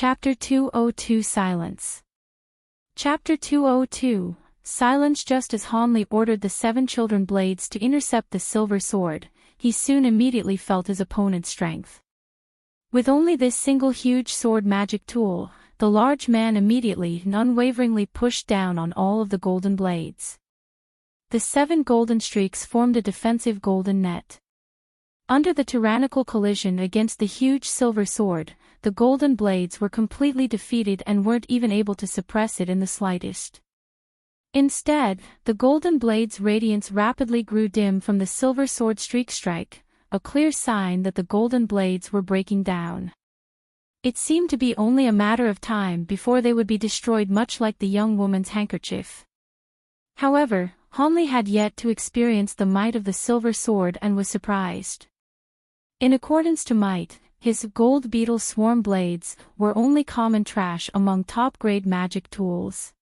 Chapter 202 Silence. Chapter 202 Silence. Just as Hanli ordered the 7 children blades to intercept the silver sword, he soon immediately felt his opponent's strength. With only this single huge sword magic tool, the large man immediately and unwaveringly pushed down on all of the golden blades. The 7 golden streaks formed a defensive golden net. Under the tyrannical collision against the huge silver sword, the golden blades were completely defeated and weren't even able to suppress it in the slightest. Instead, the golden blade's radiance rapidly grew dim from the silver sword streak strike, a clear sign that the golden blades were breaking down. It seemed to be only a matter of time before they would be destroyed, much like the young woman's handkerchief. However, Hanli had yet to experience the might of the silver sword and was surprised. In accordance to might, his gold beetle swarm blades were only common trash among top-grade magic tools.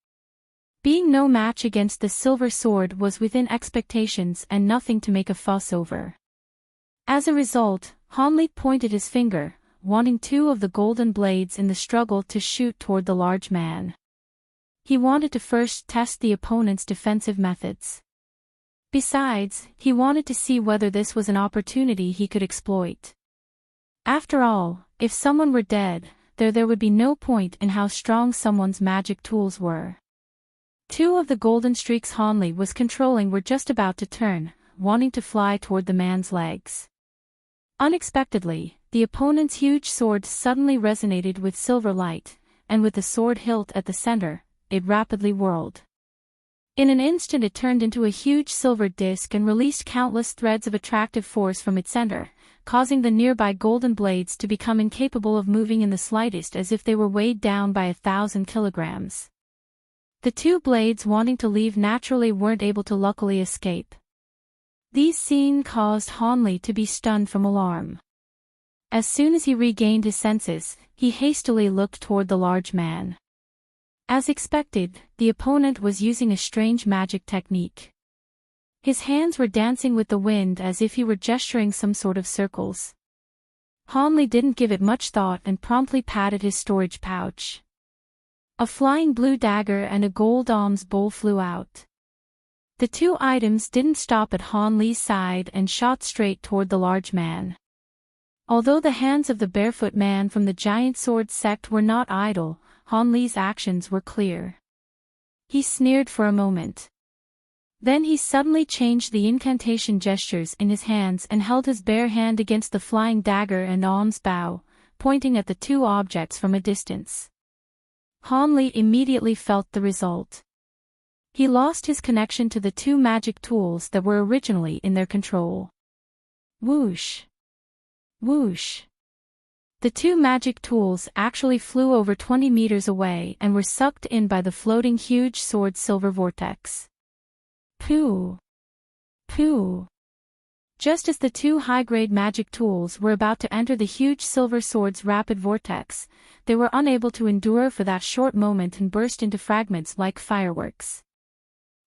Being no match against the silver sword was within expectations and nothing to make a fuss over. As a result, Hanli pointed his finger, wanting 2 of the golden blades in the struggle to shoot toward the large man. He wanted to first test the opponent's defensive methods. Besides, he wanted to see whether this was an opportunity he could exploit. After all, if someone were dead, there would be no point in how strong someone's magic tools were. 2 of the golden streaks Hanli was controlling were just about to turn, wanting to fly toward the man's legs. Unexpectedly, the opponent's huge sword suddenly resonated with silver light, and with the sword hilt at the center, it rapidly whirled. In an instant it turned into a huge silver disc and released countless threads of attractive force from its center, causing the nearby golden blades to become incapable of moving in the slightest, as if they were weighed down by 1,000 kilograms. The 2 blades wanting to leave naturally weren't able to luckily escape. These scenes caused Hanli to be stunned from alarm. As soon as he regained his senses, he hastily looked toward the large man. As expected, the opponent was using a strange magic technique. His hands were dancing with the wind as if he were gesturing some sort of circles. Hanli didn't give it much thought and promptly patted his storage pouch. A flying blue dagger and a gold alms bowl flew out. The 2 items didn't stop at Hanli's side and shot straight toward the large man. Although the hands of the barefoot man from the giant sword sect were not idle, Hanli's actions were clear. He sneered for a moment. Then he suddenly changed the incantation gestures in his hands and held his bare hand against the flying dagger and alms bow, pointing at the 2 objects from a distance. Hanli immediately felt the result. He lost his connection to the 2 magic tools that were originally in their control. Whoosh! Whoosh! The 2 magic tools actually flew over 20 meters away and were sucked in by the floating huge sword silver vortex. Pooh! Pooh! Just as the 2 high-grade magic tools were about to enter the huge silver sword's rapid vortex, they were unable to endure for that short moment and burst into fragments like fireworks.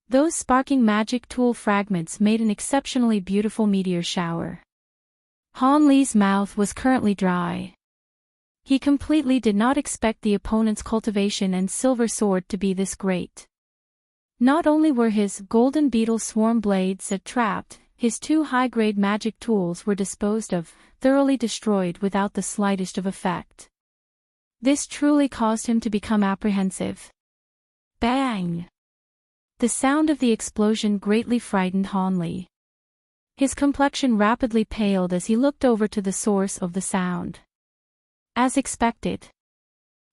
Those sparking magic tool fragments made an exceptionally beautiful meteor shower. Hanli's mouth was currently dry. He completely did not expect the opponent's cultivation and silver sword to be this great. Not only were his golden beetle swarm blades trapped, his 2 high-grade magic tools were disposed of, thoroughly destroyed without the slightest of effect. This truly caused him to become apprehensive. Bang! The sound of the explosion greatly frightened Hanli. His complexion rapidly paled as he looked over to the source of the sound. As expected,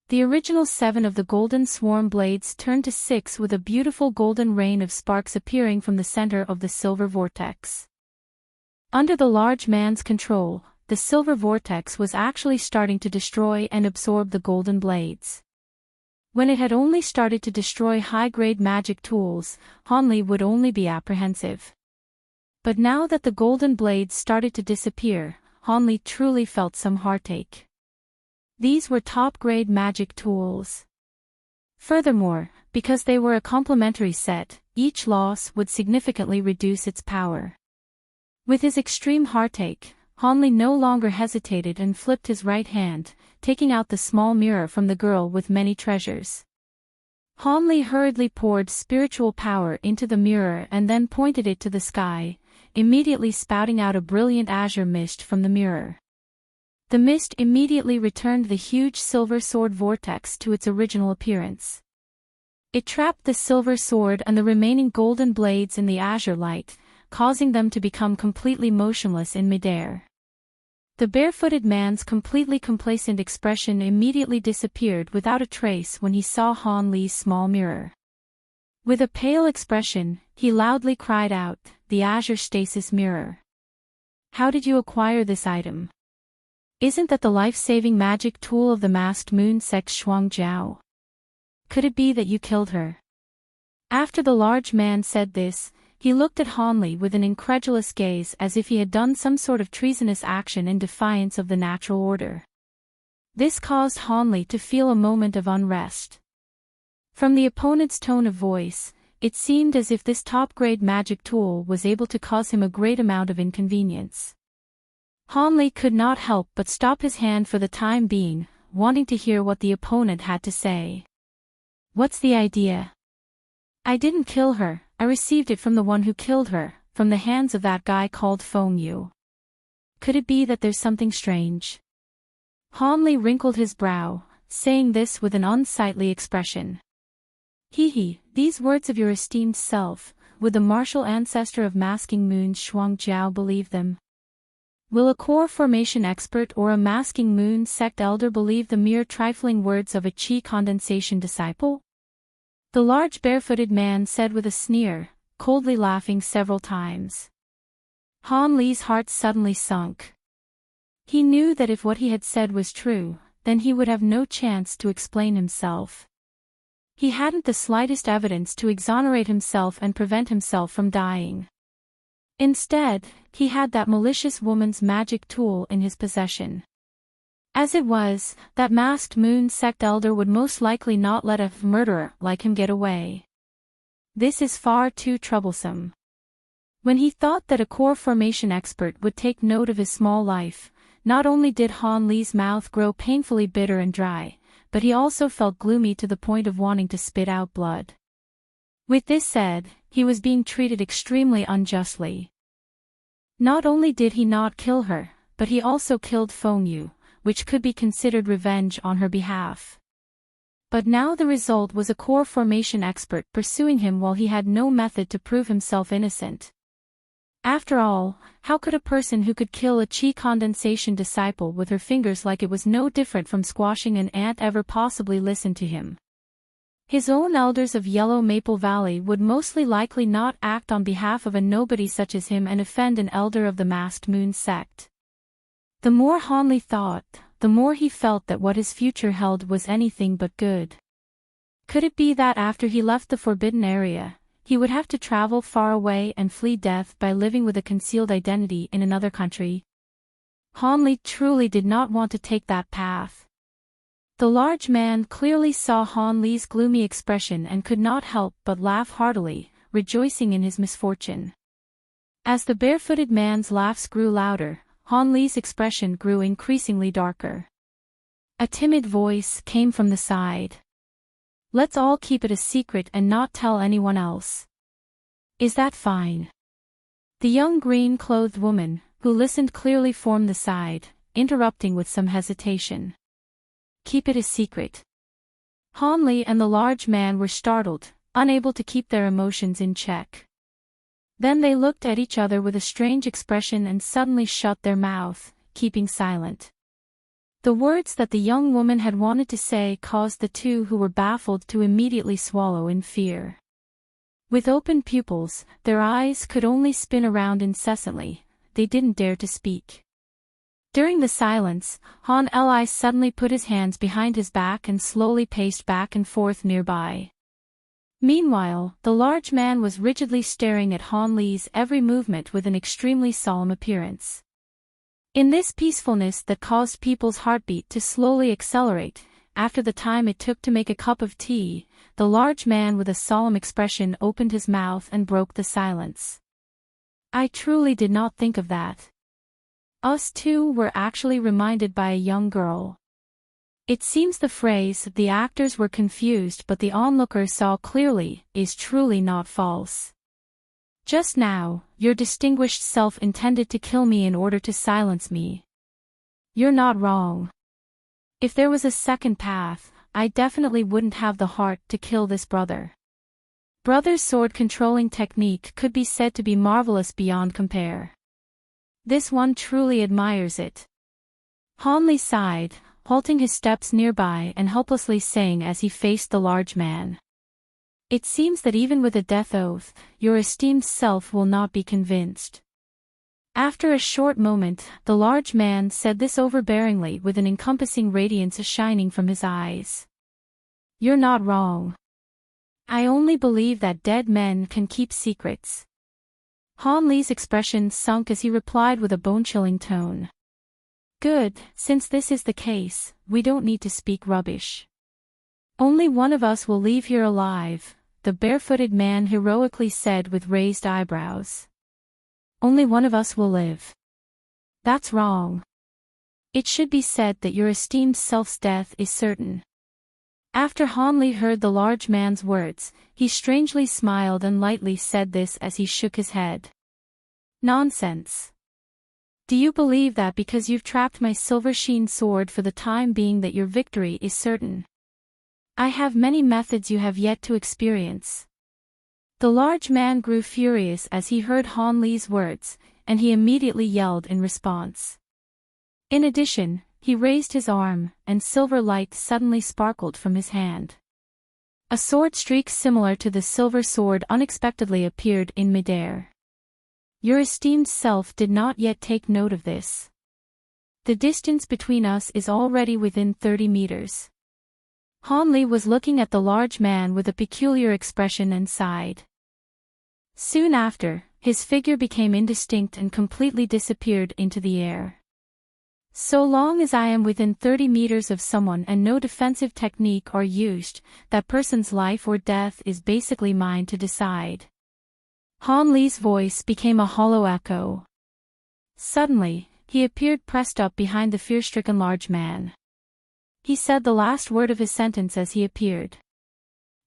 the original 7 of the golden swarm blades turned to 6 with a beautiful golden rain of sparks appearing from the center of the silver vortex. Under the large man's control, the silver vortex was actually starting to destroy and absorb the golden blades. When it had only started to destroy high-grade magic tools, Hanli would only be apprehensive. But now that the golden blades started to disappear, Hanli truly felt some heartache. These were top-grade magic tools. Furthermore, because they were a complementary set, each loss would significantly reduce its power. With his extreme heartache, Hanli no longer hesitated and flipped his right hand, taking out the small mirror from the girl with many treasures. Hanli hurriedly poured spiritual power into the mirror and then pointed it to the sky, immediately spouting out a brilliant azure mist from the mirror. The mist immediately returned the huge silver sword vortex to its original appearance. It trapped the silver sword and the remaining golden blades in the azure light, causing them to become completely motionless in midair. The barefooted man's completely complacent expression immediately disappeared without a trace when he saw Han Li's small mirror. With a pale expression, he loudly cried out, "The azure stasis mirror. How did you acquire this item? Isn't that the life-saving magic tool of the masked moon sect Shuang Jiao? Could it be that you killed her?" After the large man said this, he looked at Han Li with an incredulous gaze as if he had done some sort of treasonous action in defiance of the natural order. This caused Han Li to feel a moment of unrest. From the opponent's tone of voice, it seemed as if this top-grade magic tool was able to cause him a great amount of inconvenience. Han Li could not help but stop his hand for the time being, wanting to hear what the opponent had to say. "What's the idea?" "I didn't kill her, I received it from the one who killed her, from the hands of that guy called Feng Yu. Could it be that there's something strange?" Han Li wrinkled his brow, saying this with an unsightly expression. "He, these words of your esteemed self, would the martial ancestor of masking moons Shuang Jiao believe them? Will a core formation expert or a masking moon sect elder believe the mere trifling words of a qi condensation disciple?" The large barefooted man said with a sneer, coldly laughing several times. Han Li's heart suddenly sunk. He knew that if what he had said was true, then he would have no chance to explain himself. He hadn't the slightest evidence to exonerate himself and prevent himself from dying. Instead, he had that malicious woman's magic tool in his possession. As it was, that masked moon sect elder would most likely not let a murderer like him get away. This is far too troublesome. When he thought that a core formation expert would take note of his small life, not only did Han Li's mouth grow painfully bitter and dry, but he also felt gloomy to the point of wanting to spit out blood. With this said, he was being treated extremely unjustly. Not only did he not kill her, but he also killed Feng Yu, which could be considered revenge on her behalf. But now the result was a core formation expert pursuing him while he had no method to prove himself innocent. After all, how could a person who could kill a qi condensation disciple with her fingers like it was no different from squashing an ant ever possibly listen to him? His own elders of Yellow Maple Valley would mostly likely not act on behalf of a nobody such as him and offend an elder of the masked moon sect. The more Han Li thought, the more he felt that what his future held was anything but good. Could it be that after he left the forbidden area, he would have to travel far away and flee death by living with a concealed identity in another country? Han Li truly did not want to take that path. The large man clearly saw Han Li's gloomy expression and could not help but laugh heartily, rejoicing in his misfortune. As the barefooted man's laughs grew louder, Han Li's expression grew increasingly darker. A timid voice came from the side. "Let's all keep it a secret and not tell anyone else. Is that fine?" The young green-clothed woman, who listened clearly from the side, interrupting with some hesitation. "Keep it a secret." Han Li and the large man were startled, unable to keep their emotions in check. Then they looked at each other with a strange expression and suddenly shut their mouth, keeping silent. The words that the young woman had wanted to say caused the two who were baffled to immediately swallow in fear. With open pupils, their eyes could only spin around incessantly, they didn't dare to speak. During the silence, Han Li suddenly put his hands behind his back and slowly paced back and forth nearby. Meanwhile, the large man was rigidly staring at Han Li's every movement with an extremely solemn appearance. In this peacefulness that caused people's heartbeat to slowly accelerate, after the time it took to make a cup of tea, the large man with a solemn expression opened his mouth and broke the silence. "I truly did not think of that. Us two were actually reminded by a young girl. It seems the phrase "the actors were confused but the onlookers saw clearly" is truly not false. Just now, your distinguished self intended to kill me in order to silence me. You're not wrong. If there was a second path, I definitely wouldn't have the heart to kill this brother. Brother's sword controlling technique could be said to be marvelous beyond compare. This one truly admires it. Hanli sighed, halting his steps nearby and helplessly saying as he faced the large man. It seems that even with a death oath, your esteemed self will not be convinced. After a short moment, the large man said this overbearingly with an encompassing radiance shining from his eyes. You're not wrong. I only believe that dead men can keep secrets. Han Li's expression sunk as he replied with a bone-chilling tone. Good, since this is the case, we don't need to speak rubbish. Only one of us will leave here alive, the barefooted man heroically said with raised eyebrows. Only one of us will live. That's wrong. It should be said that your esteemed self's death is certain. After Han Li heard the large man's words, he strangely smiled and lightly said this as he shook his head. Nonsense. Do you believe that because you've trapped my silver-sheen sword for the time being that your victory is certain? I have many methods you have yet to experience. The large man grew furious as he heard Han Li's words, and he immediately yelled in response. In addition, he raised his arm, and silver light suddenly sparkled from his hand. A sword streak similar to the silver sword unexpectedly appeared in midair. Your esteemed self did not yet take note of this. The distance between us is already within 30 meters. Han Li was looking at the large man with a peculiar expression and sighed. Soon after, his figure became indistinct and completely disappeared into the air. So long as I am within 30 meters of someone and no defensive technique are used, that person's life or death is basically mine to decide. Han Li's voice became a hollow echo. Suddenly, he appeared pressed up behind the fear-stricken large man. He said the last word of his sentence as he appeared.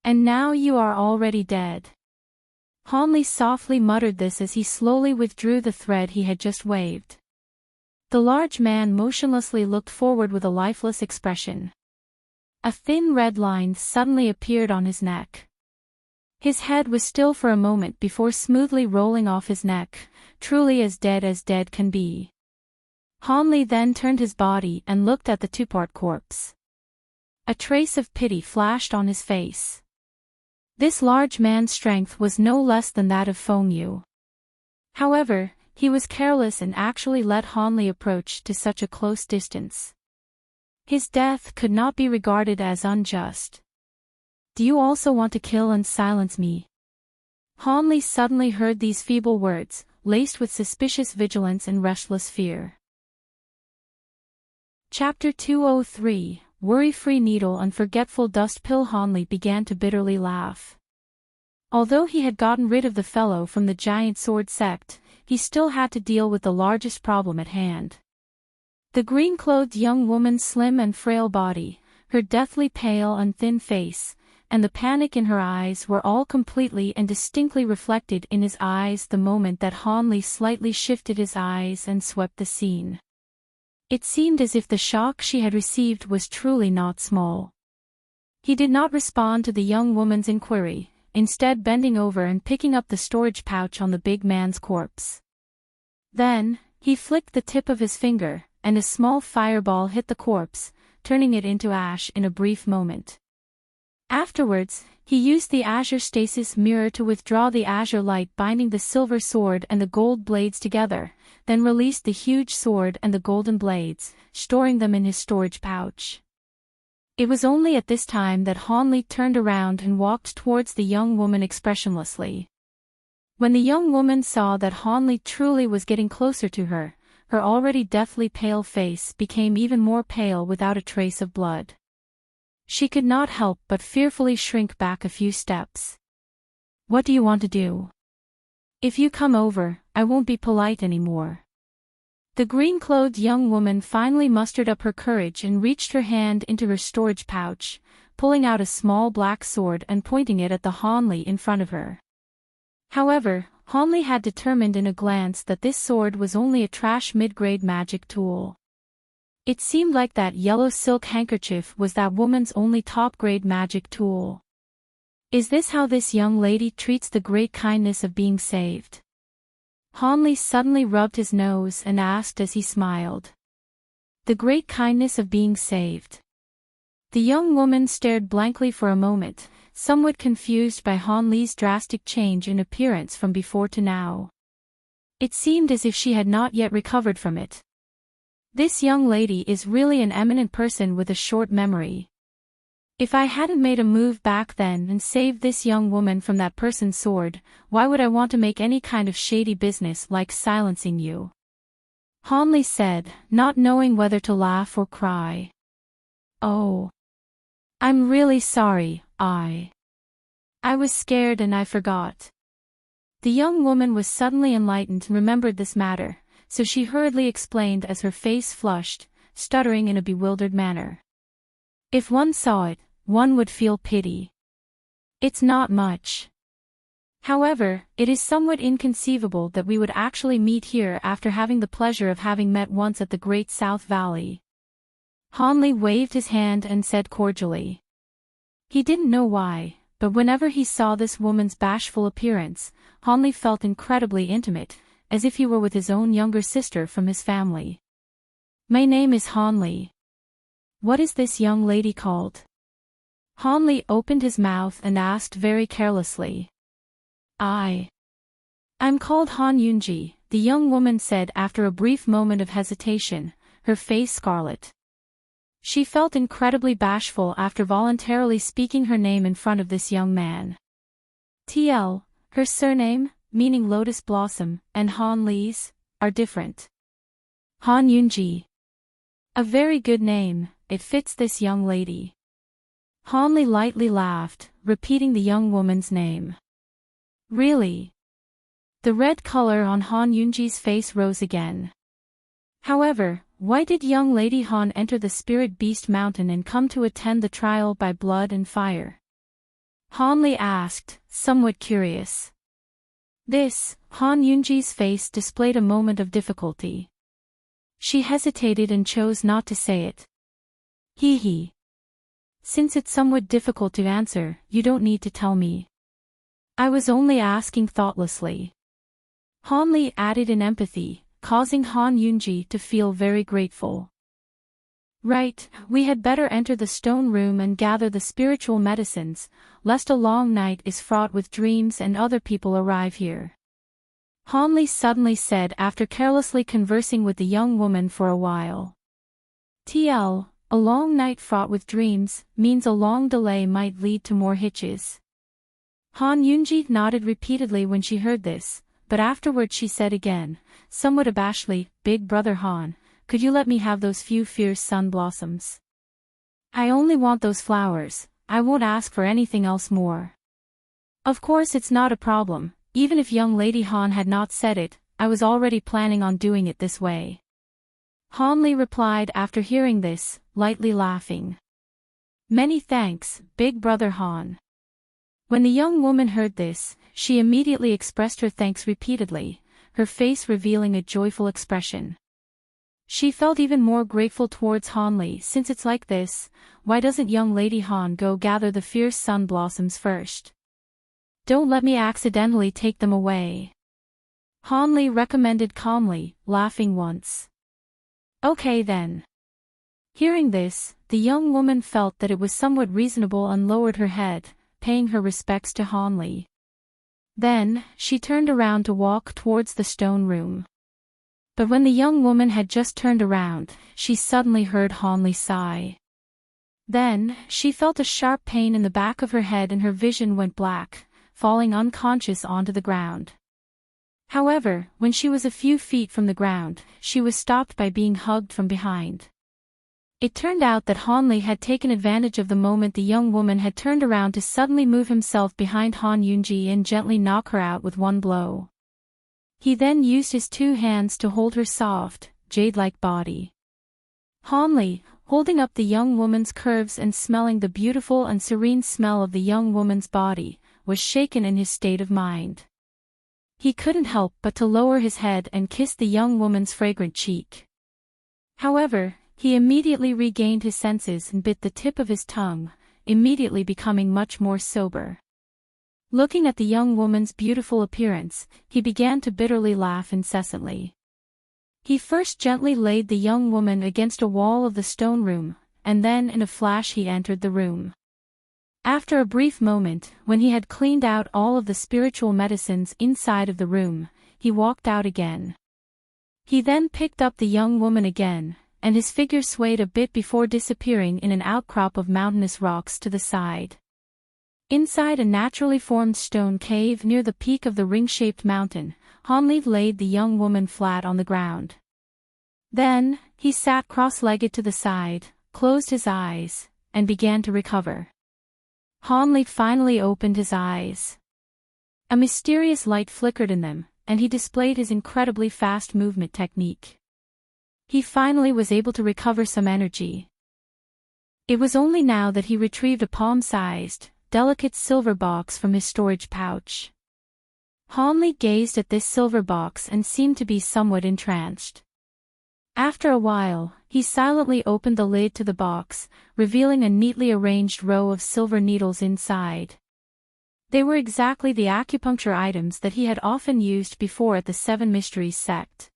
And now you are already dead. Han Li softly muttered this as he slowly withdrew the thread he had just waved. The large man motionlessly looked forward with a lifeless expression. A thin red line suddenly appeared on his neck. His head was still for a moment before smoothly rolling off his neck, truly as dead can be. Han Li then turned his body and looked at the two-part corpse. A trace of pity flashed on his face. This large man's strength was no less than that of Feng Yu. However, he was careless and actually let Han Li approach to such a close distance. His death could not be regarded as unjust. Do you also want to kill and silence me? Han Li suddenly heard these feeble words, laced with suspicious vigilance and restless fear. Chapter 203, Worry-Free Needle and Forgetful Dust Pill. Han Li began to bitterly laugh. Although he had gotten rid of the fellow from the giant sword sect, he still had to deal with the largest problem at hand. The green-clothed young woman's slim and frail body, her deathly pale and thin face, and the panic in her eyes were all completely and distinctly reflected in his eyes the moment that Han Li slightly shifted his eyes and swept the scene. It seemed as if the shock she had received was truly not small. He did not respond to the young woman's inquiry, instead bending over and picking up the storage pouch on the big man's corpse. Then, he flicked the tip of his finger, and a small fireball hit the corpse, turning it into ash in a brief moment. Afterwards, he used the azure stasis mirror to withdraw the azure light binding the silver sword and the gold blades together, then released the huge sword and the golden blades, storing them in his storage pouch. It was only at this time that Han Li turned around and walked towards the young woman expressionlessly. When the young woman saw that Han Li truly was getting closer to her, her already deathly pale face became even more pale without a trace of blood. She could not help but fearfully shrink back a few steps. What do you want to do? If you come over, I won't be polite anymore. The green-clothed young woman finally mustered up her courage and reached her hand into her storage pouch, pulling out a small black sword and pointing it at the Hanli in front of her. However, Hanli had determined in a glance that this sword was only a trash mid-grade magic tool. It seemed like that yellow silk handkerchief was that woman's only top-grade magic tool. Is this how this young lady treats the great kindness of being saved? Hanli suddenly rubbed his nose and asked as he smiled. The great kindness of being saved. The young woman stared blankly for a moment, somewhat confused by Hanli's drastic change in appearance from before to now. It seemed as if she had not yet recovered from it. This young lady is really an eminent person with a short memory. If I hadn't made a move back then and saved this young woman from that person's sword, why would I want to make any kind of shady business like silencing you? Hanli said, not knowing whether to laugh or cry. Oh. I'm really sorry, I was scared and I forgot. The young woman was suddenly enlightened and remembered this matter, so she hurriedly explained as her face flushed, stuttering in a bewildered manner. If one saw it, one would feel pity. It's not much. However, it is somewhat inconceivable that we would actually meet here after having the pleasure of having met once at the Great South Valley. Hanli waved his hand and said cordially. He didn't know why, but whenever he saw this woman's bashful appearance, Hanli felt incredibly intimate, as if he were with his own younger sister from his family. My name is Hanli. What is this young lady called? Hanli opened his mouth and asked very carelessly. I'm called Han Yunji, the young woman said after a brief moment of hesitation, her face scarlet. She felt incredibly bashful after voluntarily speaking her name in front of this young man. Her surname, meaning lotus blossom, and Han Li's, are different. Han Yunji. A very good name, it fits this young lady. Hanli lightly laughed, repeating the young woman's name. Really? The red color on Han Yunji's face rose again. However, why did young Lady Han enter the Spirit Beast Mountain and come to attend the trial by blood and fire? Hanli asked, somewhat curious. Han Yunji's face displayed a moment of difficulty. She hesitated and chose not to say it. He. Since it's somewhat difficult to answer, you don't need to tell me. I was only asking thoughtlessly. Hanli added in empathy, causing Han Yunji to feel very grateful. Right, we had better enter the stone room and gather the spiritual medicines, lest a long night is fraught with dreams and other people arrive here. Hanli suddenly said after carelessly conversing with the young woman for a while. A long night fraught with dreams, means a long delay might lead to more hitches. Han Yunji nodded repeatedly when she heard this, but afterward she said again, somewhat abashedly, Big Brother Han, could you let me have those few fierce sun blossoms? I only want those flowers, I won't ask for anything else more. Of course it's not a problem, even if young Lady Han had not said it, I was already planning on doing it this way. Hanli replied after hearing this, lightly laughing. Many thanks, Big Brother Han. When the young woman heard this, she immediately expressed her thanks repeatedly, her face revealing a joyful expression. She felt even more grateful towards Hanli since it's like this, why doesn't young Lady Han go gather the fierce sun blossoms first? Don't let me accidentally take them away. Hanli recommended calmly, laughing once. Okay then. Hearing this, the young woman felt that it was somewhat reasonable and lowered her head, paying her respects to Hanli. Then, she turned around to walk towards the stone room. But when the young woman had just turned around, she suddenly heard Hanli sigh. Then, she felt a sharp pain in the back of her head and her vision went black, falling unconscious onto the ground. However, when she was a few feet from the ground, she was stopped by being hugged from behind. It turned out that Hanli had taken advantage of the moment the young woman had turned around to suddenly move himself behind Han Yunji and gently knock her out with one blow. He then used his two hands to hold her soft, jade-like body. Hanli, holding up the young woman's curves and smelling the beautiful and serene smell of the young woman's body, was shaken in his state of mind. He couldn't help but to lower his head and kiss the young woman's fragrant cheek. However, he immediately regained his senses and bit the tip of his tongue, immediately becoming much more sober. Looking at the young woman's beautiful appearance, he began to bitterly laugh incessantly. He first gently laid the young woman against a wall of the stone room, and then in a flash he entered the room. After a brief moment, when he had cleaned out all of the spiritual medicines inside of the room, he walked out again. He then picked up the young woman again, and his figure swayed a bit before disappearing in an outcrop of mountainous rocks to the side. Inside a naturally formed stone cave near the peak of the ring-shaped mountain, Hanli laid the young woman flat on the ground. Then, he sat cross-legged to the side, closed his eyes, and began to recover. Hanli finally opened his eyes. A mysterious light flickered in them, and he displayed his incredibly fast movement technique. He finally was able to recover some energy. It was only now that he retrieved a palm-sized, delicate silver box from his storage pouch. Hanli gazed at this silver box and seemed to be somewhat entranced. After a while, he silently opened the lid to the box, revealing a neatly arranged row of silver needles inside. They were exactly the acupuncture items that he had often used before at the Seven Mysteries sect.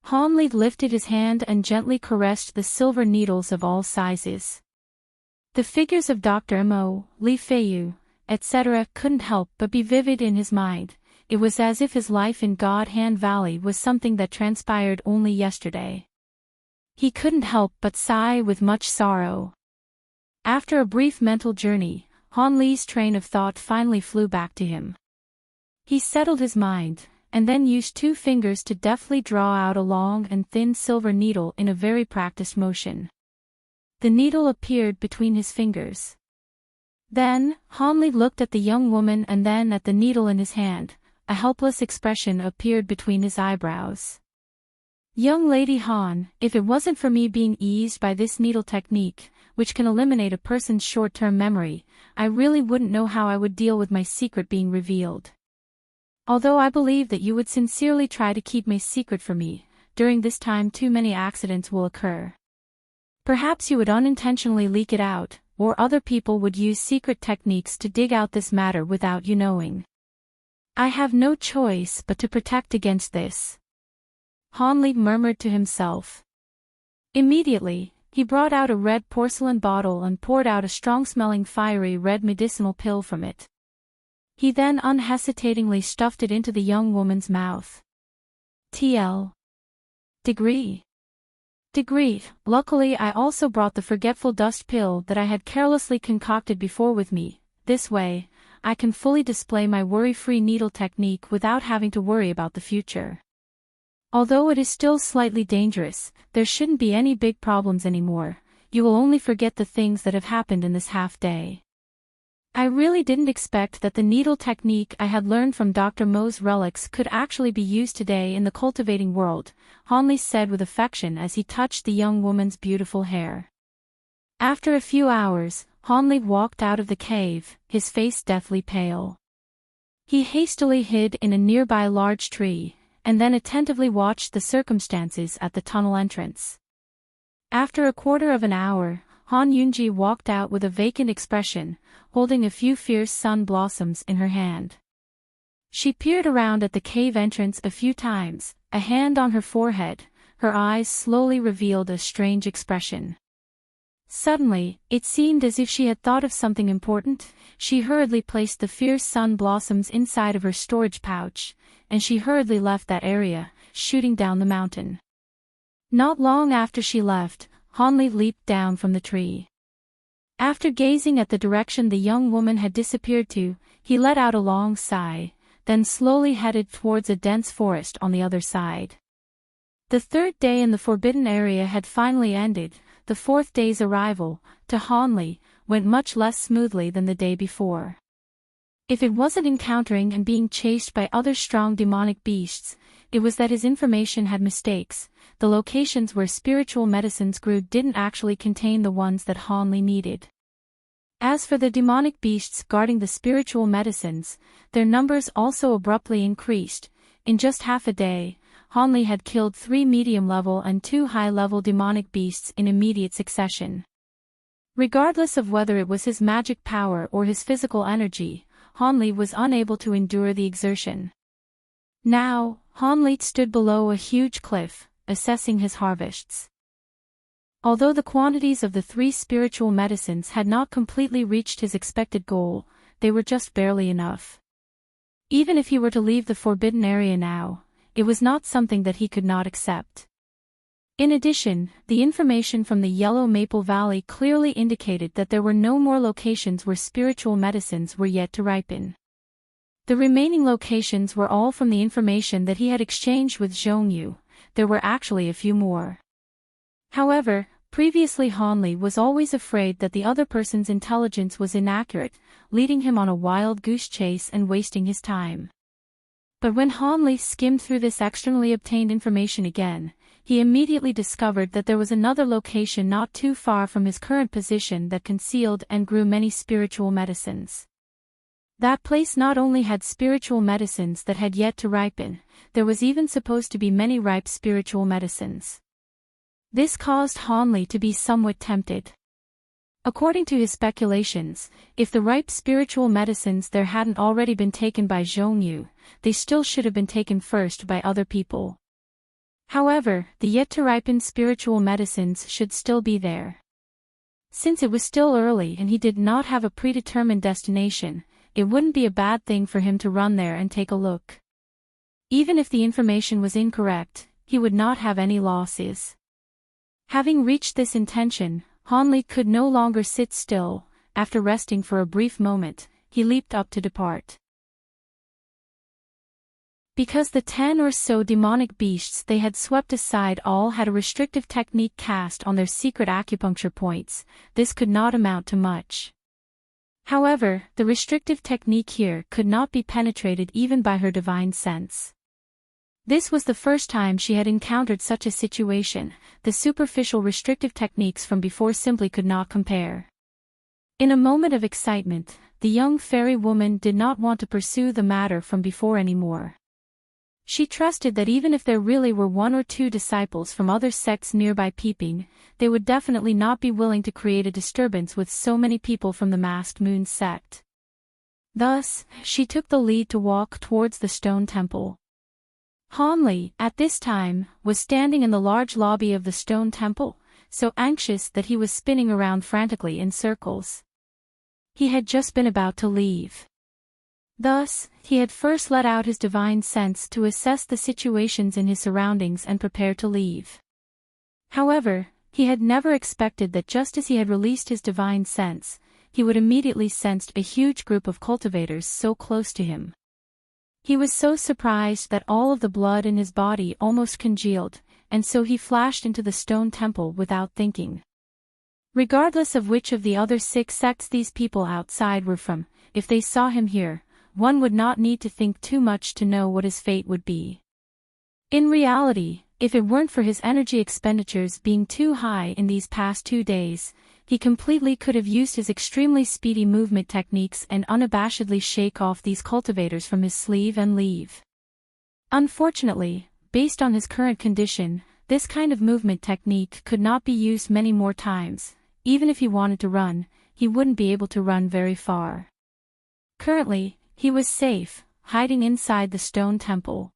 Hanli lifted his hand and gently caressed the silver needles of all sizes. The figures of Dr. Mo, Li Feiyu, etc. couldn't help but be vivid in his mind. It was as if his life in God Hand Valley was something that transpired only yesterday. He couldn't help but sigh with much sorrow. After a brief mental journey, Hanli's train of thought finally flew back to him. He settled his mind, and then used 2 fingers to deftly draw out a long and thin silver needle in a very practiced motion. The needle appeared between his fingers. Then, Hanli looked at the young woman and then at the needle in his hand. A helpless expression appeared between his eyebrows. Young Lady Han, if it wasn't for me being eased by this needle technique, which can eliminate a person's short-term memory, I really wouldn't know how I would deal with my secret being revealed. Although I believe that you would sincerely try to keep my secret from me, during this time too many accidents will occur. Perhaps you would unintentionally leak it out, or other people would use secret techniques to dig out this matter without you knowing. I have no choice but to protect against this. Hanli murmured to himself. Immediately, he brought out a red porcelain bottle and poured out a strong-smelling fiery red medicinal pill from it. He then unhesitatingly stuffed it into the young woman's mouth. TL. Degree. Luckily I also brought the forgetful dust pill that I had carelessly concocted before with me. This way, I can fully display my worry-free needle technique without having to worry about the future. Although it is still slightly dangerous, there shouldn't be any big problems anymore. You will only forget the things that have happened in this half-day. I really didn't expect that the needle technique I had learned from Dr. Mo's relics could actually be used today in the cultivating world, Hanli said with affection as he touched the young woman's beautiful hair. After a few hours, Hanli walked out of the cave, his face deathly pale. He hastily hid in a nearby large tree, and then attentively watched the circumstances at the tunnel entrance. After a quarter of an hour, Han Yunji walked out with a vacant expression, holding a few fierce sun blossoms in her hand. She peered around at the cave entrance a few times, a hand on her forehead. Her eyes slowly revealed a strange expression. Suddenly, it seemed as if she had thought of something important. She hurriedly placed the fierce sun blossoms inside of her storage pouch, and she hurriedly left that area, shooting down the mountain. Not long after she left, Hanli leaped down from the tree. After gazing at the direction the young woman had disappeared to, he let out a long sigh, then slowly headed towards a dense forest on the other side. The 3rd day in the forbidden area had finally ended. The 4th day's arrival, to Hanli, went much less smoothly than the day before. If it wasn't encountering and being chased by other strong demonic beasts, it was that his information had mistakes. The locations where spiritual medicines grew didn't actually contain the ones that Hanli needed. As for the demonic beasts guarding the spiritual medicines, their numbers also abruptly increased. In just half a day, Hanli had killed 3 medium-level and 2 high-level demonic beasts in immediate succession. Regardless of whether it was his magic power or his physical energy, Hanli was unable to endure the exertion. Now, Hanli stood below a huge cliff, assessing his harvests. Although the quantities of the 3 spiritual medicines had not completely reached his expected goal, they were just barely enough. Even if he were to leave the forbidden area now, it was not something that he could not accept. In addition, the information from the Yellow Maple Valley clearly indicated that there were no more locations where spiritual medicines were yet to ripen. The remaining locations were all from the information that he had exchanged with Zhongyu. There were actually a few more. However, previously Hanli was always afraid that the other person's intelligence was inaccurate, leading him on a wild goose chase and wasting his time. But when Hanli skimmed through this externally obtained information again, he immediately discovered that there was another location not too far from his current position that concealed and grew many spiritual medicines. That place not only had spiritual medicines that had yet to ripen, there was even supposed to be many ripe spiritual medicines. This caused Hanli to be somewhat tempted. According to his speculations, if the ripe spiritual medicines there hadn't already been taken by Zhongyu, they still should have been taken first by other people. However, the yet-to-ripen spiritual medicines should still be there. Since it was still early and he did not have a predetermined destination, it wouldn't be a bad thing for him to run there and take a look. Even if the information was incorrect, he would not have any losses. Having reached this intention, Hanli could no longer sit still. After resting for a brief moment, he leaped up to depart. Because the 10 or so demonic beasts they had swept aside all had a restrictive technique cast on their secret acupuncture points, this could not amount to much. However, the restrictive technique here could not be penetrated even by her divine sense. This was the first time she had encountered such a situation. The superficial restrictive techniques from before simply could not compare. In a moment of excitement, the young fairy woman did not want to pursue the matter from before anymore. She trusted that even if there really were 1 or 2 disciples from other sects nearby peeping, they would definitely not be willing to create a disturbance with so many people from the Masked Moon sect. Thus, she took the lead to walk towards the stone temple. Hanli, at this time, was standing in the large lobby of the stone temple, so anxious that he was spinning around frantically in circles. He had just been about to leave. Thus, he had first let out his divine sense to assess the situations in his surroundings and prepare to leave. However, he had never expected that just as he had released his divine sense, he would immediately sense a huge group of cultivators so close to him. He was so surprised that all of the blood in his body almost congealed, and so he flashed into the stone temple without thinking. Regardless of which of the other 6 sects these people outside were from, if they saw him here, one would not need to think too much to know what his fate would be. In reality, if it weren't for his energy expenditures being too high in these past 2 days, he completely could have used his extremely speedy movement techniques and unabashedly shake off these cultivators from his sleeve and leave. Unfortunately, based on his current condition, this kind of movement technique could not be used many more times. Even if he wanted to run, he wouldn't be able to run very far. Currently, he was safe, hiding inside the stone temple.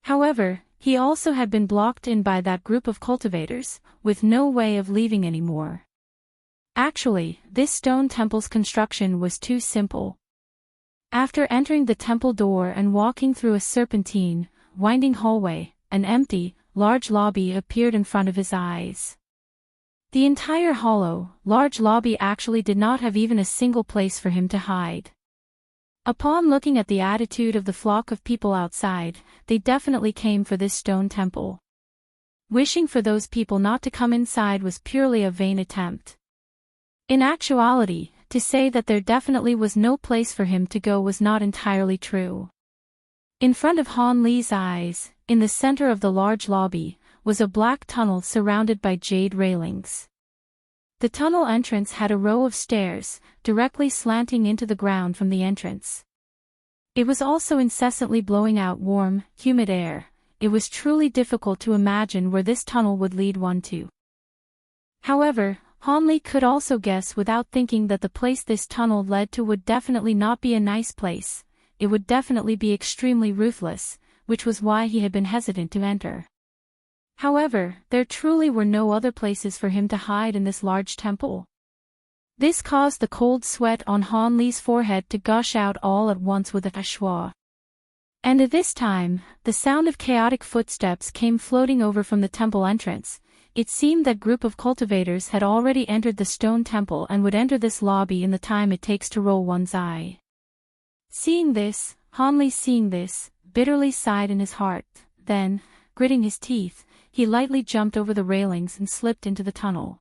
However, he also had been blocked in by that group of cultivators, with no way of leaving anymore. Actually, this stone temple's construction was too simple. After entering the temple door and walking through a serpentine, winding hallway, an empty, large lobby appeared in front of his eyes. The entire hollow, large lobby actually did not have even a single place for him to hide. Upon looking at the attitude of the flock of people outside, they definitely came for this stone temple. Wishing for those people not to come inside was purely a vain attempt. In actuality, to say that there definitely was no place for him to go was not entirely true. In front of Han Li's eyes, in the center of the large lobby, was a black tunnel surrounded by jade railings. The tunnel entrance had a row of stairs, directly slanting into the ground from the entrance. It was also incessantly blowing out warm, humid air. It was truly difficult to imagine where this tunnel would lead one to. However, Hanli could also guess without thinking that the place this tunnel led to would definitely not be a nice place. It would definitely be extremely ruthless, which was why he had been hesitant to enter. However, there truly were no other places for him to hide in this large temple. This caused the cold sweat on Han Li's forehead to gush out all at once with a schwa. And at this time, the sound of chaotic footsteps came floating over from the temple entrance. It seemed that group of cultivators had already entered the stone temple and would enter this lobby in the time it takes to roll one's eye. Seeing this, Han Li bitterly sighed in his heart. Then, gritting his teeth, he lightly jumped over the railings and slipped into the tunnel.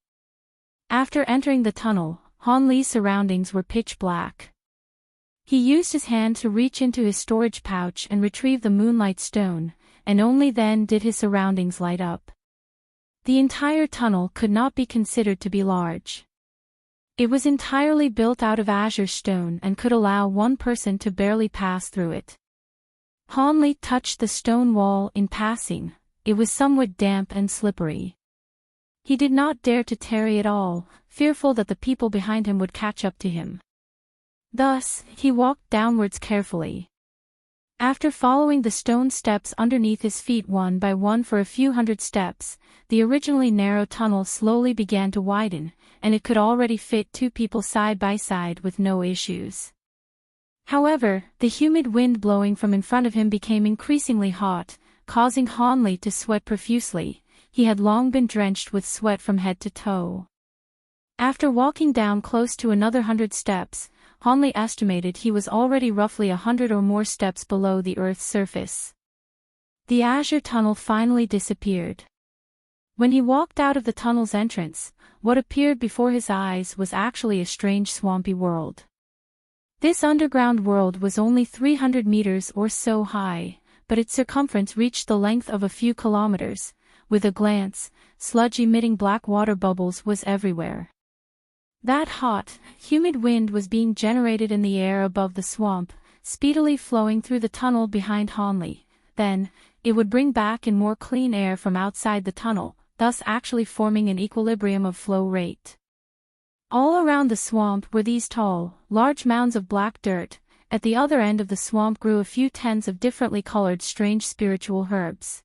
After entering the tunnel, Han Li's surroundings were pitch black. He used his hand to reach into his storage pouch and retrieve the moonlight stone, and only then did his surroundings light up. The entire tunnel could not be considered to be large. It was entirely built out of azure stone and could allow one person to barely pass through it. Han Li touched the stone wall in passing. It was somewhat damp and slippery. He did not dare to tarry at all, fearful that the people behind him would catch up to him. Thus, he walked downwards carefully. After following the stone steps underneath his feet one by one for a few hundred steps, the originally narrow tunnel slowly began to widen, and it could already fit 2 people side by side with no issues. However, the humid wind blowing from in front of him became increasingly hot, causing Han Li to sweat profusely. He had long been drenched with sweat from head to toe. After walking down close to another 100 steps, Han Li estimated he was already roughly 100 or more steps below the Earth's surface. The azure tunnel finally disappeared. When he walked out of the tunnel's entrance, what appeared before his eyes was actually a strange swampy world. This underground world was only 300 meters or so high, but its circumference reached the length of a few kilometers. With a glance, sludge-emitting black water bubbles was everywhere. That hot, humid wind was being generated in the air above the swamp, speedily flowing through the tunnel behind Han Li. Then, it would bring back in more clean air from outside the tunnel, thus actually forming an equilibrium of flow rate. All around the swamp were these tall, large mounds of black dirt. At the other end of the swamp grew a few tens of differently colored strange spiritual herbs.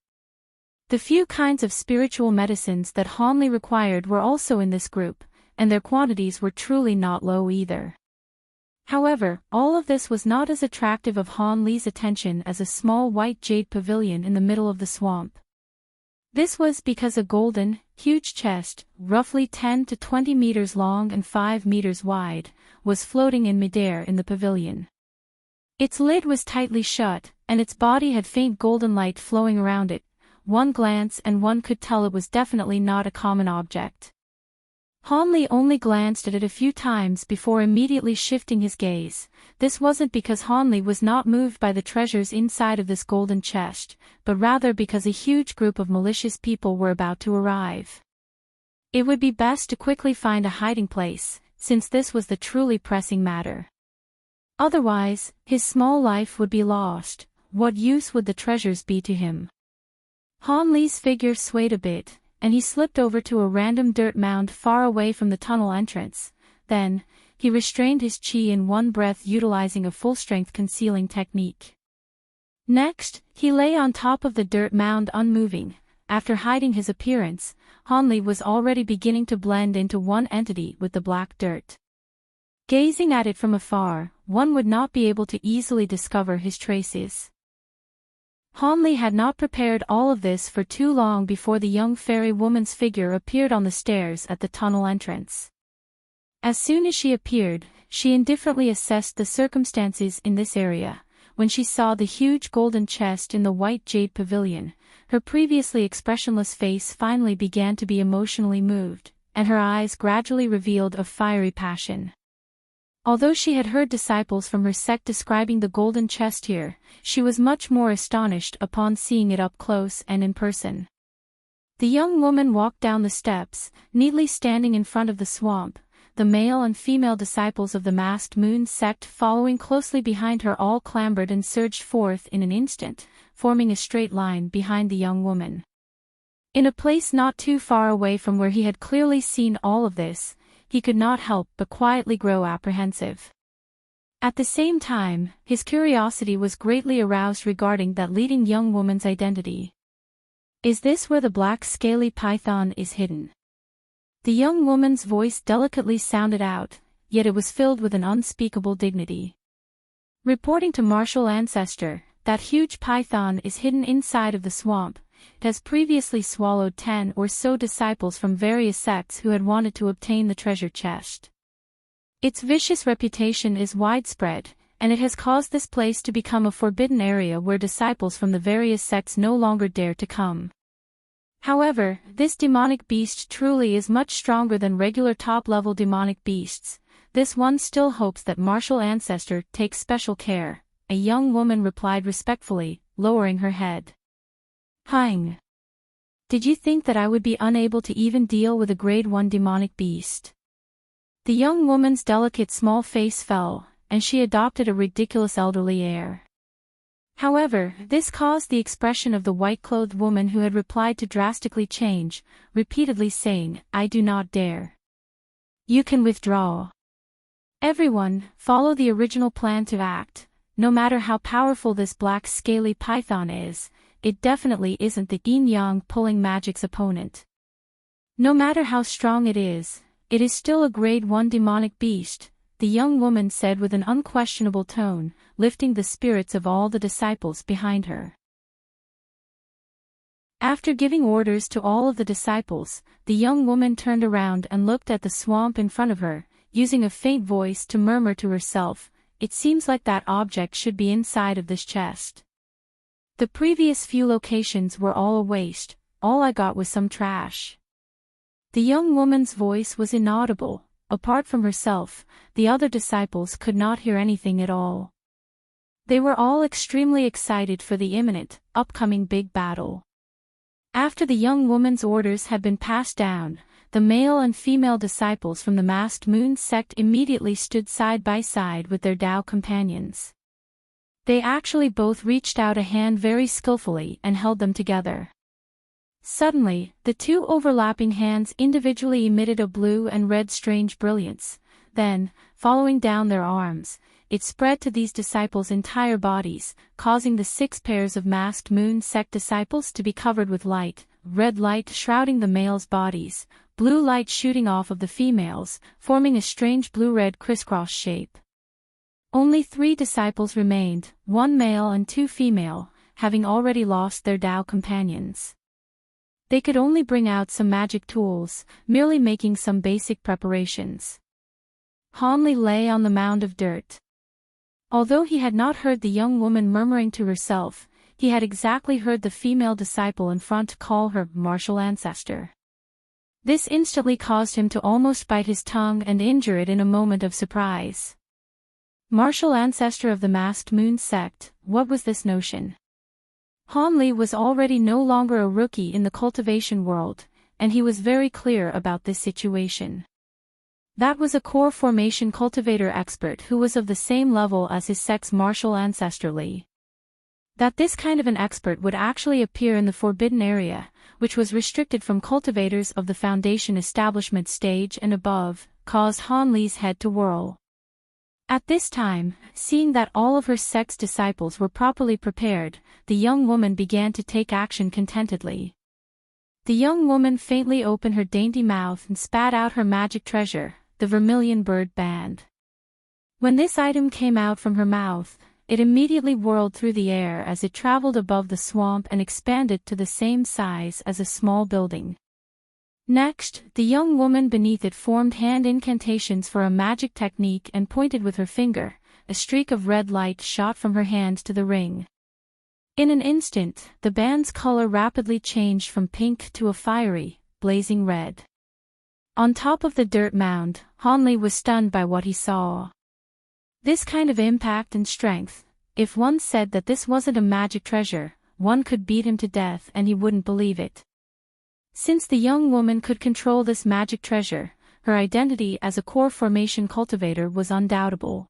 The few kinds of spiritual medicines that Han Li required were also in this group, and their quantities were truly not low either. However, all of this was not as attractive of Han Li's attention as a small white jade pavilion in the middle of the swamp. This was because a golden, huge chest, roughly 10 to 20 meters long and 5 meters wide, was floating in midair in the pavilion. Its lid was tightly shut, and its body had faint golden light flowing around it. One glance and one could tell it was definitely not a common object. Han Li only glanced at it a few times before immediately shifting his gaze. This wasn't because Han Li was not moved by the treasures inside of this golden chest, but rather because a huge group of malicious people were about to arrive. It would be best to quickly find a hiding place, since this was the truly pressing matter. Otherwise, his small life would be lost. What use would the treasures be to him? Han Li's figure swayed a bit, and he slipped over to a random dirt mound far away from the tunnel entrance. Then, he restrained his chi in one breath utilizing a full-strength concealing technique. Next, he lay on top of the dirt mound unmoving. After hiding his appearance, Han Li was already beginning to blend into one entity with the black dirt. Gazing at it from afar, one would not be able to easily discover his traces. Han Li had not prepared all of this for too long before the young fairy woman's figure appeared on the stairs at the tunnel entrance. As soon as she appeared, she indifferently assessed the circumstances in this area. When she saw the huge golden chest in the white jade pavilion, her previously expressionless face finally began to be emotionally moved, and her eyes gradually revealed a fiery passion. Although she had heard disciples from her sect describing the golden chest here, she was much more astonished upon seeing it up close and in person. The young woman walked down the steps, neatly standing in front of the swamp, the male and female disciples of the masked moon sect following closely behind her all clambered and surged forth in an instant, forming a straight line behind the young woman. In a place not too far away from where he had clearly seen all of this, he could not help but quietly grow apprehensive. At the same time, his curiosity was greatly aroused regarding that leading young woman's identity. Is this where the black scaly python is hidden? The young woman's voice delicately sounded out, yet it was filled with an unspeakable dignity. Reporting to Martial Ancestor, that huge python is hidden inside of the swamp. It has previously swallowed 10 or so disciples from various sects who had wanted to obtain the treasure chest. Its vicious reputation is widespread, and it has caused this place to become a forbidden area where disciples from the various sects no longer dare to come. However, this demonic beast truly is much stronger than regular top-level demonic beasts. This one still hopes that Martial Ancestor takes special care, a young woman replied respectfully, lowering her head. Hang. Did you think that I would be unable to even deal with a grade 1 demonic beast? The young woman's delicate small face fell, and she adopted a ridiculous elderly air. However, this caused the expression of the white-clothed woman who had replied to drastically change, repeatedly saying, I do not dare. You can withdraw. Everyone, follow the original plan to act. No matter how powerful this black scaly python is, it definitely isn't the yin-yang pulling magic's opponent. No matter how strong it is still a grade 1 demonic beast, the young woman said with an unquestionable tone, lifting the spirits of all the disciples behind her. After giving orders to all of the disciples, the young woman turned around and looked at the swamp in front of her, using a faint voice to murmur to herself, it seems like that object should be inside of this chest. The previous few locations were all a waste, all I got was some trash. The young woman's voice was inaudible. Apart from herself, the other disciples could not hear anything at all. They were all extremely excited for the imminent, upcoming big battle. After the young woman's orders had been passed down, the male and female disciples from the masked moon sect immediately stood side by side with their Tao companions. They actually both reached out a hand very skillfully and held them together. Suddenly, the two overlapping hands individually emitted a blue and red strange brilliance. Then, following down their arms, it spread to these disciples' entire bodies, causing the 6 pairs of masked moon sect disciples to be covered with light, red light shrouding the males' bodies, blue light shooting off of the females, forming a strange blue-red crisscross shape. Only 3 disciples remained, 1 male and 2 female, having already lost their Tao companions. They could only bring out some magic tools, merely making some basic preparations. Hanli lay on the mound of dirt. Although he had not heard the young woman murmuring to herself, he had exactly heard the female disciple in front call her Martial Ancestor. This instantly caused him to almost bite his tongue and injure it in a moment of surprise. Martial Ancestor of the masked moon sect, what was this notion? Hanli was already no longer a rookie in the cultivation world, and he was very clear about this situation. That was a core formation cultivator expert who was of the same level as his sect's Martial Ancestor Li. That this kind of an expert would actually appear in the forbidden area, which was restricted from cultivators of the foundation establishment stage and above, caused Hanli's head to whirl. At this time, seeing that all of her sect's disciples were properly prepared, the young woman began to take action contentedly. The young woman faintly opened her dainty mouth and spat out her magic treasure, the vermilion bird band. When this item came out from her mouth, it immediately whirled through the air as it traveled above the swamp and expanded to the same size as a small building. Next, the young woman beneath it formed hand incantations for a magic technique and pointed with her finger. A streak of red light shot from her hand to the ring. In an instant, the band's color rapidly changed from pink to a fiery, blazing red. On top of the dirt mound, Hanli was stunned by what he saw. This kind of impact and strength, if one said that this wasn't a magic treasure, one could beat him to death and he wouldn't believe it. Since the young woman could control this magic treasure, her identity as a core formation cultivator was undoubtable.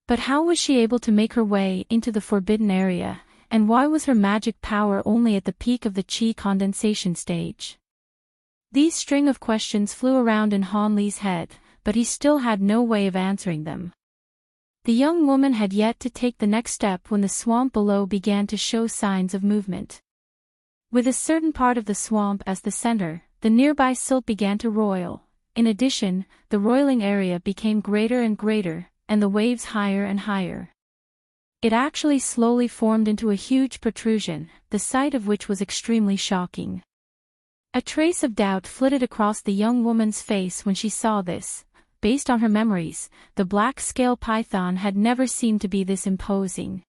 But how was she able to make her way into the forbidden area, and why was her magic power only at the peak of the chi condensation stage? These string of questions flew around in Han Li's head, but he still had no way of answering them. The young woman had yet to take the next step when the swamp below began to show signs of movement. With a certain part of the swamp as the center, the nearby silt began to roil. In addition, the roiling area became greater and greater, and the waves higher and higher. It actually slowly formed into a huge protrusion, the sight of which was extremely shocking. A trace of doubt flitted across the young woman's face when she saw this. Based on her memories, the black scale python had never seemed to be this imposing.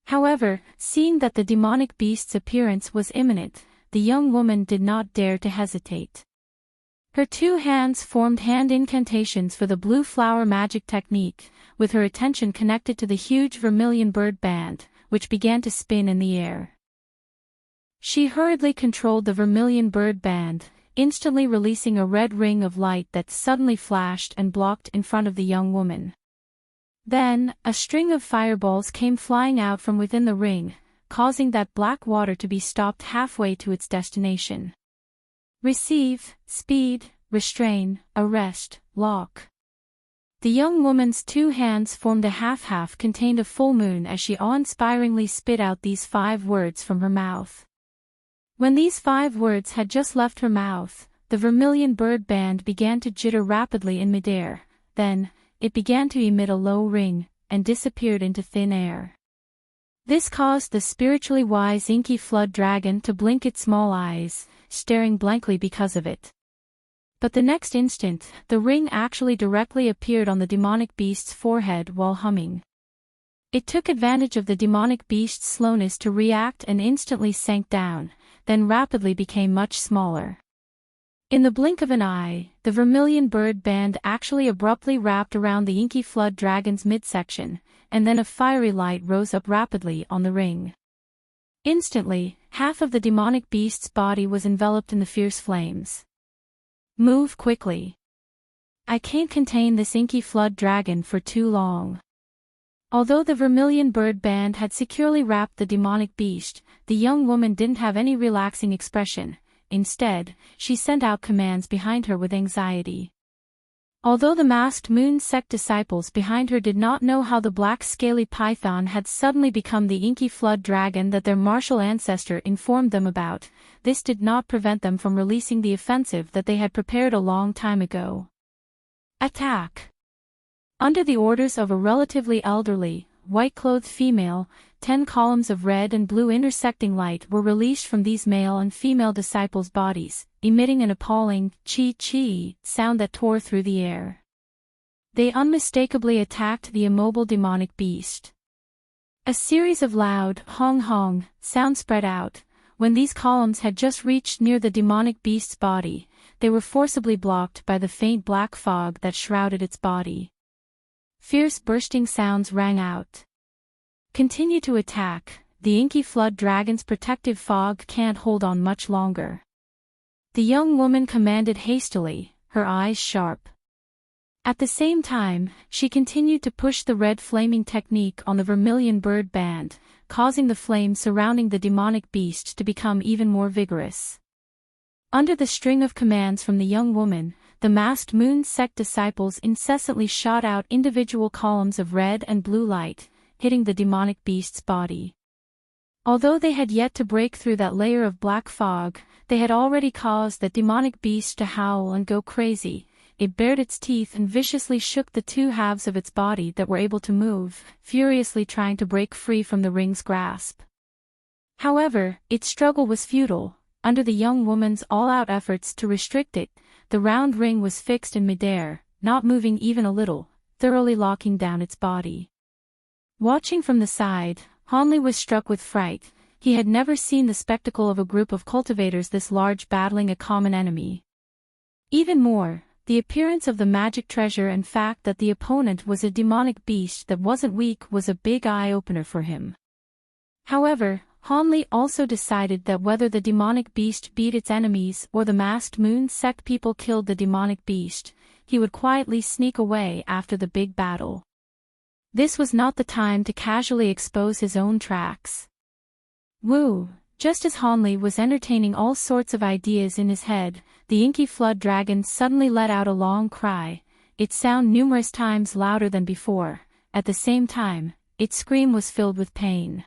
However, seeing that the demonic beast's appearance was imminent, the young woman did not dare to hesitate. Her two hands formed hand incantations for the blue flower magic technique, with her attention connected to the huge vermilion bird band, which began to spin in the air. She hurriedly controlled the vermilion bird band, instantly releasing a red ring of light that suddenly flashed and blocked in front of the young woman. Then, a string of fireballs came flying out from within the ring, causing that black water to be stopped halfway to its destination. Receive, speed, restrain, arrest, lock. The young woman's two hands formed a half contained a full moon as she awe-inspiringly spit out these 5 words from her mouth. When these 5 words had just left her mouth, the vermilion bird band began to jitter rapidly in midair, then, it began to emit a low ring, and disappeared into thin air. This caused the spiritually wise inky flood dragon to blink its small eyes, staring blankly because of it. But the next instant, the ring actually directly appeared on the demonic beast's forehead while humming. It took advantage of the demonic beast's slowness to react and instantly sank down, then rapidly became much smaller. In the blink of an eye, the vermilion bird band actually abruptly wrapped around the inky flood dragon's midsection, and then a fiery light rose up rapidly on the ring. Instantly, half of the demonic beast's body was enveloped in the fierce flames. Move quickly. I can't contain this inky flood dragon for too long. Although the vermilion bird band had securely wrapped the demonic beast, the young woman didn't have any relaxing expression. Instead, she sent out commands behind her with anxiety. Although the masked moon sect disciples behind her did not know how the black scaly python had suddenly become the inky flood dragon that their martial ancestor informed them about, this did not prevent them from releasing the offensive that they had prepared a long time ago. Attack! Under the orders of a relatively elderly, white-clothed female, 10 columns of red and blue intersecting light were released from these male and female disciples' bodies, emitting an appalling chi-chi sound that tore through the air. They unmistakably attacked the immobile demonic beast. A series of loud hong-hong sounds spread out. When these columns had just reached near the demonic beast's body, they were forcibly blocked by the faint black fog that shrouded its body. Fierce bursting sounds rang out. Continue to attack, the inky flood dragon's protective fog can't hold on much longer. The young woman commanded hastily, her eyes sharp. At the same time, she continued to push the red flaming technique on the vermilion bird band, causing the flame surrounding the demonic beast to become even more vigorous. Under the string of commands from the young woman, the masked moon sect disciples incessantly shot out individual columns of red and blue light, hitting the demonic beast's body. Although they had yet to break through that layer of black fog, they had already caused that demonic beast to howl and go crazy. It bared its teeth and viciously shook the 2 halves of its body that were able to move, furiously trying to break free from the ring's grasp. However, its struggle was futile. Under the young woman's all-out efforts to restrict it, the round ring was fixed in midair, not moving even a little, thoroughly locking down its body. Watching from the side, Hanli was struck with fright. He had never seen the spectacle of a group of cultivators this large battling a common enemy. Even more, The appearance of the magic treasure and fact that the opponent was a demonic beast that wasn't weak was a big eye-opener for him. However, Hanli also decided that whether the demonic beast beat its enemies or the masked moon sect people killed the demonic beast, he would quietly sneak away after the big battle. This was not the time to casually expose his own tracks. Woo! Just as Hanli was entertaining all sorts of ideas in his head, the inky flood dragon suddenly let out a long cry, its sound numerous times louder than before. At the same time, its scream was filled with pain.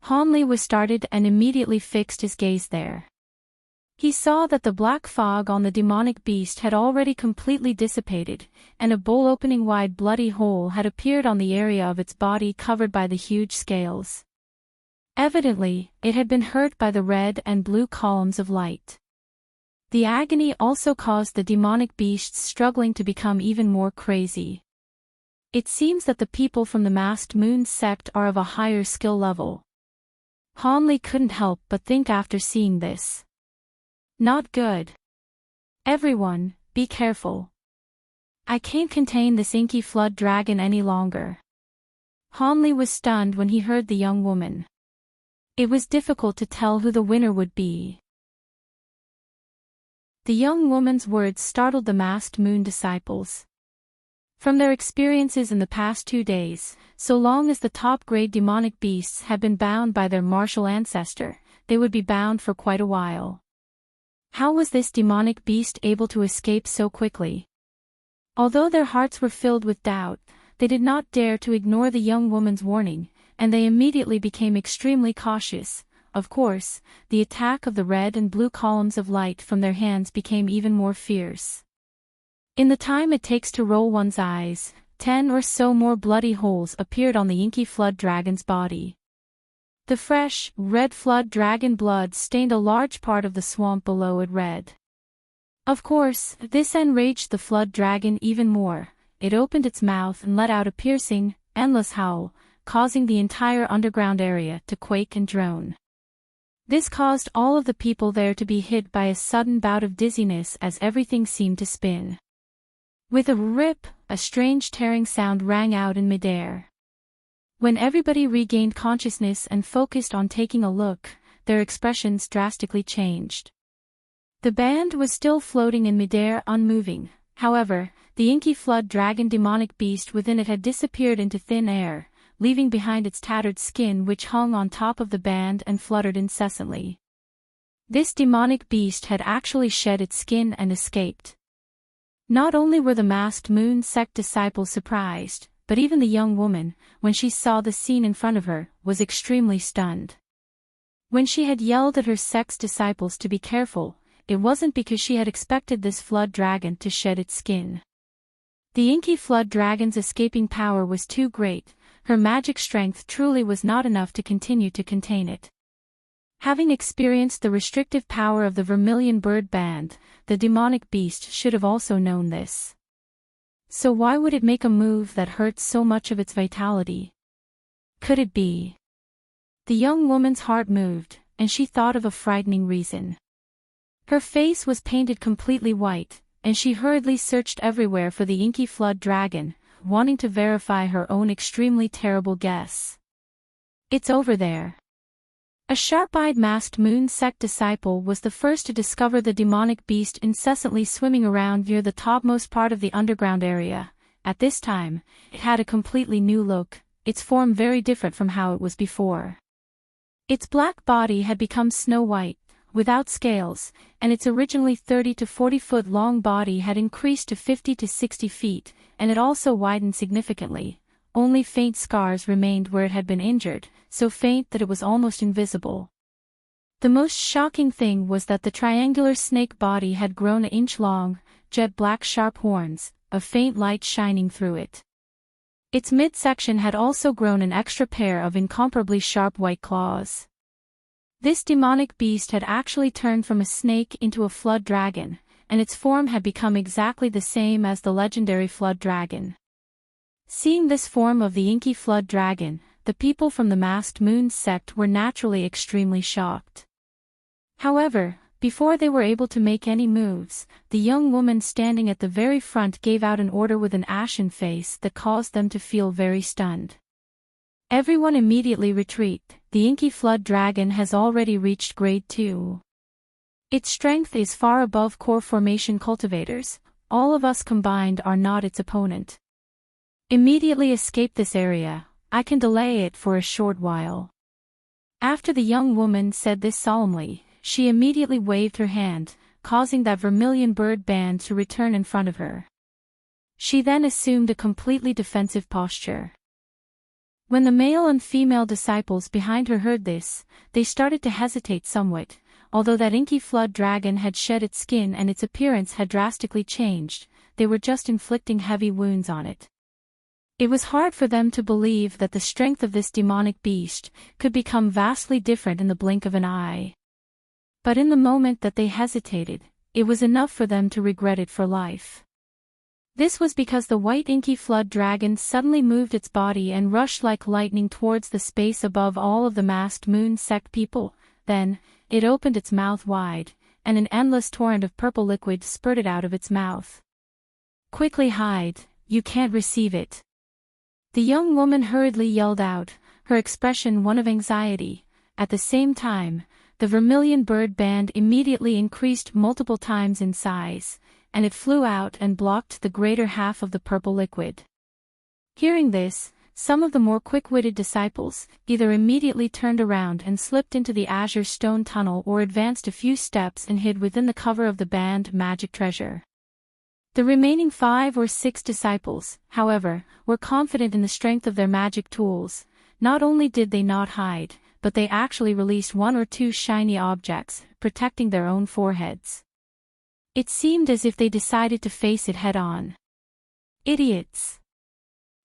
Hanli was startled and immediately fixed his gaze there. He saw that the black fog on the demonic beast had already completely dissipated, and a bowl-opening wide bloody hole had appeared on the area of its body covered by the huge scales. Evidently, it had been hurt by the red and blue columns of light. The agony also caused the demonic beasts struggling to become even more crazy. It seems that the people from the masked moon sect are of a higher skill level. Hanli couldn't help but think after seeing this. Not good. Everyone, be careful. I can't contain this inky flood dragon any longer. Hanli was stunned when he heard the young woman. It was difficult to tell who the winner would be. The young woman's words startled the masked moon disciples. From their experiences in the past 2 days, so long as the top-grade demonic beasts had been bound by their martial ancestor, they would be bound for quite a while. How was this demonic beast able to escape so quickly? Although their hearts were filled with doubt, they did not dare to ignore the young woman's warning, and they immediately became extremely cautious. Of course, the attack of the red and blue columns of light from their hands became even more fierce. In the time it takes to roll one's eyes, 10 or so more bloody holes appeared on the inky flood dragon's body. The fresh, red flood dragon blood stained a large part of the swamp below it red. Of course, this enraged the flood dragon even more. It opened its mouth and let out a piercing, endless howl, causing the entire underground area to quake and drone. This caused all of the people there to be hit by a sudden bout of dizziness as everything seemed to spin. With a rip, a strange tearing sound rang out in midair. When everybody regained consciousness and focused on taking a look, their expressions drastically changed. The band was still floating in midair unmoving, however, the inky flood dragon demonic beast within it had disappeared into thin air, leaving behind its tattered skin which hung on top of the band and fluttered incessantly. This demonic beast had actually shed its skin and escaped. Not only were the masked moon sect disciples surprised, but even the young woman, when she saw the scene in front of her, was extremely stunned. When she had yelled at her sect's disciples to be careful, it wasn't because she had expected this flood dragon to shed its skin. The inky flood dragon's escaping power was too great. Her magic strength truly was not enough to continue to contain it. Having experienced the restrictive power of the Vermilion Bird Band, the demonic beast should have also known this. So why would it make a move that hurts so much of its vitality? Could it be? The young woman's heart moved, and she thought of a frightening reason. Her face was painted completely white, and she hurriedly searched everywhere for the inky flood dragon, wanting to verify her own extremely terrible guess. It's over there. A sharp-eyed masked moon sect disciple was the first to discover the demonic beast incessantly swimming around near the topmost part of the underground area. At this time, it had a completely new look, its form very different from how it was before. Its black body had become snow-white, without scales, and its originally 30 to 40 foot long body had increased to 50 to 60 feet, and it also widened significantly. Only faint scars remained where it had been injured, so faint that it was almost invisible. The most shocking thing was that the triangular snake body had grown an inch long, jet black sharp horns, a faint light shining through it. Its midsection had also grown an extra pair of incomparably sharp white claws. This demonic beast had actually turned from a snake into a flood dragon, and its form had become exactly the same as the legendary flood dragon. Seeing this form of the inky flood dragon, the people from the masked moon sect were naturally extremely shocked. However, Before they were able to make any moves, the young woman standing at the very front gave out an order with an ashen face that caused them to feel very stunned. Everyone immediately retreat, the inky flood dragon has already reached grade 2. Its strength is far above core formation cultivators, all of us combined are not its opponent. Immediately escape this area, I can delay it for a short while. After the young woman said this solemnly, she immediately waved her hand, causing that vermilion bird band to return in front of her. She then assumed a completely defensive posture. When the male and female disciples behind her heard this, they started to hesitate somewhat. Although that inky flood dragon had shed its skin and its appearance had drastically changed, they were just inflicting heavy wounds on it. It was hard for them to believe that the strength of this demonic beast could become vastly different in the blink of an eye. But in the moment that they hesitated, it was enough for them to regret it for life. This was because the white inky flood dragon suddenly moved its body and rushed like lightning towards the space above all of the masked moon sect people. Then, it opened its mouth wide, and an endless torrent of purple liquid spurted out of its mouth. Quickly hide, you can't receive it. The young woman hurriedly yelled out, her expression one of anxiety. At the same time, the vermilion bird band immediately increased multiple times in size, and it flew out and blocked the greater half of the purple liquid. Hearing this, some of the more quick-witted disciples either immediately turned around and slipped into the azure stone tunnel or advanced a few steps and hid within the cover of the band magic treasure. The remaining 5 or 6 disciples, however, were confident in the strength of their magic tools. Not only did they not hide, but they actually released 1 or 2 shiny objects, protecting their own foreheads. It seemed as if they decided to face it head-on. Idiots!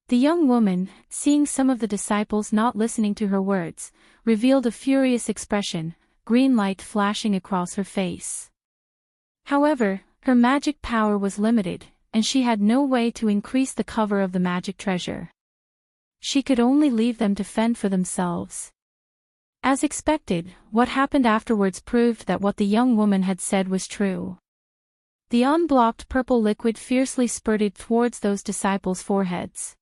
The young woman, seeing some of the disciples not listening to her words, revealed a furious expression, green light flashing across her face. However, her magic power was limited, and she had no way to increase the cover of the magic treasure. She could only leave them to fend for themselves. As expected, what happened afterwards proved that what the young woman had said was true. The unblocked purple liquid fiercely spurted towards those disciples' foreheads.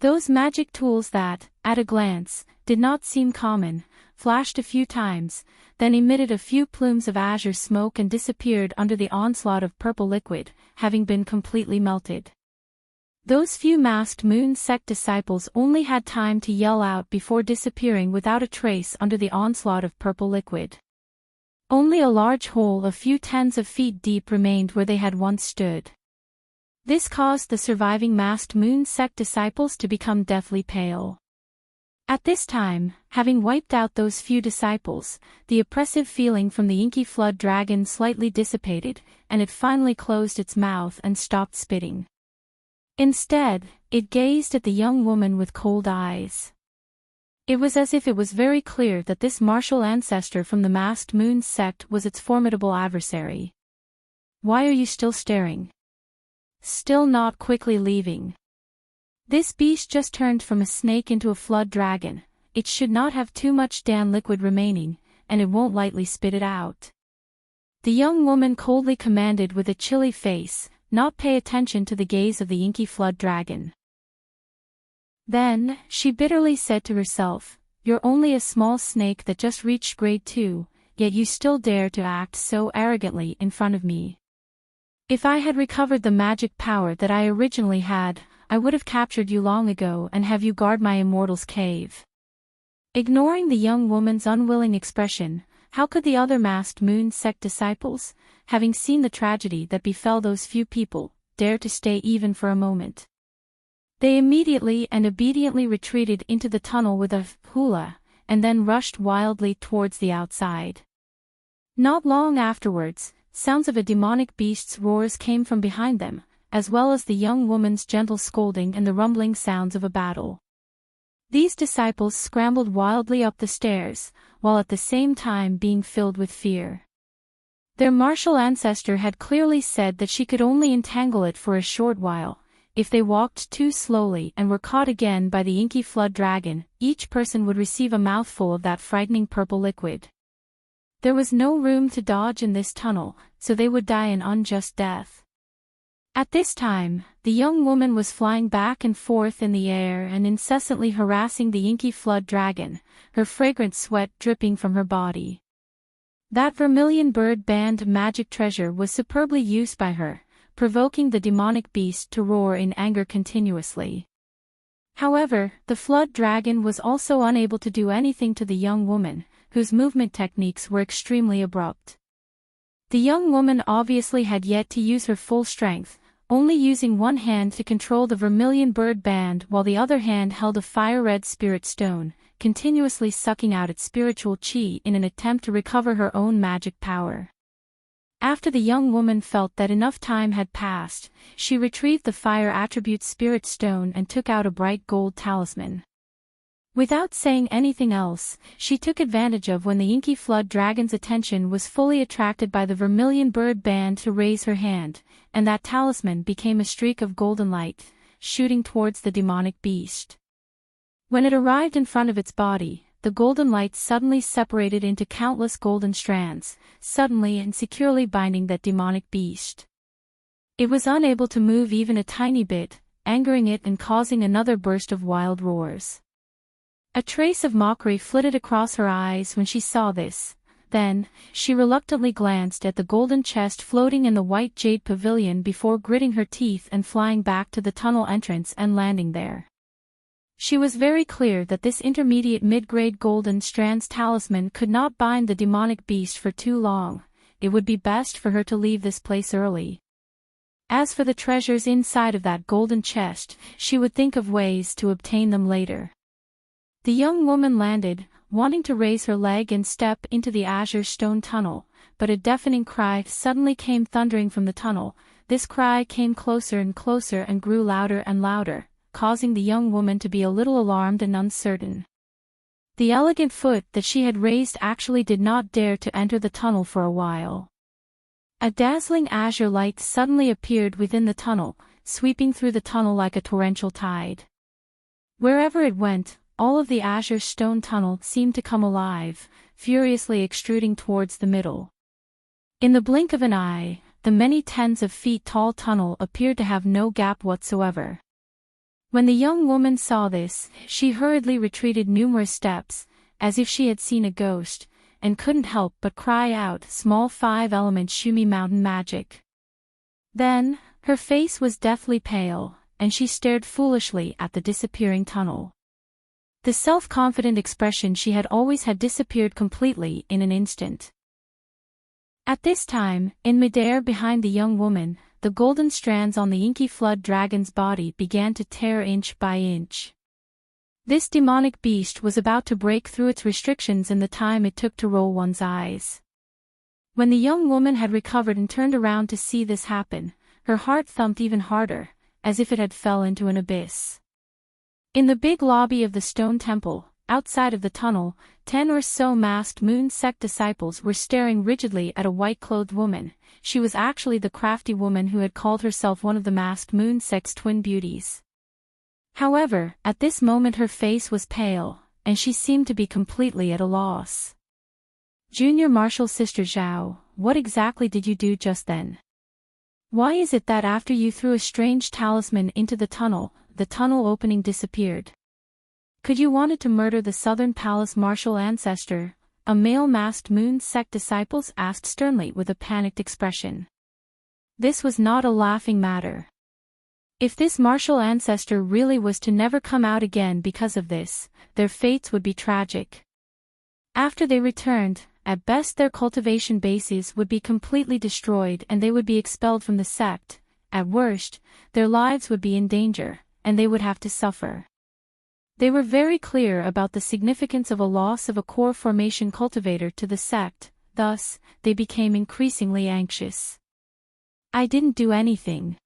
Those magic tools that, at a glance, did not seem common, flashed a few times, then emitted a few plumes of azure smoke and disappeared under the onslaught of purple liquid, having been completely melted. Those few masked moon sect disciples only had time to yell out before disappearing without a trace under the onslaught of purple liquid. Only a large hole a few tens of feet deep remained where they had once stood. This caused the surviving masked moon sect disciples to become deathly pale. At this time, having wiped out those few disciples, the oppressive feeling from the inky flood dragon slightly dissipated, and it finally closed its mouth and stopped spitting. Instead, it gazed at the young woman with cold eyes. It was as if it was very clear that this martial ancestor from the masked moon sect was its formidable adversary. Why are you still staring? Still not quickly leaving? This beast just turned from a snake into a flood dragon. It should not have too much damn liquid remaining, and it won't lightly spit it out. The young woman coldly commanded with a chilly face, not pay attention to the gaze of the inky flood dragon. Then, she bitterly said to herself, "You're only a small snake that just reached grade 2, yet you still dare to act so arrogantly in front of me. If I had recovered the magic power that I originally had, I would have captured you long ago and have you guard my immortal's cave." Ignoring the young woman's unwilling expression, how could the other masked moon sect disciples, having seen the tragedy that befell those few people, dare to stay even for a moment? They immediately and obediently retreated into the tunnel with a hula, and then rushed wildly towards the outside. Not long afterwards, sounds of a demonic beast's roars came from behind them, as well as the young woman's gentle scolding and the rumbling sounds of a battle. These disciples scrambled wildly up the stairs, while at the same time being filled with fear. Their martial ancestor had clearly said that she could only entangle it for a short while. If they walked too slowly and were caught again by the inky flood dragon, each person would receive a mouthful of that frightening purple liquid. There was no room to dodge in this tunnel, so they would die an unjust death. At this time, the young woman was flying back and forth in the air and incessantly harassing the inky flood dragon, her fragrant sweat dripping from her body. That vermilion bird band magic treasure was superbly used by her, provoking the demonic beast to roar in anger continuously. However, the flood dragon was also unable to do anything to the young woman, whose movement techniques were extremely abrupt. The young woman obviously had yet to use her full strength, only using one hand to control the vermilion bird band while the other hand held a fire-red spirit stone, continuously sucking out its spiritual chi in an attempt to recover her own magic power. After the young woman felt that enough time had passed, she retrieved the fire attribute spirit stone and took out a bright gold talisman. Without saying anything else, she took advantage of when the inky flood dragon's attention was fully attracted by the vermilion bird band to raise her hand, and that talisman became a streak of golden light, shooting towards the demonic beast. When it arrived in front of its body, the golden light suddenly separated into countless golden strands, suddenly and securely binding that demonic beast. It was unable to move even a tiny bit, angering it and causing another burst of wild roars. A trace of mockery flitted across her eyes when she saw this. Then, she reluctantly glanced at the golden chest floating in the white jade pavilion before gritting her teeth and flying back to the tunnel entrance and landing there. She was very clear that this intermediate mid-grade golden strands talisman could not bind the demonic beast for too long. It would be best for her to leave this place early. As for the treasures inside of that golden chest, she would think of ways to obtain them later. The young woman landed, wanting to raise her leg and step into the azure stone tunnel, but a deafening cry suddenly came thundering from the tunnel. This cry came closer and closer and grew louder and louder, causing the young woman to be a little alarmed and uncertain. The elegant foot that she had raised actually did not dare to enter the tunnel for a while. A dazzling azure light suddenly appeared within the tunnel, sweeping through the tunnel like a torrential tide. Wherever it went, all of the azure stone tunnel seemed to come alive, furiously extruding towards the middle. In the blink of an eye, the many tens of feet tall tunnel appeared to have no gap whatsoever. When the young woman saw this, she hurriedly retreated numerous steps, as if she had seen a ghost, and couldn't help but cry out, "Small five-element Shumi mountain magic." Then, her face was deathly pale, and she stared foolishly at the disappearing tunnel. The self-confident expression she had always had disappeared completely in an instant. At this time, in midair behind the young woman, the golden strands on the inky flood dragon's body began to tear inch by inch. This demonic beast was about to break through its restrictions in the time it took to roll one's eyes. When the young woman had recovered and turned around to see this happen, her heart thumped even harder, as if it had fell into an abyss. In the big lobby of the stone temple, outside of the tunnel, 10 or so masked moon sect disciples were staring rigidly at a white-clothed woman. She was actually the crafty woman who had called herself one of the masked moon sect's twin beauties. However, at this moment her face was pale, and she seemed to be completely at a loss. "Junior Marshal Sister Zhao, what exactly did you do just then? Why is it that after you threw a strange talisman into the tunnel opening disappeared? Could you wanted to murder the Southern Palace Marshal ancestor?" A male masked moon sect disciples asked sternly with a panicked expression. This was not a laughing matter. If this martial ancestor really was to never come out again because of this, their fates would be tragic. After they returned, at best their cultivation bases would be completely destroyed and they would be expelled from the sect. At worst, their lives would be in danger, and they would have to suffer. They were very clear about the significance of a loss of a core formation cultivator to the sect, thus, they became increasingly anxious. "I didn't do anything.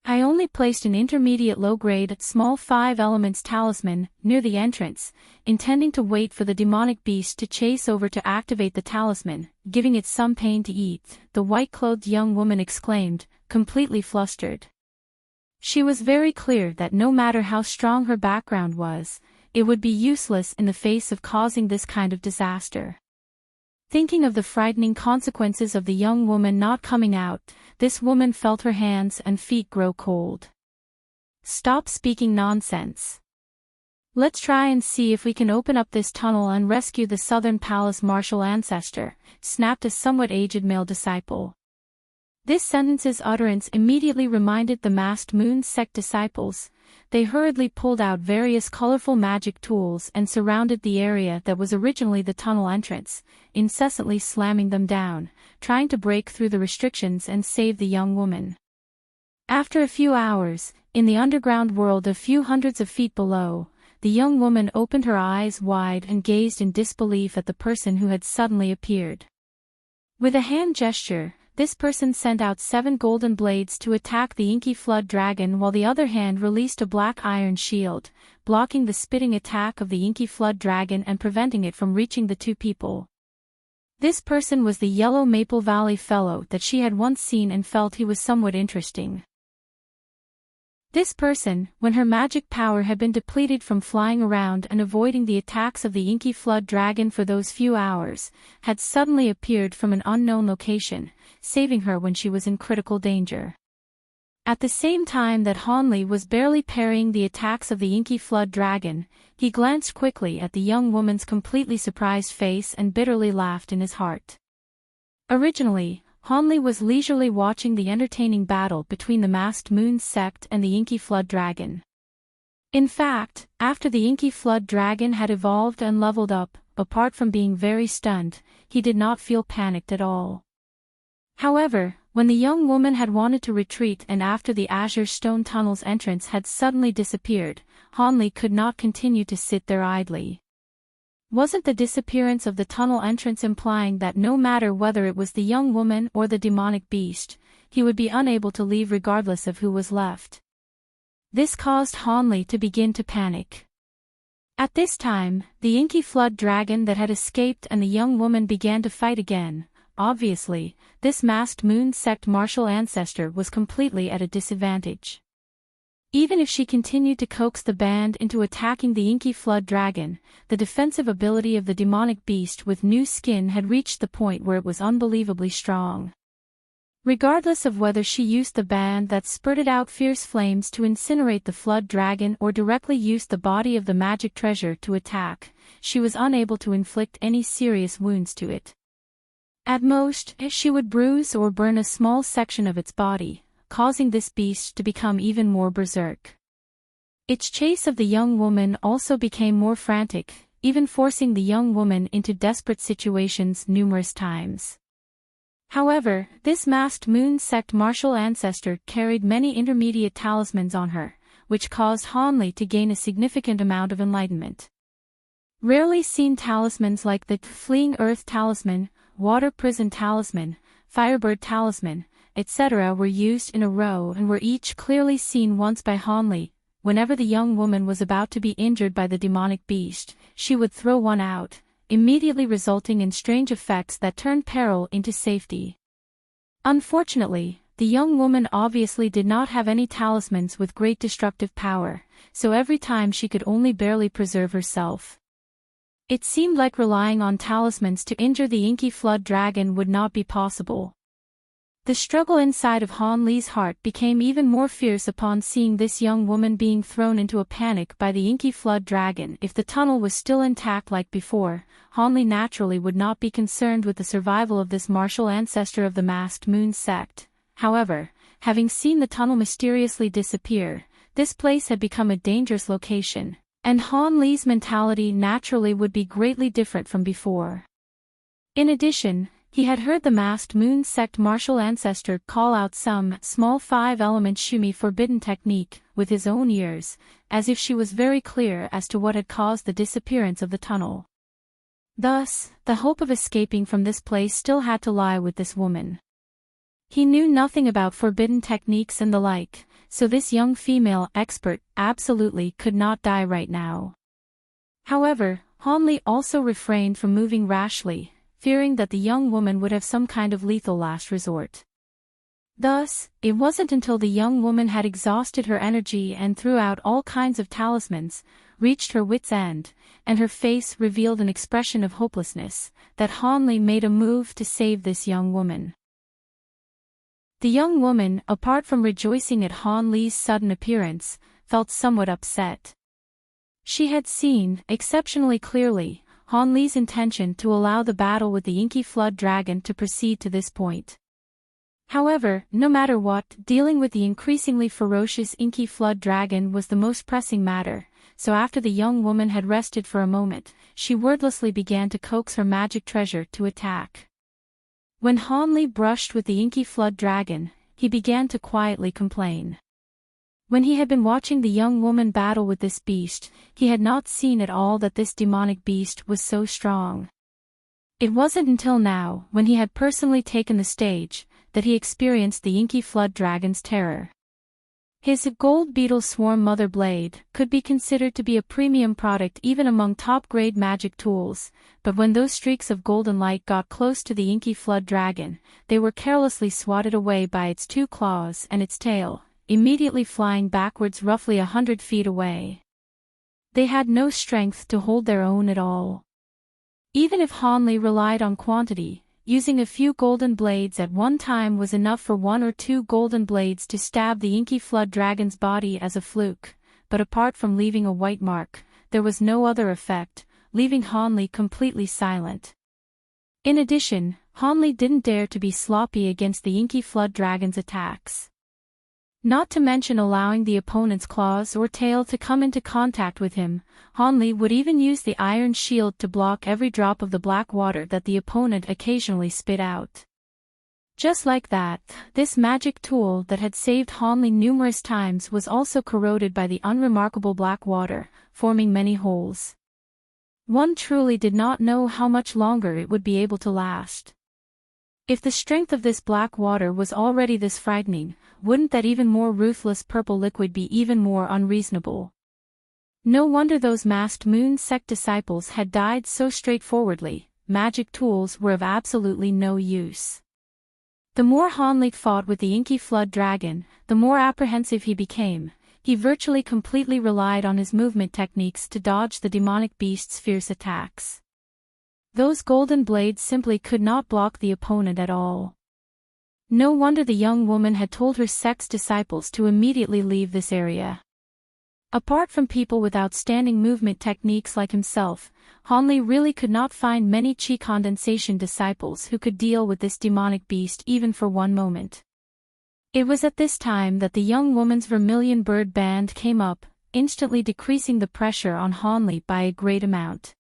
I only placed an intermediate low-grade small 5 elements talisman near the entrance, intending to wait for the demonic beast to chase over to activate the talisman, giving it some pain to eat," the white-clothed young woman exclaimed, completely flustered. She was very clear that no matter how strong her background was, it would be useless in the face of causing this kind of disaster. Thinking of the frightening consequences of the young woman not coming out, this woman felt her hands and feet grow cold. "Stop speaking nonsense. Let's try and see if we can open up this tunnel and rescue the Southern Palace martial ancestor," snapped a somewhat aged male disciple. This sentence's utterance immediately reminded the masked moon sect disciples. They hurriedly pulled out various colorful magic tools and surrounded the area that was originally the tunnel entrance, incessantly slamming them down, trying to break through the restrictions and save the young woman. After a few hours, in the underground world a few hundreds of feet below, the young woman opened her eyes wide and gazed in disbelief at the person who had suddenly appeared. With a hand gesture, this person sent out 7 golden blades to attack the inky flood dragon, while the other hand released a black iron shield, blocking the spitting attack of the inky flood dragon and preventing it from reaching the two people. This person was the yellow Maple Valley fellow that she had once seen and felt he was somewhat interesting. This person, when her magic power had been depleted from flying around and avoiding the attacks of the inky flood dragon for those few hours, had suddenly appeared from an unknown location, saving her when she was in critical danger. At the same time that Hanli was barely parrying the attacks of the inky flood dragon, he glanced quickly at the young woman's completely surprised face and bitterly laughed in his heart. Originally, Hanli was leisurely watching the entertaining battle between the masked moon sect and the inky flood dragon. In fact, after the inky flood dragon had evolved and leveled up, apart from being very stunned, he did not feel panicked at all. However, when the young woman had wanted to retreat and after the Azure Stone Tunnel's entrance had suddenly disappeared, Hanli could not continue to sit there idly. Wasn't the disappearance of the tunnel entrance implying that no matter whether it was the young woman or the demonic beast, he would be unable to leave regardless of who was left? This caused Hanli to begin to panic. At this time, the inky flood dragon that had escaped and the young woman began to fight again. Obviously, this masked moon sect martial ancestor was completely at a disadvantage. Even if she continued to coax the band into attacking the inky flood dragon, the defensive ability of the demonic beast with new skin had reached the point where it was unbelievably strong. Regardless of whether she used the band that spurted out fierce flames to incinerate the flood dragon or directly used the body of the magic treasure to attack, she was unable to inflict any serious wounds to it. At most, she would bruise or burn a small section of its body, causing this beast to become even more berserk. Its chase of the young woman also became more frantic, even forcing the young woman into desperate situations numerous times. However, this masked moon sect martial ancestor carried many intermediate talismans on her, which caused Hanli to gain a significant amount of enlightenment. Rarely seen talismans like the Fleeing Earth Talisman, Water Prison Talisman, Firebird Talisman, etc. were used in a row and were each clearly seen once by Hanli. Whenever the young woman was about to be injured by the demonic beast, she would throw one out, immediately resulting in strange effects that turned peril into safety. Unfortunately, the young woman obviously did not have any talismans with great destructive power, so every time she could only barely preserve herself. It seemed like relying on talismans to injure the inky flood dragon would not be possible. The struggle inside of Hanli's heart became even more fierce upon seeing this young woman being thrown into a panic by the inky flood dragon. If the tunnel was still intact like before, Hanli naturally would not be concerned with the survival of this martial ancestor of the masked moon sect. However, having seen the tunnel mysteriously disappear, this place had become a dangerous location, and Hanli's mentality naturally would be greatly different from before. In addition, he had heard the masked moon sect martial ancestor call out some small 5-element shumi forbidden technique with his own ears, as if she was very clear as to what had caused the disappearance of the tunnel. Thus, the hope of escaping from this place still had to lie with this woman. He knew nothing about forbidden techniques and the like, so this young female expert absolutely could not die right now. However, Hanli also refrained from moving rashly, fearing that the young woman would have some kind of lethal last resort. Thus, it wasn't until the young woman had exhausted her energy and threw out all kinds of talismans, reached her wits' end, and her face revealed an expression of hopelessness, that Han Li made a move to save this young woman. The young woman, apart from rejoicing at Han Li's sudden appearance, felt somewhat upset. She had seen, exceptionally clearly, Han Li's intention to allow the battle with the inky flood dragon to proceed to this point. However, no matter what, dealing with the increasingly ferocious inky flood dragon was the most pressing matter, so after the young woman had rested for a moment, she wordlessly began to coax her magic treasure to attack. When Han Li brushed with the inky flood dragon, he began to quietly complain. When he had been watching the young woman battle with this beast, he had not seen at all that this demonic beast was so strong. It wasn't until now, when he had personally taken the stage, that he experienced the inky flood dragon's terror. His gold beetle swarm mother blade could be considered to be a premium product even among top-grade magic tools, but when those streaks of golden light got close to the inky flood dragon, they were carelessly swatted away by its 2 claws and its tail, immediately flying backwards roughly 100 feet away. They had no strength to hold their own at all. Even if Han Li relied on quantity, using a few golden blades at one time was enough for 1 or 2 golden blades to stab the inky flood dragon's body as a fluke, but apart from leaving a white mark, there was no other effect, leaving Han Li completely silent. In addition, Han Li didn't dare to be sloppy against the inky flood dragon's attacks. Not to mention allowing the opponent's claws or tail to come into contact with him, Han Li would even use the iron shield to block every drop of the black water that the opponent occasionally spit out. Just like that, this magic tool that had saved Han Li numerous times was also corroded by the unremarkable black water, forming many holes. One truly did not know how much longer it would be able to last. If the strength of this black water was already this frightening, wouldn't that even more ruthless purple liquid be even more unreasonable? No wonder those masked moon sect disciples had died so straightforwardly. Magic tools were of absolutely no use. The more Han Li fought with the inky flood dragon, the more apprehensive he became. He virtually completely relied on his movement techniques to dodge the demonic beast's fierce attacks. Those golden blades simply could not block the opponent at all. No wonder the young woman had told her sect's disciples to immediately leave this area. Apart from people with outstanding movement techniques like himself, Han Li really could not find many chi condensation disciples who could deal with this demonic beast even for one moment. It was at this time that the young woman's vermilion bird band came up, instantly decreasing the pressure on Han Li by a great amount.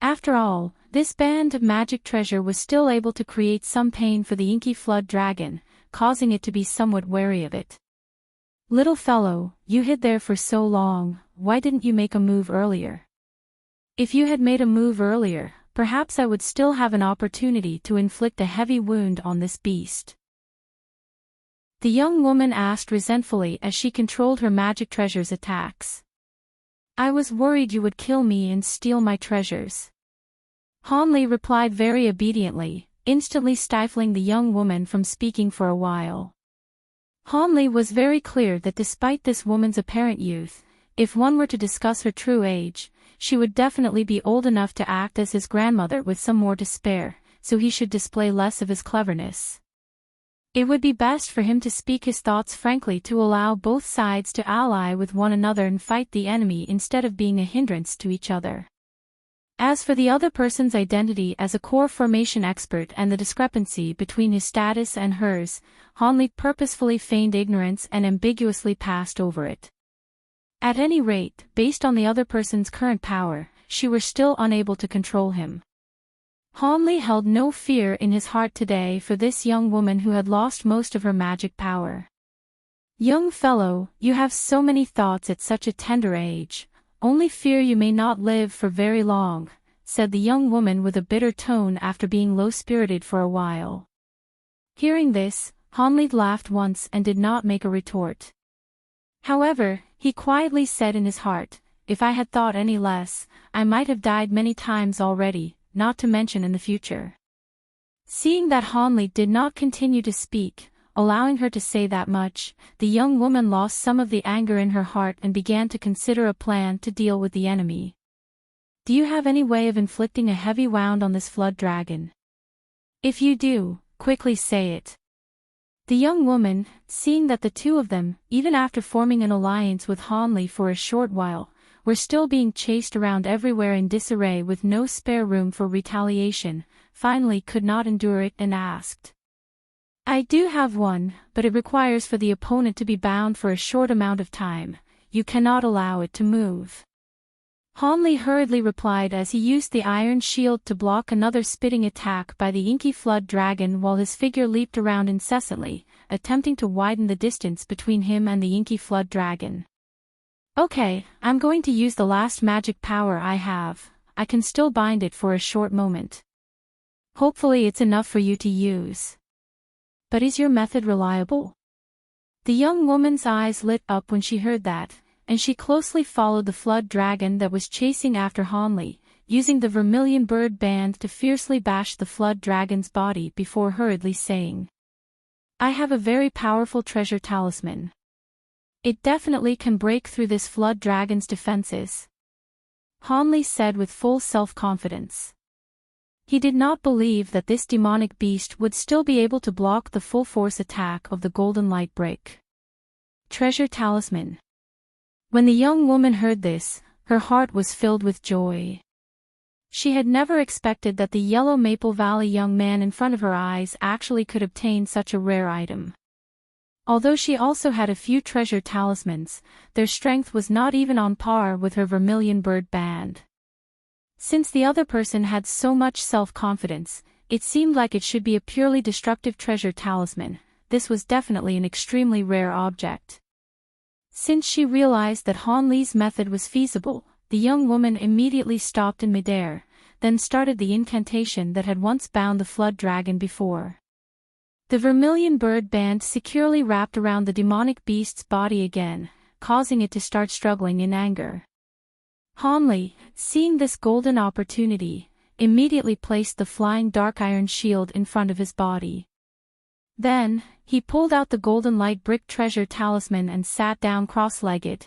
After all, this band of magic treasure was still able to create some pain for the inky flood dragon, causing it to be somewhat wary of it. "Little fellow, you hid there for so long, why didn't you make a move earlier? If you had made a move earlier, perhaps I would still have an opportunity to inflict a heavy wound on this beast." The young woman asked resentfully as she controlled her magic treasure's attacks. "I was worried you would kill me and steal my treasures." Han Li replied very obediently, instantly stifling the young woman from speaking for a while. Han Li was very clear that despite this woman's apparent youth, if one were to discuss her true age, she would definitely be old enough to act as his grandmother with some more to spare, so he should display less of his cleverness. It would be best for him to speak his thoughts frankly to allow both sides to ally with one another and fight the enemy instead of being a hindrance to each other. As for the other person's identity as a core formation expert and the discrepancy between his status and hers, Han Li purposefully feigned ignorance and ambiguously passed over it. At any rate, based on the other person's current power, she were still unable to control him. Han Li held no fear in his heart today for this young woman who had lost most of her magic power. "Young fellow, you have so many thoughts at such a tender age, only fear you may not live for very long," said the young woman with a bitter tone after being low-spirited for a while. Hearing this, Han Li laughed once and did not make a retort. However, he quietly said in his heart, "If I had thought any less, I might have died many times already, not to mention in the future." Seeing that Han Li did not continue to speak, allowing her to say that much. The young woman lost some of the anger in her heart and began to consider a plan to deal with the enemy. Do you have any way of inflicting a heavy wound on this flood dragon? If you do, quickly say it. The young woman, seeing that the two of them, even after forming an alliance with Hanli for a short while, were still being chased around everywhere in disarray with no spare room for retaliation, finally could not endure it and asked. I do have one, but it requires for the opponent to be bound for a short amount of time. You cannot allow it to move. Hanli hurriedly replied as he used the iron shield to block another spitting attack by the inky flood dragon while his figure leaped around incessantly, attempting to widen the distance between him and the inky flood dragon. Okay, I'm going to use the last magic power I have. I can still bind it for a short moment. Hopefully it's enough for you to use. But is your method reliable? The young woman's eyes lit up when she heard that, and she closely followed the flood dragon that was chasing after Hanli, using the vermilion bird band to fiercely bash the flood dragon's body before hurriedly saying, I have a very powerful treasure talisman. It definitely can break through this flood dragon's defenses. Hanli said with full self-confidence. He did not believe that this demonic beast would still be able to block the full-force attack of the golden light brick. Treasure talisman. When the young woman heard this, her heart was filled with joy. She had never expected that the Yellow Maple Valley young man in front of her eyes actually could obtain such a rare item. Although she also had a few treasure talismans, their strength was not even on par with her vermilion bird band. Since the other person had so much self-confidence, it seemed like it should be a purely destructive treasure talisman. This was definitely an extremely rare object. Since she realized that Hanli's method was feasible, the young woman immediately stopped in midair, then started the incantation that had once bound the flood dragon before. The vermilion bird band securely wrapped around the demonic beast's body again, causing it to start struggling in anger. Hanli, seeing this golden opportunity, immediately placed the flying dark iron shield in front of his body. Then, he pulled out the golden light brick treasure talisman and sat down cross-legged.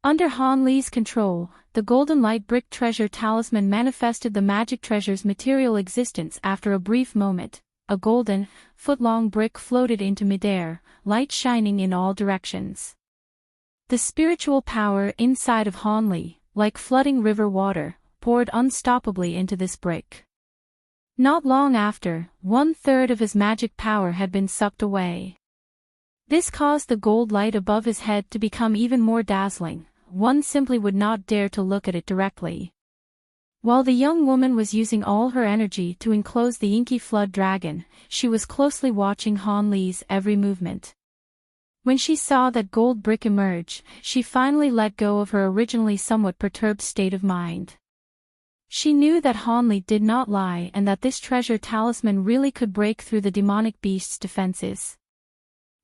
Under Hanli's control, the golden light brick treasure talisman manifested the magic treasure's material existence after a brief moment. A golden, foot-long brick floated into midair, light shining in all directions. The spiritual power inside of Hanli, like flooding river water, poured unstoppably into this brick. Not long after, 1/3 of his magic power had been sucked away. This caused the gold light above his head to become even more dazzling. One simply would not dare to look at it directly. While the young woman was using all her energy to enclose the inky flood dragon, she was closely watching Hanli's every movement. When she saw that gold brick emerge, she finally let go of her originally somewhat perturbed state of mind. She knew that Hanli did not lie and that this treasure talisman really could break through the demonic beast's defenses.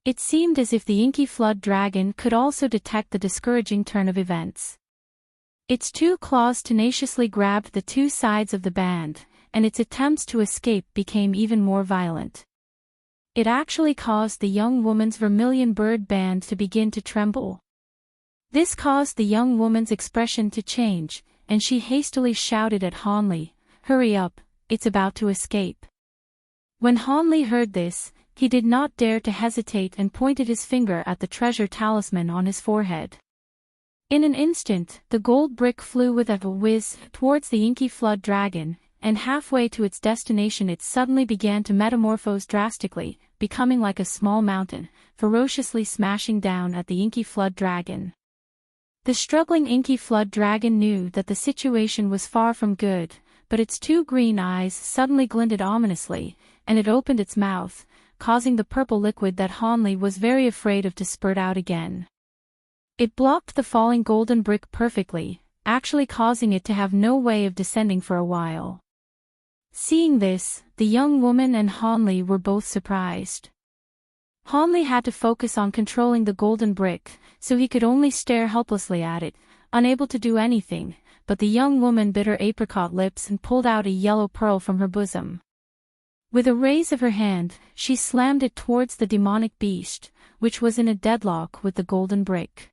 It seemed as if the inky flood dragon could also detect the discouraging turn of events. Its two claws tenaciously grabbed the two sides of the band, and its attempts to escape became even more violent. It actually caused the young woman's vermilion bird band to begin to tremble. This caused the young woman's expression to change, and she hastily shouted at Hanli, "Hurry up, it's about to escape." When Hanli heard this, he did not dare to hesitate and pointed his finger at the treasure talisman on his forehead. In an instant, the gold brick flew with a whiz towards the inky flood dragon, and halfway to its destination it suddenly began to metamorphose drastically, becoming like a small mountain, ferociously smashing down at the inky flood dragon. The struggling inky flood dragon knew that the situation was far from good, but its two green eyes suddenly glinted ominously, and it opened its mouth, causing the purple liquid that Hanli was very afraid of to spurt out again. It blocked the falling golden brick perfectly, actually causing it to have no way of descending for a while. Seeing this, the young woman and Hanli were both surprised. Hanli had to focus on controlling the golden brick, so he could only stare helplessly at it, unable to do anything, but the young woman bit her apricot lips and pulled out a yellow pearl from her bosom. With a raise of her hand, she slammed it towards the demonic beast, which was in a deadlock with the golden brick.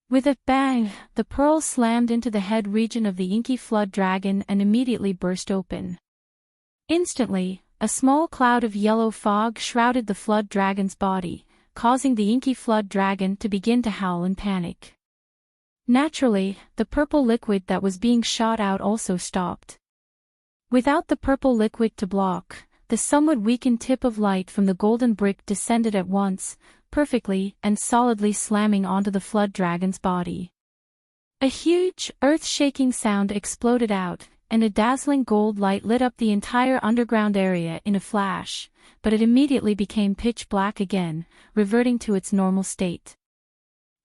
With a bang, the pearl slammed into the head region of the inky flood dragon and immediately burst open. Instantly, a small cloud of yellow fog shrouded the flood dragon's body, causing the inky flood dragon to begin to howl in panic. Naturally, the purple liquid that was being shot out also stopped. Without the purple liquid to block, the somewhat weakened tip of light from the golden brick descended at once, perfectly and solidly slamming onto the flood dragon's body. A huge, earth-shaking sound exploded out, and a dazzling gold light lit up the entire underground area in a flash, but it immediately became pitch black again, reverting to its normal state.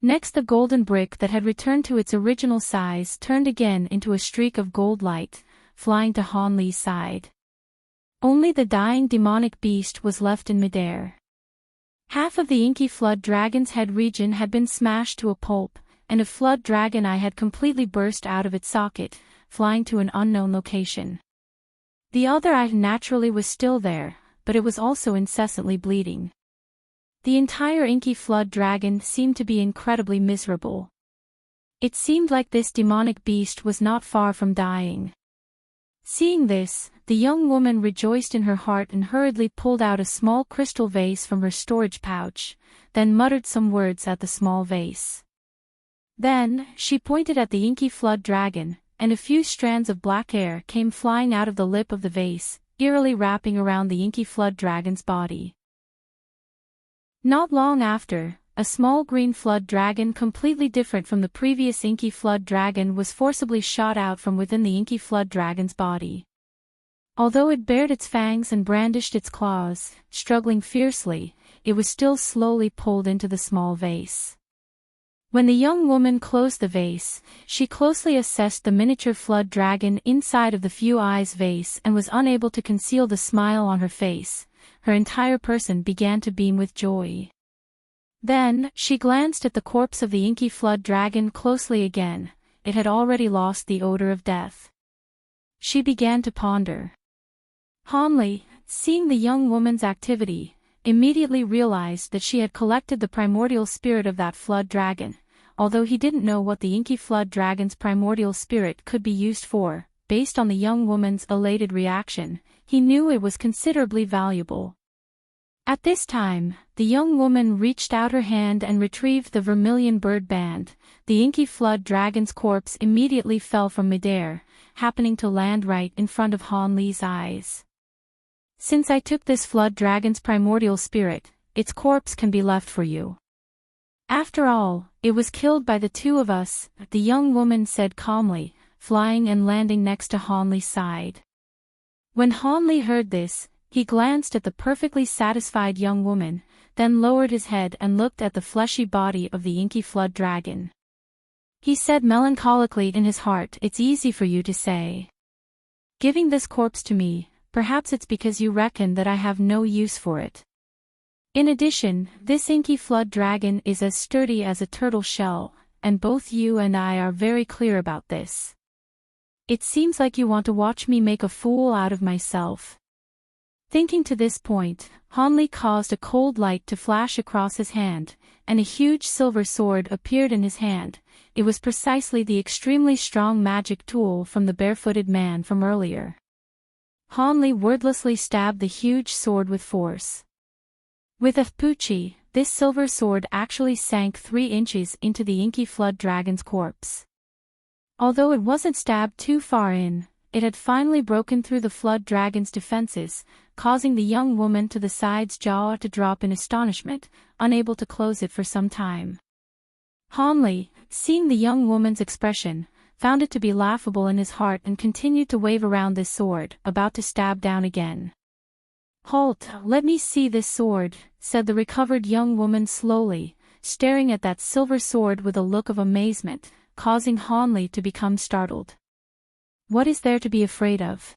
Next, the golden brick that had returned to its original size turned again into a streak of gold light, flying to Han Li's side. Only the dying demonic beast was left in midair. Half of the inky flood dragon's head region had been smashed to a pulp, and a flood dragon eye had completely burst out of its socket, flying to an unknown location. The other eye naturally was still there, but it was also incessantly bleeding. The entire inky flood dragon seemed to be incredibly miserable. It seemed like this demonic beast was not far from dying. Seeing this, the young woman rejoiced in her heart and hurriedly pulled out a small crystal vase from her storage pouch, then muttered some words at the small vase. Then, she pointed at the inky flood dragon, and a few strands of black air came flying out of the lip of the vase, eerily wrapping around the inky flood dragon's body. Not long after, a small green flood dragon completely different from the previous inky flood dragon was forcibly shot out from within the inky flood dragon's body. Although it bared its fangs and brandished its claws, struggling fiercely, it was still slowly pulled into the small vase. When the young woman closed the vase, she closely assessed the miniature flood dragon inside of the few eyes vase and was unable to conceal the smile on her face. Her entire person began to beam with joy. Then, she glanced at the corpse of the inky flood dragon closely again. It had already lost the odor of death. She began to ponder. Han Li, seeing the young woman's activity, immediately realized that she had collected the primordial spirit of that flood dragon. Although he didn't know what the inky flood dragon's primordial spirit could be used for, based on the young woman's elated reaction, he knew it was considerably valuable. At this time, the young woman reached out her hand and retrieved the vermilion bird band. The inky flood dragon's corpse immediately fell from midair, happening to land right in front of Han Li's eyes. Since I took this flood dragon's primordial spirit, its corpse can be left for you. After all, it was killed by the two of us, the young woman said calmly, flying and landing next to Han Li's side. When Han Li heard this, he glanced at the perfectly satisfied young woman, then lowered his head and looked at the fleshy body of the inky flood dragon. He said melancholically in his heart, "It's easy for you to say. Giving this corpse to me, perhaps it's because you reckon that I have no use for it. In addition, this inky flood dragon is as sturdy as a turtle shell, and both you and I are very clear about this. It seems like you want to watch me make a fool out of myself." Thinking to this point, Han Li caused a cold light to flash across his hand, and a huge silver sword appeared in his hand. It was precisely the extremely strong magic tool from the barefooted man from earlier. Han Li wordlessly stabbed the huge sword with force. With a poochie, this silver sword actually sank 3 inches into the inky flood dragon's corpse. Although it wasn't stabbed too far in, it had finally broken through the flood dragon's defenses, causing the young woman to the side's jaw to drop in astonishment, unable to close it for some time. Han Li, seeing the young woman's expression, found it to be laughable in his heart and continued to wave around this sword, about to stab down again. "Halt, let me see this sword," said the recovered young woman slowly, staring at that silver sword with a look of amazement, causing Han Li to become startled. "What is there to be afraid of?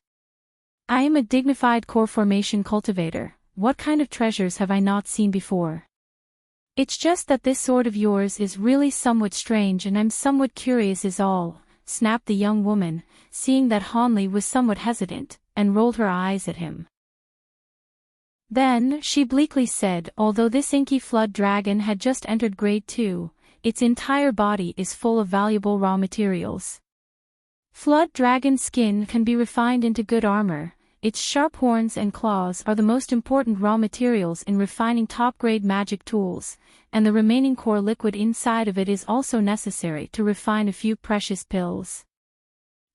I am a dignified core formation cultivator. What kind of treasures have I not seen before? It's just that this sword of yours is really somewhat strange and I'm somewhat curious is all," snapped the young woman, seeing that Han Li was somewhat hesitant, and rolled her eyes at him. Then, she bleakly said, although this inky flood dragon had just entered grade 2, its entire body is full of valuable raw materials. Flood dragon skin can be refined into good armor. Its sharp horns and claws are the most important raw materials in refining top-grade magic tools, and the remaining core liquid inside of it is also necessary to refine a few precious pills.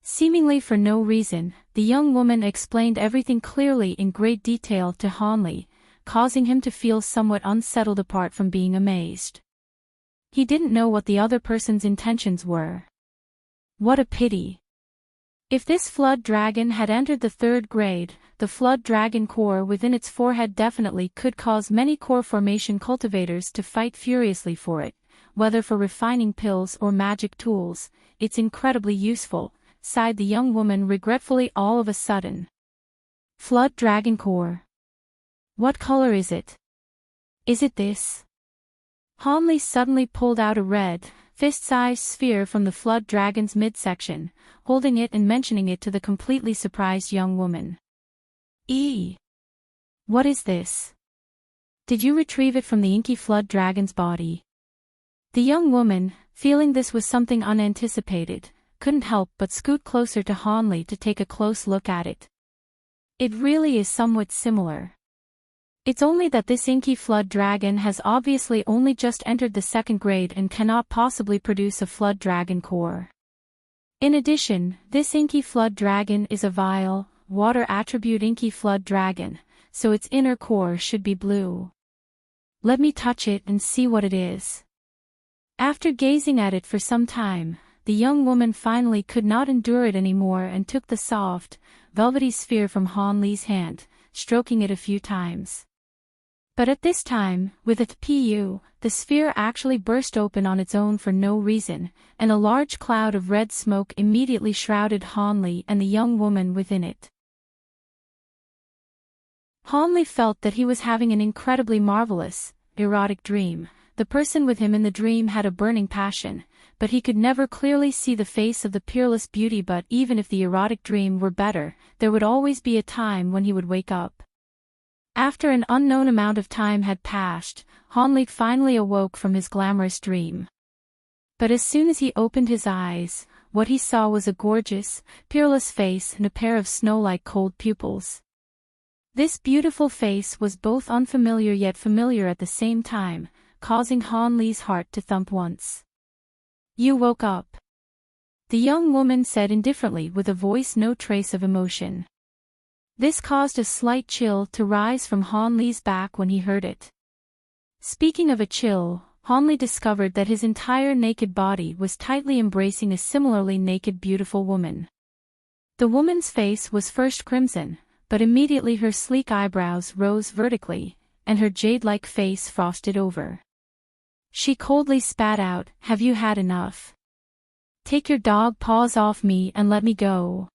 Seemingly for no reason, the young woman explained everything clearly in great detail to Hanli, causing him to feel somewhat unsettled apart from being amazed. He didn't know what the other person's intentions were. What a pity. If this flood dragon had entered the 3rd grade, the flood dragon core within its forehead definitely could cause many core formation cultivators to fight furiously for it, whether for refining pills or magic tools. It's incredibly useful, sighed the young woman regretfully all of a sudden. Flood dragon core. What color is it? Is it this? Hanli suddenly pulled out a red, fist-sized sphere from the flood dragon's midsection, holding it and mentioning it to the completely surprised young woman. What is this? Did you retrieve it from the inky flood dragon's body? The young woman, feeling this was something unanticipated, couldn't help but scoot closer to Hanli to take a close look at it. It really is somewhat similar. It's only that this inky flood dragon has obviously only just entered the 2nd grade and cannot possibly produce a flood dragon core. In addition, this inky flood dragon is a vile, water attribute inky flood dragon, so its inner core should be blue. Let me touch it and see what it is. After gazing at it for some time, the young woman finally could not endure it anymore and took the soft, velvety sphere from Hanli's hand, stroking it a few times. But at this time, with its pu, the sphere actually burst open on its own for no reason, and a large cloud of red smoke immediately shrouded Hanli and the young woman within it. Hanli felt that he was having an incredibly marvelous, erotic dream. The person with him in the dream had a burning passion, but he could never clearly see the face of the peerless beauty. But even if the erotic dream were better, there would always be a time when he would wake up. After an unknown amount of time had passed, Hanli finally awoke from his glamorous dream. But as soon as he opened his eyes, what he saw was a gorgeous, peerless face and a pair of snow-like cold pupils. This beautiful face was both unfamiliar yet familiar at the same time, causing Hanli's heart to thump once. You woke up. The young woman said indifferently with a voice no trace of emotion. This caused a slight chill to rise from Hanli's back when he heard it. Speaking of a chill, Hanli discovered that his entire naked body was tightly embracing a similarly naked beautiful woman. The woman's face was first crimson, but immediately her sleek eyebrows rose vertically, and her jade-like face frosted over. She coldly spat out, "Have you had enough? Take your dog paws off me and let me go."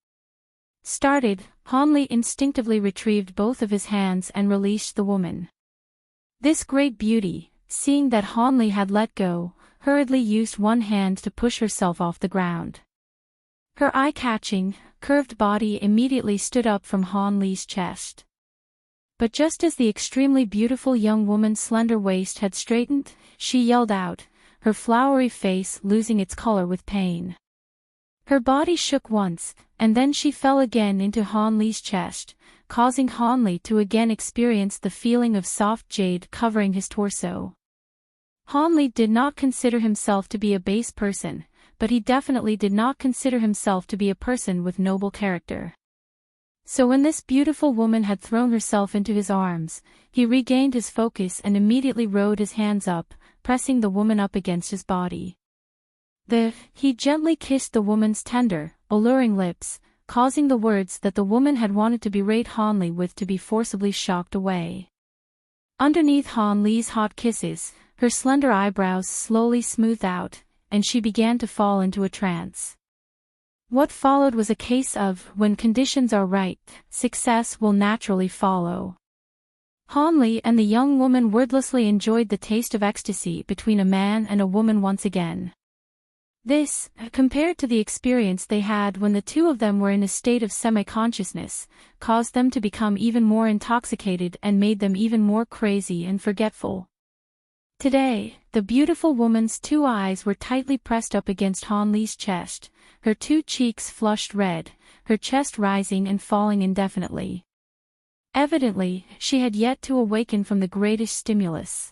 Started, Hanli instinctively retrieved both of his hands and released the woman. This great beauty, seeing that Hanli had let go, hurriedly used one hand to push herself off the ground. Her eye-catching, curved body immediately stood up from Hanli's chest. But just as the extremely beautiful young woman's slender waist had straightened, she yelled out, her flowery face losing its color with pain. Her body shook once, and then she fell again into Hanli's chest, causing Hanli to again experience the feeling of soft jade covering his torso. Hanli did not consider himself to be a base person, but he definitely did not consider himself to be a person with noble character. So when this beautiful woman had thrown herself into his arms, he regained his focus and immediately rode his hands up, pressing the woman up against his body. He gently kissed the woman's tender, alluring lips, causing the words that the woman had wanted to berate Hanli with to be forcibly shocked away. Underneath Hanli's hot kisses, her slender eyebrows slowly smoothed out, and she began to fall into a trance. What followed was a case of, when conditions are right, success will naturally follow. Hanli and the young woman wordlessly enjoyed the taste of ecstasy between a man and a woman once again. This, compared to the experience they had when the two of them were in a state of semi-consciousness, caused them to become even more intoxicated and made them even more crazy and forgetful. Today, the beautiful woman's two eyes were tightly pressed up against Han Li's chest, her two cheeks flushed red, her chest rising and falling indefinitely. Evidently, she had yet to awaken from the greatest stimulus.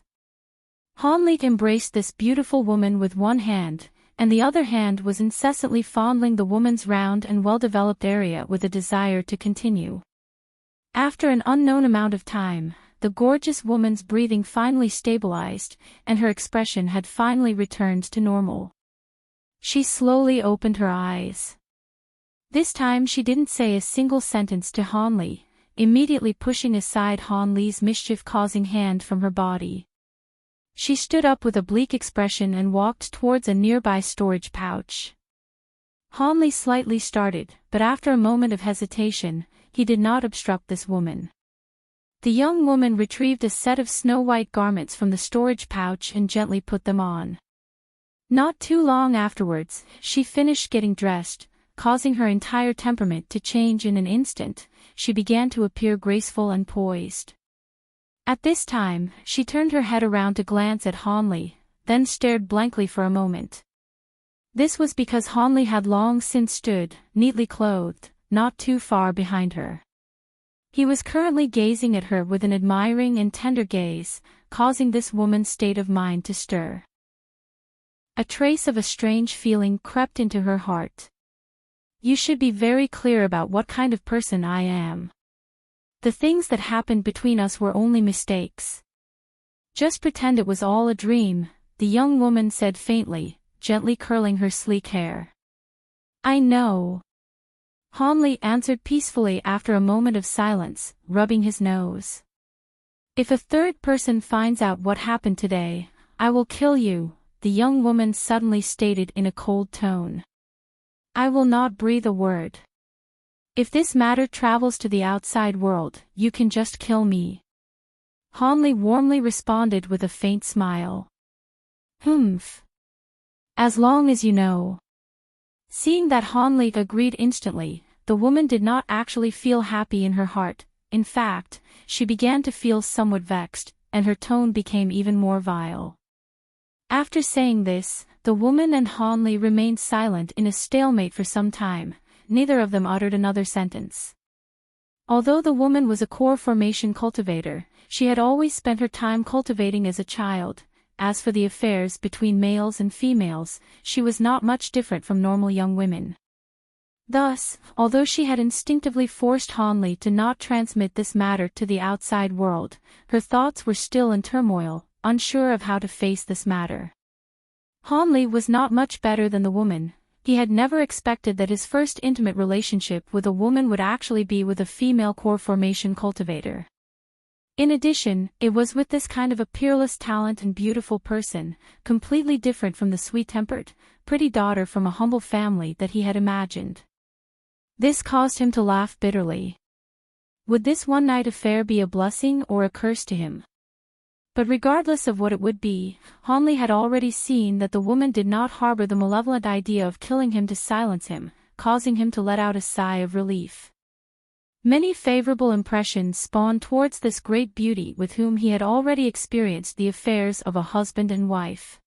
Han Li embraced this beautiful woman with one hand, and the other hand was incessantly fondling the woman's round and well-developed area with a desire to continue. After an unknown amount of time, the gorgeous woman's breathing finally stabilized, and her expression had finally returned to normal. She slowly opened her eyes. This time she didn't say a single sentence to Han Li, immediately pushing aside Han Li's mischief-causing hand from her body. She stood up with a bleak expression and walked towards a nearby storage pouch. Han Li slightly started, but after a moment of hesitation, he did not obstruct this woman. The young woman retrieved a set of snow-white garments from the storage pouch and gently put them on. Not too long afterwards, she finished getting dressed, causing her entire temperament to change in an instant. She began to appear graceful and poised. At this time, she turned her head around to glance at Han Li, then stared blankly for a moment. This was because Han Li had long since stood, neatly clothed, not too far behind her. He was currently gazing at her with an admiring and tender gaze, causing this woman's state of mind to stir. A trace of a strange feeling crept into her heart. You should be very clear about what kind of person I am. The things that happened between us were only mistakes. Just pretend it was all a dream, the young woman said faintly, gently curling her sleek hair. I know. Han Li answered peacefully after a moment of silence, rubbing his nose. If a third person finds out what happened today, I will kill you, the young woman suddenly stated in a cold tone. I will not breathe a word. If this matter travels to the outside world, you can just kill me. Han Li warmly responded with a faint smile. Humph. As long as you know. Seeing that Han Li agreed instantly, the woman did not actually feel happy in her heart. In fact, she began to feel somewhat vexed, and her tone became even more vile. After saying this, the woman and Han Li remained silent in a stalemate for some time. Neither of them uttered another sentence. Although the woman was a core formation cultivator, she had always spent her time cultivating as a child. As for the affairs between males and females, she was not much different from normal young women. Thus, although she had instinctively forced Han Li to not transmit this matter to the outside world, her thoughts were still in turmoil, unsure of how to face this matter. Han Li was not much better than the woman. He had never expected that his first intimate relationship with a woman would actually be with a female core formation cultivator. In addition, it was with this kind of a peerless talent and beautiful person, completely different from the sweet-tempered, pretty daughter from a humble family that he had imagined. This caused him to laugh bitterly. Would this one-night affair be a blessing or a curse to him? But regardless of what it would be, Han Li had already seen that the woman did not harbor the malevolent idea of killing him to silence him, causing him to let out a sigh of relief. Many favorable impressions spawned towards this great beauty with whom he had already experienced the affairs of a husband and wife.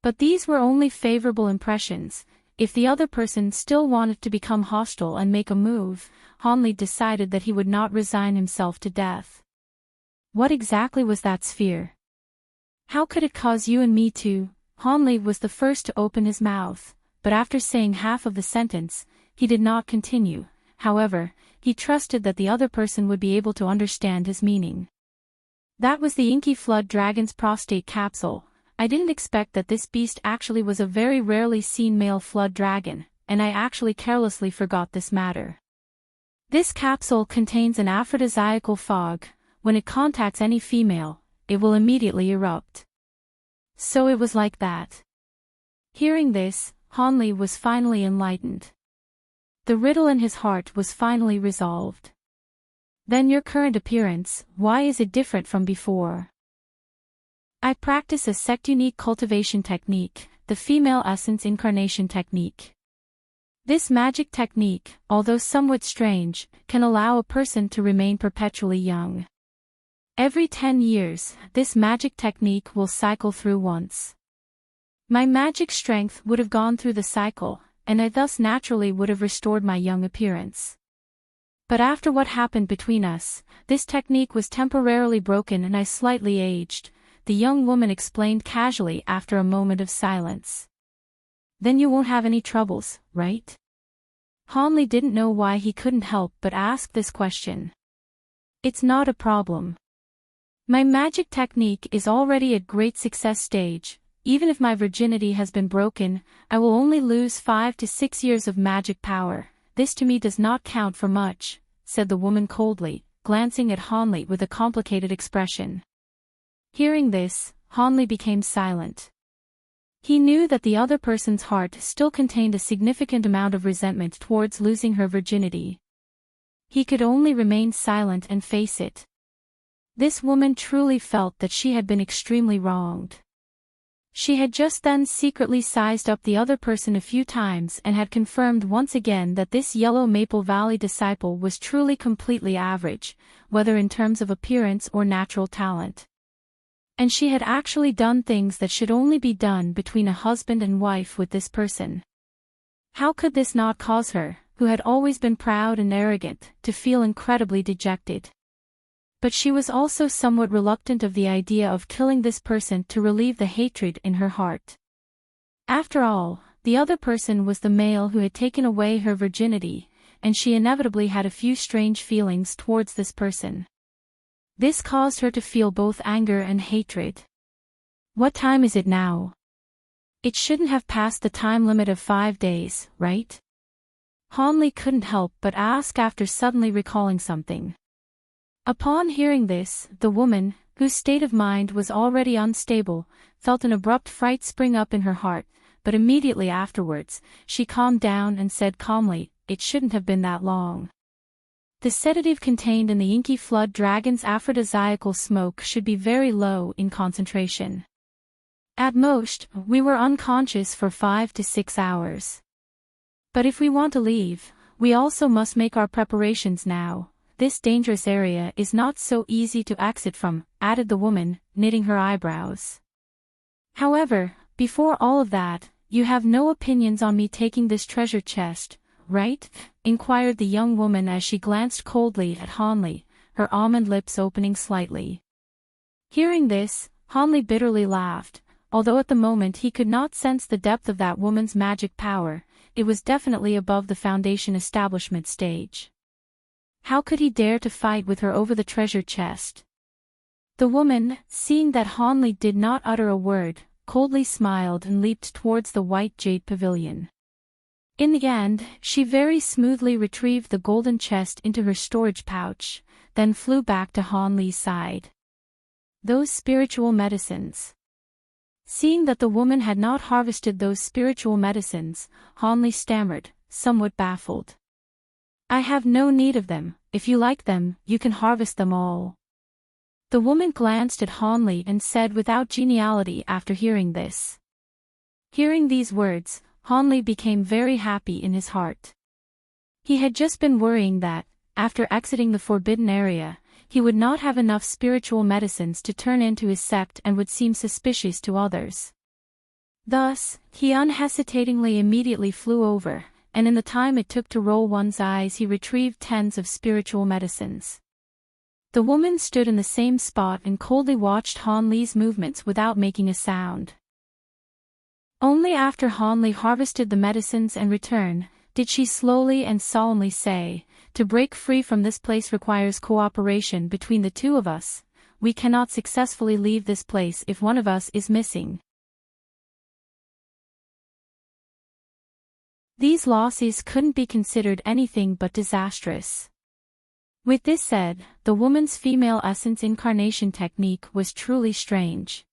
But these were only favorable impressions. If the other person still wanted to become hostile and make a move, Han Li decided that he would not resign himself to death. What exactly was that sphere? How could it cause you and me to? Han Li was the first to open his mouth, but after saying half of the sentence, he did not continue. However, he trusted that the other person would be able to understand his meaning. That was the Inky Flood Dragon's prostate capsule. I didn't expect that this beast actually was a very rarely seen male flood dragon, and I actually carelessly forgot this matter. This capsule contains an aphrodisiacal fog. When it contacts any female, it will immediately erupt. So it was like that. Hearing this, Han Li was finally enlightened. The riddle in his heart was finally resolved. Then your current appearance, why is it different from before? I practice a sect-unique cultivation technique, the female essence incarnation technique. This magic technique, although somewhat strange, can allow a person to remain perpetually young. Every 10 years, this magic technique will cycle through once. My magic strength would have gone through the cycle, and I thus naturally would have restored my young appearance. But after what happened between us, this technique was temporarily broken and I slightly aged, the young woman explained casually after a moment of silence. Then you won't have any troubles, right? Hanli didn't know why he couldn't help but ask this question. It's not a problem. My magic technique is already at great success stage. Even if my virginity has been broken, I will only lose 5 to 6 years of magic power. This to me does not count for much, said the woman coldly, glancing at Hanli with a complicated expression. Hearing this, Hanli became silent. He knew that the other person's heart still contained a significant amount of resentment towards losing her virginity. He could only remain silent and face it. This woman truly felt that she had been extremely wronged. She had just then secretly sized up the other person a few times and had confirmed once again that this Yellow Maple Valley disciple was truly completely average, whether in terms of appearance or natural talent. And she had actually done things that should only be done between a husband and wife with this person. How could this not cause her, who had always been proud and arrogant, to feel incredibly dejected? But she was also somewhat reluctant of the idea of killing this person to relieve the hatred in her heart. After all, the other person was the male who had taken away her virginity, and she inevitably had a few strange feelings towards this person. This caused her to feel both anger and hatred. What time is it now? It shouldn't have passed the time limit of 5 days, right? Hanli couldn't help but ask after suddenly recalling something. Upon hearing this, the woman, whose state of mind was already unstable, felt an abrupt fright spring up in her heart, but immediately afterwards, she calmed down and said calmly, "It shouldn't have been that long." The sedative contained in the inky flood dragon's aphrodisiacal smoke should be very low in concentration. At most, we were unconscious for 5 to 6 hours. But if we want to leave, we also must make our preparations now. This dangerous area is not so easy to exit from, added the woman, knitting her eyebrows. However, before all of that, you have no opinions on me taking this treasure chest, right? Inquired the young woman as she glanced coldly at Hanli, her almond lips opening slightly. Hearing this, Hanli bitterly laughed, although at the moment he could not sense the depth of that woman's magic power. It was definitely above the foundation establishment stage. How could he dare to fight with her over the treasure chest? The woman, seeing that Hanli did not utter a word, coldly smiled and leaped towards the white jade pavilion. In the end, she very smoothly retrieved the golden chest into her storage pouch, then flew back to Hanli's side. Those spiritual medicines. Seeing that the woman had not harvested those spiritual medicines, Hanli stammered, somewhat baffled. I have no need of them. If you like them, you can harvest them all. The woman glanced at Hanli and said without geniality after hearing this. Hearing these words, Hanli became very happy in his heart. He had just been worrying that, after exiting the forbidden area, he would not have enough spiritual medicines to turn into his sect and would seem suspicious to others. Thus, he unhesitatingly immediately flew over, and in the time it took to roll one's eyes he retrieved tens of spiritual medicines. The woman stood in the same spot and coldly watched Hanli's movements without making a sound. Only after Hanli harvested the medicines and returned, did she slowly and solemnly say, "To break free from this place requires cooperation between the two of us. We cannot successfully leave this place if one of us is missing. These losses couldn't be considered anything but disastrous." With this said, the woman's female essence incarnation technique was truly strange.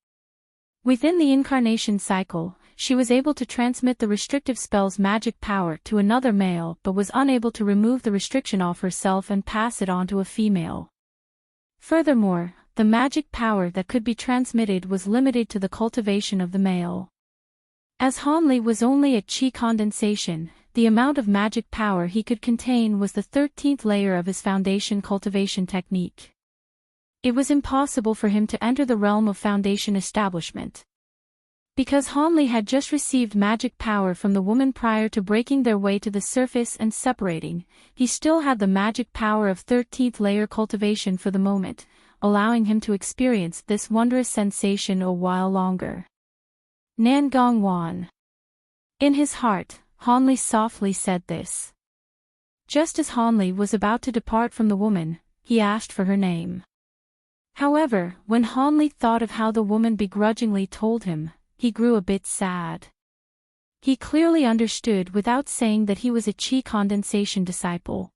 Within the incarnation cycle, she was able to transmit the restrictive spell's magic power to another male but was unable to remove the restriction off herself and pass it on to a female. Furthermore, the magic power that could be transmitted was limited to the cultivation of the male. As Hanli was only at chi condensation, the amount of magic power he could contain was the 13th layer of his foundation cultivation technique. It was impossible for him to enter the realm of foundation establishment. Because Hanli had just received magic power from the woman prior to breaking their way to the surface and separating, he still had the magic power of 13th layer cultivation for the moment, allowing him to experience this wondrous sensation a while longer. Nangongwan. In his heart, Hanli softly said this. Just as Hanli was about to depart from the woman, he asked for her name. However, when Hanli thought of how the woman begrudgingly told him, he grew a bit sad. He clearly understood without saying that he was a chi condensation disciple.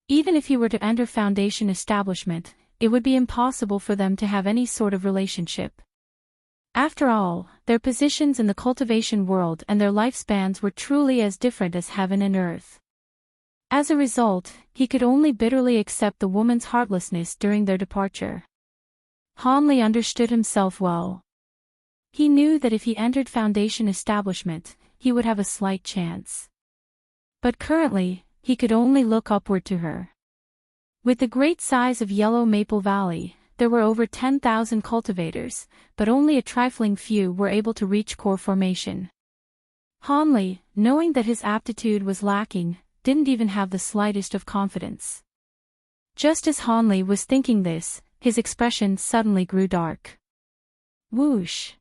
Even if he were to enter foundation establishment, it would be impossible for them to have any sort of relationship. After all, their positions in the cultivation world and their lifespans were truly as different as heaven and earth. As a result, he could only bitterly accept the woman's heartlessness during their departure. Hanli understood himself well. He knew that if he entered foundation establishment, he would have a slight chance. But currently, he could only look upward to her. With the great size of Yellow Maple Valley, there were over 10,000 cultivators, but only a trifling few were able to reach core formation. Hanli, knowing that his aptitude was lacking, didn't even have the slightest of confidence. Just as Hanli was thinking this, his expression suddenly grew dark. Whoosh!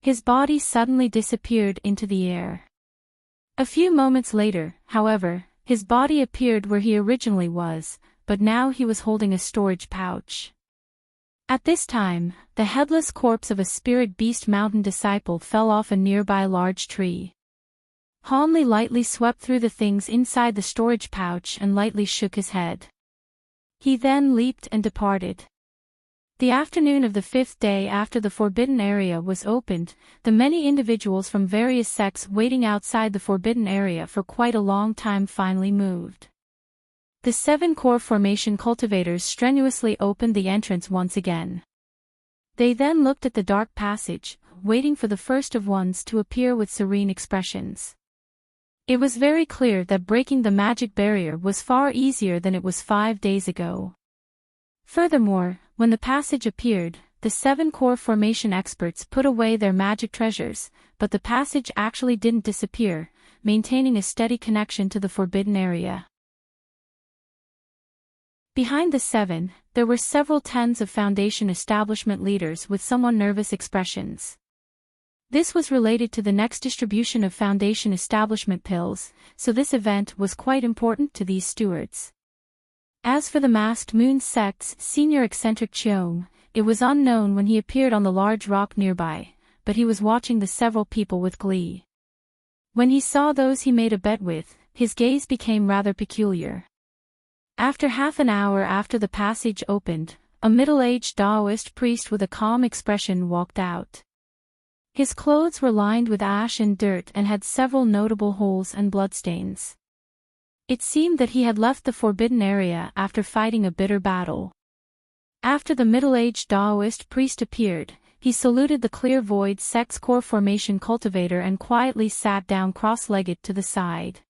His body suddenly disappeared into the air. A few moments later, however, his body appeared where he originally was, but now he was holding a storage pouch. At this time, the headless corpse of a spirit beast mountain disciple fell off a nearby large tree. Hanli lightly swept through the things inside the storage pouch and lightly shook his head. He then leaped and departed. The afternoon of the 5th day after the forbidden area was opened, the many individuals from various sects waiting outside the forbidden area for quite a long time finally moved. The 7 core formation cultivators strenuously opened the entrance once again. They then looked at the dark passage, waiting for the first of ones to appear with serene expressions. It was very clear that breaking the magic barrier was far easier than it was 5 days ago. Furthermore, when the passage appeared, the 7 core formation experts put away their magic treasures, but the passage actually didn't disappear, maintaining a steady connection to the forbidden area. Behind the 7, there were several tens of foundation establishment leaders with somewhat nervous expressions. This was related to the next distribution of foundation establishment pills, so this event was quite important to these stewards. As for the Masked Moon sect's senior eccentric Cheong, it was unknown when he appeared on the large rock nearby, but he was watching the several people with glee. When he saw those he made a bet with, his gaze became rather peculiar. After half an hour after the passage opened, a middle-aged Taoist priest with a calm expression walked out. His clothes were lined with ash and dirt and had several notable holes and bloodstains. It seemed that he had left the forbidden area after fighting a bitter battle. After the middle-aged Taoist priest appeared, he saluted the Clear Void sect's core formation cultivator and quietly sat down cross-legged to the side.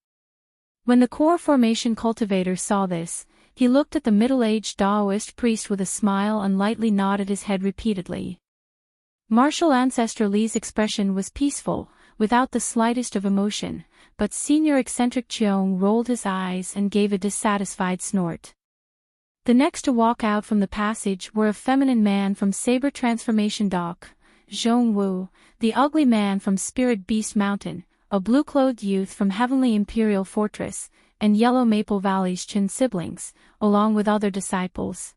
When the core formation cultivator saw this, he looked at the middle-aged Taoist priest with a smile and lightly nodded his head repeatedly. Martial Ancestor Li's expression was peaceful, without the slightest of emotion, but senior eccentric Cheong rolled his eyes and gave a dissatisfied snort. The next to walk out from the passage were a feminine man from Saber Transformation Dock, Zhong Wu, the ugly man from Spirit Beast Mountain, a blue-clothed youth from Heavenly Imperial Fortress, and Yellow Maple Valley's Chin siblings, along with other disciples.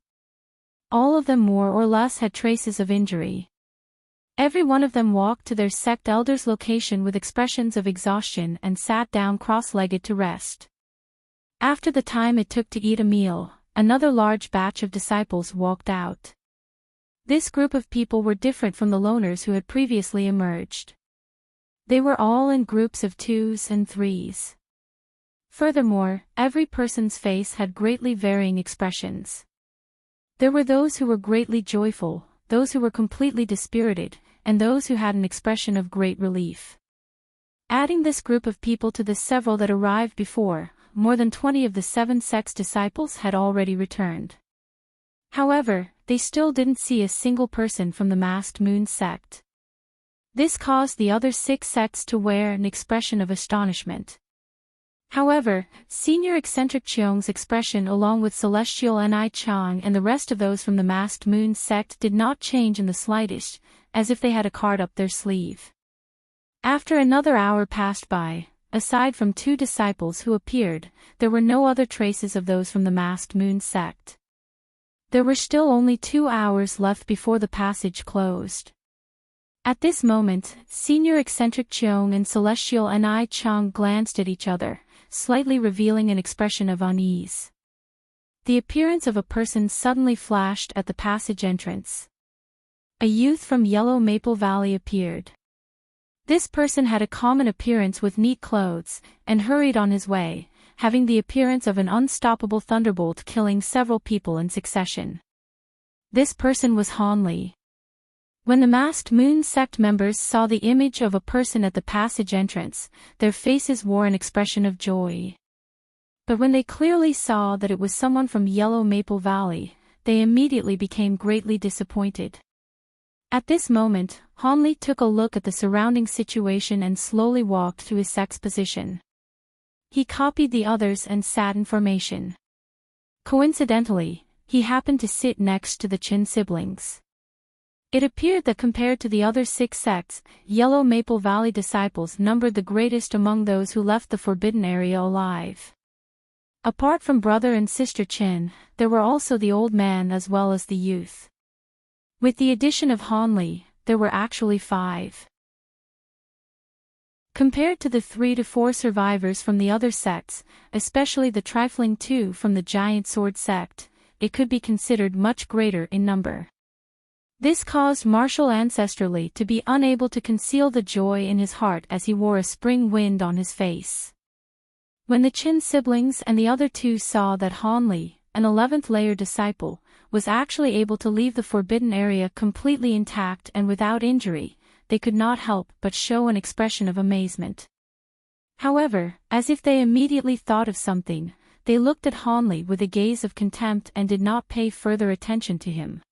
All of them more or less had traces of injury. Every one of them walked to their sect elder's location with expressions of exhaustion and sat down cross-legged to rest. After the time it took to eat a meal, another large batch of disciples walked out. This group of people were different from the loners who had previously emerged. They were all in groups of 2s and 3s. Furthermore, every person's face had greatly varying expressions. There were those who were greatly joyful, those who were completely dispirited, and those who had an expression of great relief. Adding this group of people to the several that arrived before, more than 20 of the 7 sect's disciples had already returned. However, they still didn't see a single person from the masked moon sect. This caused the other 6 sects to wear an expression of astonishment. However, Senior Eccentric Cheong's expression along with Celestial Ni Chang and the rest of those from the masked moon sect did not change in the slightest, as if they had a card up their sleeve. After another hour passed by, aside from 2 disciples who appeared, there were no other traces of those from the masked moon sect. There were still only 2 hours left before the passage closed. At this moment, Senior Eccentric Cheong and Celestial Ni Chang glanced at each other, slightly revealing an expression of unease. The appearance of a person suddenly flashed at the passage entrance. A youth from Yellow Maple Valley appeared. This person had a common appearance with neat clothes, and hurried on his way, having the appearance of an unstoppable thunderbolt killing several people in succession. This person was Han Li. When the masked moon sect members saw the image of a person at the passage entrance, their faces wore an expression of joy. But when they clearly saw that it was someone from Yellow Maple Valley, they immediately became greatly disappointed. At this moment, Han Li took a look at the surrounding situation and slowly walked to his sect's position. He copied the others and sat in formation. Coincidentally, he happened to sit next to the Chin siblings. It appeared that compared to the other 6 sects, Yellow Maple Valley disciples numbered the greatest among those who left the forbidden area alive. Apart from brother and sister Chin, there were also the old man as well as the youth. With the addition of Han Li, there were actually 5. Compared to the 3 to 4 survivors from the other sects, especially the trifling 2 from the Giant Sword sect, it could be considered much greater in number. This caused Martial Ancestor Li to be unable to conceal the joy in his heart as he wore a spring wind on his face. When the Chin siblings and the other 2 saw that Han Li, an 11th layer disciple, was actually able to leave the forbidden area completely intact and without injury, they could not help but show an expression of amazement. However, as if they immediately thought of something, they looked at Han Li with a gaze of contempt and did not pay further attention to him.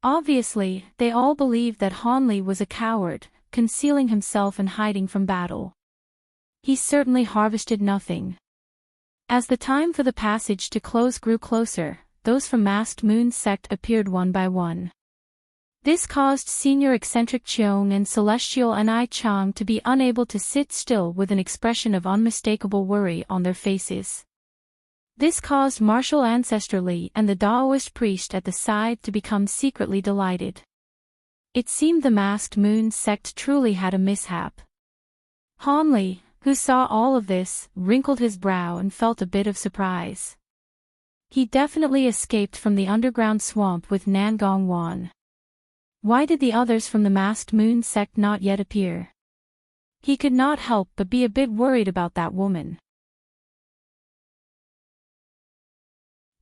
Obviously, they all believed that Han Li was a coward, concealing himself and hiding from battle. He certainly harvested nothing. As the time for the passage to close grew closer, those from Masked Moon sect appeared one by one. This caused Senior Eccentric Cheong and Celestial Ni Chang to be unable to sit still with an expression of unmistakable worry on their faces. This caused Martial Ancestor Li and the Daoist priest at the side to become secretly delighted. It seemed the Masked Moon sect truly had a mishap. Han Li, who saw all of this, wrinkled his brow and felt a bit of surprise. He definitely escaped from the underground swamp with Nangong Wan. Why did the others from the Masked Moon sect not yet appear? He could not help but be a bit worried about that woman.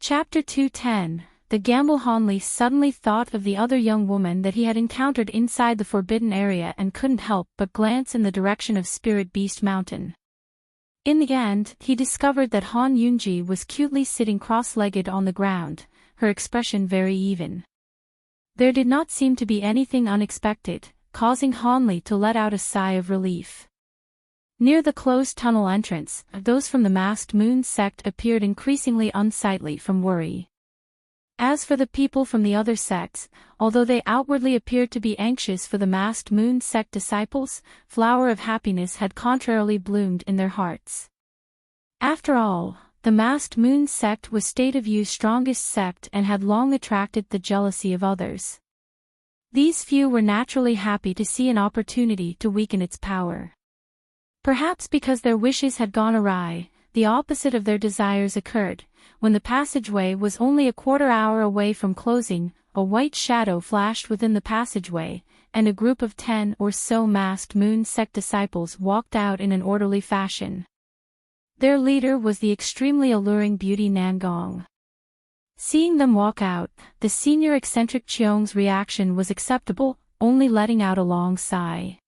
Chapter 210. The Gamble. Han Li suddenly thought of the other young woman that he had encountered inside the forbidden area and couldn't help but glance in the direction of Spirit Beast Mountain. In the end, he discovered that Han Yunji was cutely sitting cross-legged on the ground, her expression very even. There did not seem to be anything unexpected, causing Han Li to let out a sigh of relief. Near the closed tunnel entrance, those from the Masked Moon sect appeared increasingly unsightly from worry. As for the people from the other sects, although they outwardly appeared to be anxious for the Masked Moon sect disciples, flower of happiness had contrarily bloomed in their hearts. After all, the Masked Moon sect was State of Yu's strongest sect and had long attracted the jealousy of others. These few were naturally happy to see an opportunity to weaken its power. Perhaps because their wishes had gone awry, the opposite of their desires occurred. When the passageway was only a quarter-hour away from closing, a white shadow flashed within the passageway, and a group of 10 or so Masked Moon sect disciples walked out in an orderly fashion. Their leader was the extremely alluring beauty Nangong. Seeing them walk out, the Senior Eccentric Cheong's reaction was acceptable, only letting out a long sigh.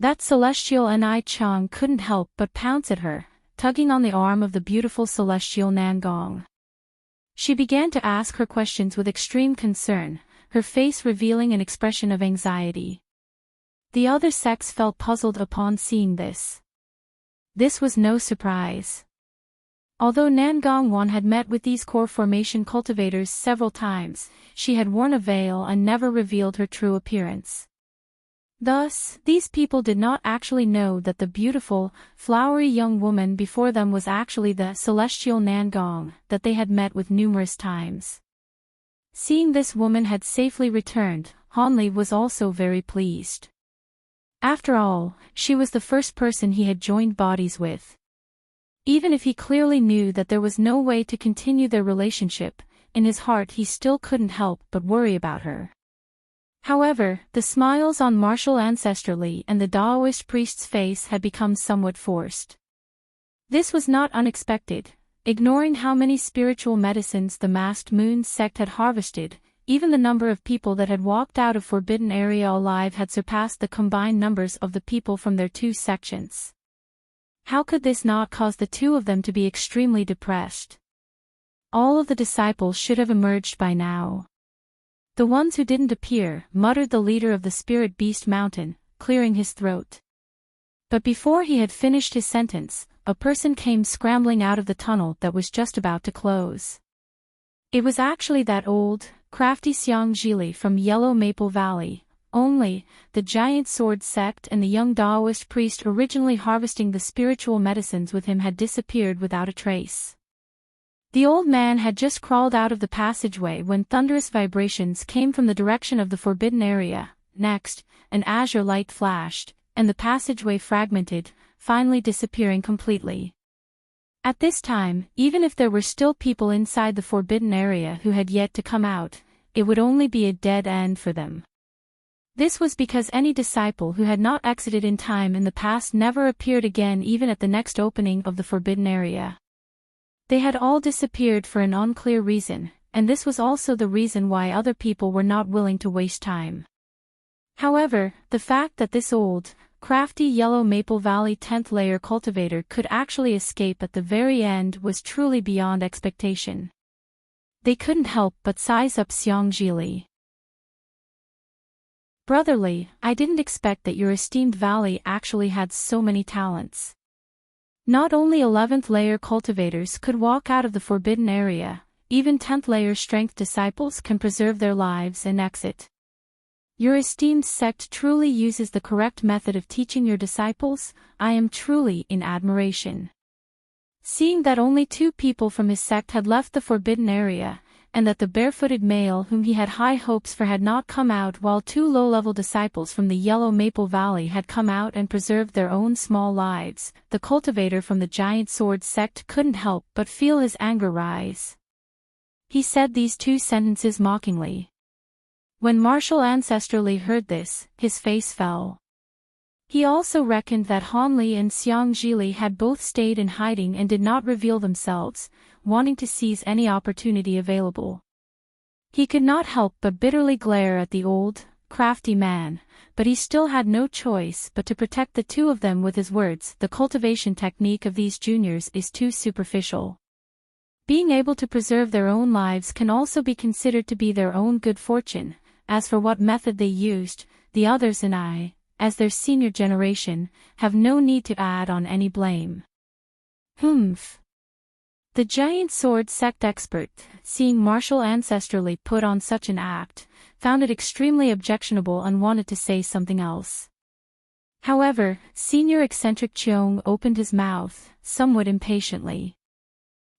That celestial Ni Chang couldn't help but pounce at her, tugging on the arm of the beautiful celestial Nangong. She began to ask her questions with extreme concern, her face revealing an expression of anxiety. The other sects felt puzzled upon seeing this. This was no surprise. Although Nangong Wan had met with these core formation cultivators several times, she had worn a veil and never revealed her true appearance. Thus, these people did not actually know that the beautiful, flowery young woman before them was actually the celestial Nangong that they had met with numerous times. Seeing this woman had safely returned, Hanli was also very pleased. After all, she was the first person he had joined bodies with. Even if he clearly knew that there was no way to continue their relationship, in his heart he still couldn't help but worry about her. However, the smiles on martial ancestrally and the Taoist priest's face had become somewhat forced. This was not unexpected. Ignoring how many spiritual medicines the Masked Moon sect had harvested, even the number of people that had walked out of Forbidden Area alive had surpassed the combined numbers of the people from their two sections. How could this not cause the two of them to be extremely depressed? All of the disciples should have emerged by now. The ones who didn't appear, muttered the leader of the Spirit Beast Mountain, clearing his throat. But before he had finished his sentence, a person came scrambling out of the tunnel that was just about to close. It was actually that old, crafty Xiang Zhili from Yellow Maple Valley, only, the giant sword sect and the young Taoist priest originally harvesting the spiritual medicines with him had disappeared without a trace. The old man had just crawled out of the passageway when thunderous vibrations came from the direction of the forbidden area. Next, an azure light flashed, and the passageway fragmented, finally disappearing completely. At this time, even if there were still people inside the forbidden area who had yet to come out, it would only be a dead end for them. This was because any disciple who had not exited in time in the past never appeared again even at the next opening of the forbidden area. They had all disappeared for an unclear reason, and this was also the reason why other people were not willing to waste time. However, the fact that this old, crafty Yellow Maple Valley 10th layer cultivator could actually escape at the very end was truly beyond expectation. They couldn't help but size up Xiang Zhili. Brotherly, I didn't expect that your esteemed valley actually had so many talents. Not only 11th layer cultivators could walk out of the forbidden area, even 10th layer strength disciples can preserve their lives and exit. Your esteemed sect truly uses the correct method of teaching your disciples. I am truly in admiration. Seeing that only 2 people from his sect had left the forbidden area, and that the barefooted male whom he had high hopes for had not come out while 2 low-level disciples from the Yellow Maple Valley had come out and preserved their own small lives, the cultivator from the Giant Sword sect couldn't help but feel his anger rise. He said these 2 sentences mockingly. When Martial ancestrally heard this, his face fell. He also reckoned that Hanli and Xiang Zhili had both stayed in hiding and did not reveal themselves, wanting to seize any opportunity available. He could not help but bitterly glare at the old, crafty man, but he still had no choice but to protect the 2 of them with his words. The cultivation technique of these juniors is too superficial. Being able to preserve their own lives can also be considered to be their own good fortune. As for what method they used, the others and I, as their senior generation, have no need to add on any blame. Humph. The Giant Sword sect expert, seeing Martial ancestrally put on such an act, found it extremely objectionable and wanted to say something else. However, Senior Eccentric Cheong opened his mouth, somewhat impatiently.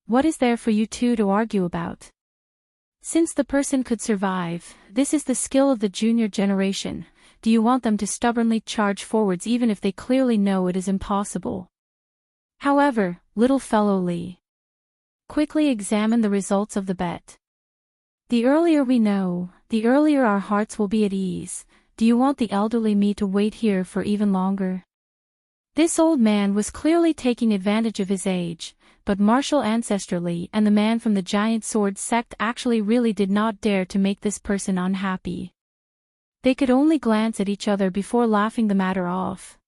What is there for you 2 to argue about? Since the person could survive, this is the skill of the junior generation. Do you want them to stubbornly charge forwards even if they clearly know it is impossible? However, little fellow Li, quickly examine the results of the bet. The earlier we know, the earlier our hearts will be at ease. Do you want the elderly me to wait here for even longer? This old man was clearly taking advantage of his age, but Martial ancestrally and the man from the Giant Sword sect actually really did not dare to make this person unhappy. They could only glance at each other before laughing the matter off.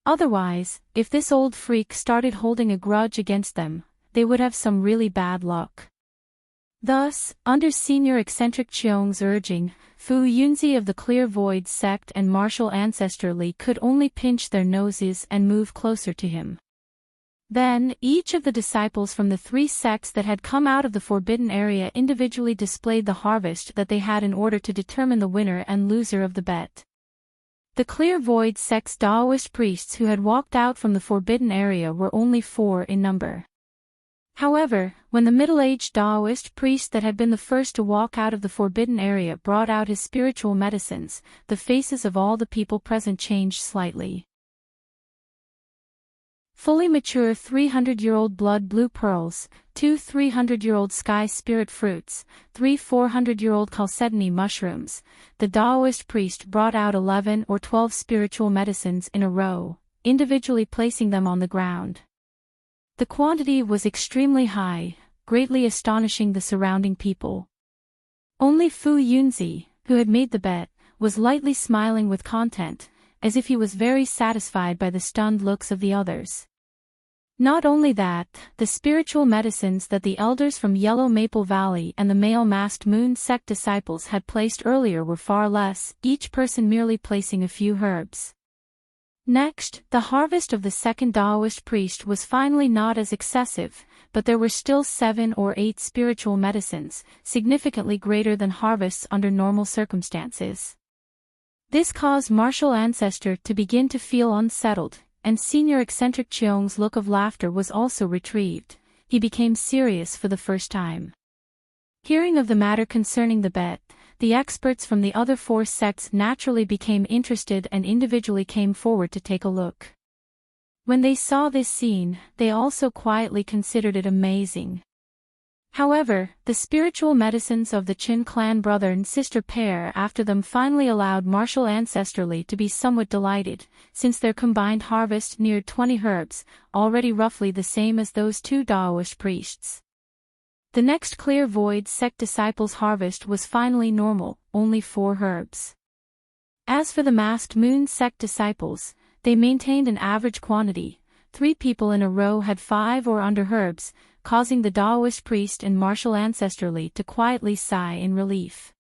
Otherwise, if this old freak started holding a grudge against them, they would have some really bad luck. Thus, under Senior Eccentric Cheong's urging, Fu Yunzi of the Clear Void sect and martial ancestor Li could only pinch their noses and move closer to him. Then, each of the disciples from the three sects that had come out of the forbidden area individually displayed the harvest that they had in order to determine the winner and loser of the bet. The Clear Void sect's Taoist priests who had walked out from the forbidden area were only 4 in number. However, when the middle-aged Taoist priest that had been the first to walk out of the forbidden area brought out his spiritual medicines, the faces of all the people present changed slightly. Fully mature 300-year-old blood blue pearls, 2 300-year-old sky spirit fruits, 3 400-year-old chalcedony mushrooms, the Taoist priest brought out 11 or 12 spiritual medicines in a row, individually placing them on the ground. The quantity was extremely high, greatly astonishing the surrounding people. Only Fu Yunzi, who had made the bet, was lightly smiling with content, as if he was very satisfied by the stunned looks of the others. Not only that, the spiritual medicines that the elders from Yellow Maple Valley and the male masked moon sect disciples had placed earlier were far less, each person merely placing a few herbs. Next, the harvest of the second Taoist priest was finally not as excessive, but there were still 7 or 8 spiritual medicines, significantly greater than harvests under normal circumstances. This caused martial ancestor to begin to feel unsettled, and Senior Eccentric Cheong's look of laughter was also retrieved. He became serious for the first time. Hearing of the matter concerning the bet, the experts from the other 4 sects naturally became interested and individually came forward to take a look. When they saw this scene, they also quietly considered it amazing. However, the spiritual medicines of the Chin clan brother and sister pair after them finally allowed martial ancestor Li to be somewhat delighted, since their combined harvest neared 20 herbs, already roughly the same as those 2 Taoist priests. The next Clear Void sect disciples' harvest was finally normal, only 4 herbs. As for the masked moon sect disciples, they maintained an average quantity. 3 people in a row had 5 or under herbs, causing the Taoist priest and martial ancestor Li to quietly sigh in relief.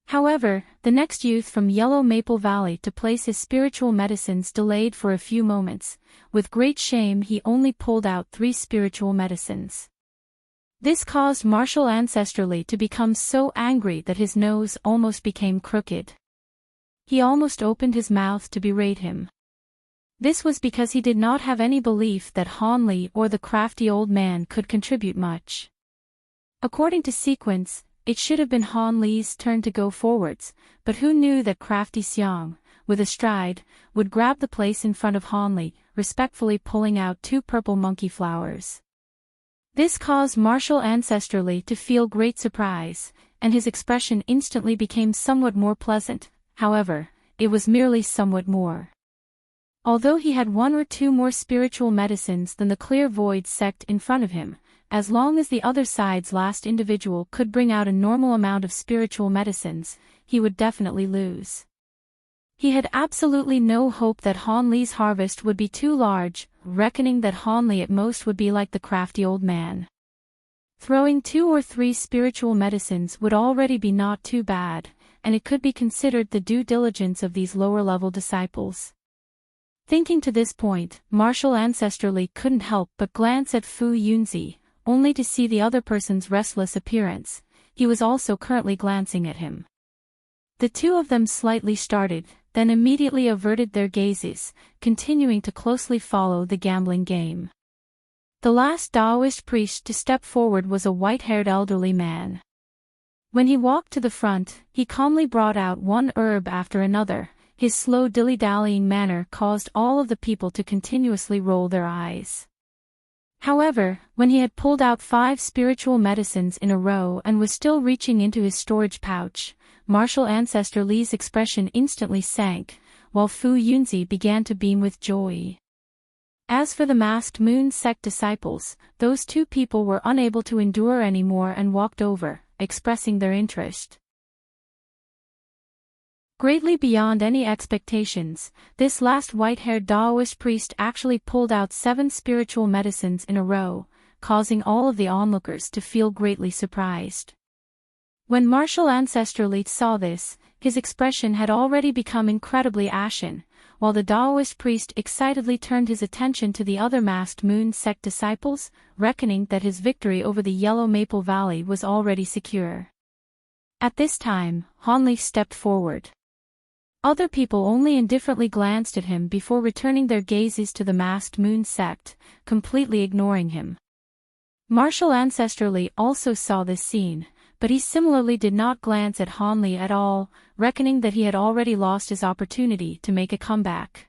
However, the next youth from Yellow Maple Valley to place his spiritual medicines delayed for a few moments. With great shame he only pulled out 3 spiritual medicines. This caused martial ancestor Li to become so angry that his nose almost became crooked. He almost opened his mouth to berate him. This was because he did not have any belief that Han Li or the crafty old man could contribute much. According to sequence, it should have been Han Li's turn to go forwards, but who knew that crafty Xiang, with a stride, would grab the place in front of Han Li, respectfully pulling out 2 purple monkey flowers. This caused martial ancestor Li to feel great surprise, and his expression instantly became somewhat more pleasant. However, it was merely somewhat more. Although he had 1 or 2 more spiritual medicines than the Clear Void sect in front of him, as long as the other side's last individual could bring out a normal amount of spiritual medicines, he would definitely lose. He had absolutely no hope that Han Li's harvest would be too large, reckoning that Han Li at most would be like the crafty old man. Throwing 2 or 3 spiritual medicines would already be not too bad, and it could be considered the due diligence of these lower-level disciples. Thinking to this point, martial ancestor Li couldn't help but glance at Fu Yunzi, only to see the other person's restless appearance. He was also currently glancing at him. The 2 of them slightly started, then immediately averted their gazes, continuing to closely follow the gambling game. The last Taoist priest to step forward was a white-haired elderly man. When he walked to the front, he calmly brought out 1 herb after another. His slow dilly-dallying manner caused all of the people to continuously roll their eyes. However, when he had pulled out 5 spiritual medicines in a row and was still reaching into his storage pouch, martial ancestor Li's expression instantly sank, while Fu Yunzi began to beam with joy. As for the masked moon sect disciples, those 2 people were unable to endure anymore and walked over, expressing their interest. Greatly beyond any expectations, this last white-haired Taoist priest actually pulled out 7 spiritual medicines in a row, causing all of the onlookers to feel greatly surprised. When Martial Ancestor Li saw this, his expression had already become incredibly ashen, while the Taoist priest excitedly turned his attention to the other masked moon sect disciples, reckoning that his victory over the Yellow Maple Valley was already secure. At this time, Hanli stepped forward. Other people only indifferently glanced at him before returning their gazes to the masked moon sect, completely ignoring him. Martial Ancestor Li also saw this scene, but he similarly did not glance at Hanli at all, reckoning that he had already lost his opportunity to make a comeback.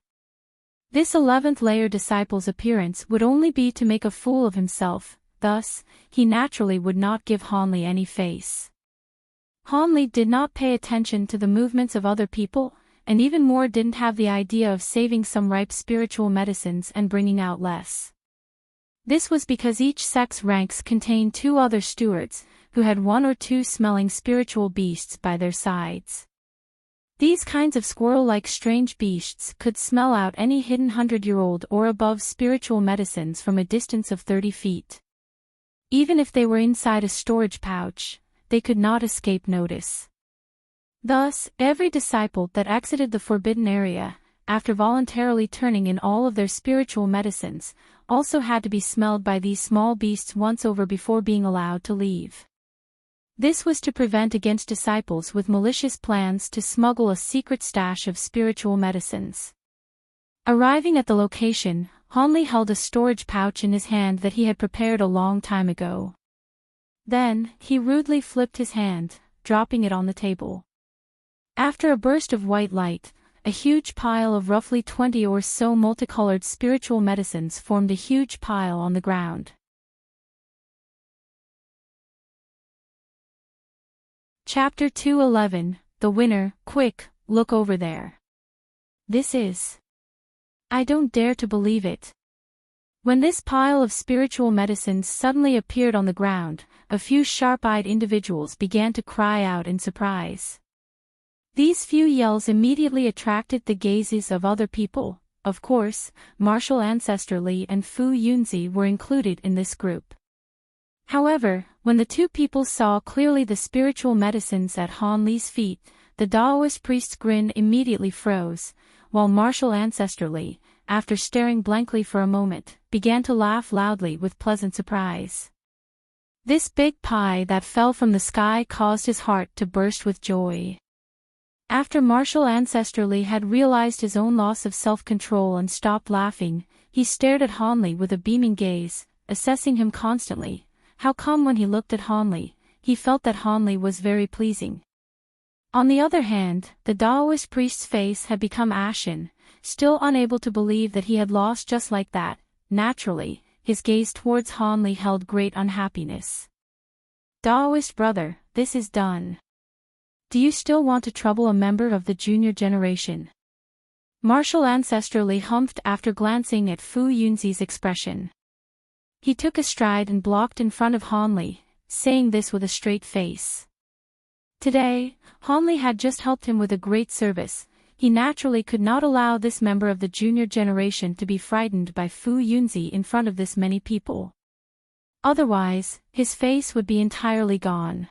This 11th layer disciple's appearance would only be to make a fool of himself, thus, he naturally would not give Hanli any face. Hanli did not pay attention to the movements of other people, and even more didn't have the idea of saving some ripe spiritual medicines and bringing out less. This was because each sect's ranks contained 2 other stewards, who had 1 or 2 smelling spiritual beasts by their sides. These kinds of squirrel-like strange beasts could smell out any hidden 100-year-old or above spiritual medicines from a distance of 30 feet. Even if they were inside a storage pouch, they could not escape notice. Thus, every disciple that exited the forbidden area, after voluntarily turning in all of their spiritual medicines, also had to be smelled by these small beasts once over before being allowed to leave. This was to prevent against disciples with malicious plans to smuggle a secret stash of spiritual medicines. Arriving at the location, Hanli held a storage pouch in his hand that he had prepared a long time ago. Then, he rudely flipped his hand, dropping it on the table. After a burst of white light, a huge pile of roughly 20 or so multicolored spiritual medicines formed a huge pile on the ground. Chapter 211, The Winner. Quick, look over there. This is. I don't dare to believe it. When this pile of spiritual medicines suddenly appeared on the ground, a few sharp-eyed individuals began to cry out in surprise. These few yells immediately attracted the gazes of other people. Of course, Martial Ancestor Li and Fu Yunzi were included in this group. However, when the 2 people saw clearly the spiritual medicines at Han Li's feet, the Taoist priest's grin immediately froze, while Martial Ancestor Li, after staring blankly for a moment, began to laugh loudly with pleasant surprise. This big pie that fell from the sky caused his heart to burst with joy. After Martial Ancestor Li had realized his own loss of self-control and stopped laughing, he stared at Hanli with a beaming gaze, assessing him constantly. How come when he looked at Hanli, he felt that Hanli was very pleasing. On the other hand, the Taoist priest's face had become ashen, still unable to believe that he had lost just like that. Naturally, his gaze towards Hanli held great unhappiness. Taoist brother, this is done. Do you still want to trouble a member of the junior generation? Martial Ancestor Li humphed after glancing at Fu Yunzi's expression. He took a stride and blocked in front of Hanli, saying this with a straight face. Today, Hanli had just helped him with a great service. He naturally could not allow this member of the junior generation to be frightened by Fu Yunzi in front of this many people. Otherwise, his face would be entirely gone.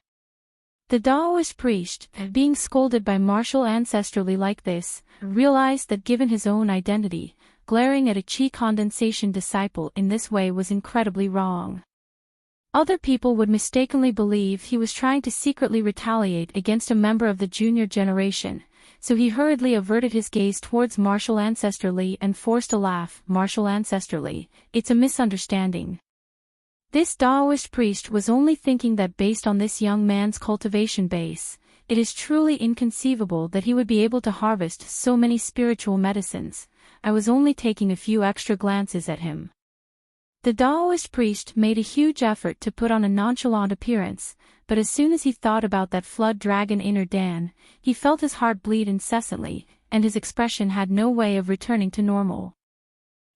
The Taoist priest, being scolded by Martial Ancestor Li like this, realized that given his own identity, glaring at a Qi condensation disciple in this way was incredibly wrong. Other people would mistakenly believe he was trying to secretly retaliate against a member of the junior generation, so he hurriedly averted his gaze towards Martial Ancestor Li and forced a laugh. Martial Ancestor Li, it's a misunderstanding. This Taoist priest was only thinking that based on this young man's cultivation base, it is truly inconceivable that he would be able to harvest so many spiritual medicines. I was only taking a few extra glances at him. The Taoist priest made a huge effort to put on a nonchalant appearance, but as soon as he thought about that flood dragon inner Dan, he felt his heart bleed incessantly, and his expression had no way of returning to normal.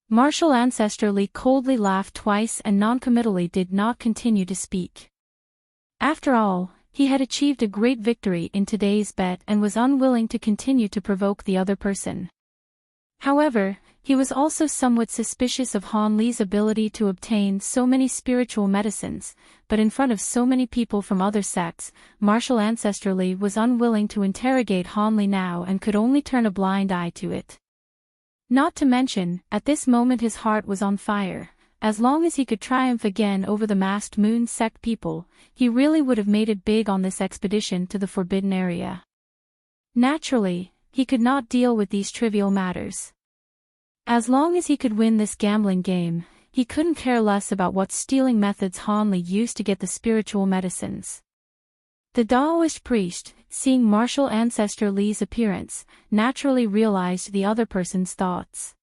Martial Ancestor Li coldly laughed twice and noncommittally did not continue to speak. After all, He had achieved a great victory in today's bet and was unwilling to continue to provoke the other person. However, he was also somewhat suspicious of Han Li's ability to obtain so many spiritual medicines, but in front of so many people from other sects, martial ancestor Li was unwilling to interrogate Han Li now and could only turn a blind eye to it. Not to mention, at this moment his heart was on fire. As long as he could triumph again over the masked moon sect people, he really would have made it big on this expedition to the forbidden area. Naturally, he could not deal with these trivial matters. As long as he could win this gambling game, he couldn't care less about what stealing methods Han Li used to get the spiritual medicines. The Daoist priest, seeing martial ancestor Li's appearance, naturally realized the other person's thoughts.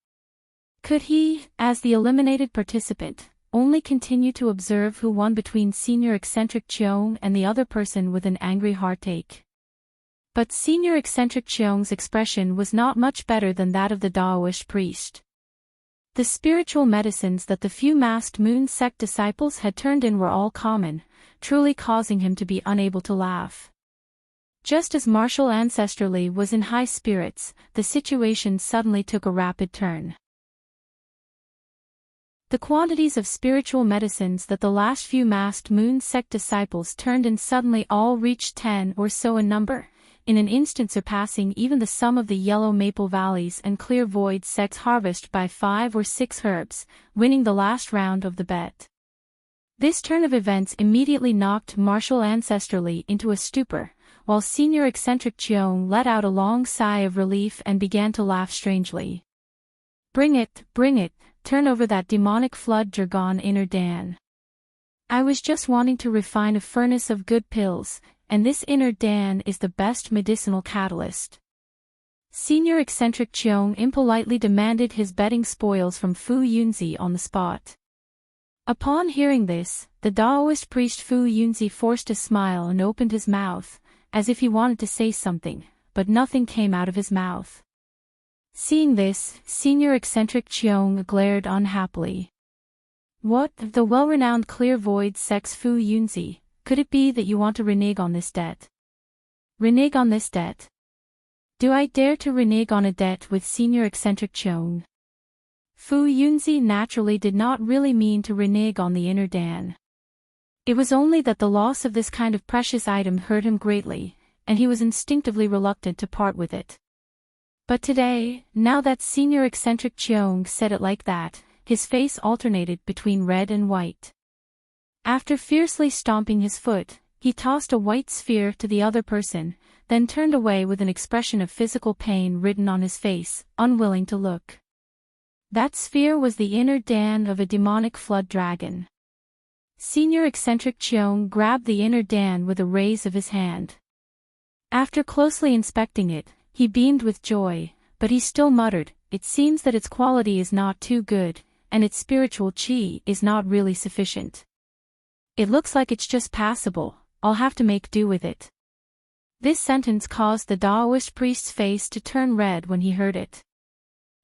Could he, as the eliminated participant, only continue to observe who won between senior eccentric Cheong and the other person with an angry heartache? But senior eccentric Cheong's expression was not much better than that of the Daoist priest. The spiritual medicines that the few masked moon sect disciples had turned in were all common, truly causing him to be unable to laugh. Just as martial ancestor Li was in high spirits, the situation suddenly took a rapid turn. The quantities of spiritual medicines that the last few masked moon sect disciples turned in suddenly all reached 10 or so in number, in an instant surpassing even the sum of the Yellow Maple Valleys and Clear Void sects' harvest by 5 or 6 herbs, winning the last round of the bet. This turn of events immediately knocked martial ancestor Li into a stupor, while senior eccentric Cheong let out a long sigh of relief and began to laugh strangely. Bring it, turn over that demonic flood Jargon inner Dan. I was just wanting to refine a furnace of good pills, and this inner Dan is the best medicinal catalyst. Senior eccentric Cheong impolitely demanded his betting spoils from Fu Yunzi on the spot. Upon hearing this, the Daoist priest Fu Yunzi forced a smile and opened his mouth, as if he wanted to say something, but nothing came out of his mouth. Seeing this, senior eccentric Cheong glared unhappily. What, the well-renowned Clear Void sect's Fu Yunzi, could it be that you want to renege on this debt? Renege on this debt? Do I dare to renege on a debt with senior eccentric Cheong? Fu Yunzi naturally did not really mean to renege on the inner Dan. It was only that the loss of this kind of precious item hurt him greatly, and he was instinctively reluctant to part with it. But today, now that senior eccentric Cheong said it like that, his face alternated between red and white. After fiercely stomping his foot, he tossed a white sphere to the other person, then turned away with an expression of physical pain written on his face, unwilling to look. That sphere was the inner Dan of a demonic flood dragon. Senior eccentric Cheong grabbed the inner Dan with a raise of his hand. After closely inspecting it, he beamed with joy, but he still muttered, "It seems that its quality is not too good, and its spiritual chi is not really sufficient. It looks like it's just passable, I'll have to make do with it." This sentence caused the Daoist priest's face to turn red when he heard it.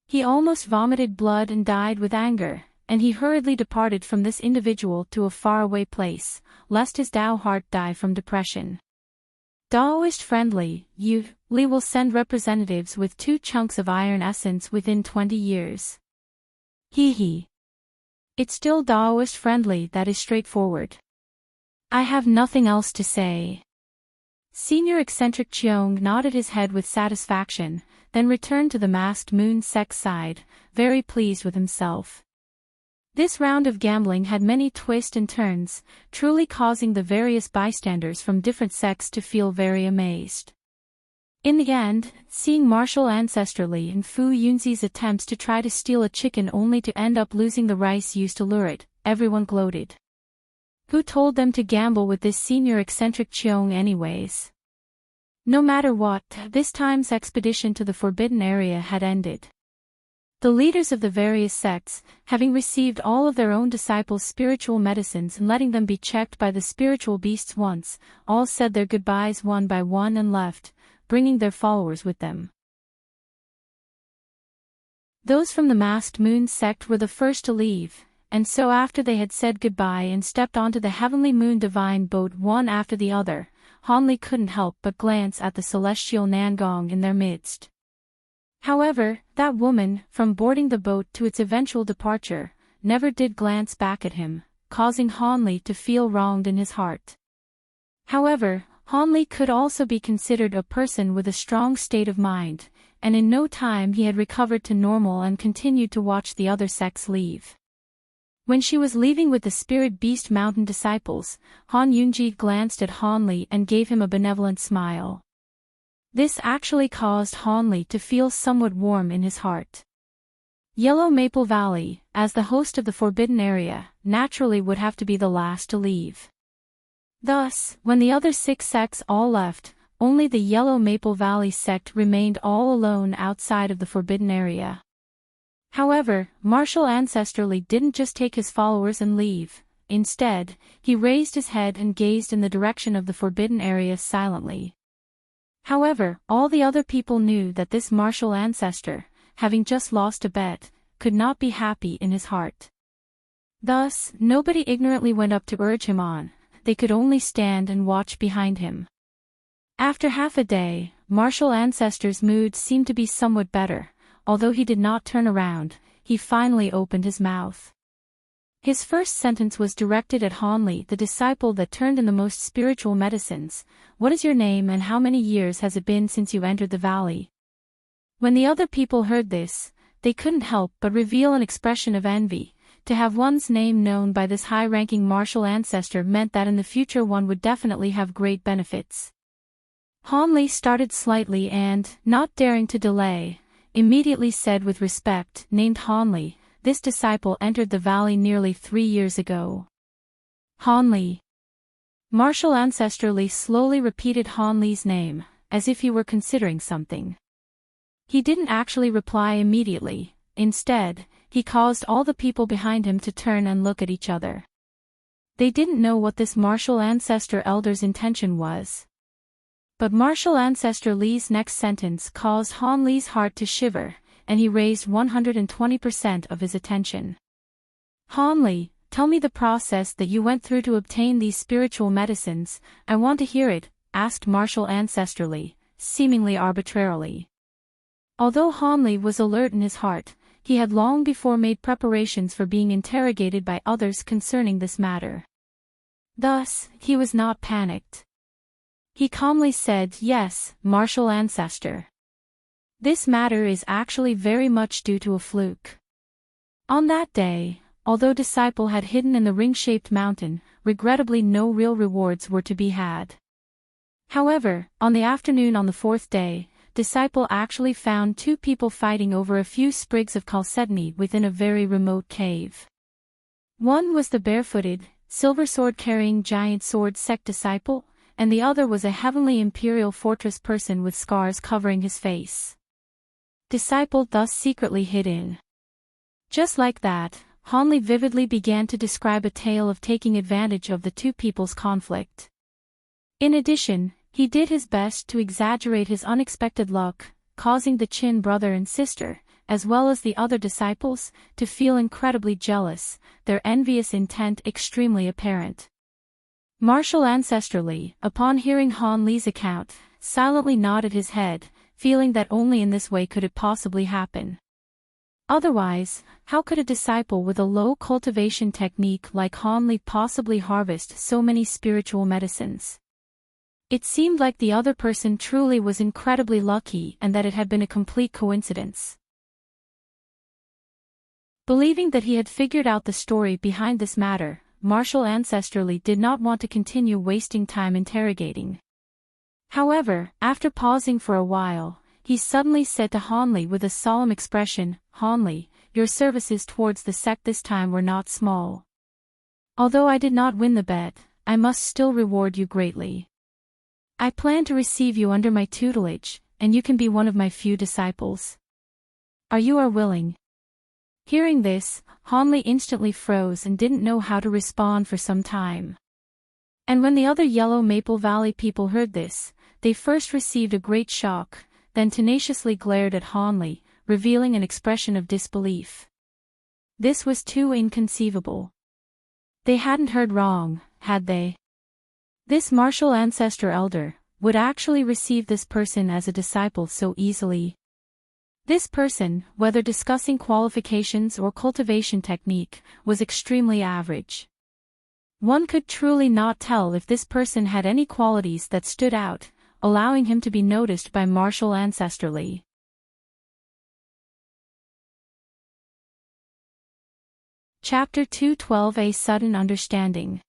He almost vomited blood and died with anger, and he hurriedly departed from this individual to a faraway place, lest his Dao heart die from depression. Daoist friendly, Li will send representatives with 2 chunks of iron essence within 20 years. He. It's still Daoist friendly, that is straightforward. I have nothing else to say. Senior eccentric Cheong nodded his head with satisfaction, then returned to the masked moon sect side, very pleased with himself. This round of gambling had many twists and turns, truly causing the various bystanders from different sects to feel very amazed. In the end, seeing martial ancestor Li and Fu Yunzi's attempts to try to steal a chicken only to end up losing the rice used to lure it, everyone gloated. Who told them to gamble with this senior eccentric Cheong anyways? No matter what, this time's expedition to the forbidden area had ended. The leaders of the various sects, having received all of their own disciples' spiritual medicines and letting them be checked by the spiritual beasts once, all said their goodbyes one by one and left, bringing their followers with them. Those from the masked moon sect were the first to leave, and so after they had said goodbye and stepped onto the heavenly moon divine boat one after the other, Han couldn't help but glance at the celestial Nangong in their midst. However, that woman, from boarding the boat to its eventual departure, never did glance back at him, causing Han to feel wronged in his heart. However, Han could also be considered a person with a strong state of mind, and in no time he had recovered to normal and continued to watch the other sects leave. When she was leaving with the Spirit Beast Mountain disciples, Han Yunji glanced at Han and gave him a benevolent smile. This actually caused Han to feel somewhat warm in his heart. Yellow Maple Valley, as the host of the Forbidden Area, naturally would have to be the last to leave. Thus, when the other 6 sects all left, only the Yellow Maple Valley sect remained all alone outside of the Forbidden Area. However, Martial Ancestor Li didn't just take his followers and leave. Instead, he raised his head and gazed in the direction of the Forbidden Area silently. However, all the other people knew that this martial ancestor, having just lost a bet, could not be happy in his heart. Thus, nobody ignorantly went up to urge him on, they could only stand and watch behind him. After half a day, Martial Ancestor's mood seemed to be somewhat better. Although he did not turn around, he finally opened his mouth. His first sentence was directed at Han, the disciple that turned in the most spiritual medicines. "What is your name and how many years has it been since you entered the valley?" When the other people heard this, they couldn't help but reveal an expression of envy. To have one's name known by this high-ranking martial ancestor meant that in the future one would definitely have great benefits. Han started slightly and, not daring to delay, immediately said with respect, "Named Han, this disciple entered the valley nearly 3 years ago." Han. Martial Ancestor Li slowly repeated Han name, as if he were considering something. He didn't actually reply immediately. Instead, he caused all the people behind him to turn and look at each other. They didn't know what this martial ancestor elder's intention was. But Martial Ancestor Li's next sentence caused Han Li's heart to shiver, and he raised 120% of his attention. "Han Li, tell me the process that you went through to obtain these spiritual medicines, I want to hear it," asked Martial Ancestor Li, seemingly arbitrarily. Although Han Li was alert in his heart, he had long before made preparations for being interrogated by others concerning this matter. Thus, he was not panicked. He calmly said, "Yes, Martial Ancestor. This matter is actually very much due to a fluke." On that day, although Disciple had hidden in the ring-shaped mountain, regrettably no real rewards were to be had. However, on the afternoon on the 4th day, Disciple actually found 2 people fighting over a few sprigs of chalcedony within a very remote cave. One was the barefooted, silver sword-carrying giant sword sect disciple, and the other was a heavenly imperial fortress person with scars covering his face. Disciple thus secretly hid in. Just like that, Han Li vividly began to describe a tale of taking advantage of the 2 people's conflict. In addition, he did his best to exaggerate his unexpected luck, causing the Chin brother and sister, as well as the other disciples, to feel incredibly jealous, their envious intent extremely apparent. Martial Ancestor Li, upon hearing Han Li's account, silently nodded his head, feeling that only in this way could it possibly happen. Otherwise, how could a disciple with a low cultivation technique like Han Li possibly harvest so many spiritual medicines? It seemed like the other person truly was incredibly lucky and that it had been a complete coincidence. Believing that he had figured out the story behind this matter, Martial Ancestor Li did not want to continue wasting time interrogating. However, after pausing for a while, he suddenly said to Han Li with a solemn expression, "Han Li, your services towards the sect this time were not small. Although I did not win the bet, I must still reward you greatly. I plan to receive you under my tutelage, and you can be one of my few disciples. Are you willing?" Hearing this, Han Li instantly froze and didn't know how to respond for some time. And when the other Yellow Maple Valley people heard this, they first received a great shock, then tenaciously glared at Han Li, revealing an expression of disbelief. This was too inconceivable. They hadn't heard wrong, had they? This martial ancestor elder would actually receive this person as a disciple so easily. This person, whether discussing qualifications or cultivation technique, was extremely average. One could truly not tell if this person had any qualities that stood out, allowing him to be noticed by martial ancestrally. Chapter 212 A Sudden Understanding.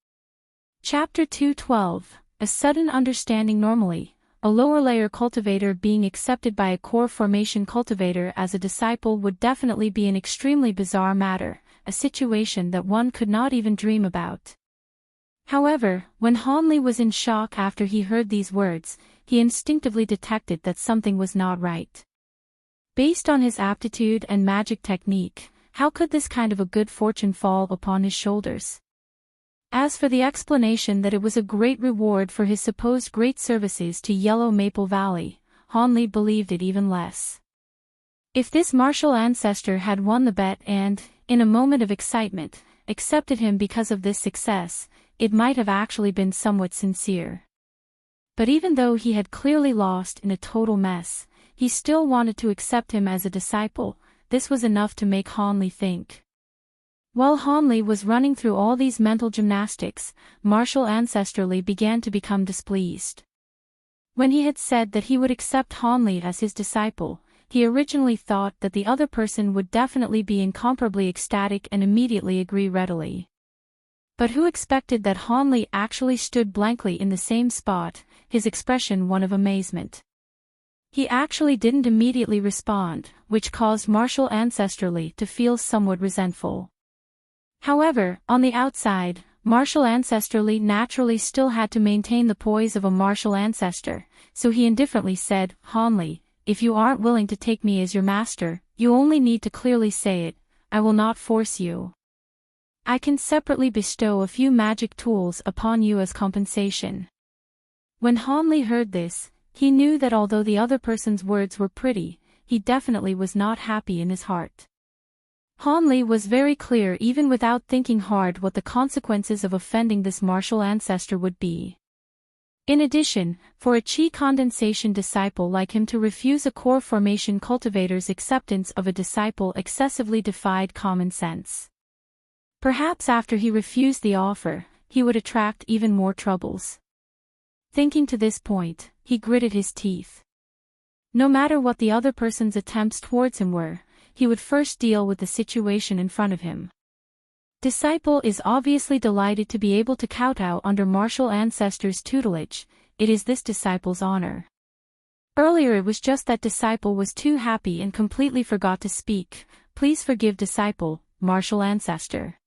Chapter 212 A Sudden Understanding. Normally, a lower layer cultivator being accepted by a core formation cultivator as a disciple would definitely be an extremely bizarre matter, a situation that one could not even dream about. However, when Hanli was in shock after he heard these words, he instinctively detected that something was not right. Based on his aptitude and magic technique, how could this kind of a good fortune fall upon his shoulders? As for the explanation that it was a great reward for his supposed great services to Yellow Maple Valley, Hanli believed it even less. If this martial ancestor had won the bet and, in a moment of excitement, accepted him because of this success, it might have actually been somewhat sincere. But even though he had clearly lost in a total mess, he still wanted to accept him as a disciple. This was enough to make Hanli think. While Hanli was running through all these mental gymnastics, martial ancestrally began to become displeased. When he had said that he would accept Hanli as his disciple, he originally thought that the other person would definitely be incomparably ecstatic and immediately agree readily. But who expected that Hanli actually stood blankly in the same spot, his expression one of amazement. He actually didn't immediately respond, which caused martial ancestrally to feel somewhat resentful. However, on the outside, martial ancestrally naturally still had to maintain the poise of a martial ancestor, so he indifferently said, "Hanli, if you aren't willing to take me as your master, you only need to clearly say it. I will not force you. I can separately bestow a few magic tools upon you as compensation." When Hanli heard this, he knew that although the other person's words were pretty, he definitely was not happy in his heart. Hanli was very clear even without thinking hard what the consequences of offending this martial ancestor would be. In addition, for a chi condensation disciple like him to refuse a core formation cultivator's acceptance of a disciple excessively defied common sense. Perhaps after he refused the offer, he would attract even more troubles. Thinking to this point, he gritted his teeth. No matter what the other person's attempts towards him were, he would first deal with the situation in front of him. Disciple is obviously delighted to be able to kowtow under martial ancestor's tutelage. It is this disciple's honor. Earlier it was just that disciple was too happy and completely forgot to speak. "Please forgive disciple, martial ancestor,"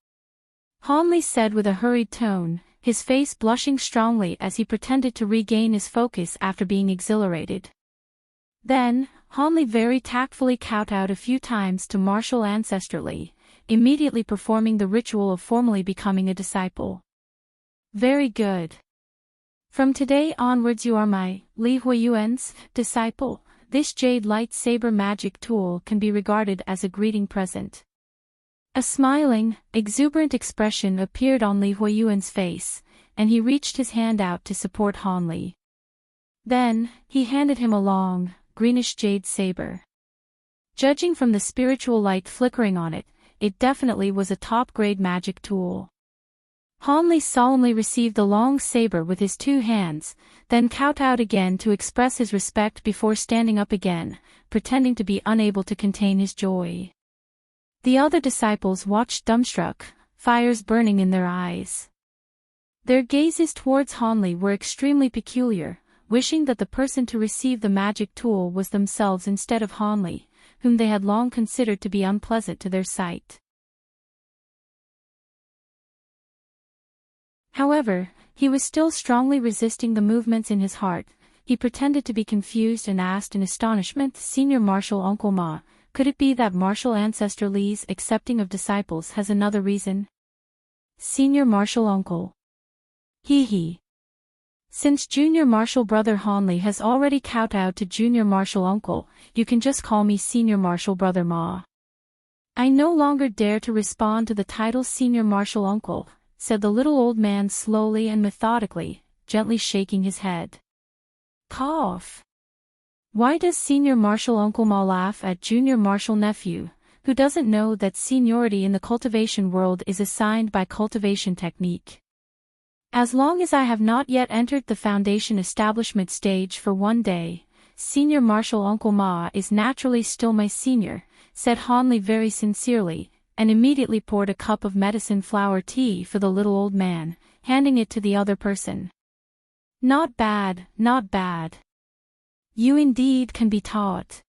Hanli said with a hurried tone, his face blushing strongly as he pretended to regain his focus after being exhilarated. Then, Hanli very tactfully kowtowed a few times to martial ancestrally, immediately performing the ritual of formally becoming a disciple. "Very good. From today onwards you are my Li Huiyuan's disciple." This jade lightsaber magic tool can be regarded as a greeting present. A smiling, exuberant expression appeared on Li Huiyuan's face, and he reached his hand out to support Hanli. Then, he handed him a long, greenish jade saber. Judging from the spiritual light flickering on it, it definitely was a top-grade magic tool. Hanli solemnly received the long saber with his two hands, then kowtowed again to express his respect before standing up again, pretending to be unable to contain his joy. The other disciples watched dumbstruck, fires burning in their eyes. Their gazes towards Hanli were extremely peculiar, wishing that the person to receive the magic tool was themselves instead of Hanli, whom they had long considered to be unpleasant to their sight. However, he was still strongly resisting the movements in his heart. He pretended to be confused and asked in astonishment, "Senior Martial Uncle Ma, could it be that martial ancestor Li's accepting of disciples has another reason?" "Senior Martial Uncle. He. Since Junior Martial Brother Hanli has already kowtowed to Junior Martial Uncle, you can just call me Senior Martial Brother Ma." "I no longer dare to respond to the title Senior Martial Uncle," said the little old man slowly and methodically, gently shaking his head. Cough. Why does Senior Marshal Uncle Ma laugh at Junior Marshal Nephew, who doesn't know that seniority in the cultivation world is assigned by cultivation technique? As long as I have not yet entered the foundation establishment stage for one day, Senior Marshal Uncle Ma is naturally still my senior, said Hanli very sincerely, and immediately poured a cup of medicine flower tea for the little old man, handing it to the other person. Not bad, not bad. You indeed can be taught.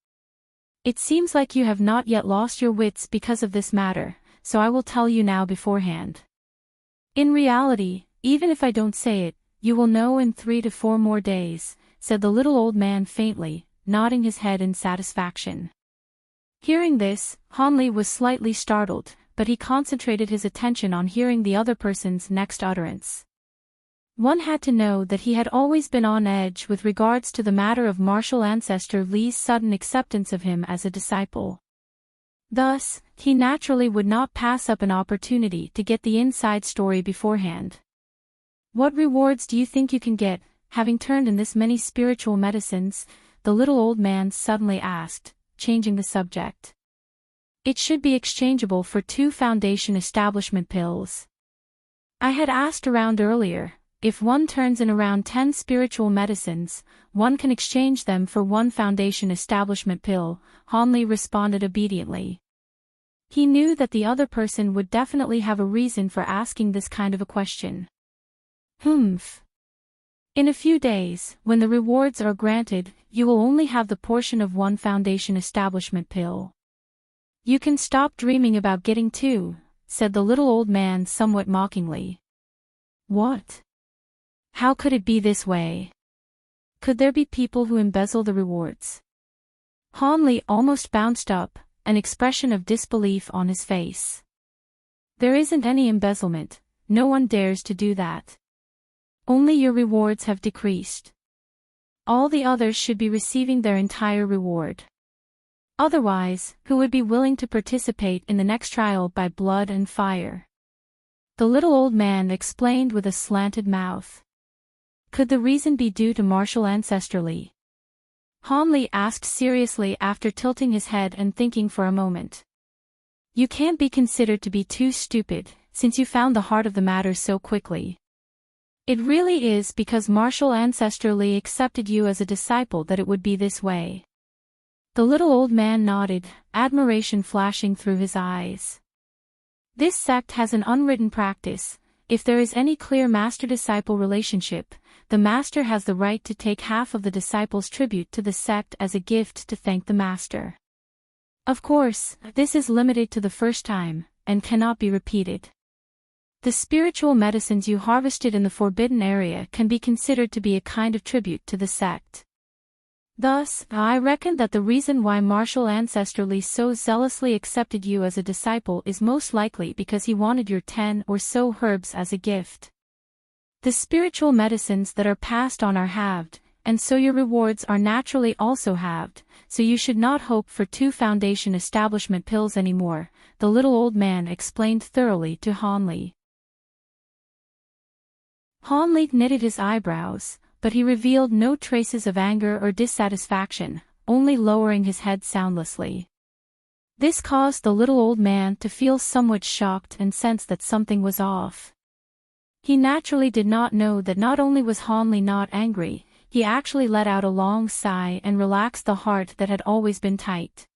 It seems like you have not yet lost your wits because of this matter, so I will tell you now beforehand. In reality, even if I don't say it, you will know in 3 to 4 more days, said the little old man faintly, nodding his head in satisfaction. Hearing this, Hanli was slightly startled, but he concentrated his attention on hearing the other person's next utterance. One had to know that he had always been on edge with regards to the matter of Marshal Ancestor Li's sudden acceptance of him as a disciple. Thus, he naturally would not pass up an opportunity to get the inside story beforehand. What rewards do you think you can get, having turned in this many spiritual medicines? The little old man suddenly asked, changing the subject. It should be exchangeable for 2 foundation establishment pills. I had asked around earlier, if one turns in around 10 spiritual medicines, one can exchange them for 1 foundation establishment pill, Hanli responded obediently. He knew that the other person would definitely have a reason for asking this kind of a question. Humph. In a few days, when the rewards are granted, you will only have the portion of 1 foundation establishment pill. You can stop dreaming about getting 2, said the little old man somewhat mockingly. What? How could it be this way? Could there be people who embezzle the rewards? Hanli almost bounced up, an expression of disbelief on his face. There isn't any embezzlement, no one dares to do that. Only your rewards have decreased. All the others should be receiving their entire reward. Otherwise, who would be willing to participate in the next trial by blood and fire? The little old man explained with a slanted mouth. Could the reason be due to Marshal Ancestor Li? Hanli asked seriously after tilting his head and thinking for a moment. You can't be considered to be too stupid, since you found the heart of the matter so quickly. It really is because Marshal Ancestor Li accepted you as a disciple that it would be this way. The little old man nodded, admiration flashing through his eyes. This sect has an unwritten practice. If there is any clear master-disciple relationship, the master has the right to take half of the disciple's tribute to the sect as a gift to thank the master. Of course, this is limited to the first time, and cannot be repeated. The spiritual medicines you harvested in the forbidden area can be considered to be a kind of tribute to the sect. Thus, I reckon that the reason why Marshal Ancestor Li so zealously accepted you as a disciple is most likely because he wanted your 10 or so herbs as a gift. The spiritual medicines that are passed on are halved, and so your rewards are naturally also halved, so you should not hope for 2 foundation establishment pills anymore, the little old man explained thoroughly to Hanli. Hanli knitted his eyebrows, but he revealed no traces of anger or dissatisfaction, only lowering his head soundlessly. This caused the little old man to feel somewhat shocked and sense that something was off. He naturally did not know that not only was Hanli not angry, he actually let out a long sigh and relaxed the heart that had always been tight.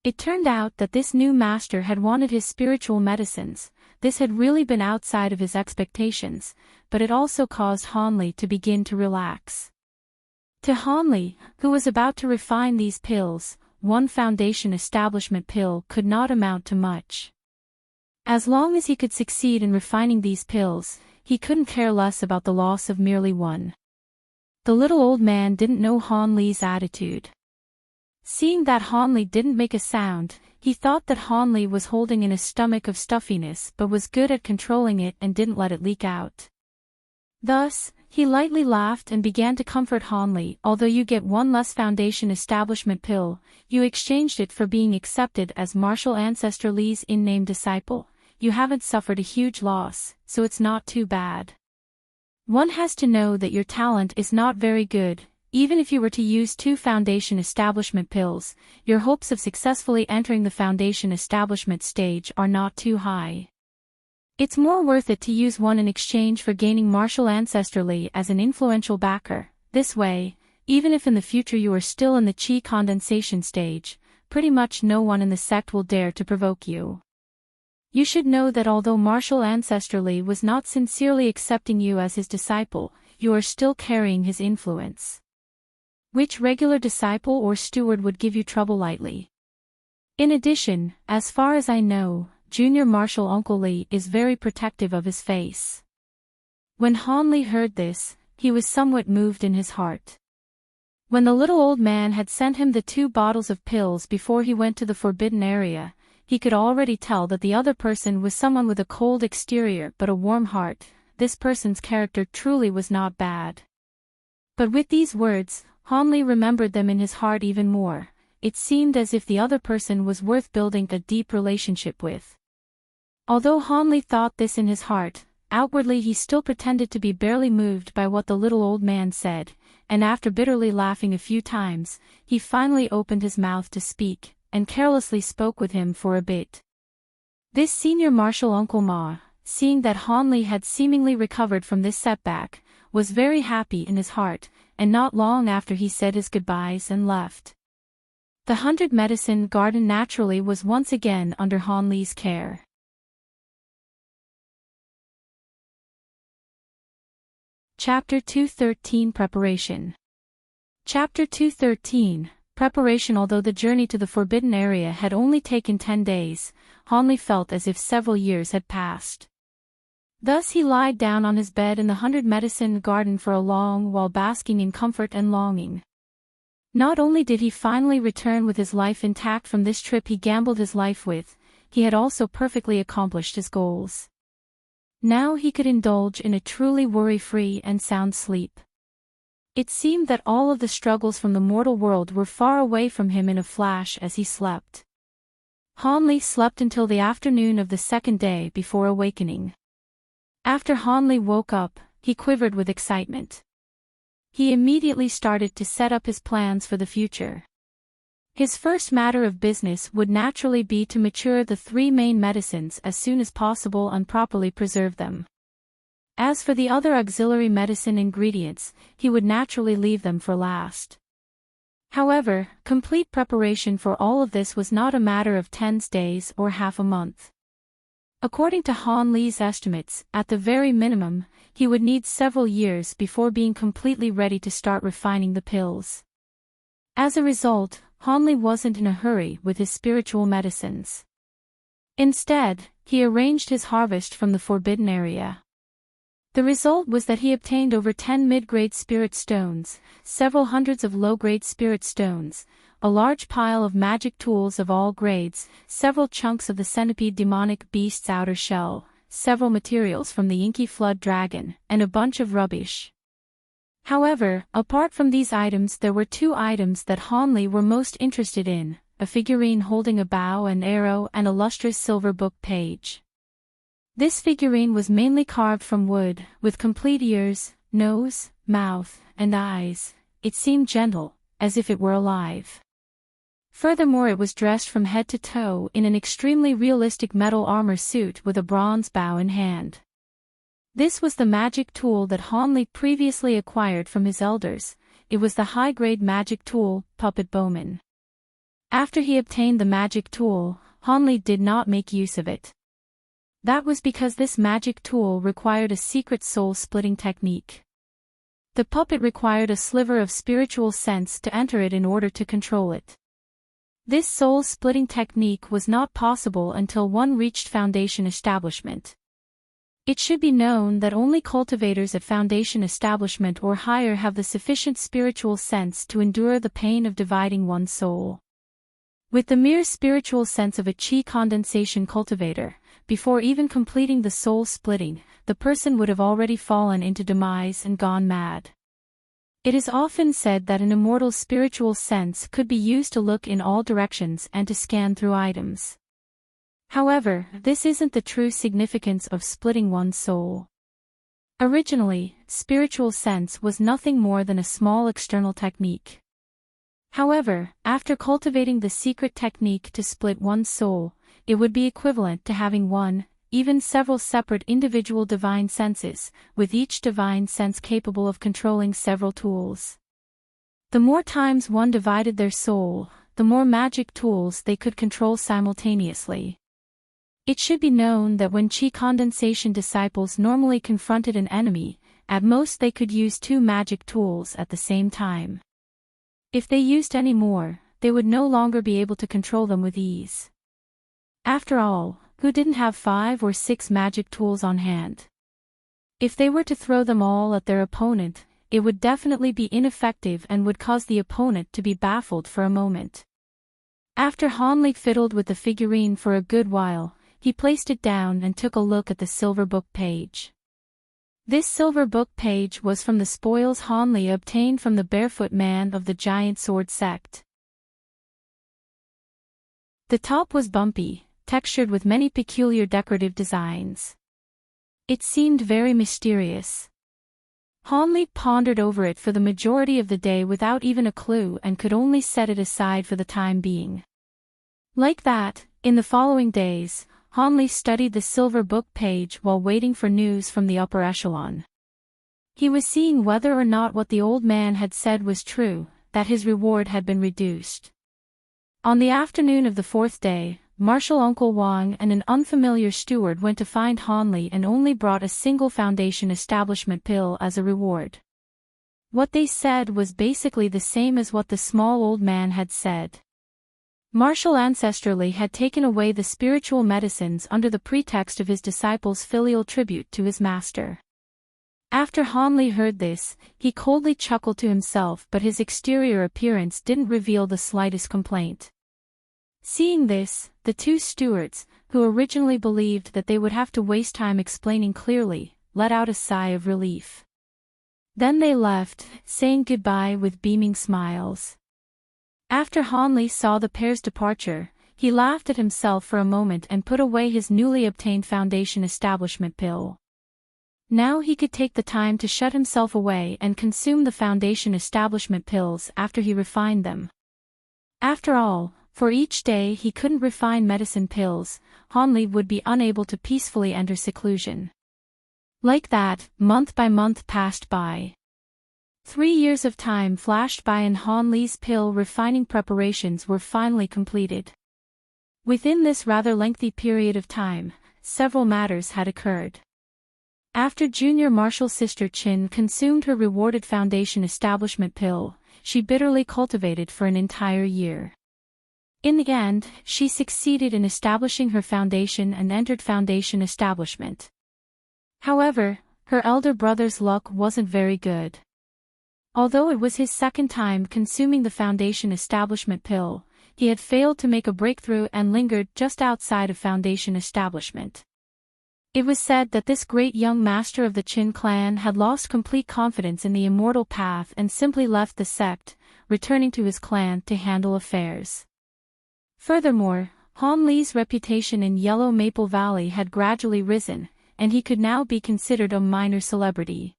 It turned out that this new master had wanted his spiritual medicines. This had really been outside of his expectations, but it also caused Hanli to begin to relax. To Hanli, who was about to refine these pills, 1 foundation establishment pill could not amount to much. As long as he could succeed in refining these pills, he couldn't care less about the loss of merely 1. The little old man didn't know Hanli's attitude. Seeing that Hanli didn't make a sound, he thought that Hanli was holding in a stomach of stuffiness but was good at controlling it and didn't let it leak out. Thus, he lightly laughed and began to comfort Hanli. Although you get 1 less foundation establishment pill, you exchanged it for being accepted as Marshal Ancestor Li's in-name disciple. You haven't suffered a huge loss, so it's not too bad. One has to know that your talent is not very good. Even if you were to use 2 foundation establishment pills, your hopes of successfully entering the foundation establishment stage are not too high. It's more worth it to use one in exchange for gaining martial ancestrally as an influential backer. This way, even if in the future you are still in the chi condensation stage, pretty much no one in the sect will dare to provoke you. You should know that although martial ancestrally was not sincerely accepting you as his disciple, you are still carrying his influence. Which regular disciple or steward would give you trouble lightly? In addition, as far as I know, Junior Marshal Uncle Lee is very protective of his face. When Han Li heard this, he was somewhat moved in his heart. When the little old man had sent him the 2 bottles of pills before he went to the forbidden area, he could already tell that the other person was someone with a cold exterior but a warm heart. This person's character truly was not bad. But with these words, Han Li remembered them in his heart even more. It seemed as if the other person was worth building a deep relationship with. Although Han Li thought this in his heart, outwardly he still pretended to be barely moved by what the little old man said, and after bitterly laughing a few times, he finally opened his mouth to speak, and carelessly spoke with him for a bit. This senior marshal Uncle Ma, seeing that Han Li had seemingly recovered from this setback, was very happy in his heart, and not long after he said his goodbyes and left. The 100 Medicine Garden naturally was once again under Han Li's care. Chapter 213 Preparation. Chapter 213 Preparation. Although the journey to the forbidden area had only taken 10 days, Han Li felt as if several years had passed. Thus he lied down on his bed in the 100 Medicine Garden for a long while, basking in comfort and longing. Not only did he finally return with his life intact from this trip he gambled his life with, he had also perfectly accomplished his goals. Now he could indulge in a truly worry-free and sound sleep. It seemed that all of the struggles from the mortal world were far away from him in a flash as he slept. Han Li slept until the afternoon of the 2nd day before awakening. After Han Li woke up, he quivered with excitement. He immediately started to set up his plans for the future. His first matter of business would naturally be to mature the 3 main medicines as soon as possible and properly preserve them. As for the other auxiliary medicine ingredients, he would naturally leave them for last. However, complete preparation for all of this was not a matter of 10 days or half a month. According to Han Li's estimates, at the very minimum, he would need several years before being completely ready to start refining the pills. As a result, Han Li wasn't in a hurry with his spiritual medicines. Instead, he arranged his harvest from the forbidden area. The result was that he obtained over 10 mid-grade spirit stones, several hundreds of low-grade spirit stones, a large pile of magic tools of all grades, several chunks of the centipede demonic beast's outer shell, several materials from the inky flood dragon, and a bunch of rubbish. However, apart from these items there were 2 items that Han Li were most interested in, a figurine holding a bow and arrow and a lustrous silver book page. This figurine was mainly carved from wood, with complete ears, nose, mouth, and eyes. It seemed gentle, as if it were alive. Furthermore, it was dressed from head to toe in an extremely realistic metal armor suit with a bronze bow in hand. This was the magic tool that Han Li previously acquired from his elders. It was the high-grade magic tool, Puppet Bowman. After he obtained the magic tool, Han Li did not make use of it. That was because this magic tool required a secret soul-splitting technique. The puppet required a sliver of spiritual sense to enter it in order to control it. This soul-splitting technique was not possible until one reached Foundation Establishment. It should be known that only cultivators at Foundation Establishment or higher have the sufficient spiritual sense to endure the pain of dividing one's soul. With the mere spiritual sense of a chi condensation cultivator, before even completing the soul splitting, the person would have already fallen into demise and gone mad. It is often said that an immortal's spiritual sense could be used to look in all directions and to scan through items. However, this isn't the true significance of splitting one's soul. Originally, spiritual sense was nothing more than a small external technique. However, after cultivating the secret technique to split one's soul, it would be equivalent to having one, even several separate individual divine senses, with each divine sense capable of controlling several tools. The more times one divided their soul, the more magic tools they could control simultaneously. It should be known that when Qi condensation disciples normally confronted an enemy, at most they could use 2 magic tools at the same time. If they used any more, they would no longer be able to control them with ease. After all, who didn't have 5 or 6 magic tools on hand? If they were to throw them all at their opponent, it would definitely be ineffective and would cause the opponent to be baffled for a moment. After Hanli fiddled with the figurine for a good while, he placed it down and took a look at the silver book page. This silver book page was from the spoils Hanli obtained from the barefoot man of the giant sword sect. The top was bumpy, textured with many peculiar decorative designs. It seemed very mysterious. Hanli pondered over it for the majority of the day without even a clue and could only set it aside for the time being. Like that, in the following days, Hanli studied the silver book page while waiting for news from the upper echelon. He was seeing whether or not what the old man had said was true, that his reward had been reduced. On the afternoon of the 4th day, Marshal Uncle Wang and an unfamiliar steward went to find Hanli and only brought a single Foundation establishment pill as a reward. What they said was basically the same as what the small old man had said. Marshal Ancestrally had taken away the spiritual medicines under the pretext of his disciples' filial tribute to his master. After Hanli heard this, he coldly chuckled to himself, but his exterior appearance didn't reveal the slightest complaint. Seeing this, the 2 stewards, who originally believed that they would have to waste time explaining clearly, let out a sigh of relief. Then they left, saying goodbye with beaming smiles. After Hanli saw the pair's departure, he laughed at himself for a moment and put away his newly obtained Foundation establishment pill. Now he could take the time to shut himself away and consume the Foundation establishment pills after he refined them. After all, for each day he couldn't refine medicine pills, Hanli would be unable to peacefully enter seclusion. Like that, month by month passed by. 3 years of time flashed by and Hanli's pill refining preparations were finally completed. Within this rather lengthy period of time, several matters had occurred. After Junior Marshal Sister Qin consumed her rewarded Foundation establishment pill, she bitterly cultivated for an entire year. In the end, she succeeded in establishing her foundation and entered Foundation establishment. However, her elder brother's luck wasn't very good. Although it was his 2nd time consuming the Foundation establishment pill, he had failed to make a breakthrough and lingered just outside of Foundation establishment. It was said that this great young master of the Qin clan had lost complete confidence in the immortal path and simply left the sect, returning to his clan to handle affairs. Furthermore, Hanli's reputation in Yellow Maple Valley had gradually risen, and he could now be considered a minor celebrity.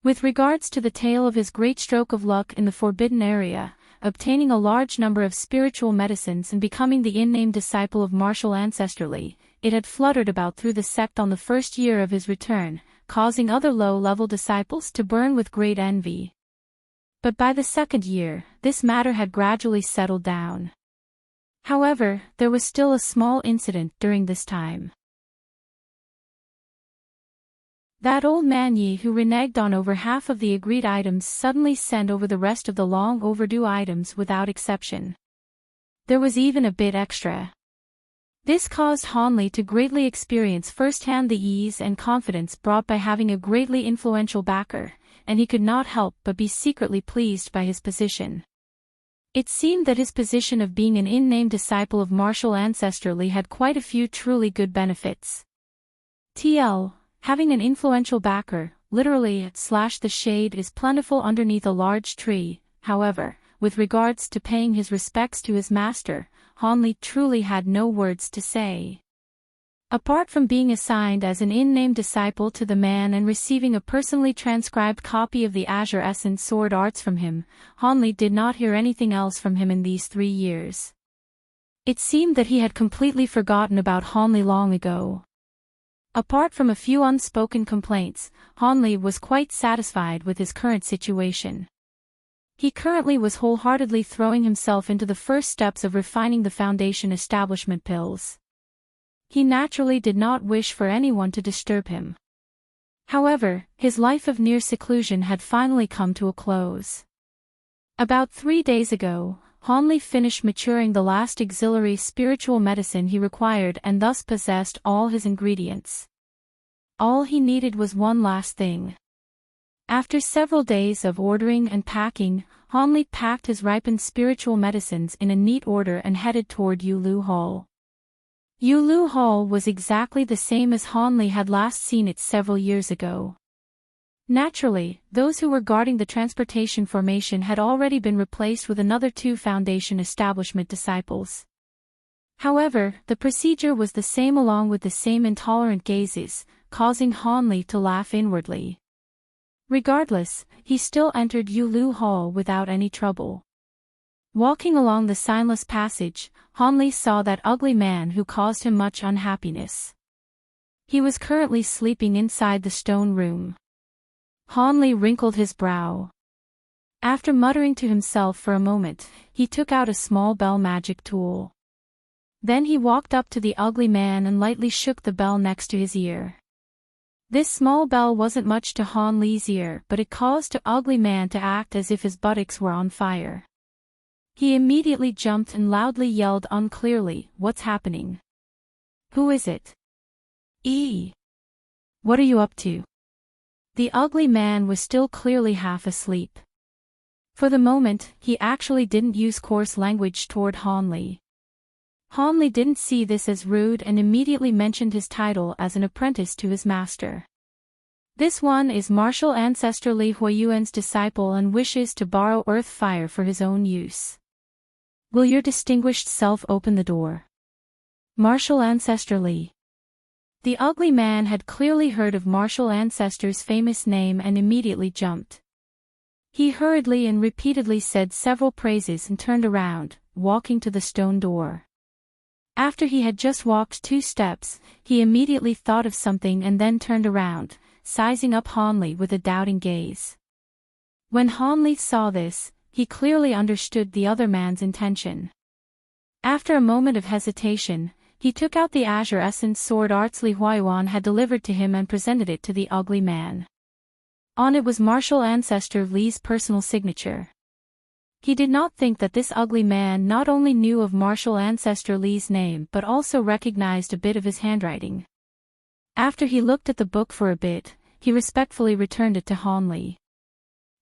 With regards to the tale of his great stroke of luck in the Forbidden Area, obtaining a large number of spiritual medicines and becoming the in-name disciple of Marshal Ancestrally, it had fluttered about through the sect on the 1st year of his return, causing other low-level disciples to burn with great envy. But by the 2nd year, this matter had gradually settled down. However, there was still a small incident during this time. That old man Yi who reneged on over half of the agreed items suddenly sent over the rest of the long overdue items without exception. There was even a bit extra. This caused Hanli to greatly experience firsthand the ease and confidence brought by having a greatly influential backer, and he could not help but be secretly pleased by his position. It seemed that his position of being an in-name disciple of Marshal Ancestrally had quite a few truly good benefits. Having an influential backer, literally / the shade is plentiful underneath a large tree. However, with regards to paying his respects to his master, Hanli truly had no words to say. Apart from being assigned as an in-name disciple to the man and receiving a personally transcribed copy of the Azure Essence Sword Arts from him, Hanli did not hear anything else from him in these 3 years. It seemed that he had completely forgotten about Hanli long ago. Apart from a few unspoken complaints, Hanli was quite satisfied with his current situation. He currently was wholeheartedly throwing himself into the first steps of refining the Foundation establishment pills. He naturally did not wish for anyone to disturb him. However, his life of near seclusion had finally come to a close. About 3 days ago, Hanli finished maturing the last auxiliary spiritual medicine he required and thus possessed all his ingredients. All he needed was one last thing. After several days of ordering and packing, Hanli packed his ripened spiritual medicines in a neat order and headed toward Yulu Hall. Yulu Hall was exactly the same as Hanli had last seen it several years ago. Naturally, those who were guarding the transportation formation had already been replaced with another 2 Foundation establishment disciples. However, the procedure was the same along with the same intolerant gazes, causing Hanli to laugh inwardly. Regardless, he still entered Yulu Hall without any trouble. Walking along the signless passage, Hanli saw that ugly man who caused him much unhappiness. He was currently sleeping inside the stone room. Hanli wrinkled his brow. After muttering to himself for a moment, he took out a small bell magic tool. Then he walked up to the ugly man and lightly shook the bell next to his ear. This small bell wasn't much to Hanli's ear, but it caused the ugly man to act as if his buttocks were on fire. He immediately jumped and loudly yelled unclearly, "What's happening? Who is it? What are you up to?" The ugly man was still clearly half asleep. For the moment, he actually didn't use coarse language toward Hanli. Hanli didn't see this as rude and immediately mentioned his title as an apprentice to his master. "This one is Martial Ancestor Li Huiyuan's disciple and wishes to borrow earth fire for his own use. Will your distinguished self open the door?" Martial Ancestor Li. The ugly man had clearly heard of Martial Ancestor's famous name and immediately jumped. He hurriedly and repeatedly said several praises and turned around, walking to the stone door. After he had just walked 2 steps, he immediately thought of something and then turned around, sizing up Hanli with a doubting gaze. When Hanli saw this, he clearly understood the other man's intention. After a moment of hesitation, he took out the Azure Essence Sword Arts Li Huiyuan had delivered to him and presented it to the ugly man. On it was Martial Ancestor Li's personal signature. He did not think that this ugly man not only knew of Martial Ancestor Li's name but also recognized a bit of his handwriting. After he looked at the book for a bit, he respectfully returned it to Hanli.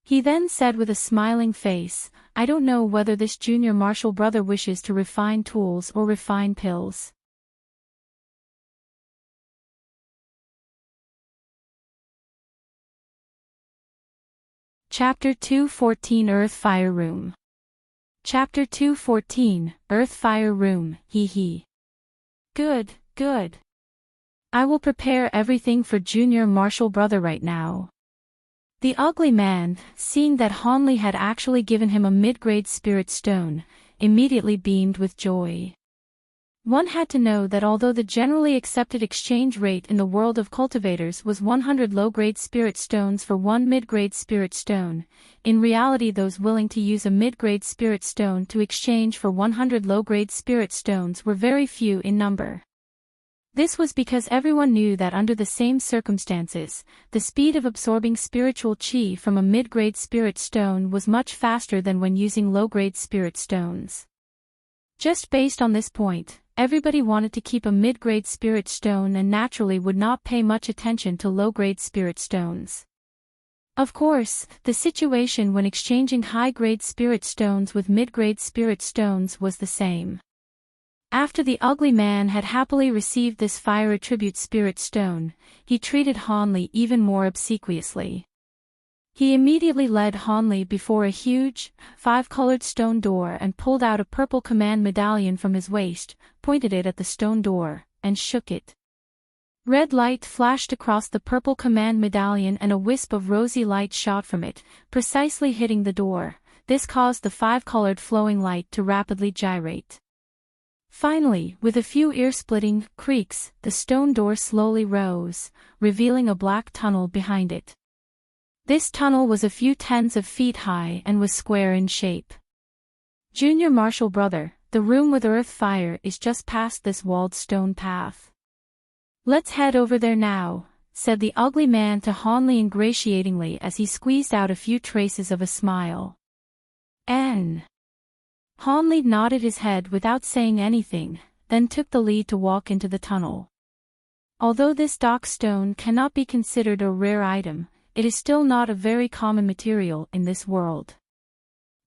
He then said with a smiling face, "I don't know whether this junior martial brother wishes to refine tools or refine pills." Chapter 214 Earth Fire Room. Chapter 214, Earth Fire Room, hee. Good. I will prepare everything for junior martial brother right now. The ugly man, seeing that Hanli had actually given him a mid-grade spirit stone, immediately beamed with joy. One had to know that although the generally accepted exchange rate in the world of cultivators was 100 low-grade spirit stones for 1 mid-grade spirit stone, in reality those willing to use a mid-grade spirit stone to exchange for 100 low-grade spirit stones were very few in number. This was because everyone knew that under the same circumstances, the speed of absorbing spiritual chi from a mid-grade spirit stone was much faster than when using low-grade spirit stones. Just based on this point, everybody wanted to keep a mid-grade spirit stone and naturally would not pay much attention to low-grade spirit stones. Of course, the situation when exchanging high-grade spirit stones with mid-grade spirit stones was the same. After the ugly man had happily received this fire attribute spirit stone, he treated Hanli even more obsequiously. He immediately led Hanli before a huge, 5-colored stone door and pulled out a purple command medallion from his waist, pointed it at the stone door, and shook it. Red light flashed across the purple command medallion and a wisp of rosy light shot from it, precisely hitting the door. This caused the five-colored flowing light to rapidly gyrate. Finally, with a few ear-splitting creaks, the stone door slowly rose, revealing a black tunnel behind it. This tunnel was a few tens of feet high and was square in shape. Junior Marshall brother, the room with earth fire is just past this walled stone path. Let's head over there now, said the ugly man to Hanley ingratiatingly as he squeezed out a few traces of a smile. Hanley nodded his head without saying anything, then took the lead to walk into the tunnel. Although this dark stone cannot be considered a rare item, it is still not a very common material in this world.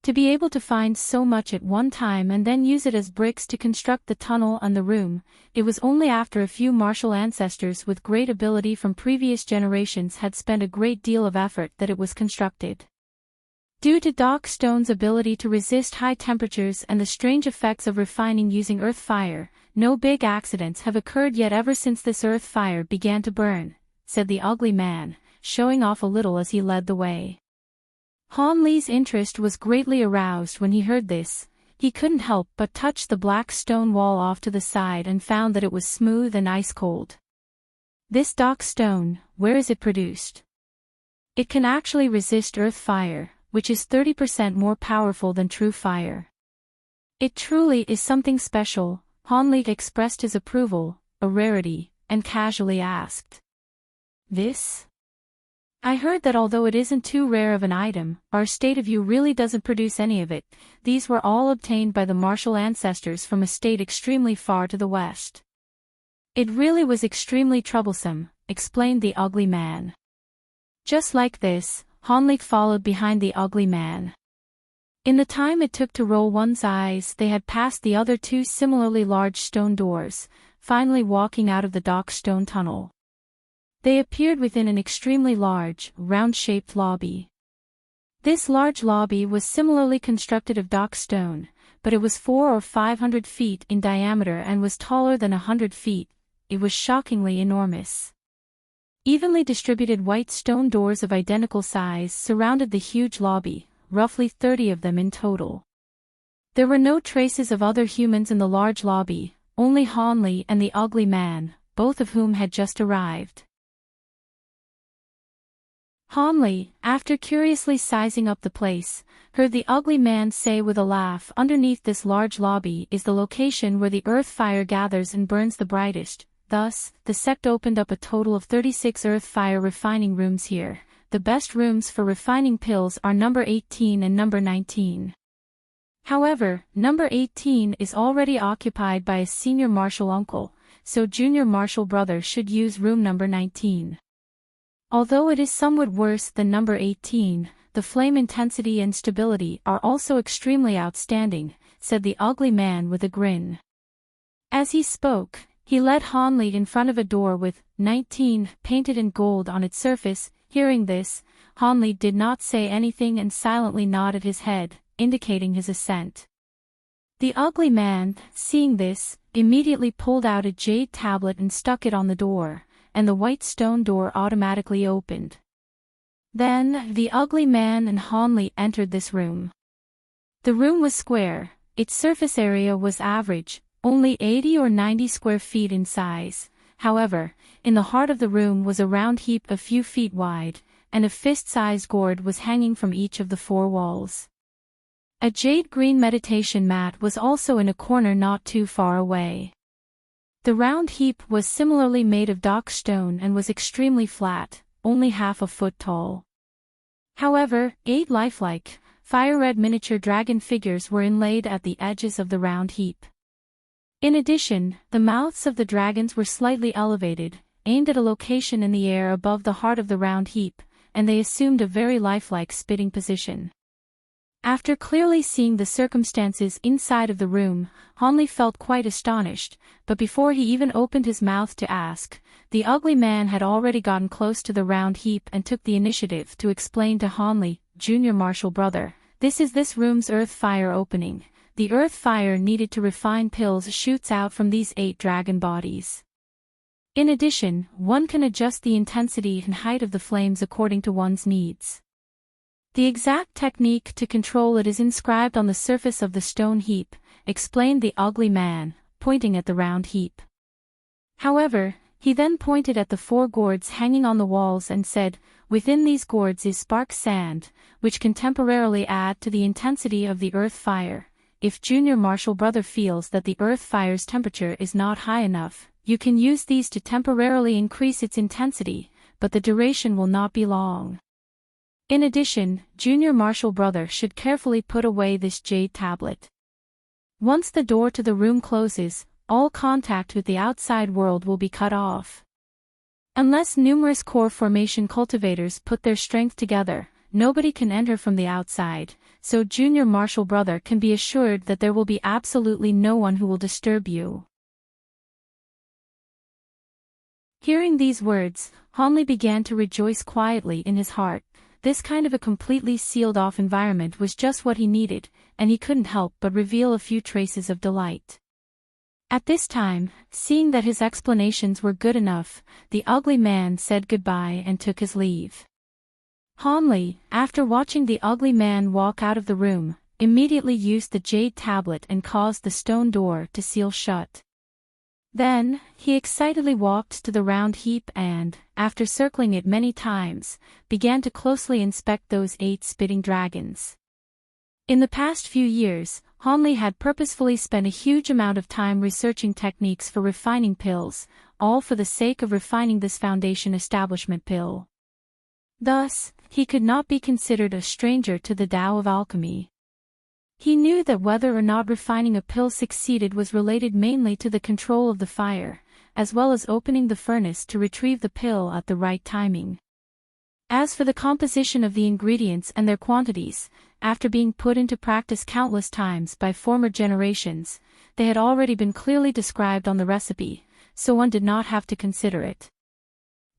To be able to find so much at one time and then use it as bricks to construct the tunnel and the room, it was only after a few martial ancestors with great ability from previous generations had spent a great deal of effort that it was constructed. Due to dark stone's ability to resist high temperatures and the strange effects of refining using earth fire, no big accidents have occurred yet ever since this earth fire began to burn, said the ugly man, showing off a little as he led the way. Hanley's interest was greatly aroused when he heard this. He couldn't help but touch the black stone wall off to the side and found that it was smooth and ice-cold. This dark stone, where is it produced? It can actually resist earth fire, which is 30% more powerful than true fire. It truly is something special. Hanley expressed his approval, a rarity, and casually asked. This? I heard that although it isn't too rare of an item, our state of you really doesn't produce any of it. These were all obtained by the martial ancestors from a state extremely far to the west. It really was extremely troublesome, explained the ugly man. Just like this, Hanley followed behind the ugly man. In the time it took to roll one's eyes, they had passed the other two similarly large stone doors, finally walking out of the dark stone tunnel. They appeared within an extremely large, round-shaped lobby. This large lobby was similarly constructed of dark stone, but it was 400 or 500 feet in diameter and was taller than 100 feet. It was shockingly enormous. Evenly distributed white stone doors of identical size surrounded the huge lobby, roughly 30 of them in total. There were no traces of other humans in the large lobby, only Hanley and the ugly man, both of whom had just arrived. Hanley, after curiously sizing up the place, heard the ugly man say with a laugh, underneath this large lobby is the location where the earth fire gathers and burns the brightest. Thus, the sect opened up a total of 36 earth fire refining rooms here. The best rooms for refining pills are number 18 and number 19. However, number 18 is already occupied by a senior martial uncle, so junior martial brother should use room number 19. Although it is somewhat worse than number 18, the flame intensity and stability are also extremely outstanding, said the ugly man with a grin. As he spoke, he led Hanley in front of a door with 19 painted in gold on its surface. Hearing this, Hanley did not say anything and silently nodded his head, indicating his assent. The ugly man, seeing this, immediately pulled out a jade tablet and stuck it on the door, and the white stone door automatically opened. Then, the ugly man and Hanley entered this room. The room was square, its surface area was average, only 80 or 90 square feet in size. However, in the heart of the room was a round heap a few feet wide, and a fist-sized gourd was hanging from each of the four walls. A jade-green meditation mat was also in a corner not too far away. The round heap was similarly made of dark stone and was extremely flat, only half a foot tall. However, 8 lifelike, fire-red miniature dragon figures were inlaid at the edges of the round heap. In addition, the mouths of the dragons were slightly elevated, aimed at a location in the air above the heart of the round heap, and they assumed a very lifelike spitting position. After clearly seeing the circumstances inside of the room, Hanley felt quite astonished, but before he even opened his mouth to ask, the ugly man had already gotten close to the round heap and took the initiative to explain to Hanley, junior martial brother, this is this room's earth fire opening. The earth fire needed to refine pills shoots out from these 8 dragon bodies. In addition, one can adjust the intensity and height of the flames according to one's needs. The exact technique to control it is inscribed on the surface of the stone heap, explained the ugly man, pointing at the round heap. However, he then pointed at the 4 gourds hanging on the walls and said, "Within these gourds is spark sand, which can temporarily add to the intensity of the earth fire. If Junior Marshall Brother feels that the earth fire's temperature is not high enough, you can use these to temporarily increase its intensity, but the duration will not be long." In addition, Junior Marshall Brother should carefully put away this jade tablet. Once the door to the room closes, all contact with the outside world will be cut off. Unless numerous core formation cultivators put their strength together, nobody can enter from the outside, so Junior Marshall Brother can be assured that there will be absolutely no one who will disturb you. Hearing these words, Hanley began to rejoice quietly in his heart. This kind of a completely sealed-off environment was just what he needed, and he couldn't help but reveal a few traces of delight. At this time, seeing that his explanations were good enough, the ugly man said goodbye and took his leave. Hanley, after watching the ugly man walk out of the room, immediately used the jade tablet and caused the stone door to seal shut. Then, he excitedly walked to the round heap and, after circling it many times, began to closely inspect those 8 spitting dragons. In the past few years, Hanley had purposefully spent a huge amount of time researching techniques for refining pills, all for the sake of refining this foundation establishment pill. Thus, he could not be considered a stranger to the Tao of alchemy. He knew that whether or not refining a pill succeeded was related mainly to the control of the fire, as well as opening the furnace to retrieve the pill at the right timing. As for the composition of the ingredients and their quantities, after being put into practice countless times by former generations, they had already been clearly described on the recipe, so one did not have to consider it.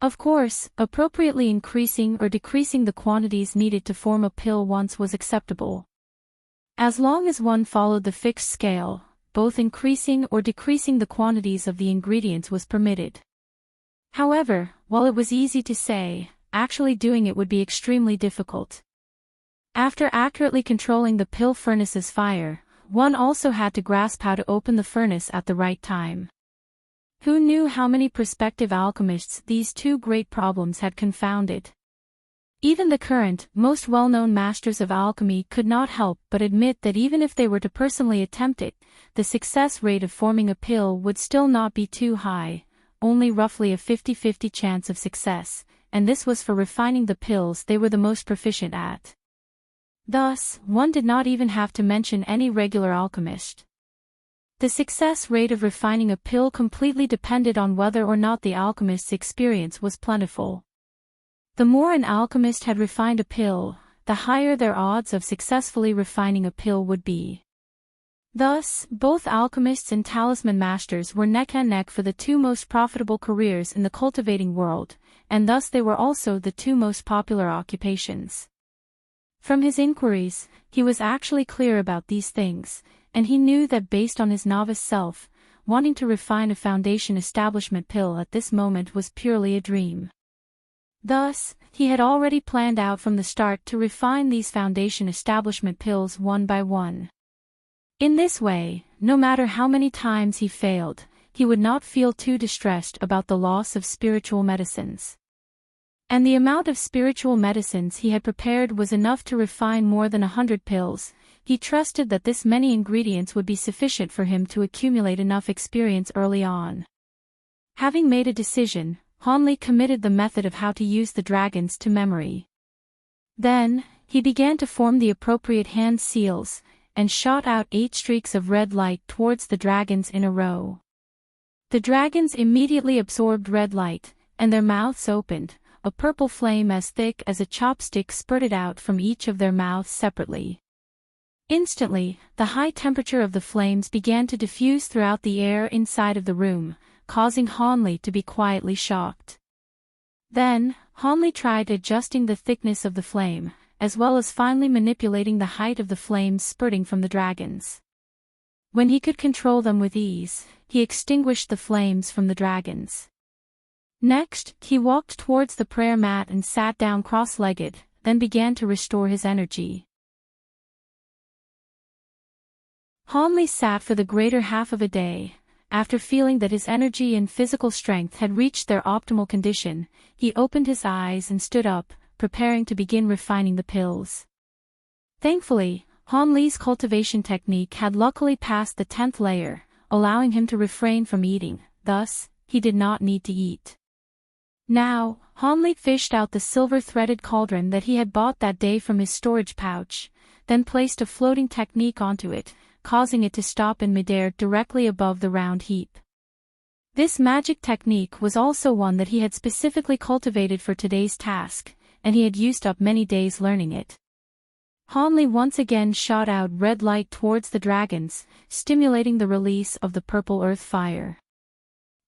Of course, appropriately increasing or decreasing the quantities needed to form a pill once was acceptable. As long as one followed the fixed scale, both increasing or decreasing the quantities of the ingredients was permitted. However, while it was easy to say, actually doing it would be extremely difficult. After accurately controlling the pill furnace's fire, one also had to grasp how to open the furnace at the right time. Who knew how many prospective alchemists these 2 great problems had confounded? Even the current, most well-known masters of alchemy could not help but admit that even if they were to personally attempt it, the success rate of forming a pill would still not be too high, only roughly a 50-50 chance of success, and this was for refining the pills they were the most proficient at. Thus, one did not even have to mention any regular alchemist. The success rate of refining a pill completely depended on whether or not the alchemist's experience was plentiful. The more an alchemist had refined a pill, the higher their odds of successfully refining a pill would be. Thus, both alchemists and talisman masters were neck and neck for the 2 most profitable careers in the cultivating world, and thus they were also the 2 most popular occupations. From his inquiries, he was actually clear about these things, and he knew that based on his novice self, wanting to refine a foundation establishment pill at this moment was purely a dream. Thus, he had already planned out from the start to refine these foundation establishment pills one by one. In this way, no matter how many times he failed, he would not feel too distressed about the loss of spiritual medicines. And the amount of spiritual medicines he had prepared was enough to refine more than 100 pills. He trusted that this many ingredients would be sufficient for him to accumulate enough experience early on. Having made a decision, Hanley committed the method of how to use the dragons to memory. Then, he began to form the appropriate hand seals, and shot out 8 streaks of red light towards the dragons in a row. The dragons immediately absorbed red light, and their mouths opened. A purple flame as thick as a chopstick spurted out from each of their mouths separately. Instantly, the high temperature of the flames began to diffuse throughout the air inside of the room, causing Hanley to be quietly shocked. Then, Hanley tried adjusting the thickness of the flame, as well as finally manipulating the height of the flames spurting from the dragons. When he could control them with ease, he extinguished the flames from the dragons. Next, he walked towards the prayer mat and sat down cross-legged, then began to restore his energy. Han Li sat for the greater half of a day. After feeling that his energy and physical strength had reached their optimal condition, he opened his eyes and stood up, preparing to begin refining the pills. Thankfully, Han Li's cultivation technique had luckily passed the 10th layer, allowing him to refrain from eating, thus, he did not need to eat. Now, Han Li fished out the silver-threaded cauldron that he had bought that day from his storage pouch, then placed a floating technique onto it, causing it to stop in midair directly above the round heap. This magic technique was also one that he had specifically cultivated for today's task, and he had used up many days learning it. Han Li once again shot out red light towards the dragons, stimulating the release of the purple earth fire.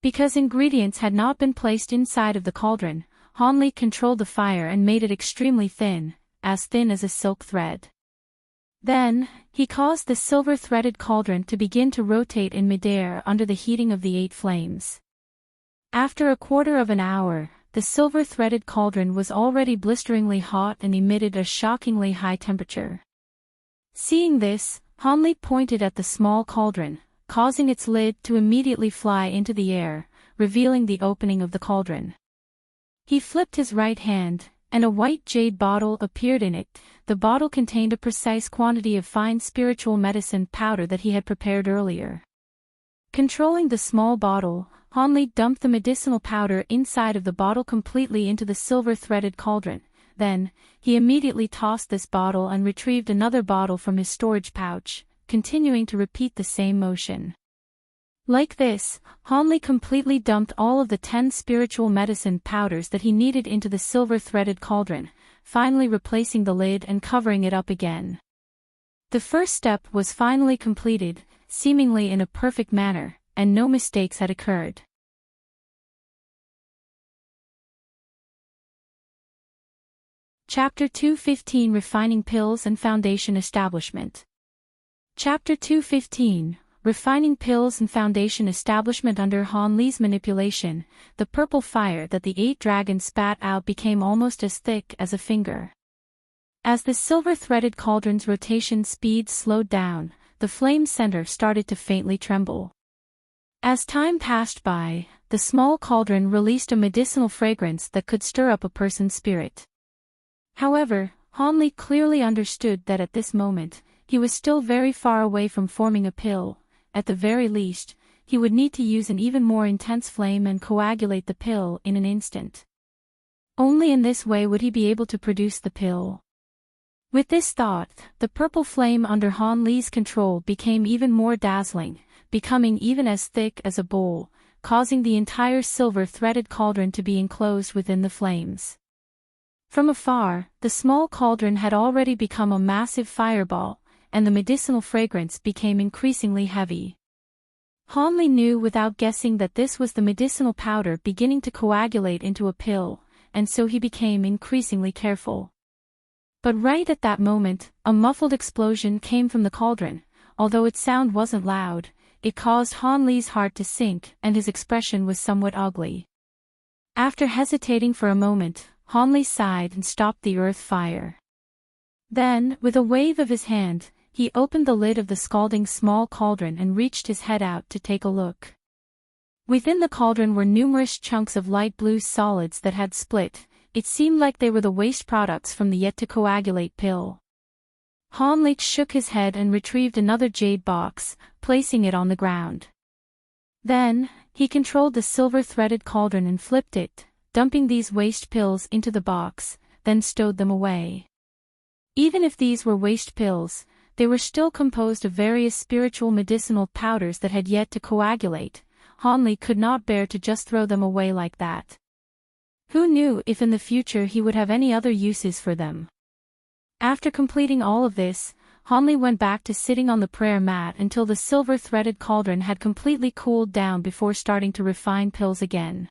Because ingredients had not been placed inside of the cauldron, Han Li controlled the fire and made it extremely thin as a silk thread. Then, he caused the silver-threaded cauldron to begin to rotate in midair under the heating of the 8 flames. After a quarter of an hour, the silver-threaded cauldron was already blisteringly hot and emitted a shockingly high temperature. Seeing this, Han Li pointed at the small cauldron, causing its lid to immediately fly into the air, revealing the opening of the cauldron. He flipped his right hand, and a white jade bottle appeared in it. The bottle contained a precise quantity of fine spiritual medicine powder that he had prepared earlier. Controlling the small bottle, Han Li dumped the medicinal powder inside of the bottle completely into the silver-threaded cauldron. Then, he immediately tossed this bottle and retrieved another bottle from his storage pouch, continuing to repeat the same motion. Like this, Han Li completely dumped all of the 10 spiritual medicine powders that he needed into the silver-threaded cauldron, finally replacing the lid and covering it up again. The first step was finally completed, seemingly in a perfect manner, and no mistakes had occurred. Chapter 215 Refining Pills and Foundation Establishment. Chapter 215 Refining Pills and Foundation Establishment. Under Han Li's manipulation, the purple fire that the 8 dragons spat out became almost as thick as a finger. As the silver-threaded cauldron's rotation speed slowed down, the flame center started to faintly tremble. As time passed by, the small cauldron released a medicinal fragrance that could stir up a person's spirit. However, Han Li clearly understood that at this moment, he was still very far away from forming a pill. At the very least, he would need to use an even more intense flame and coagulate the pill in an instant. Only in this way would he be able to produce the pill. With this thought, the purple flame under Han Li's control became even more dazzling, becoming even as thick as a bowl, causing the entire silver-threaded cauldron to be enclosed within the flames. From afar, the small cauldron had already become a massive fireball, and the medicinal fragrance became increasingly heavy. Han Li knew without guessing that this was the medicinal powder beginning to coagulate into a pill, and so he became increasingly careful. But right at that moment, a muffled explosion came from the cauldron. Although its sound wasn't loud, it caused Han Li's heart to sink, and his expression was somewhat ugly. After hesitating for a moment, Han Li sighed and stopped the earth fire. Then, with a wave of his hand, he opened the lid of the scalding small cauldron and reached his head out to take a look. Within the cauldron were numerous chunks of light blue solids that had split. It seemed like they were the waste products from the yet-to-coagulate pill. Han Li shook his head and retrieved another jade box, placing it on the ground. Then, he controlled the silver-threaded cauldron and flipped it, dumping these waste pills into the box, then stowed them away. Even if these were waste pills, they were still composed of various spiritual medicinal powders that had yet to coagulate. Han Li could not bear to just throw them away like that. Who knew if in the future he would have any other uses for them? After completing all of this, Han Li went back to sitting on the prayer mat until the silver-threaded cauldron had completely cooled down before starting to refine pills again.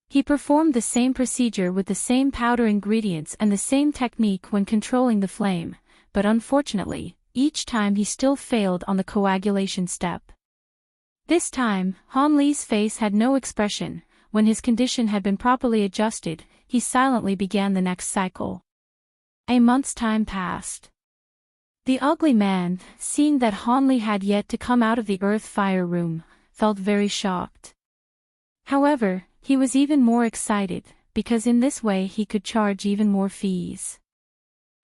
He performed the same procedure with the same powder ingredients and the same technique when controlling the flame, but unfortunately, each time he still failed on the coagulation step. This time, Han Li's face had no expression, when his condition had been properly adjusted, he silently began the next cycle. A month's time passed. The ugly man, seeing that Hanli had yet to come out of the earth fire room, felt very shocked. However, he was even more excited, because in this way he could charge even more fees.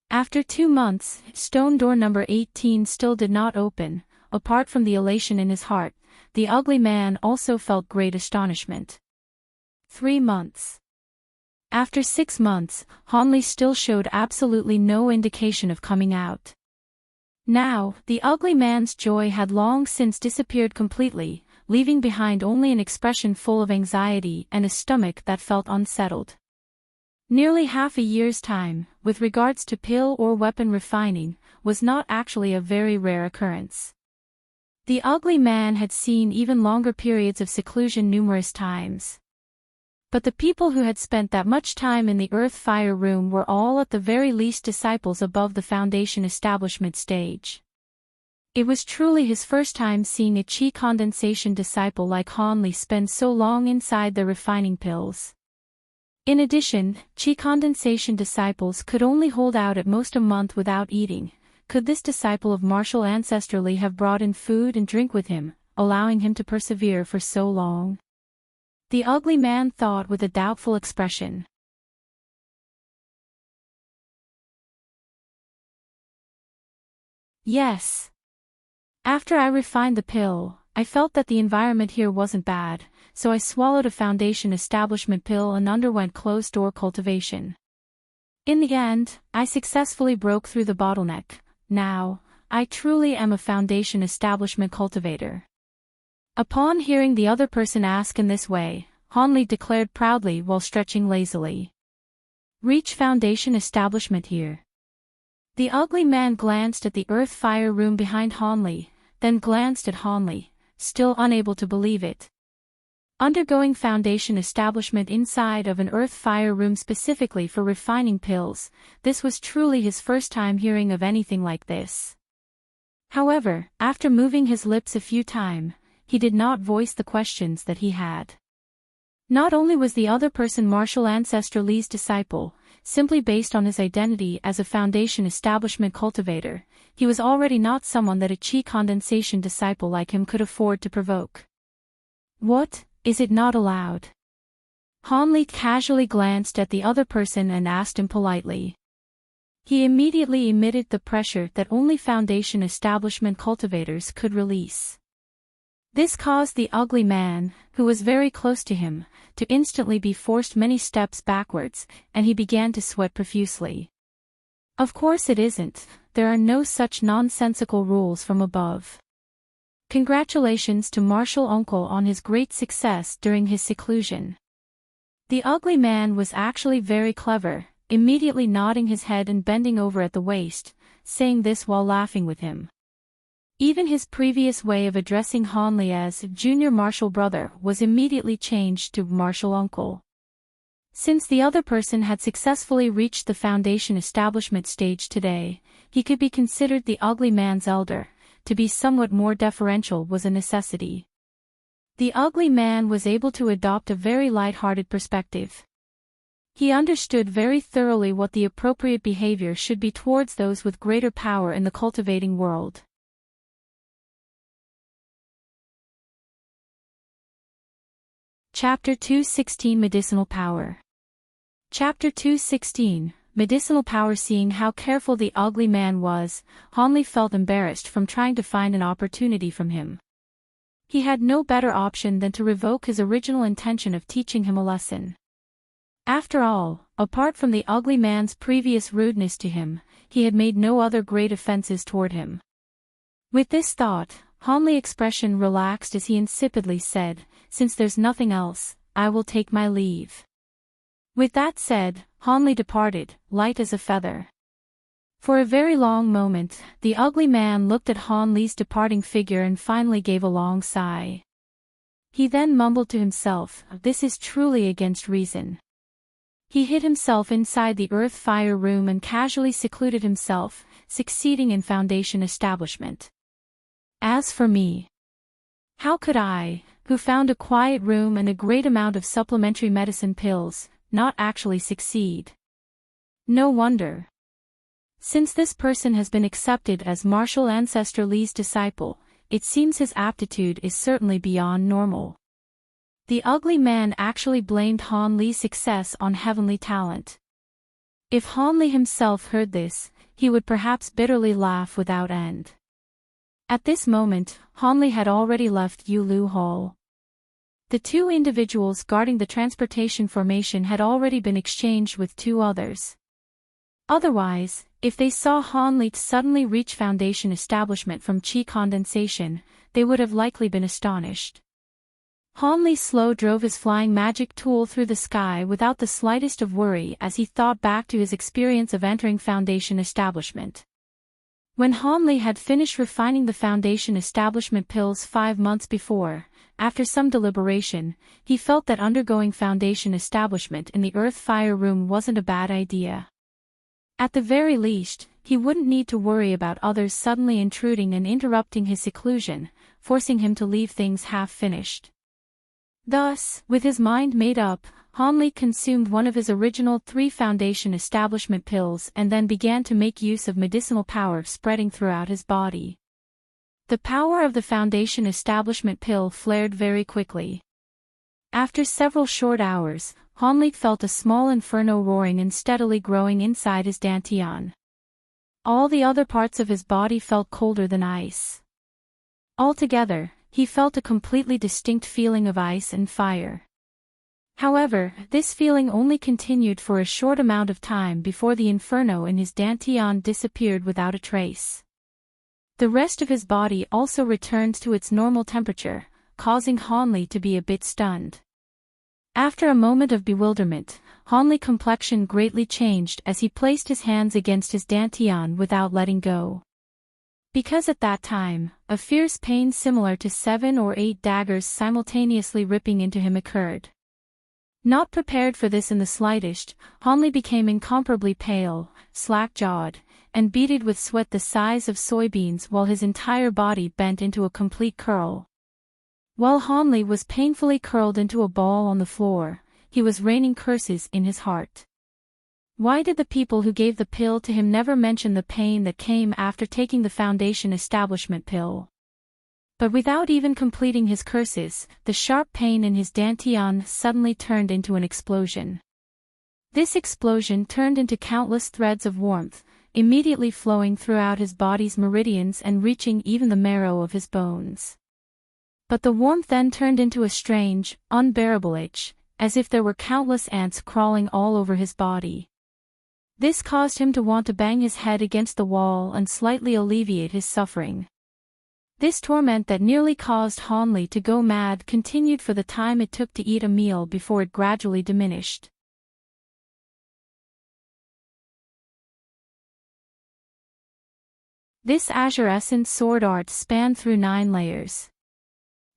After 2 months, stone door number 18 still did not open. Apart from the elation in his heart, the ugly man also felt great astonishment. 3 months. After 6 months, Hanli still showed absolutely no indication of coming out. Now, the ugly man's joy had long since disappeared completely, leaving behind only an expression full of anxiety and a stomach that felt unsettled. Nearly half a year's time, with regards to pill or weapon refining, was not actually a very rare occurrence. The ugly man had seen even longer periods of seclusion numerous times. But the people who had spent that much time in the earth fire room were all at the very least disciples above the foundation establishment stage. It was truly his first time seeing a chi condensation disciple like Hanli spend so long inside the refining pills. In addition, chi condensation disciples could only hold out at most a month without eating. Could this disciple of martial ancestry have brought in food and drink with him, allowing him to persevere for so long? The ugly man thought with a doubtful expression. Yes. After I refined the pill, I felt that the environment here wasn't bad, so I swallowed a foundation establishment pill and underwent closed-door cultivation. In the end, I successfully broke through the bottleneck. Now, I truly am a foundation establishment cultivator. Upon hearing the other person ask in this way, Hanli declared proudly while stretching lazily. Reach foundation establishment here. The ugly man glanced at the earth fire room behind Hanli, then glanced at Hanli, still unable to believe it. Undergoing foundation establishment inside of an earth fire room specifically for refining pills, this was truly his first time hearing of anything like this. However, after moving his lips a few times, he did not voice the questions that he had. Not only was the other person martial ancestor Li's disciple, simply based on his identity as a foundation establishment cultivator, he was already not someone that a chi condensation disciple like him could afford to provoke. What? Is it not allowed? Hanli casually glanced at the other person and asked him politely. He immediately emitted the pressure that only foundation establishment cultivators could release. This caused the ugly man, who was very close to him, to instantly be forced many steps backwards, and he began to sweat profusely. Of course it isn't, there are no such nonsensical rules from above. Congratulations to Martial Uncle on his great success during his seclusion. The ugly man was actually very clever, immediately nodding his head and bending over at the waist, saying this while laughing with him. Even his previous way of addressing Hanli as junior martial brother was immediately changed to martial uncle. Since the other person had successfully reached the foundation establishment stage today, he could be considered the ugly man's elder. To be somewhat more deferential was a necessity. The ugly man was able to adopt a very light-hearted perspective. He understood very thoroughly what the appropriate behavior should be towards those with greater power in the cultivating world. Chapter 216 Medicinal Power. Chapter 216 Medicinal Power. Seeing how careful the ugly man was, Hanli felt embarrassed from trying to find an opportunity from him. He had no better option than to revoke his original intention of teaching him a lesson. After all, apart from the ugly man's previous rudeness to him, he had made no other great offenses toward him. With this thought, Hanli's expression relaxed as he insipidly said, "Since there's nothing else, I will take my leave." With that said, Hanli departed, light as a feather. For a very long moment, the ugly man looked at Hanli's departing figure and finally gave a long sigh. He then mumbled to himself, "This is truly against reason." He hid himself inside the earth fire room and casually secluded himself, succeeding in foundation establishment. As for me, how could I, who found a quiet room and a great amount of supplementary medicine pills, not actually succeed. No wonder. Since this person has been accepted as Marshall Ancestor Lee's disciple, it seems his aptitude is certainly beyond normal. The ugly man actually blamed Han Li's success on heavenly talent. If Han Li himself heard this, he would perhaps bitterly laugh without end. At this moment, Han Li had already left Yulu Hall. The two individuals guarding the transportation formation had already been exchanged with two others. Otherwise, if they saw Han Li suddenly reach Foundation establishment from chi condensation, they would have likely been astonished. Han Li slow drove his flying magic tool through the sky without the slightest of worry as he thought back to his experience of entering Foundation establishment. When Han Li had finished refining the Foundation establishment pills 5 months before, after some deliberation, he felt that undergoing Foundation establishment in the Earth Fire Room wasn't a bad idea. At the very least, he wouldn't need to worry about others suddenly intruding and interrupting his seclusion, forcing him to leave things half-finished. Thus, with his mind made up, Han Li consumed one of his original 3 Foundation establishment pills and then began to make use of medicinal power spreading throughout his body. The power of the Foundation establishment pill flared very quickly. After several short hours, Han Li felt a small inferno roaring and steadily growing inside his dantian. All the other parts of his body felt colder than ice. Altogether, he felt a completely distinct feeling of ice and fire. However, this feeling only continued for a short amount of time before the inferno in his dantian disappeared without a trace. The rest of his body also returned to its normal temperature, causing Han Li to be a bit stunned. After a moment of bewilderment, Han Li's complexion greatly changed as he placed his hands against his dantian without letting go. Because at that time, a fierce pain similar to 7 or 8 daggers simultaneously ripping into him occurred. Not prepared for this in the slightest, Han Li became incomparably pale, slack-jawed, and beaded with sweat the size of soybeans while his entire body bent into a complete curl. While Han Li was painfully curled into a ball on the floor, he was raining curses in his heart. Why did the people who gave the pill to him never mention the pain that came after taking the Foundation establishment pill? But without even completing his curses, the sharp pain in his dantian suddenly turned into an explosion. This explosion turned into countless threads of warmth, immediately flowing throughout his body's meridians and reaching even the marrow of his bones. But the warmth then turned into a strange, unbearable itch, as if there were countless ants crawling all over his body. This caused him to want to bang his head against the wall and slightly alleviate his suffering. This torment that nearly caused Han Li to go mad continued for the time it took to eat a meal before it gradually diminished. This Azure Essence sword art spanned through 9 layers.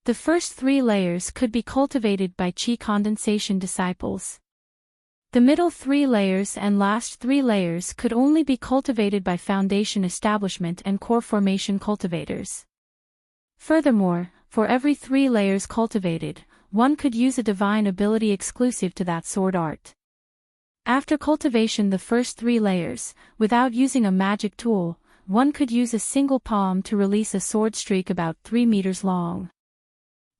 The first 3 layers could be cultivated by chi condensation disciples. The middle 3 layers and last 3 layers could only be cultivated by Foundation establishment and core formation cultivators. Furthermore, for every 3 layers cultivated, one could use a divine ability exclusive to that sword art. After cultivation the first 3 layers, without using a magic tool, one could use a single palm to release a sword streak about 3 meters long.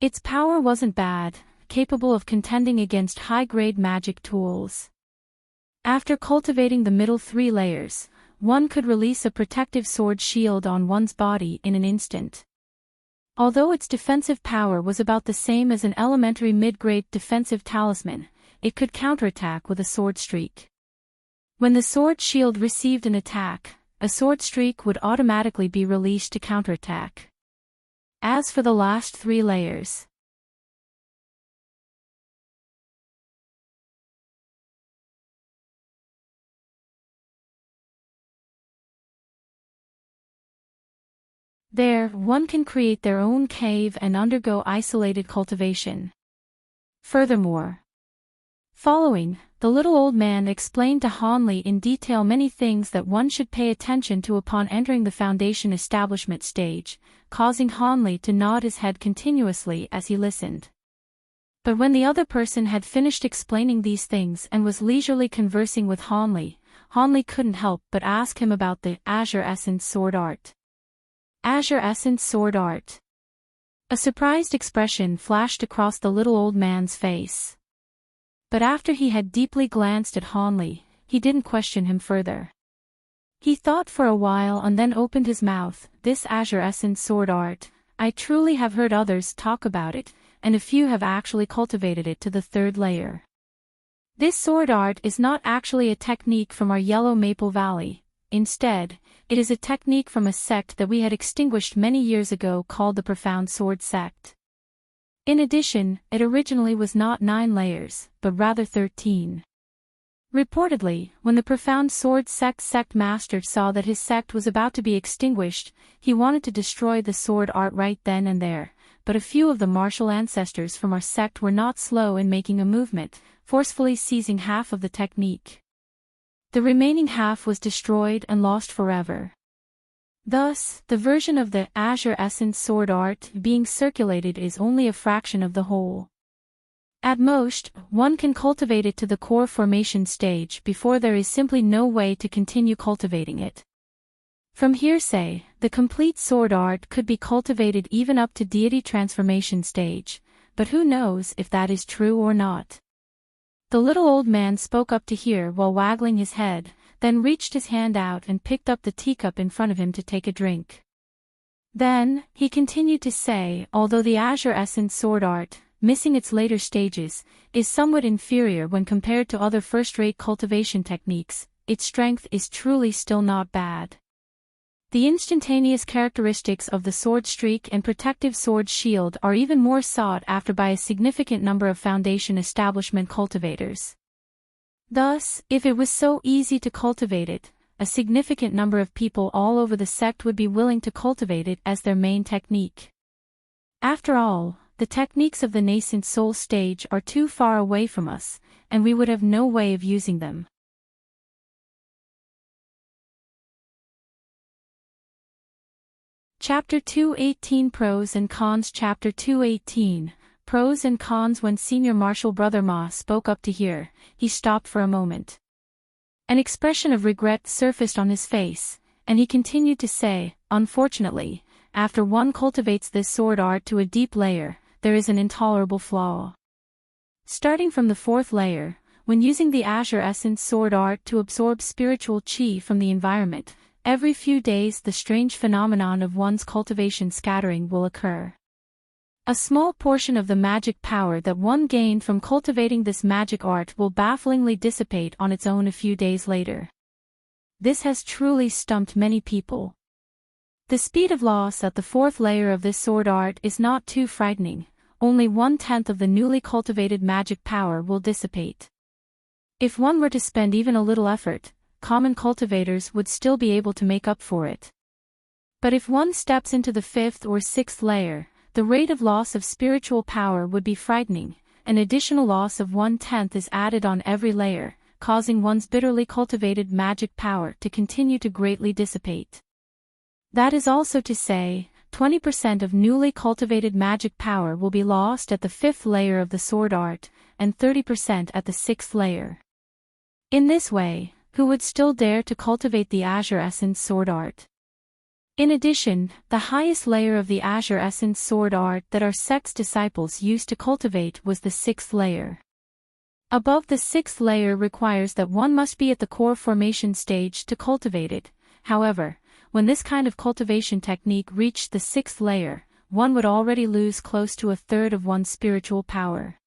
Its power wasn't bad, capable of contending against high-grade magic tools. After cultivating the middle 3 layers, one could release a protective sword shield on one's body in an instant. Although its defensive power was about the same as an elementary mid-grade defensive talisman, it could counterattack with a sword streak. When the sword shield received an attack, a sword streak would automatically be released to counterattack. As for the last 3 layers, there, one can create their own cave and undergo isolated cultivation. Furthermore, Following, the little old man explained to Hanli in detail many things that one should pay attention to upon entering the foundation establishment stage, causing Hanli to nod his head continuously as he listened. But when the other person had finished explaining these things and was leisurely conversing with Hanli, Hanli couldn't help but ask him about the Azure Essence Sword Art. Azure Essence Sword Art. A surprised expression flashed across the little old man's face. But after he had deeply glanced at Hanli, he didn't question him further. He thought for a while and then opened his mouth. This Azure Essence Sword Art, I truly have heard others talk about it, and a few have actually cultivated it to the 3rd layer. This sword art is not actually a technique from our Yellow Maple Valley. Instead, it is a technique from a sect that we had extinguished many years ago called the Profound Sword Sect. In addition, it originally was not 9 layers, but rather 13. Reportedly, when the Profound Sword sect master saw that his sect was about to be extinguished, he wanted to destroy the sword art right then and there, but a few of the martial ancestors from our sect were not slow in making a movement, forcefully seizing half of the technique. The remaining half was destroyed and lost forever. Thus, the version of the Azure Essence Sword Art being circulated is only a fraction of the whole. At most, one can cultivate it to the core formation stage before there is simply no way to continue cultivating it. From hearsay, the complete sword art could be cultivated even up to deity transformation stage, but who knows if that is true or not. The little old man spoke up to hear while waggling his head, then reached his hand out and picked up the teacup in front of him to take a drink. Then, he continued to say, although the Azure Essence Sword Art, missing its later stages, is somewhat inferior when compared to other first-rate cultivation techniques, its strength is truly still not bad. The instantaneous characteristics of the sword streak and protective sword shield are even more sought after by a significant number of foundation establishment cultivators. Thus, if it was so easy to cultivate it, a significant number of people all over the sect would be willing to cultivate it as their main technique. After all, the techniques of the nascent soul stage are too far away from us, and we would have no way of using them. Chapter 218 Pros and Cons Chapter 218 Pros and Cons When Senior Marshal Brother Ma spoke up to hear, he stopped for a moment. An expression of regret surfaced on his face, and he continued to say, unfortunately, after one cultivates this sword art to a deep layer, there is an intolerable flaw. Starting from the 4th layer, when using the Azure Essence Sword Art to absorb spiritual chi from the environment, every few days the strange phenomenon of one's cultivation scattering will occur. A small portion of the magic power that one gained from cultivating this magic art will bafflingly dissipate on its own a few days later. This has truly stumped many people. The speed of loss at the 4th layer of this sword art is not too frightening, only 1/10 of the newly cultivated magic power will dissipate. If one were to spend even a little effort, common cultivators would still be able to make up for it. But if one steps into the 5th or 6th layer, the rate of loss of spiritual power would be frightening. An additional loss of 1/10 is added on every layer, causing one's bitterly cultivated magic power to continue to greatly dissipate. That is also to say, 20% of newly cultivated magic power will be lost at the 5th layer of the sword art, and 30% at the 6th layer. In this way, who would still dare to cultivate the Azure Essence Sword Art? In addition, the highest layer of the Azure Essence Sword Art that our sect's disciples used to cultivate was the 6th layer. Above the 6th layer requires that one must be at the core formation stage to cultivate it. However, when this kind of cultivation technique reached the 6th layer, one would already lose close to 1/3 of one's spiritual power.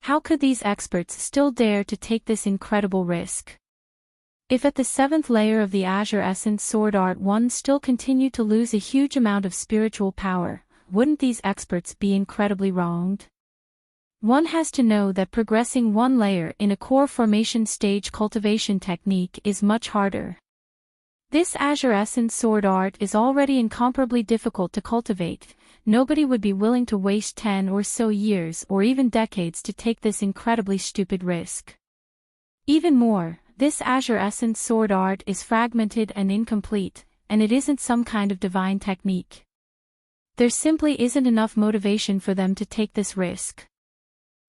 How could these experts still dare to take this incredible risk? If at the 7th layer of the Azure Essence Sword Art one still continued to lose a huge amount of spiritual power, wouldn't these experts be incredibly wronged? One has to know that progressing one layer in a core formation stage cultivation technique is much harder. This Azure Essence Sword Art is already incomparably difficult to cultivate, nobody would be willing to waste 10 or so years or even decades to take this incredibly stupid risk. Even more, this Azure Essence sword art is fragmented and incomplete, and it isn't some kind of divine technique. There simply isn't enough motivation for them to take this risk.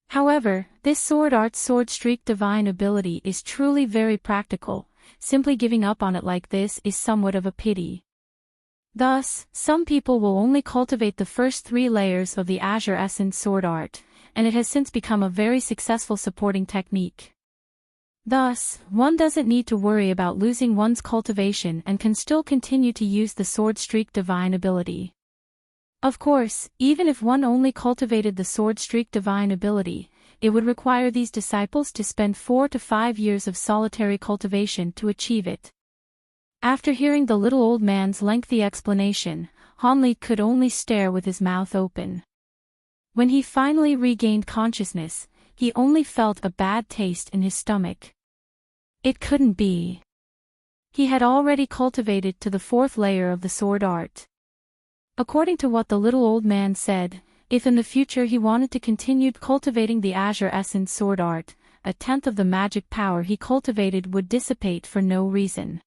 However, this sword art's sword streak divine ability is truly very practical. Simply giving up on it like this is somewhat of a pity. Thus, some people will only cultivate the first 3 layers of the Azure Essence sword art, and it has since become a very successful supporting technique. Thus, one doesn't need to worry about losing one's cultivation and can still continue to use the sword streak divine ability. Of course, even if one only cultivated the sword streak divine ability, it would require these disciples to spend 4 to 5 years of solitary cultivation to achieve it. After hearing the little old man's lengthy explanation, Hanli could only stare with his mouth open. When he finally regained consciousness, he only felt a bad taste in his stomach. It couldn't be. He had already cultivated to the 4th layer of the sword art. According to what the little old man said, if in the future he wanted to continue cultivating the Azure Essence sword art, 1/10 of the magic power he cultivated would dissipate for no reason.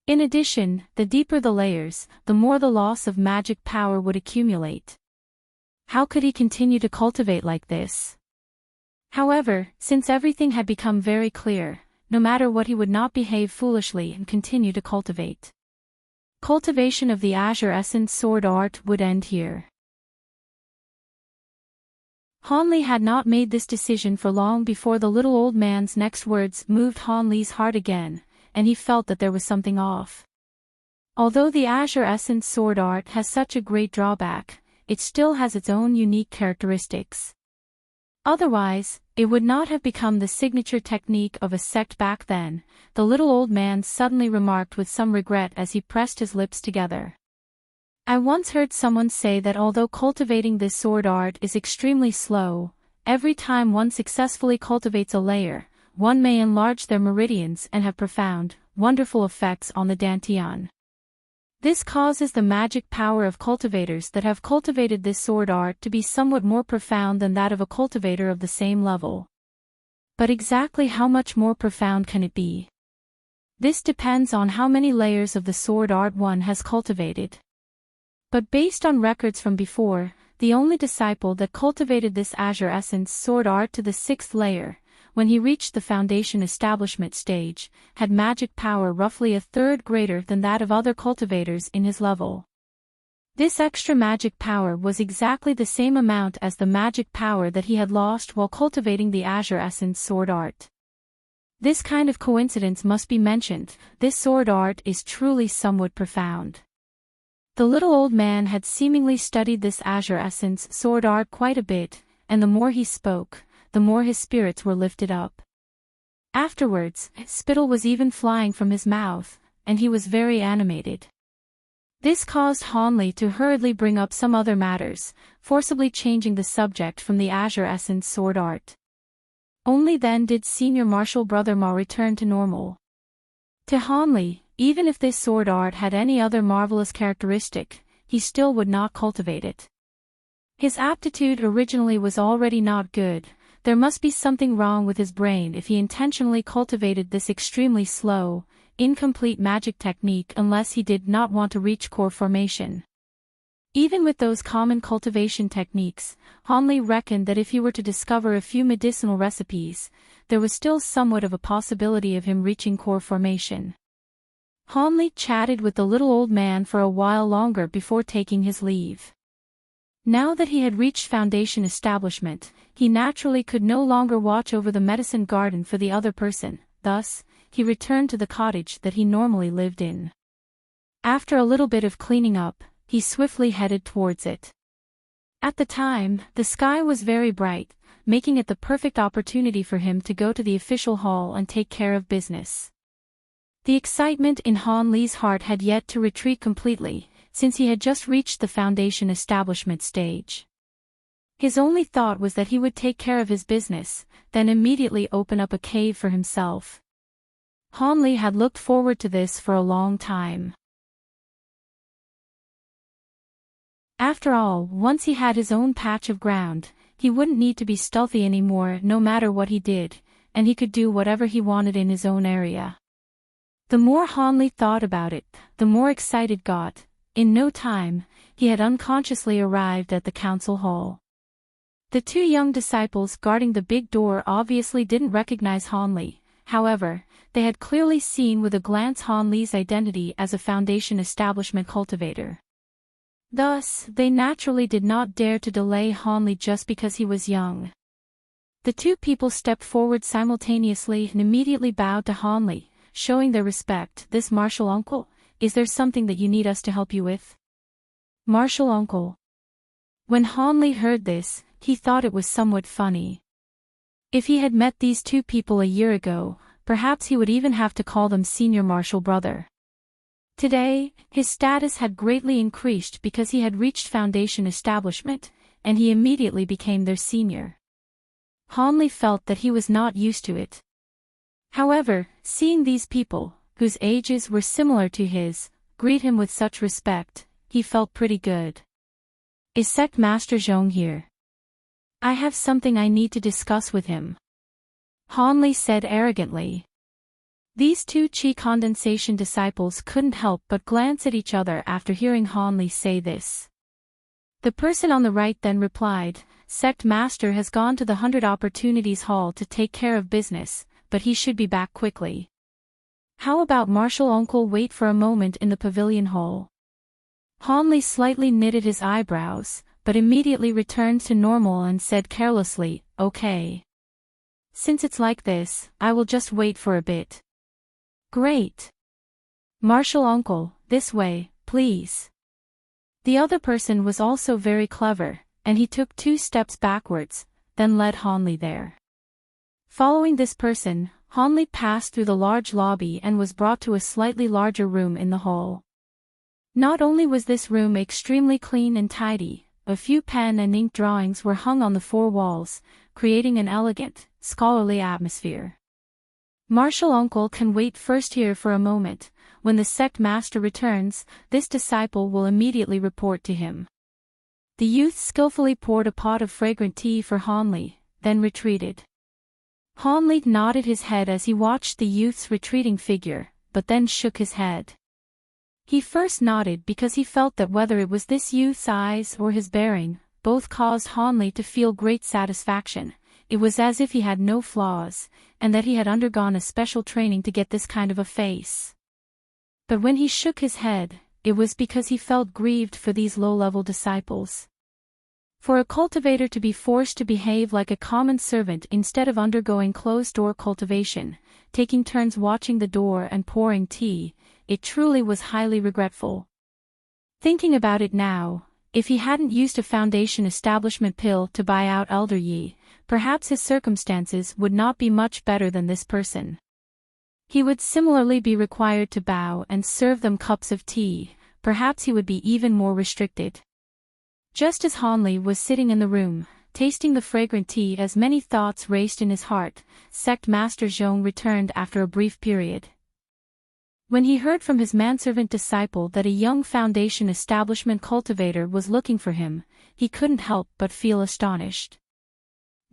In addition, the deeper the layers, the more the loss of magic power would accumulate. How could he continue to cultivate like this? However, since everything had become very clear, no matter what, he would not behave foolishly and continue to cultivate. Cultivation of the Azure Essence sword art would end here. Hanli had not made this decision for long before the little old man's next words moved Hanli's heart again, and he felt that there was something off. Although the Azure Essence sword art has such a great drawback, it still has its own unique characteristics. Otherwise, it would not have become the signature technique of a sect back then, the little old man suddenly remarked with some regret as he pressed his lips together. I once heard someone say that although cultivating this sword art is extremely slow, every time one successfully cultivates a layer, one may enlarge their meridians and have profound, wonderful effects on the dantian. This causes the magic power of cultivators that have cultivated this sword art to be somewhat more profound than that of a cultivator of the same level. But exactly how much more profound can it be? This depends on how many layers of the sword art one has cultivated. But based on records from before, the only disciple that cultivated this Azure Essence sword art to the 6th layer, when he reached the foundation establishment stage, had magic power roughly 1/3 greater than that of other cultivators in his level. This extra magic power was exactly the same amount as the magic power that he had lost while cultivating the Azure Essence sword art. This kind of coincidence must be mentioned. This sword art is truly somewhat profound. The little old man had seemingly studied this Azure Essence sword art quite a bit, and the more he spoke, the more his spirits were lifted up. Afterwards, spittle was even flying from his mouth, and he was very animated. This caused Hanli to hurriedly bring up some other matters, forcibly changing the subject from the Azure Essence sword art. Only then did Senior Marshal Brother Ma return to normal. To Hanli, even if this sword art had any other marvelous characteristic, he still would not cultivate it. His aptitude originally was already not good. There must be something wrong with his brain if he intentionally cultivated this extremely slow, incomplete magic technique unless he did not want to reach core formation. Even with those common cultivation techniques, Hanli reckoned that if he were to discover a few medicinal recipes, there was still somewhat of a possibility of him reaching core formation. Hanli chatted with the little old man for a while longer before taking his leave. Now that he had reached foundation establishment, he naturally could no longer watch over the medicine garden for the other person, thus, he returned to the cottage that he normally lived in. After a little bit of cleaning up, he swiftly headed towards it. At the time, the sky was very bright, making it the perfect opportunity for him to go to the official hall and take care of business. The excitement in Hanli's heart had yet to retreat completely, since he had just reached the foundation establishment stage. His only thought was that he would take care of his business, then immediately open up a cave for himself. Hanli had looked forward to this for a long time. After all, once he had his own patch of ground, he wouldn't need to be stealthy anymore no matter what he did, and he could do whatever he wanted in his own area. The more Hanli thought about it, the more excited got. In no time, he had unconsciously arrived at the council hall. The two young disciples guarding the big door obviously didn't recognize Hanli. However, they had clearly seen with a glance Hanli's identity as a Foundation establishment cultivator. Thus, they naturally did not dare to delay Hanli just because he was young. The two people stepped forward simultaneously and immediately bowed to Hanli, showing their respect. "This Martial Uncle, is there something that you need us to help you with?" Martial Uncle. When Hanli heard this, he thought it was somewhat funny. If he had met these two people a year ago, perhaps he would even have to call them Senior Martial Brother. Today, his status had greatly increased because he had reached Foundation establishment, and he immediately became their senior. Hanli felt that he was not used to it. However, seeing these people, whose ages were similar to his, greet him with such respect, he felt pretty good. "Is Sect Master Zhong here? I have something I need to discuss with him," Hanli said arrogantly. These two Qi condensation disciples couldn't help but glance at each other after hearing Hanli say this. The person on the right then replied, "Sect Master has gone to the 100 Opportunities Hall to take care of business, but he should be back quickly. How about Martial Uncle wait for a moment in the pavilion hall?" Hanli slightly knitted his eyebrows, but immediately returned to normal and said carelessly, "Okay. Since it's like this, I will just wait for a bit." "Great. Martial Uncle, this way, please." The other person was also very clever, and he took 2 steps backwards, then led Hanli there. Following this person, Hanli passed through the large lobby and was brought to a slightly larger room in the hall. Not only was this room extremely clean and tidy, a few pen and ink drawings were hung on the 4 walls, creating an elegant, scholarly atmosphere. "Martial Uncle can wait first here for a moment. When the sect master returns, this disciple will immediately report to him." The youth skillfully poured a pot of fragrant tea for Hanli, then retreated. Hanli nodded his head as he watched the youth's retreating figure, but then shook his head. He first nodded because he felt that whether it was this youth's eyes or his bearing, both caused Hanli to feel great satisfaction. It was as if he had no flaws, and that he had undergone a special training to get this kind of a face. But when he shook his head, it was because he felt grieved for these low-level disciples. For a cultivator to be forced to behave like a common servant instead of undergoing closed-door cultivation, taking turns watching the door and pouring tea, it truly was highly regretful. Thinking about it now, if he hadn't used a Foundation establishment pill to buy out Elder Yi, perhaps his circumstances would not be much better than this person. He would similarly be required to bow and serve them cups of tea. Perhaps he would be even more restricted. Just as Hanli was sitting in the room, tasting the fragrant tea as many thoughts raced in his heart, Sect Master Zhong returned after a brief period. When he heard from his manservant disciple that a young Foundation establishment cultivator was looking for him, he couldn't help but feel astonished.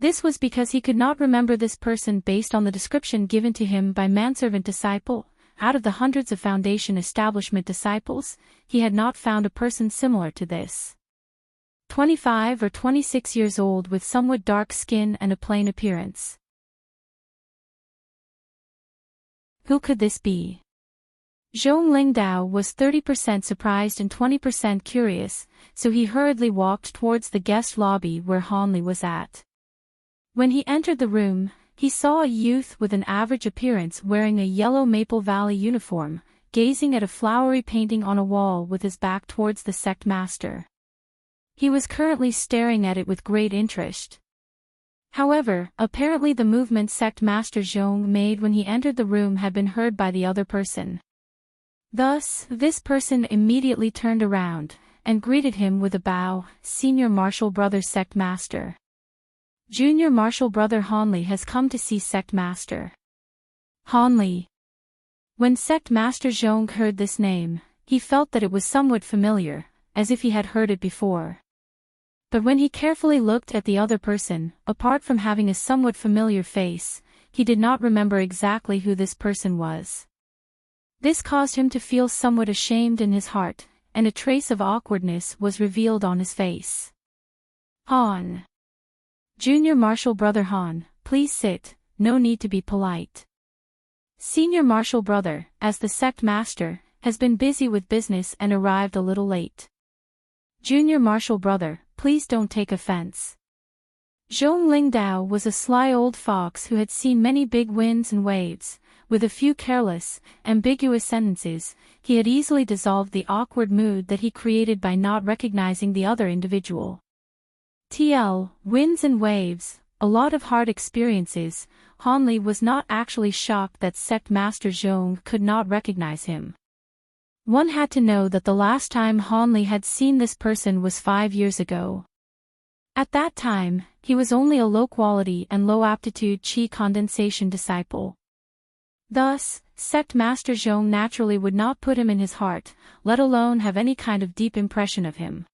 This was because he could not remember this person based on the description given to him by manservant disciple. Out of the hundreds of Foundation establishment disciples, he had not found a person similar to this. 25 or 26 years old with somewhat dark skin and a plain appearance. Who could this be? Zhong Lingdao was 30% surprised and 20% curious, so he hurriedly walked towards the guest lobby where Hanli was at. When he entered the room, he saw a youth with an average appearance wearing a yellow Maple Valley uniform, gazing at a flowery painting on a wall with his back towards the sect master. He was currently staring at it with great interest. However, apparently the movement sect master Zhong made when he entered the room had been heard by the other person. Thus, this person immediately turned around, and greeted him with a bow. "Senior Martial Brother Sect Master. Junior Martial Brother Hanli has come to see Sect Master." Hanli. When Sect Master Zhong heard this name, he felt that it was somewhat familiar, as if he had heard it before. But when he carefully looked at the other person, apart from having a somewhat familiar face, he did not remember exactly who this person was. This caused him to feel somewhat ashamed in his heart, and a trace of awkwardness was revealed on his face. Han. Junior Marshal Brother Han, please sit, no need to be polite. Senior Marshal Brother, as the sect master, has been busy with business and arrived a little late. Junior Marshal Brother, please don't take offense. Zhong Lingdao was a sly old fox who had seen many big winds and waves. With a few careless, ambiguous sentences, he had easily dissolved the awkward mood that he created by not recognizing the other individual. Winds and waves, a lot of hard experiences. Han Li was not actually shocked that sect master Zhong could not recognize him. One had to know that the last time Han Li had seen this person was 5 years ago. At that time, he was only a low-quality and low-aptitude qi condensation disciple. Thus, sect master Zhong naturally would not put him in his heart, let alone have any kind of deep impression of him.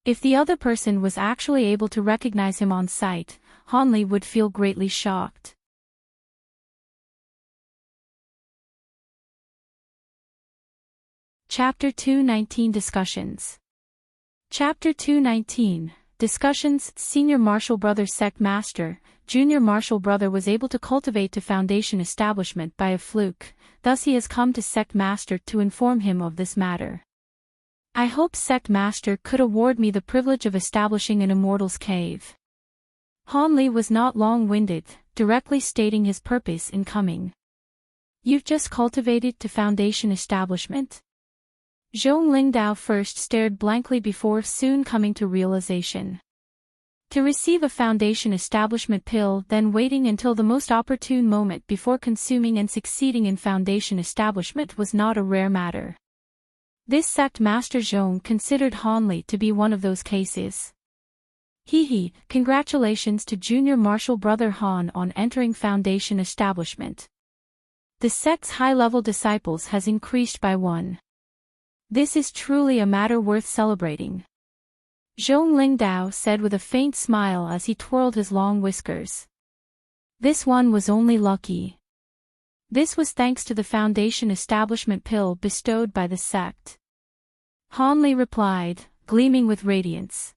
If the other person was actually able to recognize him on sight, Han Li would feel greatly shocked. Chapter 219 Discussions. Chapter 219 Discussions. Senior Marshal Brother Sect Master, Junior Marshal Brother was able to cultivate to foundation establishment by a fluke, thus he has come to Sect Master to inform him of this matter. I hope Sect Master could award me the privilege of establishing an immortal's cave. Han Li was not long-winded, directly stating his purpose in coming. You've just cultivated to foundation establishment? Zhong Lingdao first stared blankly before soon coming to realization. To receive a foundation establishment pill, then waiting until the most opportune moment before consuming and succeeding in foundation establishment was not a rare matter. This sect master Zhong considered Han Li to be one of those cases. Congratulations to Junior Marshal Brother Han on entering foundation establishment. The sect's high-level disciples has increased by 1. This is truly a matter worth celebrating. Zhong Lingdao said with a faint smile as he twirled his long whiskers. This one was only lucky. This was thanks to the foundation establishment pill bestowed by the sect. Han Li replied, gleaming with radiance.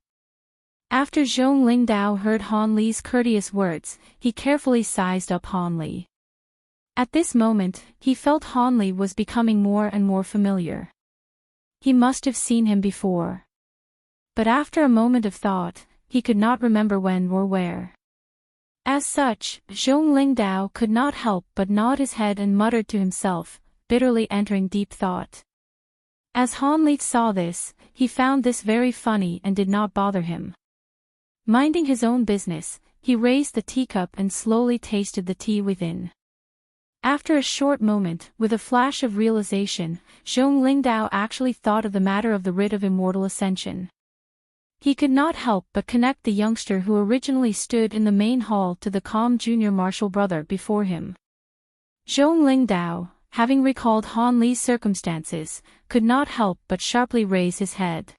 After Zhong Lingdao heard Han Li's courteous words, he carefully sized up Han Li. At this moment, he felt Han Li was becoming more and more familiar. He must have seen him before. But after a moment of thought, he could not remember when or where. As such, Zhong Lingdao could not help but nod his head and muttered to himself, bitterly entering deep thought. As Han Li saw this, he found this very funny and did not bother him. Minding his own business, he raised the teacup and slowly tasted the tea within. After a short moment, with a flash of realization, Zhong Lingdao actually thought of the matter of the rite of immortal ascension. He could not help but connect the youngster who originally stood in the main hall to the calm junior marshal brother before him. Zhong Lingdao, having recalled Han Li's circumstances, could not help but sharply raise his head.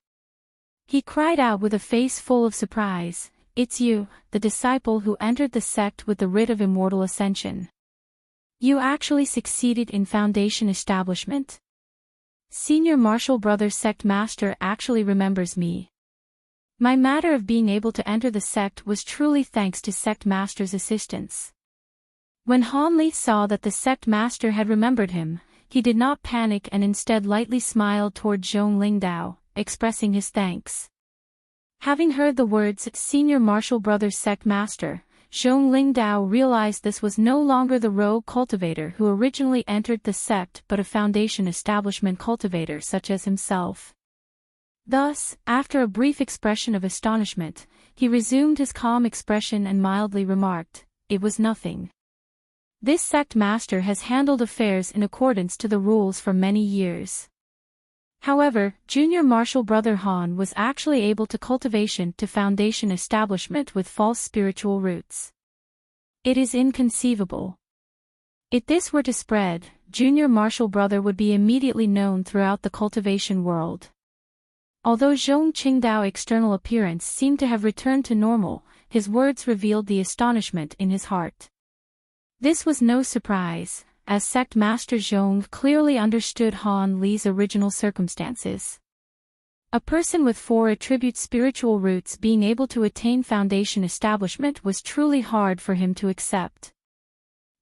He cried out with a face full of surprise, "It's you, the disciple who entered the sect with the rite of immortal ascension. You actually succeeded in foundation establishment? Senior Marshal Brother Sect Master actually remembers me. My matter of being able to enter the sect was truly thanks to Sect Master's assistance." When Han Li saw that the Sect Master had remembered him, he did not panic and instead lightly smiled toward Zhong Lingdao, expressing his thanks. Having heard the words Senior Marshal Brother Sect Master, Zhong Lingdao realized this was no longer the rogue cultivator who originally entered the sect but a foundation establishment cultivator such as himself. Thus, after a brief expression of astonishment, he resumed his calm expression and mildly remarked, "It was nothing. This sect master has handled affairs in accordance to the rules for many years." However, Junior Marshal Brother Han was actually able to cultivation to foundation establishment with false spiritual roots. It is inconceivable. If this were to spread, Junior Marshal Brother would be immediately known throughout the cultivation world. Although Zhong Qingdao's external appearance seemed to have returned to normal, his words revealed the astonishment in his heart. This was no surprise, as Sect Master Zhong clearly understood Han Li's original circumstances. A person with 4 attribute spiritual roots being able to attain foundation establishment was truly hard for him to accept.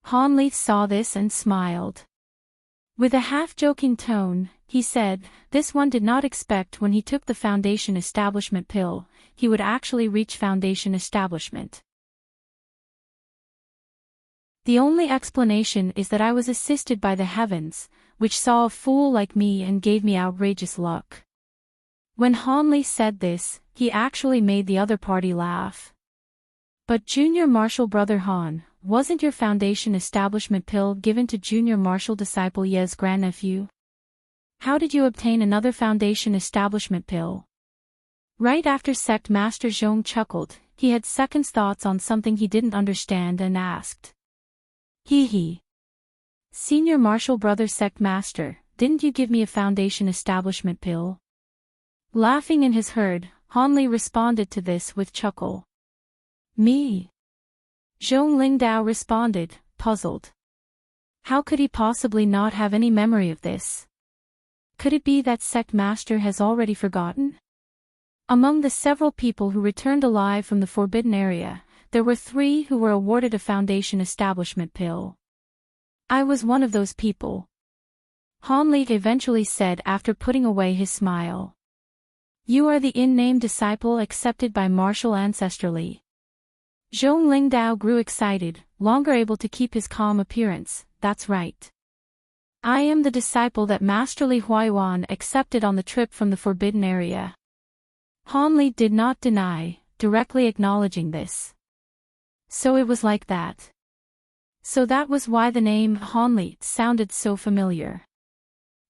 Han Li saw this and smiled. With a half-joking tone, he said, this one did not expect when he took the foundation establishment pill, he would actually reach foundation establishment. The only explanation is that I was assisted by the heavens, which saw a fool like me and gave me outrageous luck. When Han Li said this, he actually made the other party laugh. But Junior Marshal Brother Han, wasn't your foundation establishment pill given to Junior Marshal disciple Ye's grandnephew? How did you obtain another foundation establishment pill? Right after Sect Master Zhong chuckled, he had second thoughts on something he didn't understand and asked. Hee. Senior Marshal Brother Sect Master, didn't you give me a foundation establishment pill? Laughing in his herd, Han Li responded to this with chuckle. Me? Zhong Lingdao responded, puzzled. How could he possibly not have any memory of this? Could it be that Sect Master has already forgotten? Among the several people who returned alive from the forbidden area, there were 3 who were awarded a foundation establishment pill. I was one of those people. Han Li eventually said after putting away his smile. You are the in-name disciple accepted by Marshal Ancestor Li. Zhong Lingdao grew excited, longer able to keep his calm appearance. That's right. I am the disciple that Master Li Huayuan accepted on the trip from the forbidden area. Han Li did not deny, directly acknowledging this. So it was like that. So that was why the name Han Li sounded so familiar.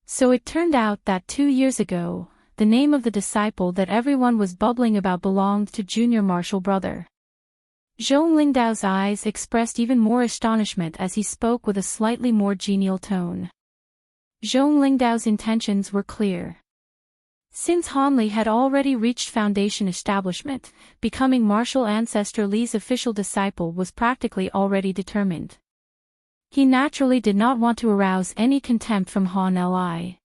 So it turned out that 2 years ago, the name of the disciple that everyone was bubbling about belonged to Junior Marshal Brother. Zhong Lingdao's eyes expressed even more astonishment as he spoke with a slightly more genial tone. Zhong Lingdao's intentions were clear. Since Han Li had already reached foundation establishment, becoming Marshal Ancestor Li's official disciple was practically already determined. He naturally did not want to arouse any contempt from Han Li.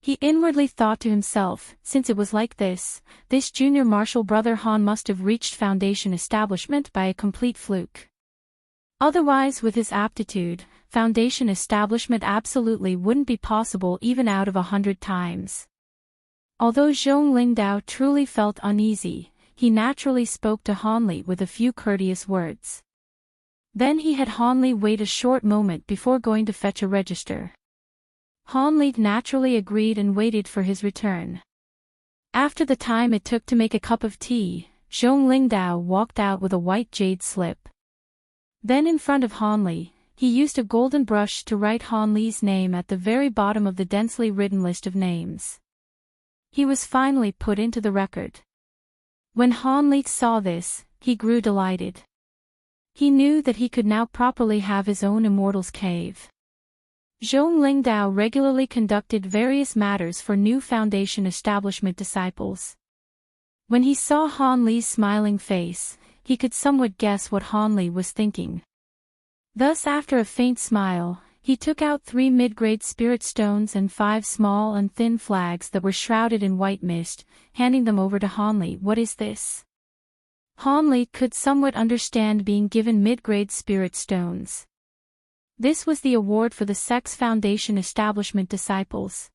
He inwardly thought to himself, since it was like this Junior Marshal Brother Han must have reached foundation establishment by a complete fluke. Otherwise, with his aptitude, foundation establishment absolutely wouldn't be possible even out of 100 times. Although Zhong Lingdao truly felt uneasy, he naturally spoke to Han Li with a few courteous words. Then he had Han Li wait a short moment before going to fetch a register. Han Li naturally agreed and waited for his return. After the time it took to make a cup of tea, Zhong Lingdao walked out with a white jade slip. Then in front of Han Li, he used a golden brush to write Han Li's name at the very bottom of the densely written list of names. He was finally put into the record. When Han Li saw this, he grew delighted. He knew that he could now properly have his own immortal's cave. Zhong Lingdao regularly conducted various matters for new foundation establishment disciples. When he saw Han Li's smiling face, he could somewhat guess what Han Li was thinking. Thus, after a faint smile, he took out 3 mid-grade spirit stones and 5 small and thin flags that were shrouded in white mist, handing them over to Han Li. What is this? Han Li could somewhat understand being given mid-grade spirit stones. This was the award for the Sect's Foundation Establishment disciples.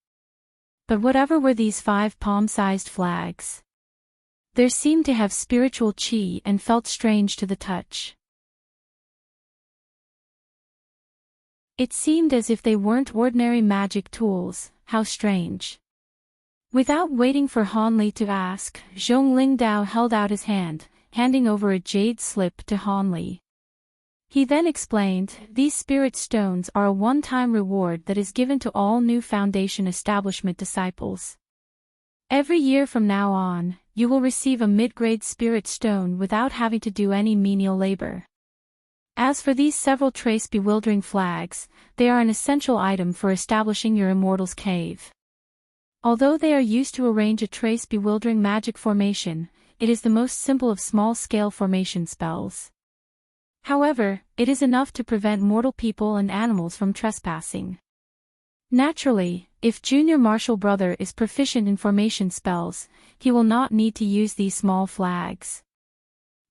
But whatever were these 5 palm-sized flags? They seemed to have spiritual qi and felt strange to the touch. It seemed as if they weren't ordinary magic tools. How strange. Without waiting for Han Li to ask, Zhong Lingdao held out his hand, handing over a jade slip to Han Li. He then explained, these spirit stones are a one-time reward that is given to all new foundation establishment disciples. Every year from now on, you will receive a mid-grade spirit stone without having to do any menial labor. As for these several trace bewildering flags, they are an essential item for establishing your immortal's cave. Although they are used to arrange a trace bewildering magic formation, it is the most simple of small-scale formation spells. However, it is enough to prevent mortal people and animals from trespassing. Naturally, if Junior Marshall Brother is proficient in formation spells, he will not need to use these small flags.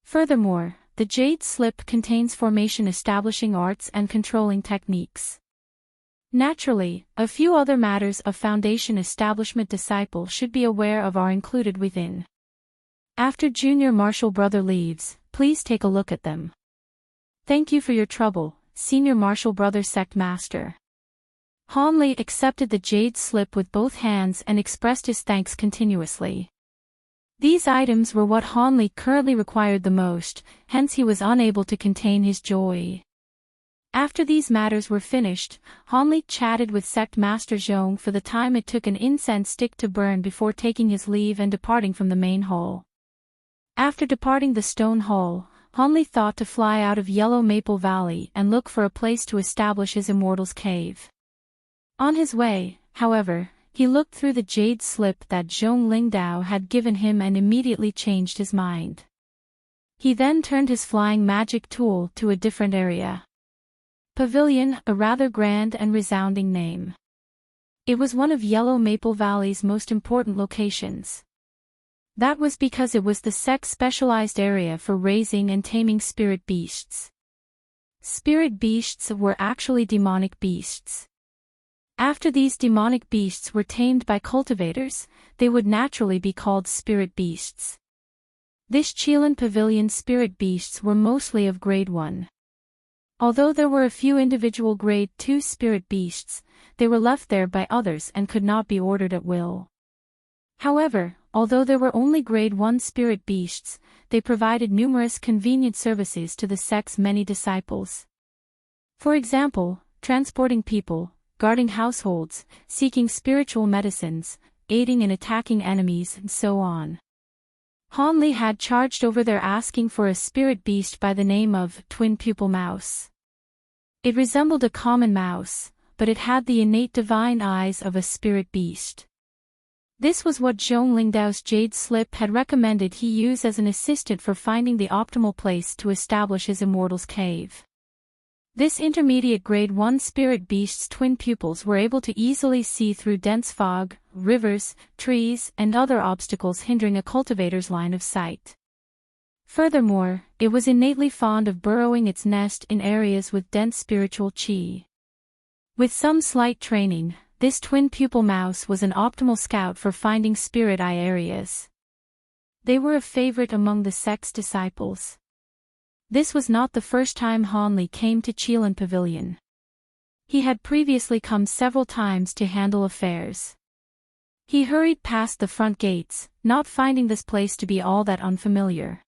Furthermore, the Jade Slip contains formation establishing arts and controlling techniques. Naturally, a few other matters a foundation establishment disciple should be aware of are included within. After Junior Marshall Brother leaves, please take a look at them. Thank you for your trouble, Senior Marshall Brother Sect Master. Hanley accepted the Jade Slip with both hands and expressed his thanks continuously. These items were what Hanley currently required the most, hence he was unable to contain his joy. After these matters were finished, Hanley chatted with Sect Master Zhong for the time it took an incense stick to burn before taking his leave and departing from the main hall. After departing the stone hall, Hanley thought to fly out of Yellow Maple Valley and look for a place to establish his Immortal's Cave. On his way, however, he looked through the Jade Slip that Zhong Lingdao had given him and immediately changed his mind. He then turned his flying magic tool to a different area. Pavilion, a rather grand and resounding name. It was one of Yellow Maple Valley's most important locations. That was because it was the sect's specialized area for raising and taming spirit beasts. Spirit beasts were actually demonic beasts. After these demonic beasts were tamed by cultivators, they would naturally be called spirit beasts. This Qilin Pavilion spirit beasts were mostly of Grade 1. Although there were a few individual Grade 2 spirit beasts, they were left there by others and could not be ordered at will. However, although there were only Grade 1 spirit beasts, they provided numerous convenient services to the sect's many disciples. For example, transporting people, guarding households, seeking spiritual medicines, aiding in attacking enemies, and so on. Hanley had charged over there asking for a spirit beast by the name of Twin Pupil Mouse. It resembled a common mouse, but it had the innate divine eyes of a spirit beast. This was what Zhong Lingdao's Jade Slip had recommended he use as an assistant for finding the optimal place to establish his Immortal's Cave. This intermediate Grade 1 spirit beast's twin pupils were able to easily see through dense fog, rivers, trees, and other obstacles hindering a cultivator's line of sight. Furthermore, it was innately fond of burrowing its nest in areas with dense spiritual qi. With some slight training, this twin pupil mouse was an optimal scout for finding spirit eye areas. They were a favorite among the sect's disciples. This was not the first time Hanley came to Qilin Pavilion. He had previously come several times to handle affairs. He hurried past the front gates, not finding this place to be all that unfamiliar.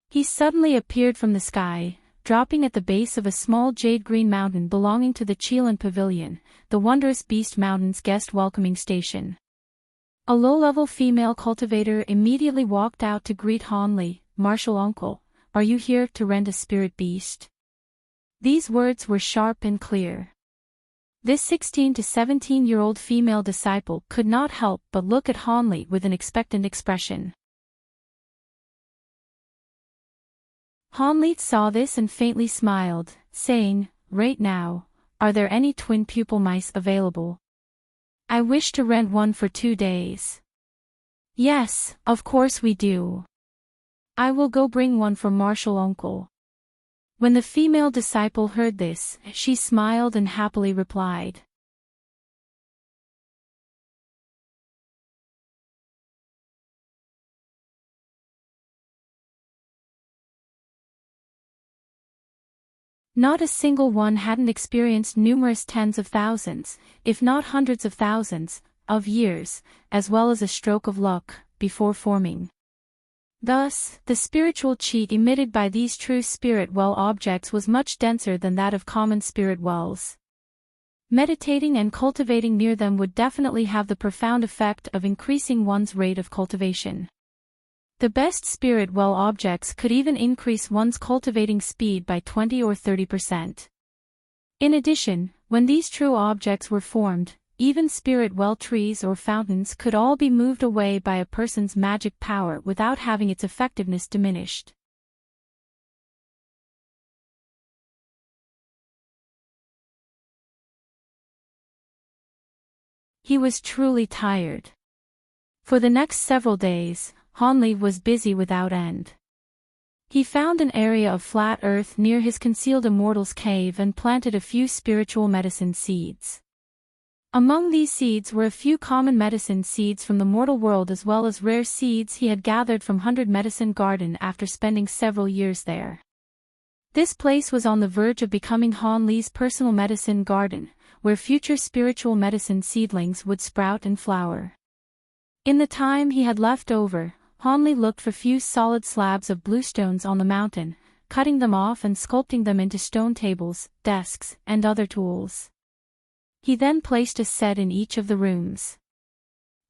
He suddenly appeared from the sky, dropping at the base of a small jade-green mountain belonging to the Qilin Pavilion, the Wondrous Beast Mountain's guest welcoming station. A low-level female cultivator immediately walked out to greet Hanley. "Marshal Uncle, are you here to rent a spirit beast?" These words were sharp and clear. This 16 to 17-year-old female disciple could not help but look at Hanley with an expectant expression. Hanley saw this and faintly smiled, saying, "Right now, are there any twin pupil mice available? I wish to rent one for 2 days." "Yes, of course we do. I will go bring one for Marshal Uncle." When the female disciple heard this, she smiled and happily replied. Not a single one hadn't experienced numerous tens of thousands, if not hundreds of thousands, of years, as well as a stroke of luck, before forming. Thus, the spiritual qi emitted by these true spirit well objects was much denser than that of common spirit wells. Meditating and cultivating near them would definitely have the profound effect of increasing one's rate of cultivation. The best spirit well objects could even increase one's cultivating speed by 20 or 30%. In addition, when these true objects were formed, even spirit well trees or fountains could all be moved away by a person's magic power without having its effectiveness diminished. He was truly tired. For the next several days, Hanli was busy without end. He found an area of flat earth near his concealed immortal's cave and planted a few spiritual medicine seeds. Among these seeds were a few common medicine seeds from the mortal world as well as rare seeds he had gathered from 100 Medicine Garden after spending several years there. This place was on the verge of becoming Han Li's personal medicine garden, where future spiritual medicine seedlings would sprout and flower. In the time he had left over, Han Li looked for few solid slabs of bluestones on the mountain, cutting them off and sculpting them into stone tables, desks, and other tools. He then placed a set in each of the rooms.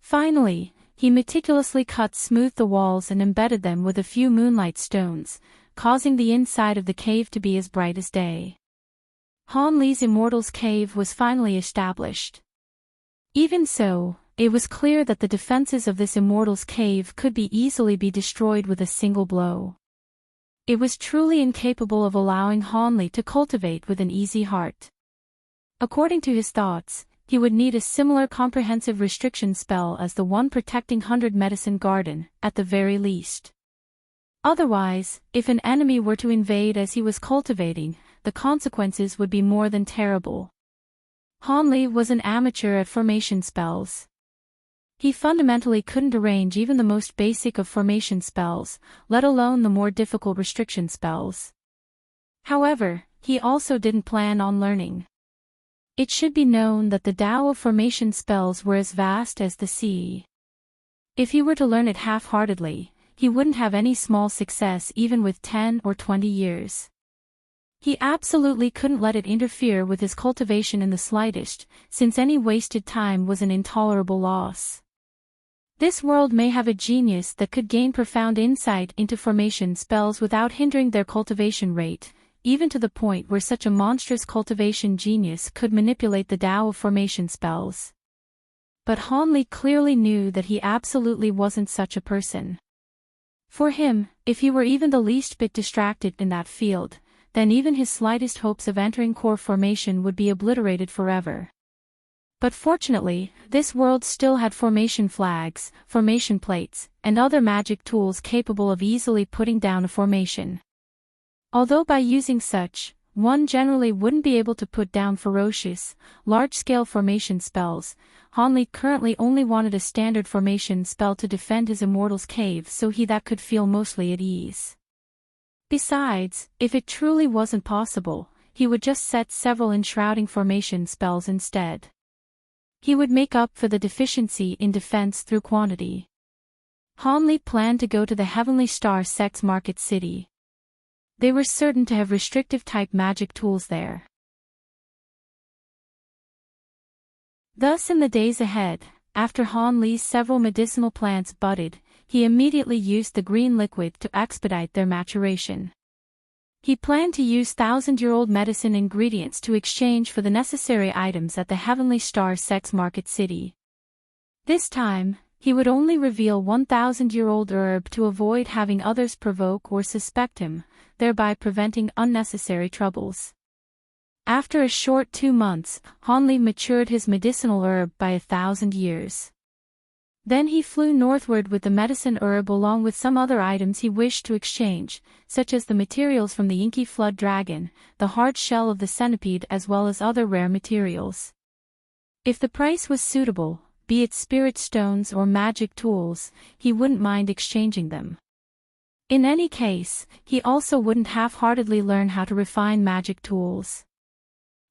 Finally, he meticulously cut smooth the walls and embedded them with a few moonlight stones, causing the inside of the cave to be as bright as day. Han Li's immortal's cave was finally established. Even so, it was clear that the defenses of this immortal's cave could be easily be destroyed with a single blow. It was truly incapable of allowing Han Li to cultivate with an easy heart. According to his thoughts, he would need a similar comprehensive restriction spell as the one protecting 100 Medicine Garden, at the very least. Otherwise, if an enemy were to invade as he was cultivating, the consequences would be more than terrible. Han Li was an amateur at formation spells. He fundamentally couldn't arrange even the most basic of formation spells, let alone the more difficult restriction spells. However, he also didn't plan on learning. It should be known that the Tao of formation spells were as vast as the sea. If he were to learn it half-heartedly, he wouldn't have any small success even with 10 or 20 years. He absolutely couldn't let it interfere with his cultivation in the slightest, since any wasted time was an intolerable loss. This world may have a genius that could gain profound insight into formation spells without hindering their cultivation rate, even to the point where such a monstrous cultivation genius could manipulate the Tao of formation spells. But Han Li clearly knew that he absolutely wasn't such a person. For him, if he were even the least bit distracted in that field, then even his slightest hopes of entering core formation would be obliterated forever. But fortunately, this world still had formation flags, formation plates, and other magic tools capable of easily putting down a formation. Although by using such, one generally wouldn't be able to put down ferocious, large-scale formation spells, Han Li currently only wanted a standard formation spell to defend his immortal's cave so he that could feel mostly at ease. Besides, if it truly wasn't possible, he would just set several enshrouding formation spells instead. He would make up for the deficiency in defense through quantity. Han Li planned to go to the Heavenly Star Sect's Market City. They were certain to have restrictive-type magic tools there. Thus in the days ahead, after Han Li's several medicinal plants budded, he immediately used the green liquid to expedite their maturation. He planned to use 1,000-year-old medicine ingredients to exchange for the necessary items at the Heavenly Star Sect's Market City. This time, he would only reveal 1,000-year-old herb to avoid having others provoke or suspect him, thereby preventing unnecessary troubles. After a short 2 months, Han Li matured his medicinal herb by 1,000 years. Then he flew northward with the medicine herb along with some other items he wished to exchange, such as the materials from the inky flood dragon, the hard shell of the centipede as well as other rare materials. If the price was suitable, be it spirit stones or magic tools, he wouldn't mind exchanging them. In any case, he also wouldn't half-heartedly learn how to refine magic tools.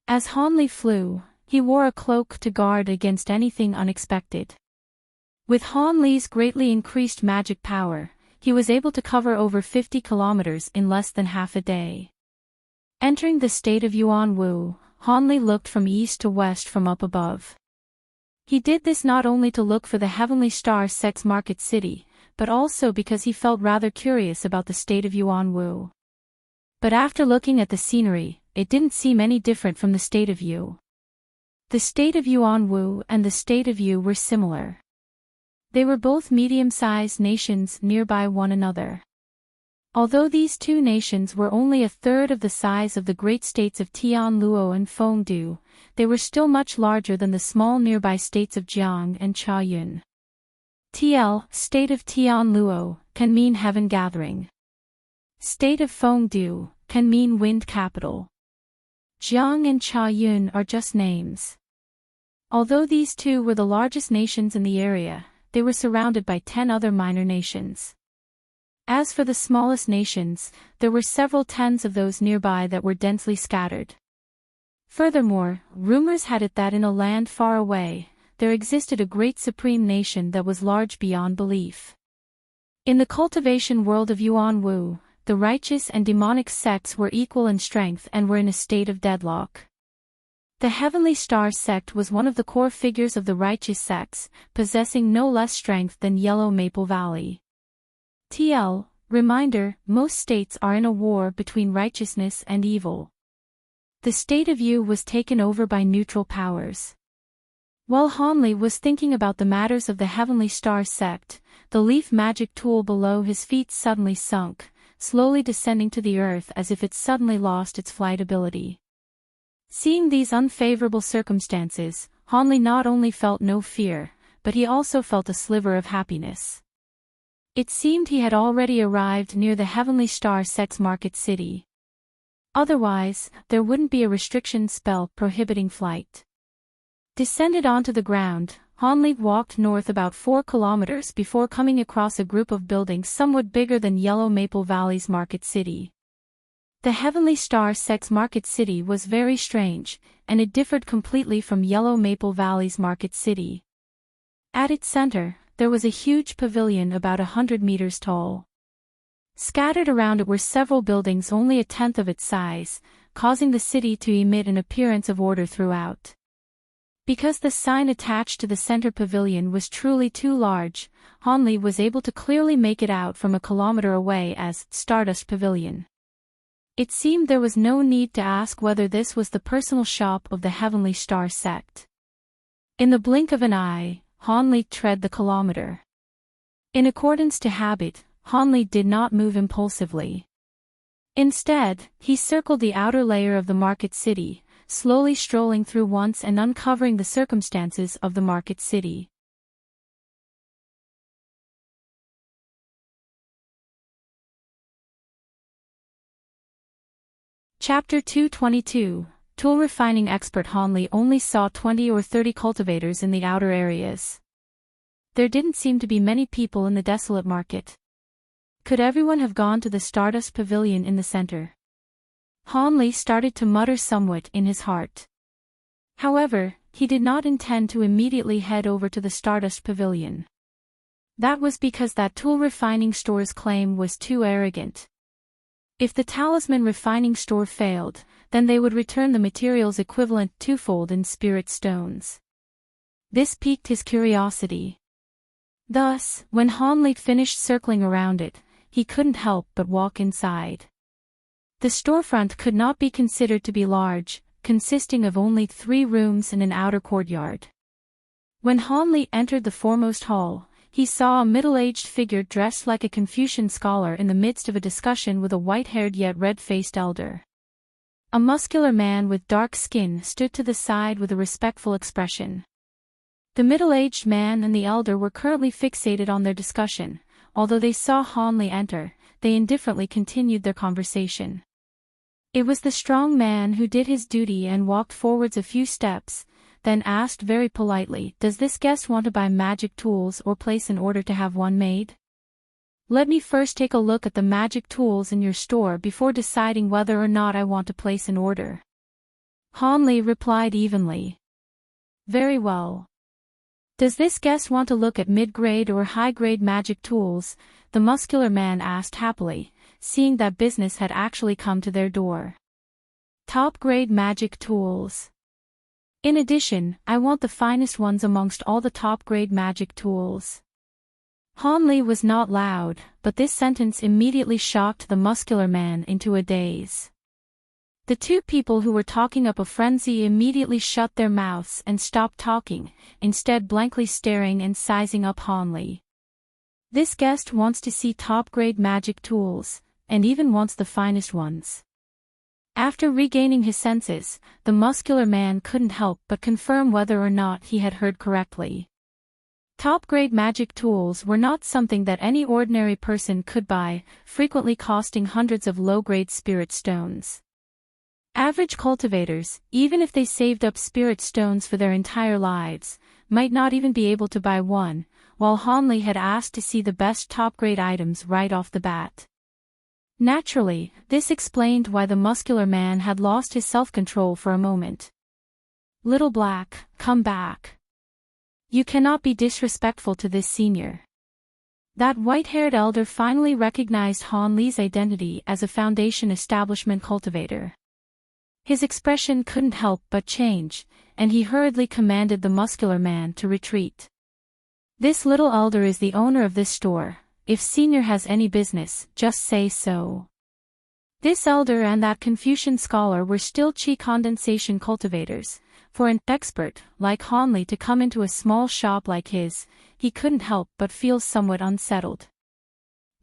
As Han Li flew, he wore a cloak to guard against anything unexpected. With Han Li's greatly increased magic power, he was able to cover over 50 kilometers in less than half a day. Entering the state of Yuanwu, Han Li looked from east to west from up above. He did this not only to look for the Heavenly Star Sect's Market City, but also because he felt rather curious about the state of Yuanwu. But after looking at the scenery, it didn't seem any different from the state of Yu. The state of Yuanwu and the state of Yu were similar. They were both medium-sized nations nearby one another. Although these two nations were only a third of the size of the great states of Tianluo and Fengdu, they were still much larger than the small nearby states of Jiang and Chaoyun. TL, state of Tianluo, can mean heaven gathering. State of Fengdu, can mean wind capital. Jiang and Chaoyun are just names. Although these two were the largest nations in the area, they were surrounded by 10 other minor nations. As for the smallest nations, there were several tens of those nearby that were densely scattered. Furthermore, rumors had it that in a land far away, there existed a great supreme nation that was large beyond belief. In the cultivation world of Yuanwu, the righteous and demonic sects were equal in strength and were in a state of deadlock. The Heavenly Star sect was one of the core figures of the righteous sects, possessing no less strength than Yellow Maple Valley. TL, reminder, most states are in a war between righteousness and evil. The state of Yu was taken over by neutral powers. While Hanli was thinking about the matters of the Heavenly Star sect, the leaf magic tool below his feet suddenly sunk, slowly descending to the earth as if it suddenly lost its flight ability. Seeing these unfavorable circumstances, Hanli not only felt no fear, but he also felt a sliver of happiness. It seemed he had already arrived near the Heavenly Star sect's market city. Otherwise, there wouldn't be a restriction spell prohibiting flight. Descended onto the ground, Hanli walked north about 4 kilometers before coming across a group of buildings somewhat bigger than Yellow Maple Valley's market city. The Heavenly Star sect's market city was very strange, and it differed completely from Yellow Maple Valley's market city. At its center, there was a huge pavilion about 100 meters tall. Scattered around it were several buildings only a tenth of its size, causing the city to emit an appearance of order throughout. Because the sign attached to the center pavilion was truly too large, Hanli was able to clearly make it out from a kilometer away as Stardust Pavilion. It seemed there was no need to ask whether this was the personal shop of the Heavenly Star sect. In the blink of an eye, Hanli tread the kilometer. In accordance to habit, Hanli did not move impulsively. Instead, he circled the outer layer of the market city, slowly strolling through once and uncovering the circumstances of the market city. Chapter 222, Tool Refining Expert. Hanli only saw 20 or 30 cultivators in the outer areas. There didn't seem to be many people in the desolate market. Could everyone have gone to the Stardust Pavilion in the center? Hanli started to mutter somewhat in his heart. However, he did not intend to immediately head over to the Stardust Pavilion. That was because that tool refining store's claim was too arrogant. If the talisman refining store failed, then they would return the materials equivalent twofold in spirit stones. This piqued his curiosity. Thus, when Hanli finished circling around it, he couldn't help but walk inside. The storefront could not be considered to be large, consisting of only 3 rooms and an outer courtyard. When Hanli entered the foremost hall, he saw a middle-aged figure dressed like a Confucian scholar in the midst of a discussion with a white-haired yet red-faced elder. A muscular man with dark skin stood to the side with a respectful expression. The middle-aged man and the elder were currently fixated on their discussion. Although they saw Hanli enter, they indifferently continued their conversation. It was the strong man who did his duty and walked forwards a few steps, then asked very politely, "Does this guest want to buy magic tools or place an order to have one made? Let me first take a look at the magic tools in your store before deciding whether or not I want to place an order." Hanli replied evenly. "Very well. Does this guest want to look at mid-grade or high-grade magic tools?" the muscular man asked happily, seeing that business had actually come to their door. "Top-grade magic tools. In addition, I want the finest ones amongst all the top-grade magic tools." Hanli was not loud, but this sentence immediately shocked the muscular man into a daze. The two people who were talking up a frenzy immediately shut their mouths and stopped talking, instead blankly staring and sizing up Hanli. This guest wants to see top-grade magic tools, and even wants the finest ones. After regaining his senses, the muscular man couldn't help but confirm whether or not he had heard correctly. Top-grade magic tools were not something that any ordinary person could buy, frequently costing hundreds of low-grade spirit stones. Average cultivators, even if they saved up spirit stones for their entire lives, might not even be able to buy one, while Hanli had asked to see the best top-grade items right off the bat. Naturally, this explained why the muscular man had lost his self-control for a moment. "Little Black, come back. You cannot be disrespectful to this senior." That white-haired elder finally recognized Hanli's identity as a Foundation establishment cultivator. His expression couldn't help but change, and he hurriedly commanded the muscular man to retreat. "This little elder is the owner of this store. If Senior has any business, just say so." This elder and that Confucian scholar were still Qi condensation cultivators. For an expert like Hanli to come into a small shop like his, he couldn't help but feel somewhat unsettled.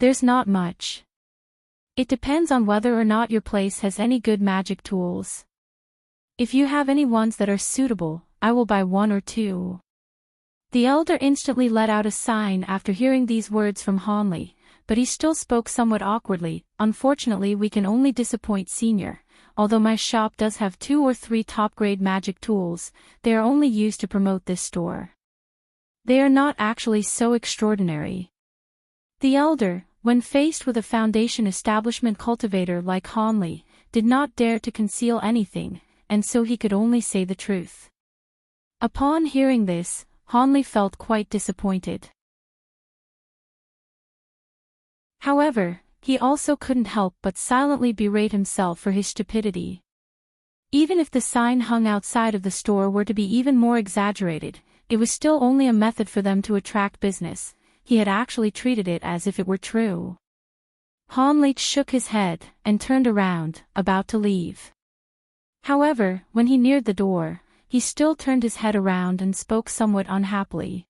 "There's not much. It depends on whether or not your place has any good magic tools. If you have any ones that are suitable, I will buy one or two." The elder instantly let out a sign after hearing these words from Hanli, but he still spoke somewhat awkwardly. "Unfortunately, we can only disappoint Senior. Although my shop does have 2 or 3 top-grade magic tools, they are only used to promote this store. They are not actually so extraordinary." The elder, when faced with a Foundation establishment cultivator like Hanli, did not dare to conceal anything, and so he could only say the truth. Upon hearing this, Hanli felt quite disappointed. However, he also couldn't help but silently berate himself for his stupidity. Even if the sign hung outside of the store were to be even more exaggerated, it was still only a method for them to attract business. He had actually treated it as if it were true. Hanli shook his head and turned around, about to leave. However, when he neared the door, he still turned his head around and spoke somewhat unhappily.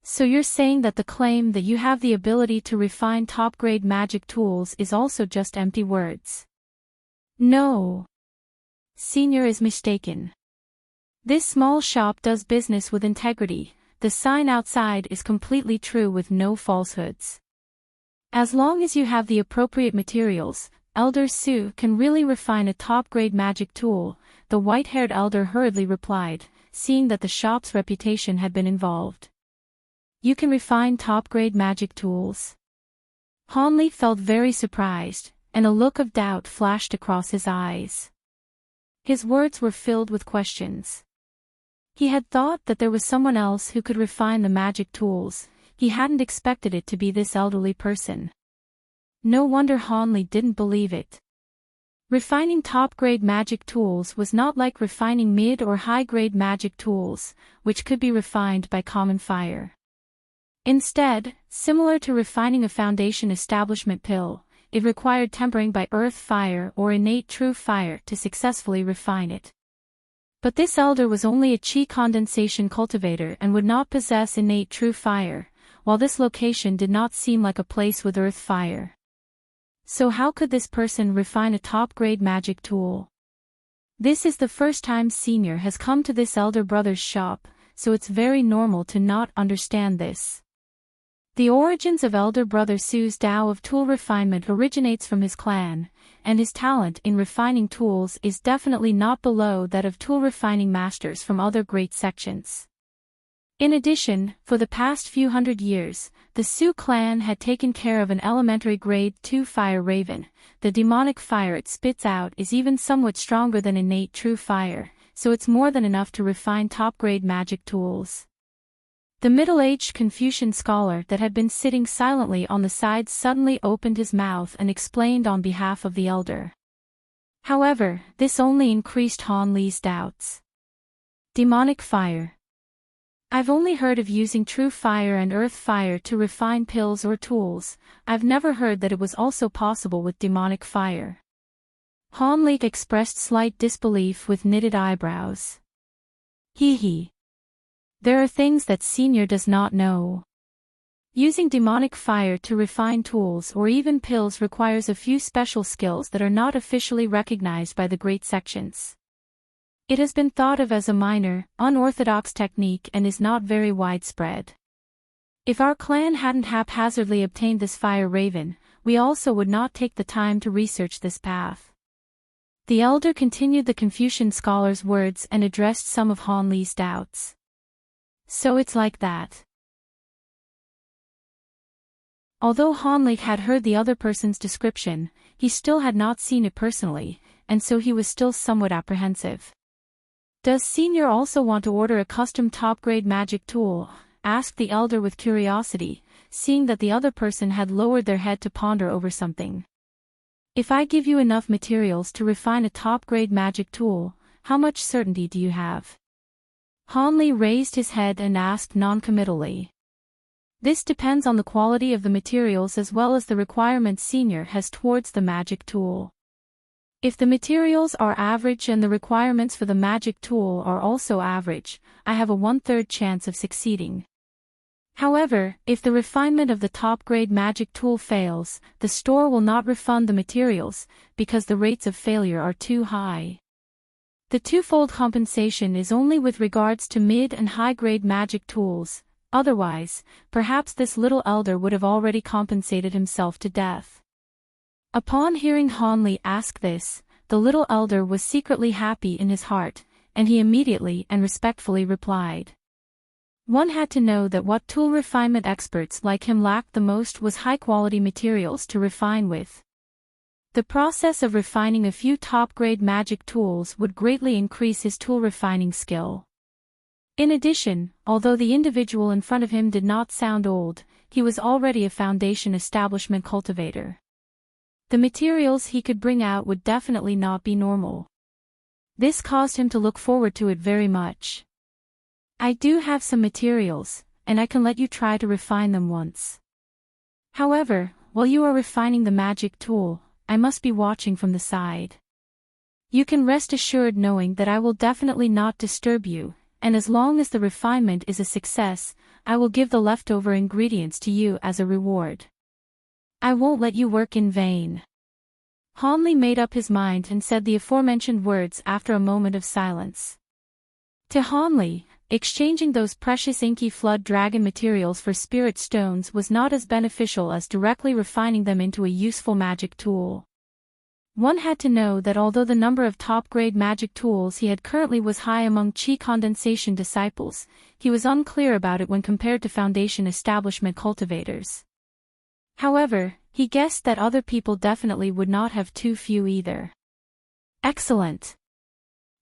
"So you're saying that the claim that you have the ability to refine top-grade magic tools is also just empty words?" "No. Senior is mistaken. This small shop does business with integrity. The sign outside is completely true with no falsehoods. As long as you have the appropriate materials, Elder Su can really refine a top-grade magic tool," the white-haired elder hurriedly replied, seeing that the shop's reputation had been involved. "You can refine top-grade magic tools?" Hanli felt very surprised, and a look of doubt flashed across his eyes. His words were filled with questions. He had thought that there was someone else who could refine the magic tools. He hadn't expected it to be this elderly person. No wonder Hanli didn't believe it. Refining top-grade magic tools was not like refining mid- or high-grade magic tools, which could be refined by common fire. Instead, similar to refining a Foundation establishment pill, it required tempering by earth fire or innate true fire to successfully refine it. But this elder was only a Qi condensation cultivator and would not possess innate true fire, while this location did not seem like a place with earth fire. So how could this person refine a top-grade magic tool? This is the first time Senior has come to this elder brother's shop, so it's very normal to not understand this. The origins of elder brother Su's Tao of tool refinement originates from his clan, and his talent in refining tools is definitely not below that of tool refining masters from other great sections. In addition, for the past few hundred years, the Su clan had taken care of an elementary grade 2 fire raven. The demonic fire it spits out is even somewhat stronger than innate true fire, so it's more than enough to refine top-grade magic tools. The middle-aged Confucian scholar that had been sitting silently on the side suddenly opened his mouth and explained on behalf of the elder. However, this only increased Hanli's doubts. Demonic fire. I've only heard of using true fire and earth fire to refine pills or tools. I've never heard that it was also possible with demonic fire. Hanli expressed slight disbelief with knitted eyebrows. Hee. There are things that Senior does not know. Using demonic fire to refine tools or even pills requires a few special skills that are not officially recognized by the great sections. It has been thought of as a minor, unorthodox technique and is not very widespread. If our clan hadn't haphazardly obtained this fire raven, we also would not take the time to research this path. The elder continued the Confucian scholar's words and addressed some of Hanli's doubts. So it's like that. Although Hanli had heard the other person's description, he still had not seen it personally, and so he was still somewhat apprehensive. Does Senior also want to order a custom top-grade magic tool? Asked the elder with curiosity, seeing that the other person had lowered their head to ponder over something. If I give you enough materials to refine a top-grade magic tool, how much certainty do you have? Hanli raised his head and asked non-committally. This depends on the quality of the materials as well as the requirements Senior has towards the magic tool. If the materials are average and the requirements for the magic tool are also average, I have a 1/3 chance of succeeding. However, if the refinement of the top-grade magic tool fails, the store will not refund the materials, because the rates of failure are too high. The twofold compensation is only with regards to mid- and high-grade magic tools. Otherwise, perhaps this little elder would have already compensated himself to death. Upon hearing Hanli ask this, the little elder was secretly happy in his heart, and he immediately and respectfully replied. One had to know that what tool refinement experts like him lacked the most was high-quality materials to refine with. The process of refining a few top-grade magic tools would greatly increase his tool refining skill. In addition, although the individual in front of him did not sound old, he was already a foundation establishment cultivator. The materials he could bring out would definitely not be normal. This caused him to look forward to it very much. I do have some materials, and I can let you try to refine them once. However, while you are refining the magic tool, I must be watching from the side. You can rest assured knowing that I will definitely not disturb you, and as long as the refinement is a success, I will give the leftover ingredients to you as a reward. I won't let you work in vain. Hanli made up his mind and said the aforementioned words after a moment of silence. To Hanli, exchanging those precious inky flood dragon materials for spirit stones was not as beneficial as directly refining them into a useful magic tool. One had to know that although the number of top-grade magic tools he had currently was high among Qi condensation disciples, he was unclear about it when compared to foundation establishment cultivators. However, he guessed that other people definitely would not have too few either. Excellent.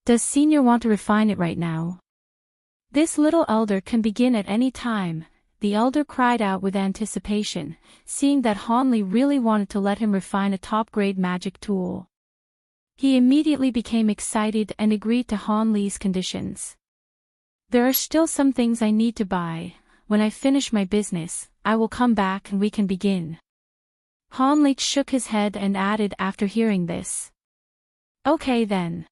Does Senior want to refine it right now? This little elder can begin at any time, the elder cried out with anticipation, seeing that Hanli really wanted to let him refine a top-grade magic tool. He immediately became excited and agreed to Hanli's conditions. There are still some things I need to buy. When I finish my business, I will come back and we can begin. Hanli shook his head and added after hearing this. Okay then.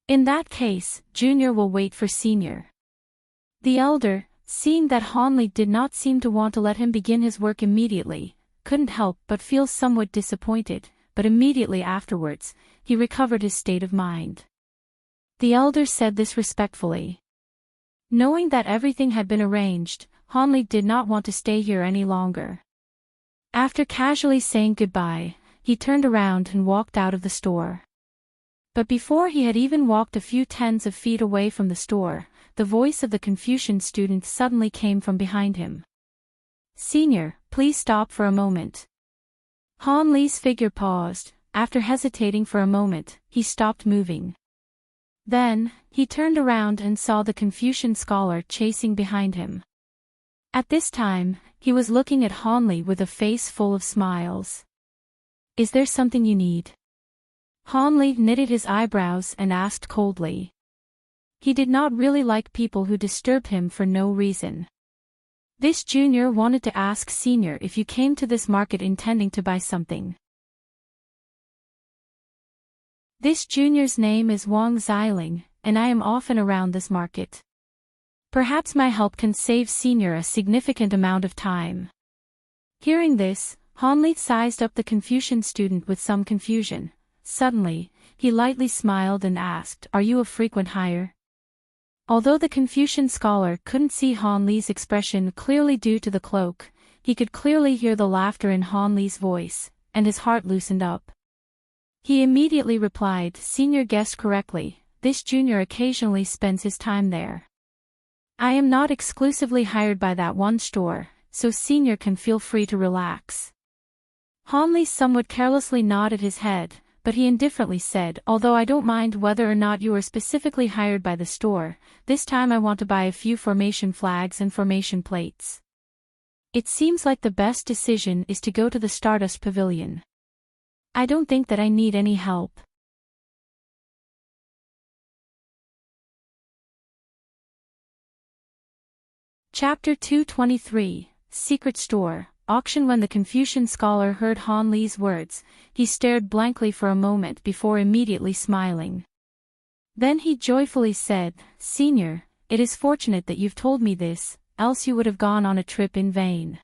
In that case, Junior will wait for Senior. The elder, seeing that Hanli did not seem to want to let him begin his work immediately, couldn't help but feel somewhat disappointed, but immediately afterwards, he recovered his state of mind. The elder said this respectfully. Knowing that everything had been arranged, Hanli did not want to stay here any longer. After casually saying goodbye, he turned around and walked out of the store. But before he had even walked a few tens of feet away from the store, the voice of the Confucian student suddenly came from behind him. Senior, please stop for a moment. Hanli's figure paused. After hesitating for a moment, he stopped moving. Then, he turned around and saw the Confucian scholar chasing behind him. At this time, he was looking at Hanli with a face full of smiles. Is there something you need? Hanli knitted his eyebrows and asked coldly. He did not really like people who disturbed him for no reason. This junior wanted to ask Senior if you came to this market intending to buy something. This junior's name is Wang Xiling, and I am often around this market. Perhaps my help can save senior a significant amount of time. Hearing this, Hanli sized up the Confucian student with some confusion. Suddenly, he lightly smiled and asked, "Are you a frequent hire?" Although the Confucian scholar couldn't see Hanli's expression clearly due to the cloak, he could clearly hear the laughter in Hanli's voice, and his heart loosened up. He immediately replied, "Senior guessed correctly, this junior occasionally spends his time there. I am not exclusively hired by that one store, so senior can feel free to relax." Hanli somewhat carelessly nodded his head, but he indifferently said, "Although I don't mind whether or not you are specifically hired by the store, this time I want to buy a few formation flags and formation plates. It seems like the best decision is to go to the Stardust Pavilion. I don't think that I need any help." Chapter 223, Secret Store, Auction. When the Confucian scholar heard Hanli's words, he stared blankly for a moment before immediately smiling. Then he joyfully said, "Senior, it is fortunate that you've told me this, else you would have gone on a trip in vain."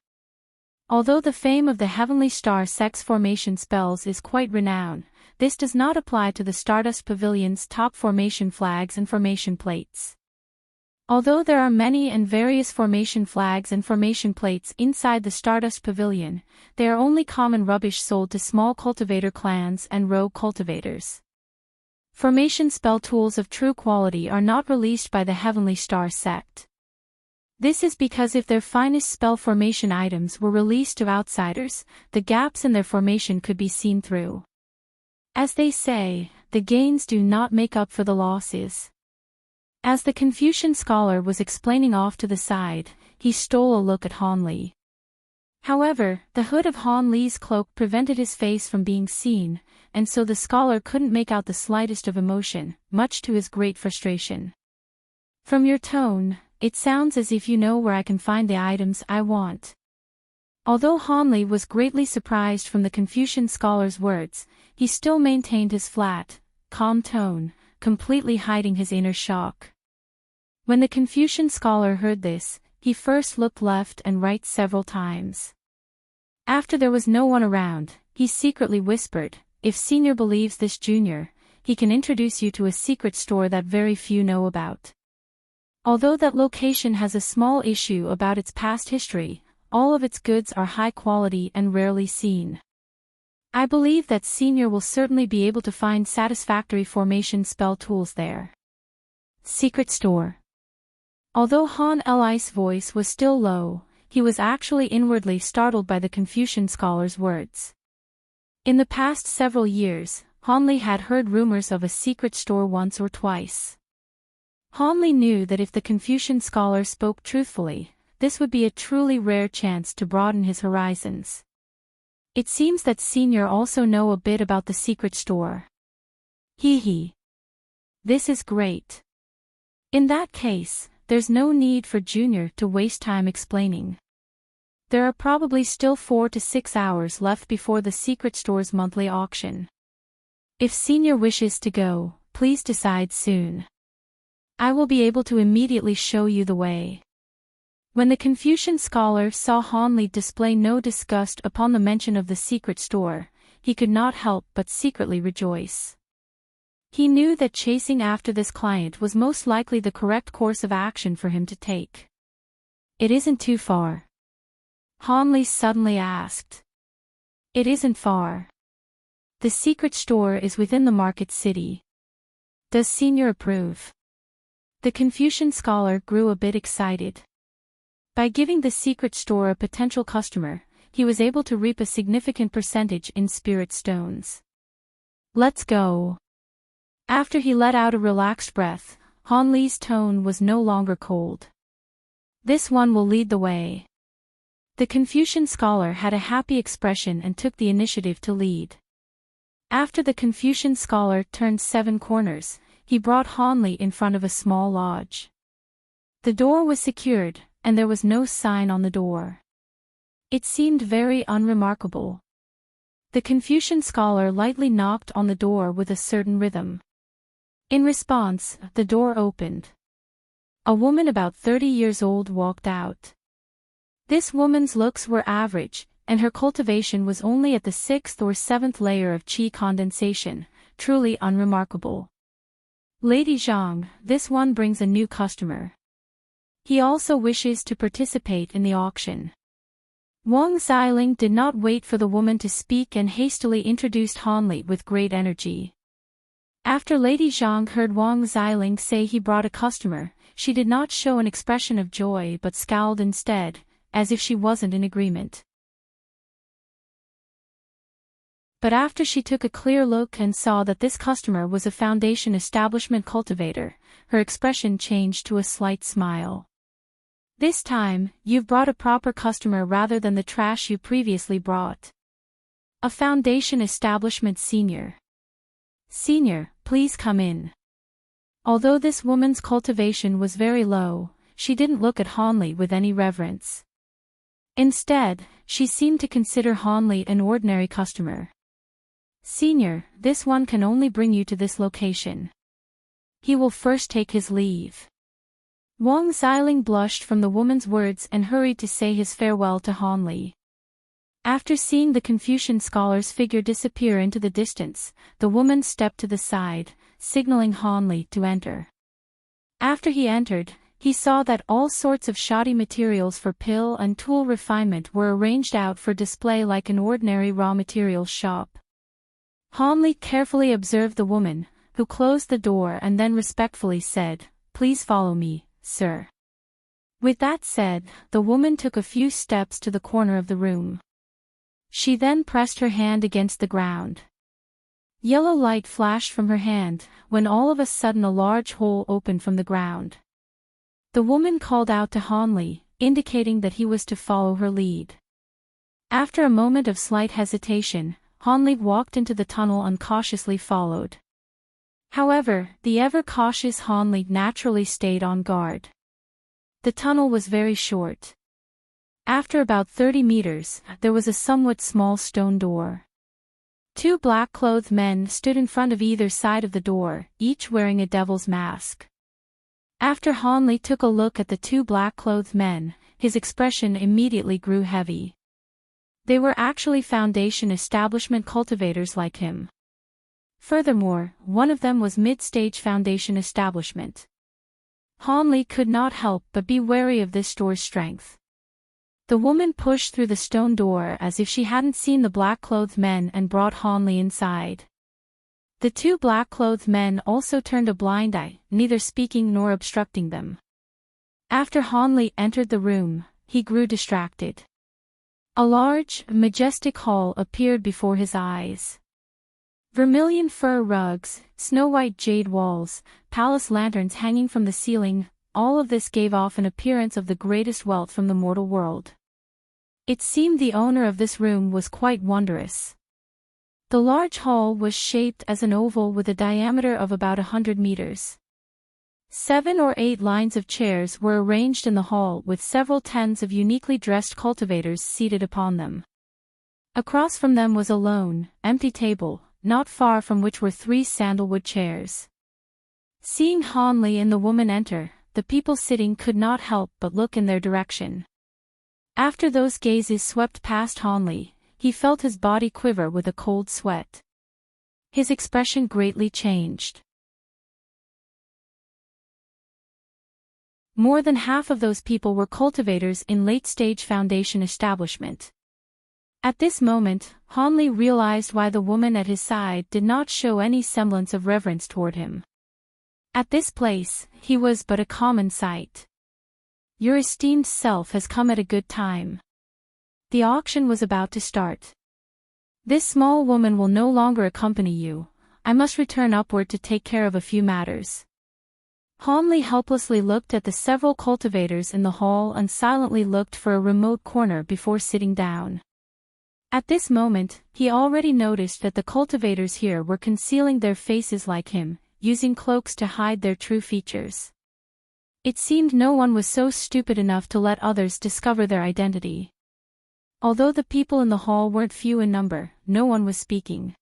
Although the fame of the Heavenly Star sex formation spells is quite renowned, this does not apply to the Stardust Pavilion's top formation flags and formation plates. Although there are many and various formation flags and formation plates inside the Stardust Pavilion, they are only common rubbish sold to small cultivator clans and rogue cultivators. Formation spell tools of true quality are not released by the Heavenly Star sect. This is because if their finest spell formation items were released to outsiders, the gaps in their formation could be seen through. As they say, the gains do not make up for the losses. As the Confucian scholar was explaining off to the side, he stole a look at Hanli. However, the hood of Hanli's cloak prevented his face from being seen, and so the scholar couldn't make out the slightest of emotion, much to his great frustration. "From your tone, it sounds as if you know where I can find the items I want." Although Hanli was greatly surprised from the Confucian scholar's words, he still maintained his flat, calm tone, completely hiding his inner shock. When the Confucian scholar heard this, he first looked left and right several times. After there was no one around, he secretly whispered, "If senior believes this junior, he can introduce you to a secret store that very few know about. Although that location has a small issue about its past history, all of its goods are high quality and rarely seen. I believe that senior will certainly be able to find satisfactory formation spell tools there." Secret store. Although Han Li's voice was still low, he was actually inwardly startled by the Confucian scholar's words. In the past several years, Hanli had heard rumors of a secret store once or twice. Hanli knew that if the Confucian scholar spoke truthfully, this would be a truly rare chance to broaden his horizons. It seems that senior also know a bit about the secret store. Hee. This is great. In that case, there's no need for junior to waste time explaining. There are probably still 4 to 6 hours left before the secret store's monthly auction. If senior wishes to go, please decide soon. I will be able to immediately show you the way." When the Confucian scholar saw Hanli display no disgust upon the mention of the secret store, he could not help but secretly rejoice. He knew that chasing after this client was most likely the correct course of action for him to take. "It isn't too far?" Hanli suddenly asked. "It isn't far. The secret store is within the market city. Does senior approve?" The Confucian scholar grew a bit excited. By giving the secret store a potential customer, he was able to reap a significant percentage in spirit stones. "Let's go." After he let out a relaxed breath, Hanli's tone was no longer cold. "This one will lead the way." The Confucian scholar had a happy expression and took the initiative to lead. After the Confucian scholar turned 7 corners, he brought Hanli in front of a small lodge. The door was secured, and there was no sign on the door. It seemed very unremarkable. The Confucian scholar lightly knocked on the door with a certain rhythm. In response, the door opened. A woman about 30 years old walked out. This woman's looks were average, and her cultivation was only at the 6th or 7th layer of qi condensation, truly unremarkable. Lady Zhang, this one brings a new customer. He also wishes to participate in the auction. Wang Xiling did not wait for the woman to speak and hastily introduced Hanli with great energy. After Lady Zhang heard Wang Xiling say he brought a customer, she did not show an expression of joy but scowled instead, as if she wasn't in agreement. But after she took a clear look and saw that this customer was a foundation establishment cultivator, her expression changed to a slight smile. This time, you've brought a proper customer rather than the trash you previously brought. A foundation establishment senior. Senior, please come in. Although this woman's cultivation was very low, she didn't look at Hanli with any reverence. Instead, she seemed to consider Hanli an ordinary customer. Senior, this one can only bring you to this location. He will first take his leave. Wang Xiling blushed from the woman's words and hurried to say his farewell to Hanli. After seeing the Confucian scholar's figure disappear into the distance, the woman stepped to the side, signaling Hanli to enter. After he entered, he saw that all sorts of shoddy materials for pill and tool refinement were arranged out for display like an ordinary raw materials shop. Hanli carefully observed the woman, who closed the door and then respectfully said, "Please follow me, sir." With that said, the woman took a few steps to the corner of the room. She then pressed her hand against the ground. Yellow light flashed from her hand, when all of a sudden a large hole opened from the ground. The woman called out to Hanli, indicating that he was to follow her lead. After a moment of slight hesitation, Hanli walked into the tunnel and cautiously followed. However, the ever-cautious Hanli naturally stayed on guard. The tunnel was very short. After about 30 meters, there was a somewhat small stone door. Two black-clothed men stood in front of either side of the door, each wearing a devil's mask. After Hanli took a look at the two black-clothed men, his expression immediately grew heavy. They were actually foundation establishment cultivators like him. Furthermore, one of them was mid-stage foundation establishment. Hanli could not help but be wary of this store's strength. The woman pushed through the stone door as if she hadn't seen the black-clothed men and brought Hanli inside. The two black-clothed men also turned a blind eye, neither speaking nor obstructing them. After Hanli entered the room, he grew distracted. A large, majestic hall appeared before his eyes. Vermilion fur rugs, snow-white jade walls, palace lanterns hanging from the ceiling, all of this gave off an appearance of the greatest wealth from the mortal world. It seemed the owner of this room was quite wondrous. The large hall was shaped as an oval with a diameter of about 100 meters. 7 or 8 lines of chairs were arranged in the hall with several tens of uniquely dressed cultivators seated upon them. Across from them was a lone, empty table, not far from which were 3 sandalwood chairs. Seeing Hanli and the woman enter, the people sitting could not help but look in their direction. After those gazes swept past Hanli, he felt his body quiver with a cold sweat. His expression greatly changed. More than half of those people were cultivators in late-stage foundation establishment. At this moment, Hanli realized why the woman at his side did not show any semblance of reverence toward him. At this place, he was but a common sight. Your esteemed self has come at a good time. The auction was about to start. This small woman will no longer accompany you. I must return upward to take care of a few matters. Hanli helplessly looked at the several cultivators in the hall and silently looked for a remote corner before sitting down. At this moment, he already noticed that the cultivators here were concealing their faces like him, using cloaks to hide their true features. It seemed no one was so stupid enough to let others discover their identity. Although the people in the hall weren't few in number, no one was speaking.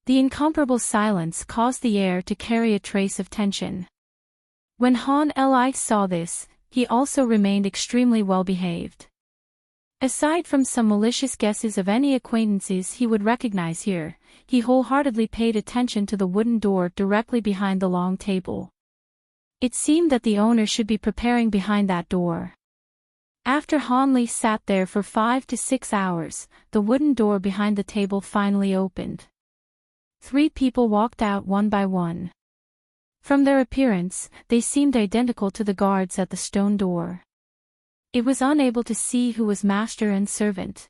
The incomparable silence caused the air to carry a trace of tension. When Han Li saw this, he also remained extremely well-behaved. Aside from some malicious guesses of any acquaintances he would recognize here, he wholeheartedly paid attention to the wooden door directly behind the long table. It seemed that the owner should be preparing behind that door. After Han Li sat there for 5 to 6 hours, the wooden door behind the table finally opened. 3 people walked out one by one. From their appearance, they seemed identical to the guards at the stone door. It was unable to see who was master and servant.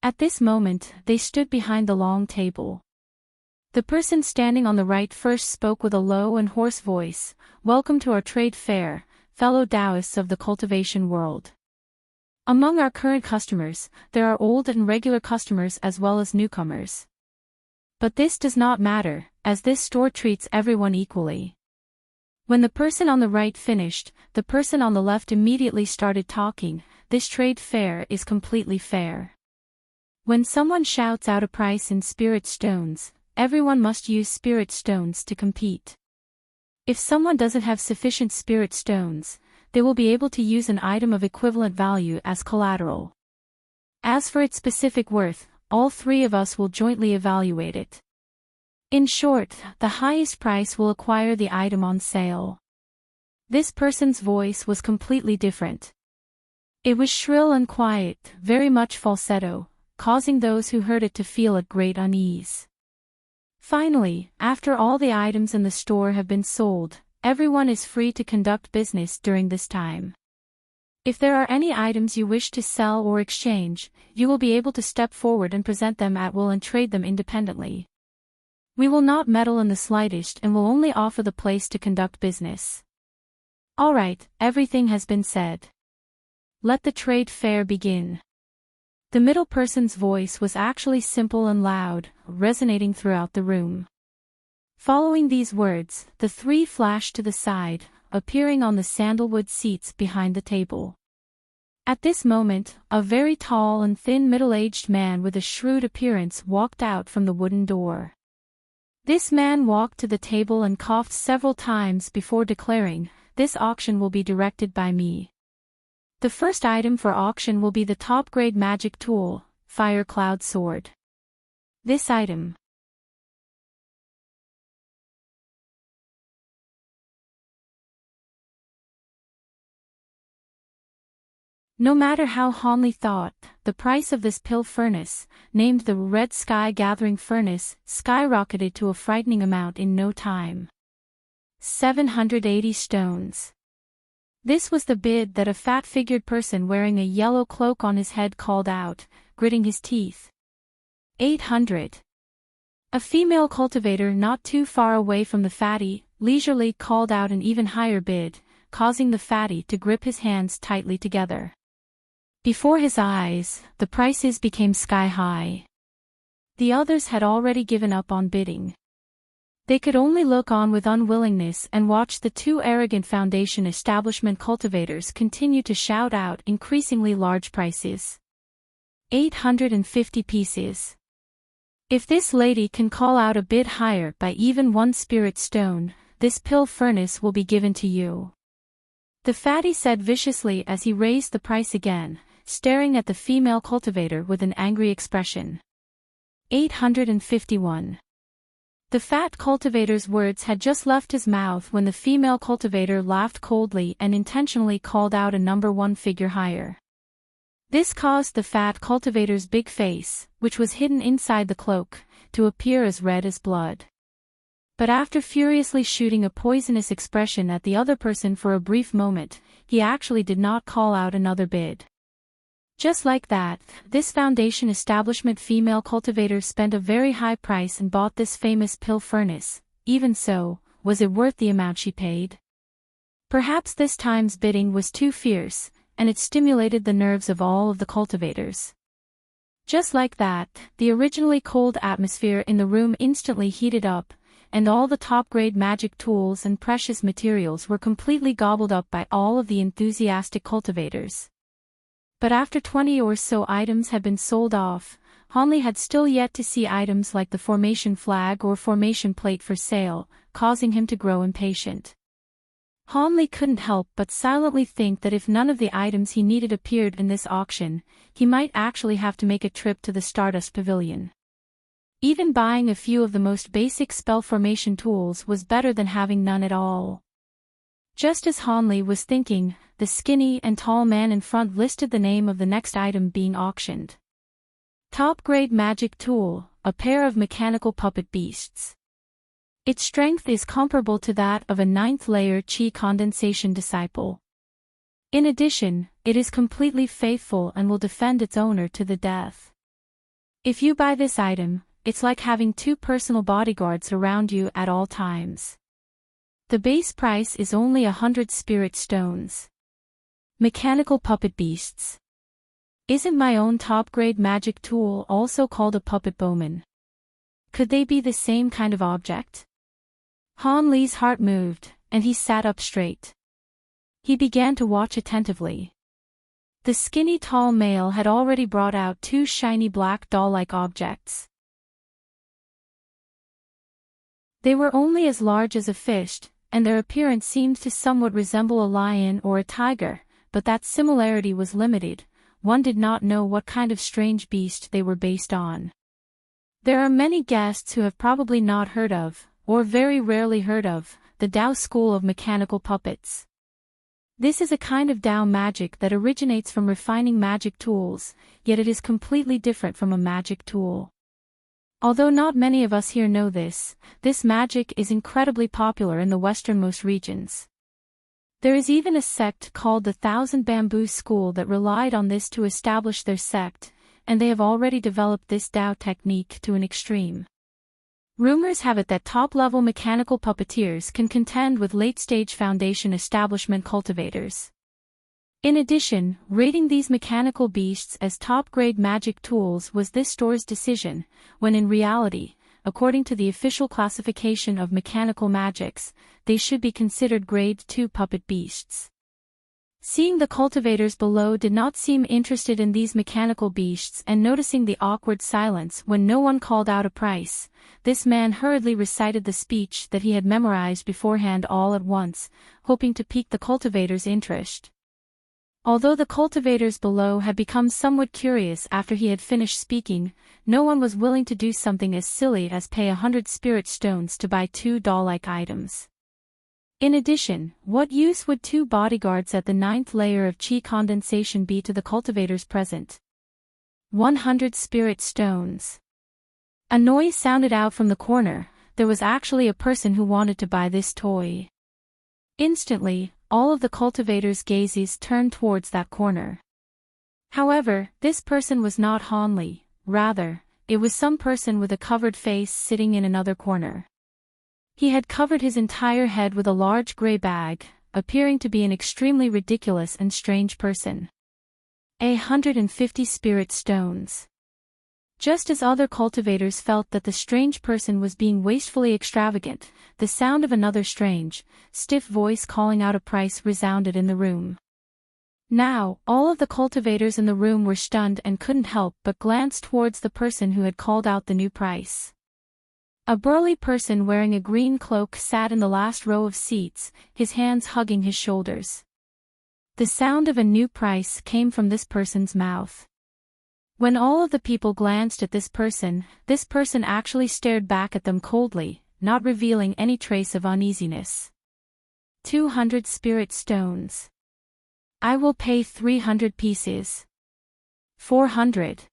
At this moment, they stood behind the long table. The person standing on the right first spoke with a low and hoarse voice, "Welcome to our trade fair, fellow Taoists of the cultivation world. Among our current customers, there are old and regular customers as well as newcomers. But this does not matter, as this store treats everyone equally." When the person on the right finished, the person on the left immediately started talking. "This trade fair is completely fair. When someone shouts out a price in spirit stones, everyone must use spirit stones to compete. If someone doesn't have sufficient spirit stones, they will be able to use an item of equivalent value as collateral. As for its specific worth, all 3 of us will jointly evaluate it. In short, the highest price will acquire the item on sale." This person's voice was completely different. It was shrill and quiet, very much falsetto, causing those who heard it to feel at great unease. Finally, after all the items in the store have been sold, everyone is free to conduct business during this time. If there are any items you wish to sell or exchange, you will be able to step forward and present them at will and trade them independently. We will not meddle in the slightest and will only offer the place to conduct business. All right, everything has been said. Let the trade fair begin. The middle person's voice was actually simple and loud, resonating throughout the room. Following these words, the 3 flashed to the side, appearing on the sandalwood seats behind the table. At this moment, a very tall and thin middle-aged man with a shrewd appearance walked out from the wooden door. This man walked to the table and coughed several times before declaring, "This auction will be directed by me. The first item for auction will be the top-grade magic tool, Fire Cloud Sword. This item." No matter how Han Li thought, the price of this pill furnace, named the Red Sky Gathering Furnace, skyrocketed to a frightening amount in no time. 780 stones. This was the bid that a fat-figured person wearing a yellow cloak on his head called out, gritting his teeth. 800. A female cultivator not too far away from the fatty, leisurely called out an even higher bid, causing the fatty to grip his hands tightly together. Before his eyes, the prices became sky-high. The others had already given up on bidding. They could only look on with unwillingness and watch the 2 arrogant foundation establishment cultivators continue to shout out increasingly large prices. 850 pieces. If this lady can call out a bid higher by even 1 spirit stone, this pill furnace will be given to you. The fatty said viciously as he raised the price again, staring at the female cultivator with an angry expression. 851. The fat cultivator's words had just left his mouth when the female cultivator laughed coldly and intentionally called out a number 1 figure higher. This caused the fat cultivator's big face, which was hidden inside the cloak, to appear as red as blood. But after furiously shooting a poisonous expression at the other person for a brief moment, he actually did not call out another bid. Just like that, this foundation establishment female cultivator spent a very high price and bought this famous pill furnace. Even so, was it worth the amount she paid? Perhaps this time's bidding was too fierce, and it stimulated the nerves of all of the cultivators. Just like that, the originally cold atmosphere in the room instantly heated up, and all the top-grade magic tools and precious materials were completely gobbled up by all of the enthusiastic cultivators. But after 20 or so items had been sold off, Hanley had still yet to see items like the formation flag or formation plate for sale, causing him to grow impatient. Hanley couldn't help but silently think that if none of the items he needed appeared in this auction, he might actually have to make a trip to the Stardust Pavilion. Even buying a few of the most basic spell formation tools was better than having none at all. Just as Hanley was thinking, the skinny and tall man in front listed the name of the next item being auctioned. Top-grade magic tool, a pair of mechanical puppet beasts. Its strength is comparable to that of a 9th-layer chi condensation disciple. In addition, it is completely faithful and will defend its owner to the death. If you buy this item, it's like having 2 personal bodyguards around you at all times. The base price is only 100 spirit stones. Mechanical puppet beasts. Isn't my own top-grade magic tool also called a puppet bowman? Could they be the same kind of object? Hanley's heart moved, and he sat up straight. He began to watch attentively. The skinny tall male had already brought out 2 shiny black doll-like objects. They were only as large as a fish, and their appearance seemed to somewhat resemble a lion or a tiger, but that similarity was limited. One did not know what kind of strange beast they were based on. There are many guests who have probably not heard of, or very rarely heard of, the Dao school of mechanical puppets. This is a kind of Dao magic that originates from refining magic tools, yet it is completely different from a magic tool. Although not many of us here know this magic is incredibly popular in the westernmost regions. There is even a sect called the Thousand Bamboo School that relied on this to establish their sect, and they have already developed this Dao technique to an extreme. Rumors have it that top-level mechanical puppeteers can contend with late-stage foundation establishment cultivators. In addition, rating these mechanical beasts as top-grade magic tools was this store's decision, when in reality, according to the official classification of mechanical magics, they should be considered grade 2 puppet beasts. Seeing the cultivators below did not seem interested in these mechanical beasts and noticing the awkward silence when no one called out a price, this man hurriedly recited the speech that he had memorized beforehand all at once, hoping to pique the cultivators' interest. Although the cultivators below had become somewhat curious after he had finished speaking, no one was willing to do something as silly as pay 100 spirit stones to buy 2 doll-like items. In addition, what use would 2 bodyguards at the 9th layer of chi condensation be to the cultivators present? 100 spirit stones. A noise sounded out from the corner. There was actually a person who wanted to buy this toy. Instantly, all of the cultivators' gazes turned towards that corner. However, this person was not Hanley, rather, it was some person with a covered face sitting in another corner. He had covered his entire head with a large gray bag, appearing to be an extremely ridiculous and strange person. 150 spirit stones. Just as other cultivators felt that the strange person was being wastefully extravagant, the sound of another strange, stiff voice calling out a price resounded in the room. Now, all of the cultivators in the room were stunned and couldn't help but glance towards the person who had called out the new price. A burly person wearing a green cloak sat in the last row of seats, his hands hugging his shoulders. The sound of a new price came from this person's mouth. When all of the people glanced at this person actually stared back at them coldly, not revealing any trace of uneasiness. 200 spirit stones. I will pay 300 pieces. 400.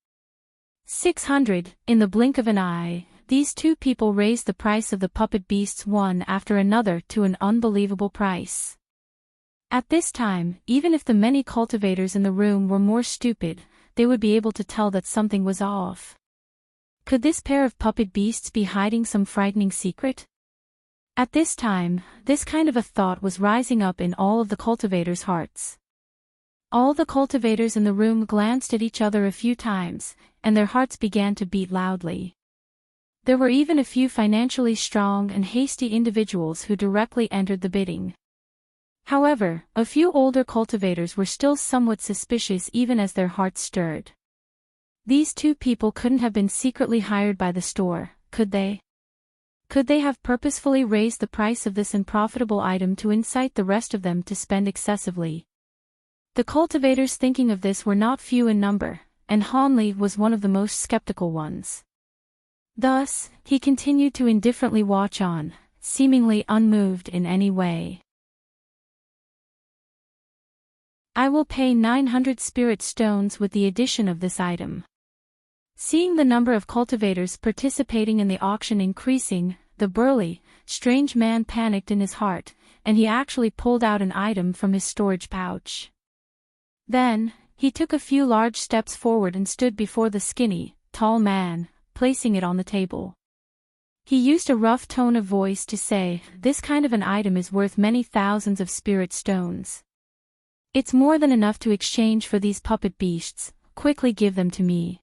600, in the blink of an eye. These 2 people raised the price of the puppet beasts one after another to an unbelievable price. At this time, even if the many cultivators in the room were more stupid, they would be able to tell that something was off. Could this pair of puppet beasts be hiding some frightening secret? At this time, this kind of a thought was rising up in all of the cultivators' hearts. All the cultivators in the room glanced at each other a few times, and their hearts began to beat loudly. There were even a few financially strong and hasty individuals who directly entered the bidding. However, a few older cultivators were still somewhat suspicious even as their hearts stirred. These two people couldn't have been secretly hired by the store, could they? Could they have purposefully raised the price of this unprofitable item to incite the rest of them to spend excessively? The cultivators thinking of this were not few in number, and Hanley was one of the most skeptical ones. Thus, he continued to indifferently watch on, seemingly unmoved in any way. "I will pay 900 spirit stones with the addition of this item." Seeing the number of cultivators participating in the auction increasing, the burly, strange man panicked in his heart, and he actually pulled out an item from his storage pouch. Then, he took a few large steps forward and stood before the skinny, tall man, placing it on the table. He used a rough tone of voice to say, "This kind of an item is worth many thousands of spirit stones. It's more than enough to exchange for these puppet beasts, quickly give them to me."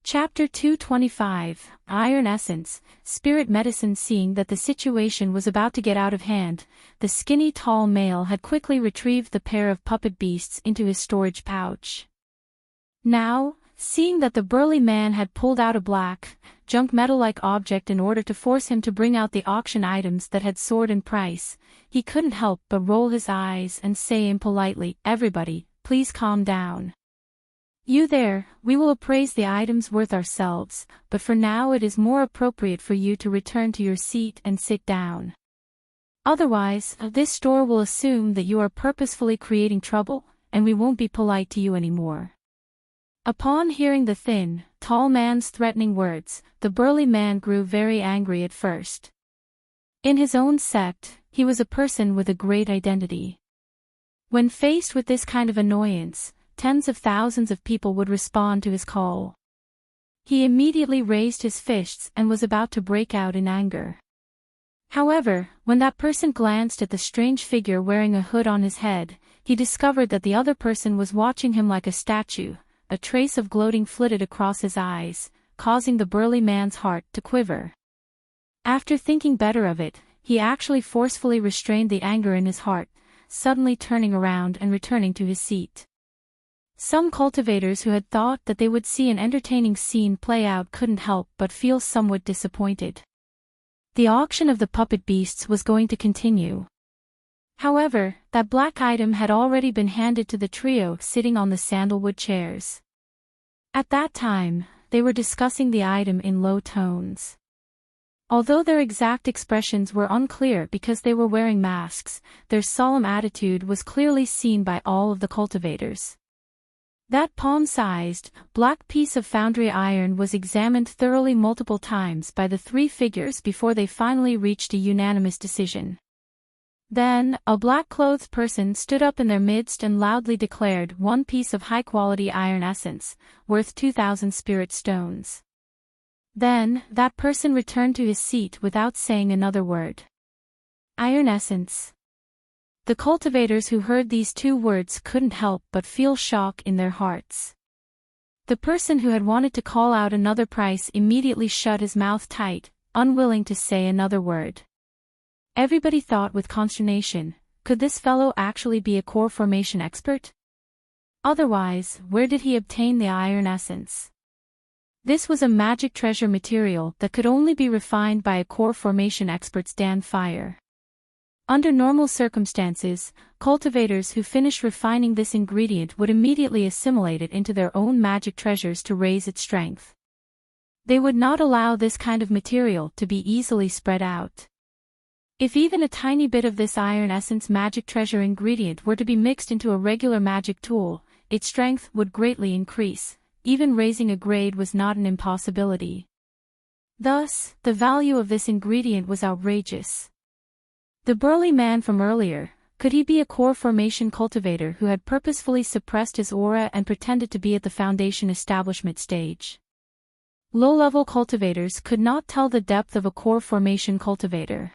Chapter 225, Iron Essence, Spirit Medicine. Seeing that the situation was about to get out of hand, the skinny tall male had quickly retrieved the pair of puppet beasts into his storage pouch. Now, seeing that the burly man had pulled out a black, junk metal-like object in order to force him to bring out the auction items that had soared in price, he couldn't help but roll his eyes and say impolitely, "Everybody, please calm down. You there, we will appraise the items worth ourselves, but for now it is more appropriate for you to return to your seat and sit down. Otherwise, this store will assume that you are purposefully creating trouble, and we won't be polite to you anymore." Upon hearing the thin, tall man's threatening words, the burly man grew very angry at first. In his own sect, he was a person with a great identity. When faced with this kind of annoyance, tens of thousands of people would respond to his call. He immediately raised his fists and was about to break out in anger. However, when that person glanced at the strange figure wearing a hood on his head, he discovered that the other person was watching him like a statue. A trace of gloating flitted across his eyes, causing the burly man's heart to quiver. After thinking better of it, he actually forcefully restrained the anger in his heart, suddenly turning around and returning to his seat. Some cultivators who had thought that they would see an entertaining scene play out couldn't help but feel somewhat disappointed. The auction of the puppet beasts was going to continue. However, that black item had already been handed to the trio sitting on the sandalwood chairs. At that time, they were discussing the item in low tones. Although their exact expressions were unclear because they were wearing masks, their solemn attitude was clearly seen by all of the cultivators. That palm-sized, black piece of foundry iron was examined thoroughly multiple times by the three figures before they finally reached a unanimous decision. Then, a black-clothed person stood up in their midst and loudly declared one piece of high-quality iron essence, worth 2,000 spirit stones. Then, that person returned to his seat without saying another word. Iron essence. The cultivators who heard these two words couldn't help but feel shock in their hearts. The person who had wanted to call out another price immediately shut his mouth tight, unwilling to say another word. Everybody thought with consternation, could this fellow actually be a core formation expert? Otherwise, where did he obtain the iron essence? This was a magic treasure material that could only be refined by a core formation expert's Dan fire. Under normal circumstances, cultivators who finish refining this ingredient would immediately assimilate it into their own magic treasures to raise its strength. They would not allow this kind of material to be easily spread out. If even a tiny bit of this iron essence magic treasure ingredient were to be mixed into a regular magic tool, its strength would greatly increase. Even raising a grade was not an impossibility. Thus, the value of this ingredient was outrageous. The burly man from earlier, could he be a core formation cultivator who had purposefully suppressed his aura and pretended to be at the foundation establishment stage? Low-level cultivators could not tell the depth of a core formation cultivator.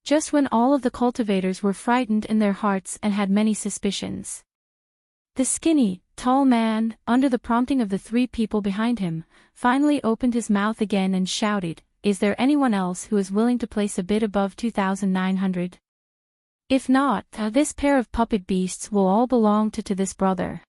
Just when all of the cultivators were frightened in their hearts and had many suspicions, The skinny, tall man, under the prompting of the three people behind him, finally opened his mouth again and shouted, "Is there anyone else who is willing to place a bid above 2,900? If not, this pair of puppet beasts will all belong to this brother."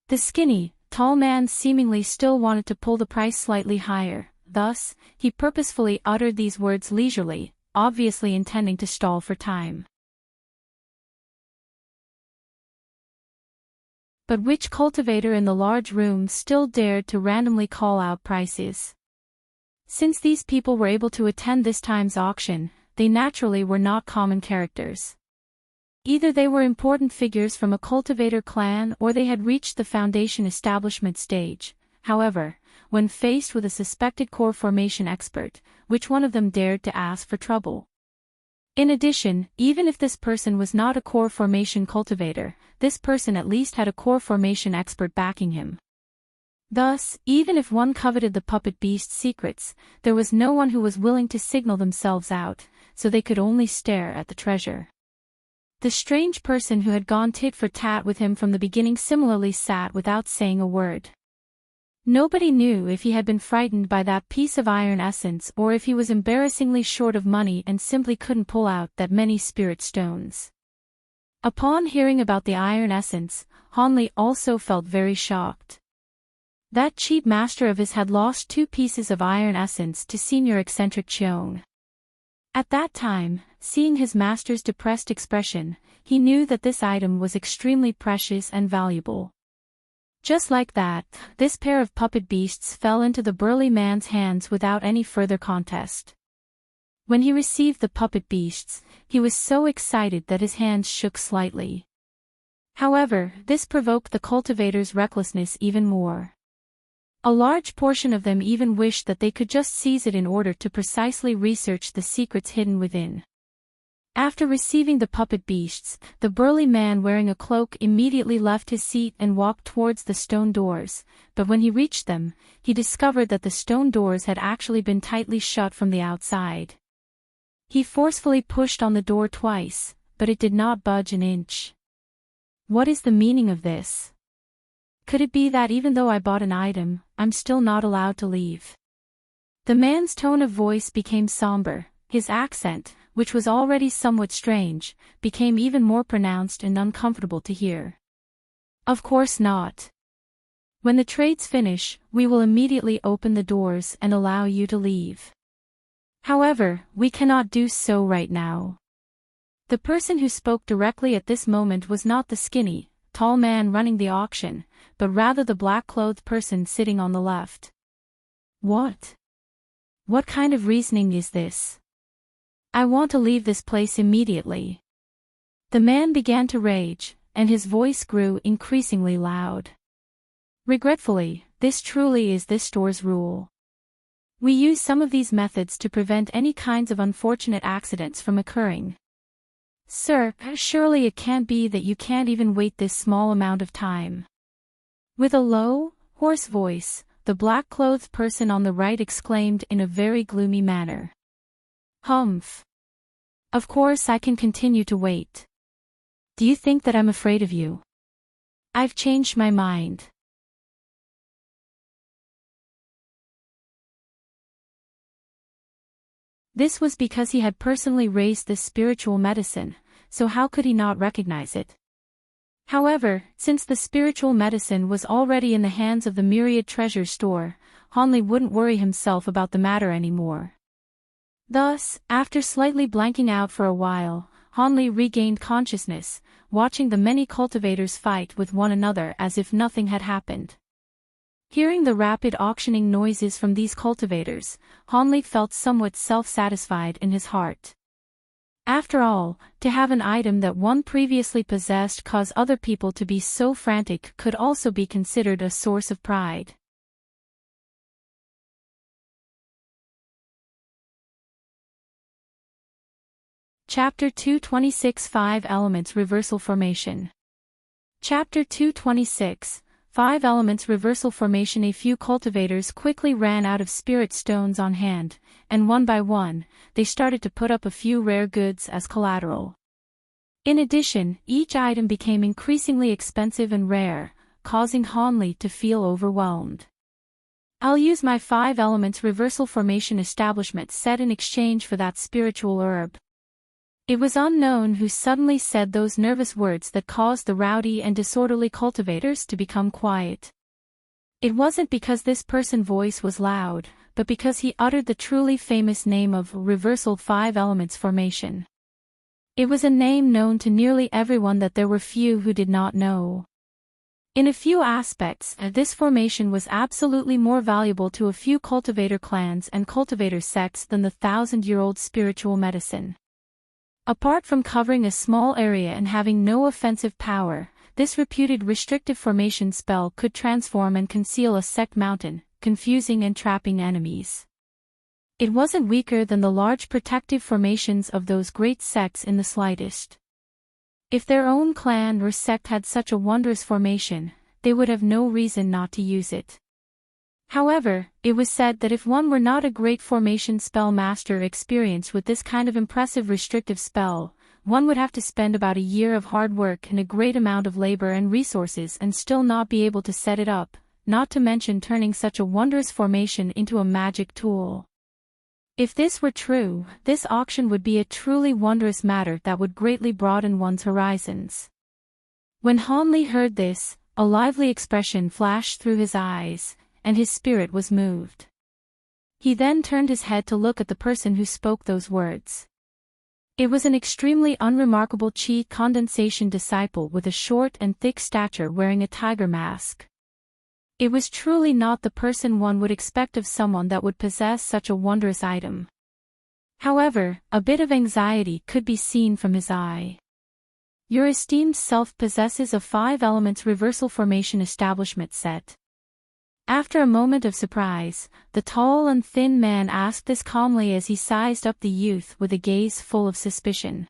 The skinny, tall man seemingly still wanted to pull the price slightly higher, thus, he purposefully uttered these words leisurely, obviously intending to stall for time. But which cultivator in the large room still dared to randomly call out prices? Since these people were able to attend this time's auction, they naturally were not common characters. Either they were important figures from a cultivator clan or they had reached the foundation establishment stage. However, when faced with a suspected core formation expert, which one of them dared to ask for trouble? In addition, even if this person was not a core formation cultivator, this person at least had a core formation expert backing him. Thus, even if one coveted the puppet beast's secrets, there was no one who was willing to signal themselves out, so they could only stare at the treasure. The strange person who had gone tit for tat with him from the beginning similarly sat without saying a word. Nobody knew if he had been frightened by that piece of iron essence or if he was embarrassingly short of money and simply couldn't pull out that many spirit stones. Upon hearing about the iron essence, Hanli also felt very shocked. That cheap master of his had lost 2 pieces of iron essence to senior eccentric Cheong. At that time, seeing his master's depressed expression, he knew that this item was extremely precious and valuable. Just like that, this pair of puppet beasts fell into the burly man's hands without any further contest. When he received the puppet beasts, he was so excited that his hands shook slightly. However, this provoked the cultivator's recklessness even more. A large portion of them even wished that they could just seize it in order to precisely research the secrets hidden within. After receiving the puppet beasts, the burly man wearing a cloak immediately left his seat and walked towards the stone doors, but when he reached them, he discovered that the stone doors had actually been tightly shut from the outside. He forcefully pushed on the door twice, but it did not budge an inch. What is the meaning of this? Could it be that even though I bought an item, I'm still not allowed to leave? The man's tone of voice became somber, his accent, which was already somewhat strange, became even more pronounced and uncomfortable to hear. Of course not. When the trades finish, we will immediately open the doors and allow you to leave. However, we cannot do so right now. The person who spoke directly at this moment was not the skinny, tall man running the auction, but rather the black-clothed person sitting on the left. What? What kind of reasoning is this? I want to leave this place immediately. The man began to rage, and his voice grew increasingly loud. Regretfully, this truly is this store's rule. We use some of these methods to prevent any kinds of unfortunate accidents from occurring. Sir, surely it can't be that you can't even wait this small amount of time. With a low, hoarse voice, the black-clothed person on the right exclaimed in a very gloomy manner. Humph. Of course I can continue to wait. Do you think that I'm afraid of you? I've changed my mind. This was because he had personally raised this spiritual medicine, so how could he not recognize it? However, since the spiritual medicine was already in the hands of the Myriad Treasure Store, Hanli wouldn't worry himself about the matter anymore. Thus, after slightly blanking out for a while, Hanli regained consciousness, watching the many cultivators fight with one another as if nothing had happened. Hearing the rapid auctioning noises from these cultivators, Hanli felt somewhat self-satisfied in his heart. After all, to have an item that one previously possessed cause other people to be so frantic could also be considered a source of pride. Chapter 226 5 Elements Reversal Formation. Chapter 226 5 Elements Reversal Formation. A few cultivators quickly ran out of spirit stones on hand, and one by one, they started to put up a few rare goods as collateral. In addition, each item became increasingly expensive and rare, causing Hanli to feel overwhelmed. I'll use my 5 elements reversal formation establishment set in exchange for that spiritual herb. It was unknown who suddenly said those nervous words that caused the rowdy and disorderly cultivators to become quiet. It wasn't because this person's voice was loud, but because he uttered the truly famous name of reversal 5 elements formation. It was a name known to nearly everyone that there were few who did not know. In a few aspects, this formation was absolutely more valuable to a few cultivator clans and cultivator sects than the 1,000-year-old spiritual medicine. Apart from covering a small area and having no offensive power, this reputed restrictive formation spell could transform and conceal a sect mountain, confusing and trapping enemies. It wasn't weaker than the large protective formations of those great sects in the slightest. If their own clan or sect had such a wondrous formation, they would have no reason not to use it. However, it was said that if one were not a great formation spell master experienced with this kind of impressive restrictive spell, one would have to spend about a year of hard work and a great amount of labor and resources and still not be able to set it up, not to mention turning such a wondrous formation into a magic tool. If this were true, this auction would be a truly wondrous matter that would greatly broaden one's horizons. When Hanli heard this, a lively expression flashed through his eyes, and his spirit was moved. He then turned his head to look at the person who spoke those words. It was an extremely unremarkable chi condensation disciple with a short and thick stature wearing a tiger mask. It was truly not the person one would expect of someone that would possess such a wondrous item. However, a bit of anxiety could be seen from his eye. Your esteemed self possesses a 5 elements reversal formation establishment set. After a moment of surprise, the tall and thin man asked this calmly as he sized up the youth with a gaze full of suspicion.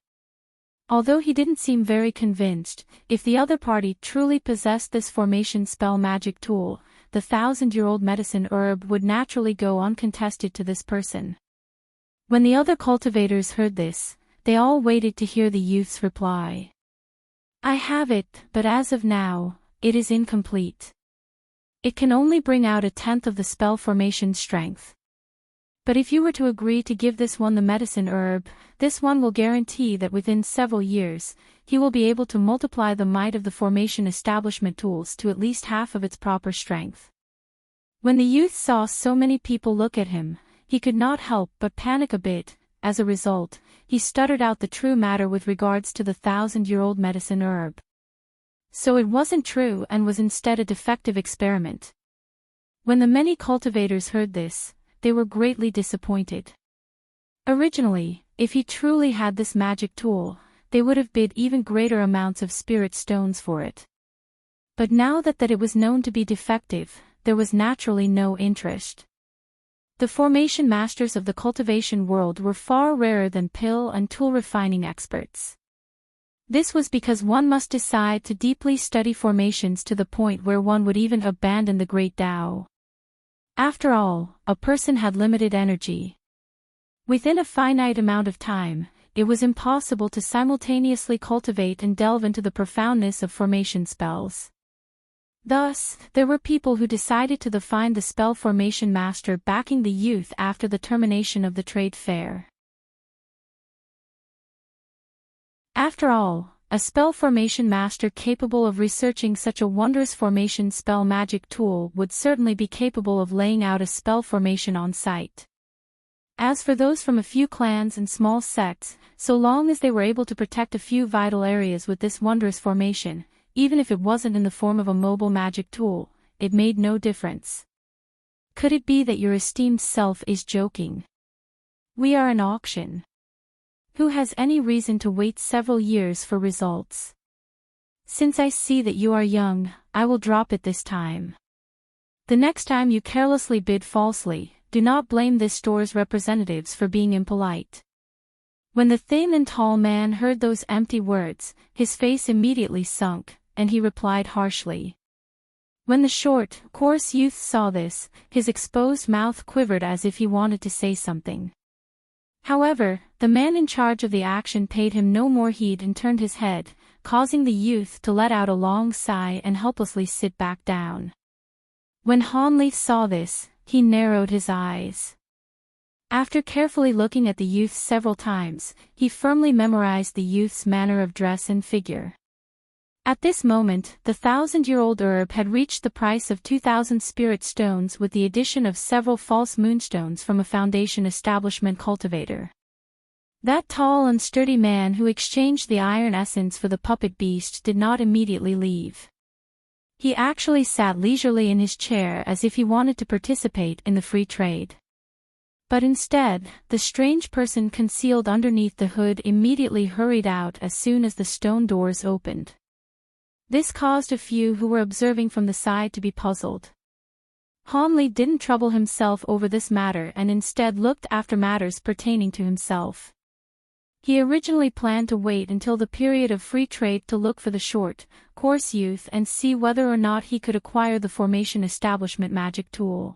Although he didn't seem very convinced, if the other party truly possessed this formation spell magic tool, the 1,000-year-old medicine herb would naturally go uncontested to this person. When the other cultivators heard this, they all waited to hear the youth's reply. I have it, but as of now, it is incomplete. It can only bring out 1/10 of the spell formation strength. But if you were to agree to give this one the medicine herb, this one will guarantee that within several years, he will be able to multiply the might of the formation establishment tools to at least half of its proper strength. When the youth saw so many people look at him, he could not help but panic a bit. As a result, he stuttered out the true matter with regards to the 1,000-year-old medicine herb. So it wasn't true and was instead a defective experiment. When the many cultivators heard this, they were greatly disappointed. Originally, if he truly had this magic tool, they would have bid even greater amounts of spirit stones for it. But now that it was known to be defective, there was naturally no interest. The formation masters of the cultivation world were far rarer than pill and tool refining experts. This was because one must decide to deeply study formations to the point where one would even abandon the great Tao. After all, a person had limited energy. Within a finite amount of time, it was impossible to simultaneously cultivate and delve into the profoundness of formation spells. Thus, there were people who decided to find the spell formation master backing the youth after the termination of the trade fair. After all, a spell formation master capable of researching such a wondrous formation spell magic tool would certainly be capable of laying out a spell formation on site. As for those from a few clans and small sects, so long as they were able to protect a few vital areas with this wondrous formation, even if it wasn't in the form of a mobile magic tool, it made no difference. Could it be that your esteemed self is joking? We are an auction. Who has any reason to wait several years for results? Since I see that you are young, I will drop it this time. The next time you carelessly bid falsely, do not blame this store's representatives for being impolite. When the thin and tall man heard those empty words, his face immediately sunk, and he replied harshly. When the short, coarse youth saw this, his exposed mouth quivered as if he wanted to say something. However, The man in charge of the action paid him no more heed and turned his head, causing the youth to let out a long sigh and helplessly sit back down. When Hanli saw this, he narrowed his eyes. After carefully looking at the youth several times, he firmly memorized the youth's manner of dress and figure. At this moment, the 1,000-year-old herb had reached the price of 2,000 spirit stones with the addition of several false moonstones from a foundation establishment cultivator. That tall and sturdy man who exchanged the iron essence for the puppet beast did not immediately leave. He actually sat leisurely in his chair as if he wanted to participate in the free trade. But instead, the strange person concealed underneath the hood immediately hurried out as soon as the stone doors opened. This caused a few who were observing from the side to be puzzled. Hanli didn't trouble himself over this matter and instead looked after matters pertaining to himself. He originally planned to wait until the period of free trade to look for the short, coarse youth and see whether or not he could acquire the formation establishment magic tool.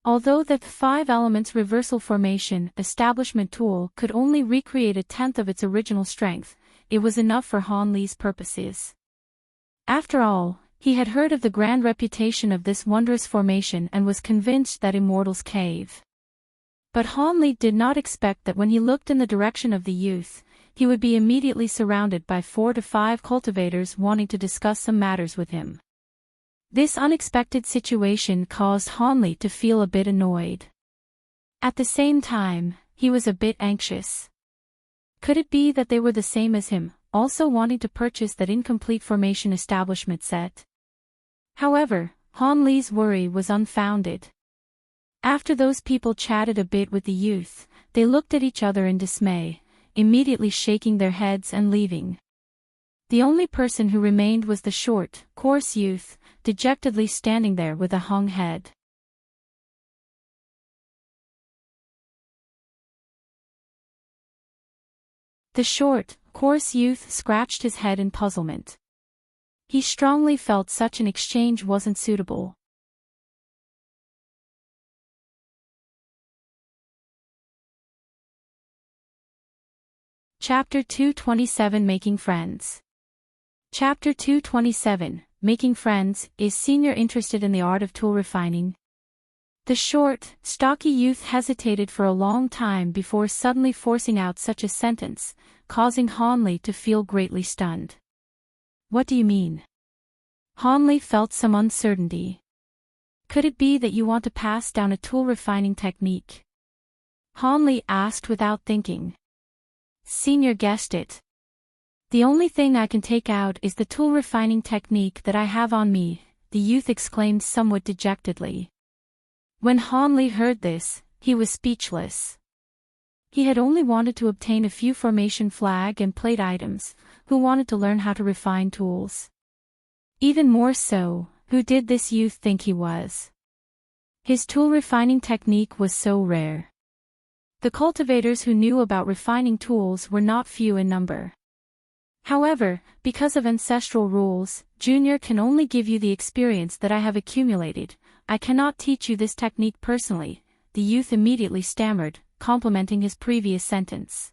Although the 5 elements reversal formation establishment tool could only recreate a tenth of its original strength, it was enough for Hanli's purposes. After all, he had heard of the grand reputation of this wondrous formation and was convinced that Immortal's Cave. But Hanli did not expect that when he looked in the direction of the youth, he would be immediately surrounded by 4 to 5 cultivators wanting to discuss some matters with him. This unexpected situation caused Hanli to feel a bit annoyed. At the same time, he was a bit anxious. Could it be that they were the same as him, also wanting to purchase that incomplete formation establishment set? However, Hanli's worry was unfounded. After those people chatted a bit with the youth, they looked at each other in dismay, immediately shaking their heads and leaving. The only person who remained was the short, coarse youth, dejectedly standing there with a hung head. The short, coarse youth scratched his head in puzzlement. He strongly felt such an exchange wasn't suitable. Chapter 227 Making Friends. Chapter 227, Making Friends. Is Senior interested in the art of tool refining? The short, stocky youth hesitated for a long time before suddenly forcing out such a sentence, causing Hanli to feel greatly stunned. What do you mean? Hanli felt some uncertainty. Could it be that you want to pass down a tool refining technique? Hanli asked without thinking. Senior guessed it. The only thing I can take out is the tool refining technique that I have on me, the youth exclaimed somewhat dejectedly. When Hanli heard this, he was speechless. He had only wanted to obtain a few formation flag and plate items, who wanted to learn how to refine tools. Even more so, who did this youth think he was? His tool refining technique was so rare. The cultivators who knew about refining tools were not few in number. However, because of ancestral rules, Junior can only give you the experience that I have accumulated. I cannot teach you this technique personally, the youth immediately stammered, complementing his previous sentence.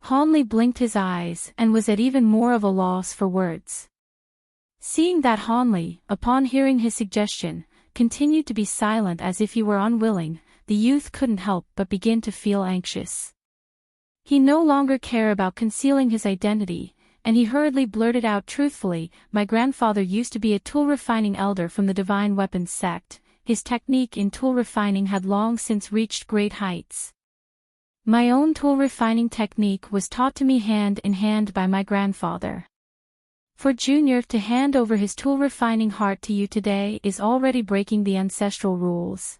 Hanli blinked his eyes and was at even more of a loss for words. Seeing that Hanli, upon hearing his suggestion, continued to be silent as if he were unwilling, the youth couldn't help but begin to feel anxious. He no longer cared about concealing his identity, and he hurriedly blurted out truthfully, "My grandfather used to be a tool refining elder from the Divine Weapons sect. His technique in tool refining had long since reached great heights. My own tool refining technique was taught to me hand in hand by my grandfather. For Junior to hand over his tool refining heart to you today is already breaking the ancestral rules.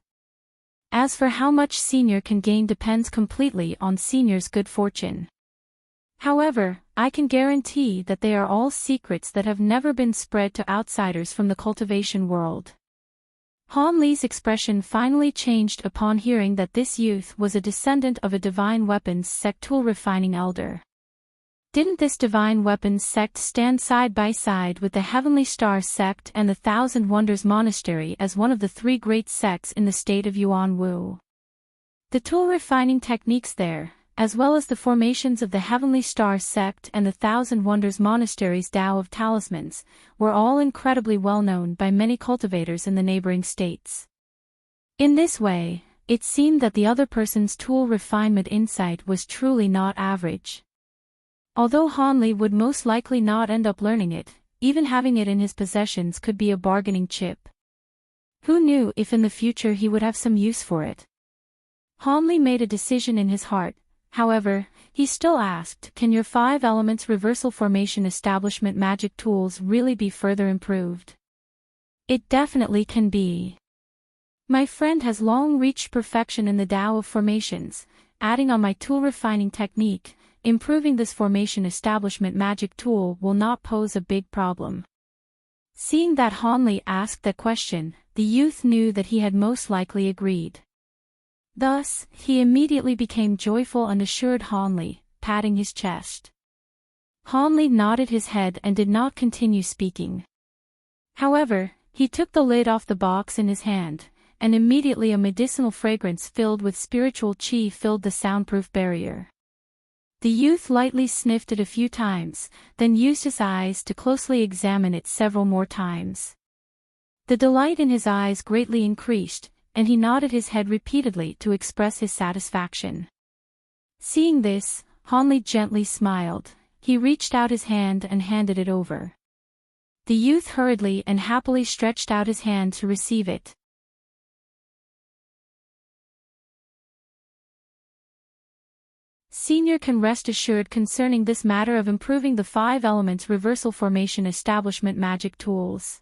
As for how much Senior can gain depends completely on Senior's good fortune. However, I can guarantee that they are all secrets that have never been spread to outsiders from the cultivation world." Hanli's expression finally changed upon hearing that this youth was a descendant of a Divine Weapons sect tool refining elder. Didn't this Divine Weapons sect stand side by side with the Heavenly Star sect and the Thousand Wonders Monastery as one of the 3 great sects in the state of Yuanwu? The tool refining techniques there, as well as the formations of the Heavenly Star Sect and the Thousand Wonders Monastery's Tao of Talismans, were all incredibly well known by many cultivators in the neighboring states. In this way, it seemed that the other person's tool refinement insight was truly not average. Although Hanli would most likely not end up learning it, even having it in his possessions could be a bargaining chip. Who knew if in the future he would have some use for it? Hanli made a decision in his heart. However, he still asked, can your 5 elements reversal formation establishment magic tools really be further improved? It definitely can be. My friend has long reached perfection in the Tao of formations. Adding on my tool refining technique, improving this formation establishment magic tool will not pose a big problem. Seeing that Hanli asked that question, the youth knew that he had most likely agreed. Thus, he immediately became joyful and assured Hanli, patting his chest. Hanli nodded his head and did not continue speaking. However, he took the lid off the box in his hand, and immediately a medicinal fragrance filled with spiritual chi filled the soundproof barrier. The youth lightly sniffed it a few times, then used his eyes to closely examine it several more times. The delight in his eyes greatly increased, and he nodded his head repeatedly to express his satisfaction. Seeing this, Hanli gently smiled. He reached out his hand and handed it over. The youth hurriedly and happily stretched out his hand to receive it. Senior can rest assured concerning this matter of improving the 5 elements reversal formation establishment magic tools.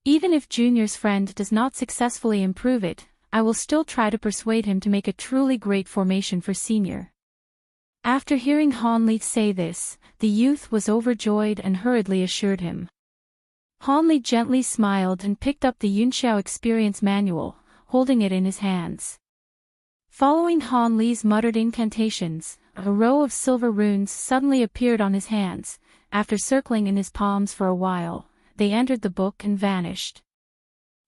Even if Junior's friend does not successfully improve it, I will still try to persuade him to make a truly great formation for Senior. After hearing Hanli say this, the youth was overjoyed and hurriedly assured him. Hanli gently smiled and picked up the Yunxiao Experience Manual, holding it in his hands. Following Hanli's muttered incantations, a row of silver runes suddenly appeared on his hands. After circling in his palms for a while, they entered the book and vanished.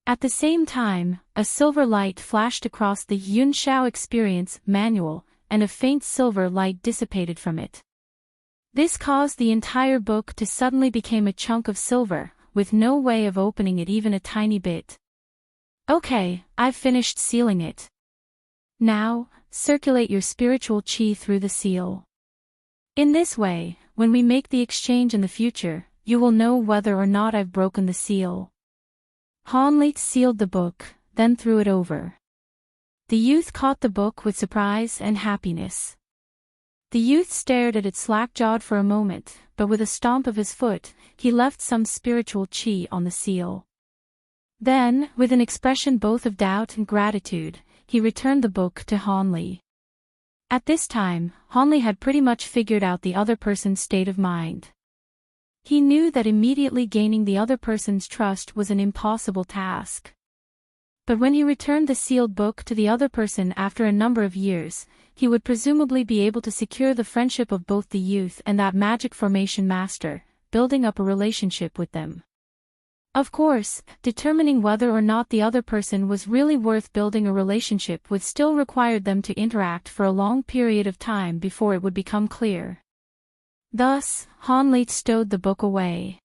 At the same time, a silver light flashed across the Yunxiao Experience Manual, and a faint silver light dissipated from it. This caused the entire book to suddenly become a chunk of silver, with no way of opening it even a tiny bit. Okay, I've finished sealing it. Now, circulate your spiritual chi through the seal. In this way, when we make the exchange in the future, you will know whether or not I've broken the seal. Hanli sealed the book, then threw it over. The youth caught the book with surprise and happiness. The youth stared at it slack-jawed for a moment, but with a stomp of his foot, he left some spiritual chi on the seal. Then, with an expression both of doubt and gratitude, he returned the book to Hanli. At this time, Hanli had pretty much figured out the other person's state of mind. He knew that immediately gaining the other person's trust was an impossible task. But when he returned the sealed book to the other person after a number of years, he would presumably be able to secure the friendship of both the youth and that magic formation master, building up a relationship with them. Of course, determining whether or not the other person was really worth building a relationship with still required them to interact for a long period of time before it would become clear. Thus, Hanli stowed the book away.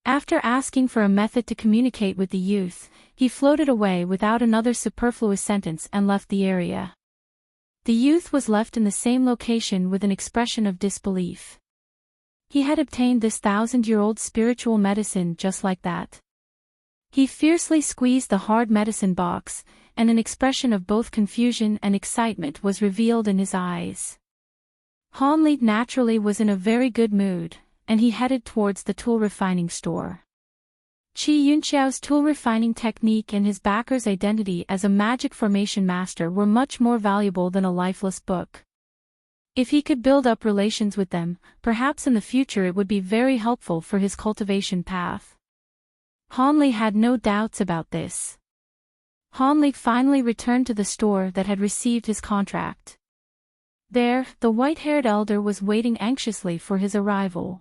After asking for a method to communicate with the youth, he floated away without another superfluous sentence and left the area. The youth was left in the same location with an expression of disbelief. He had obtained this 1,000-year-old spiritual medicine just like that. He fiercely squeezed the hard medicine box, and an expression of both confusion and excitement was revealed in his eyes. Hanli naturally was in a very good mood, and he headed towards the tool refining store. Qi Yunxiao's tool refining technique and his backer's identity as a magic formation master were much more valuable than a lifeless book. If he could build up relations with them, perhaps in the future it would be very helpful for his cultivation path. Hanli had no doubts about this. Hanli finally returned to the store that had received his contract. There, the white-haired elder was waiting anxiously for his arrival.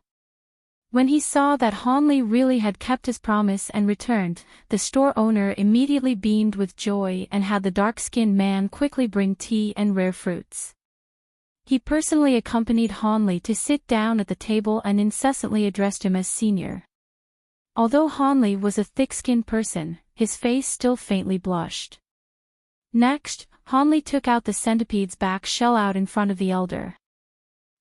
When he saw that Hanli really had kept his promise and returned, the store owner immediately beamed with joy and had the dark-skinned man quickly bring tea and rare fruits. He personally accompanied Hanli to sit down at the table and incessantly addressed him as senior. Although Hanli was a thick-skinned person, his face still faintly blushed. Next, Hanli took out the centipede's back shell out in front of the elder.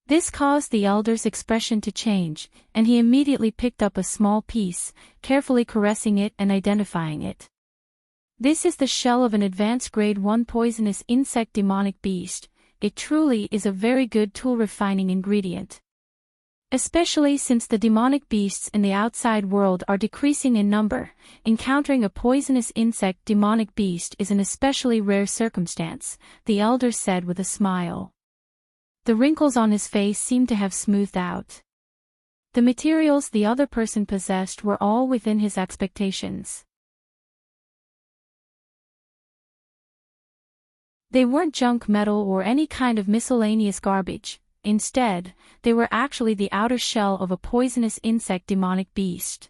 This caused the elder's expression to change, and he immediately picked up a small piece, carefully caressing it and identifying it. This is the shell of an advanced grade 1 poisonous insect demonic beast. It truly is a very good tool-refining ingredient. Especially since the demonic beasts in the outside world are decreasing in number, encountering a poisonous insect demonic beast is an especially rare circumstance, the elder said with a smile. The wrinkles on his face seemed to have smoothed out. The materials the other person possessed were all within his expectations. They weren't junk metal or any kind of miscellaneous garbage. Instead, they were actually the outer shell of a poisonous insect demonic beast.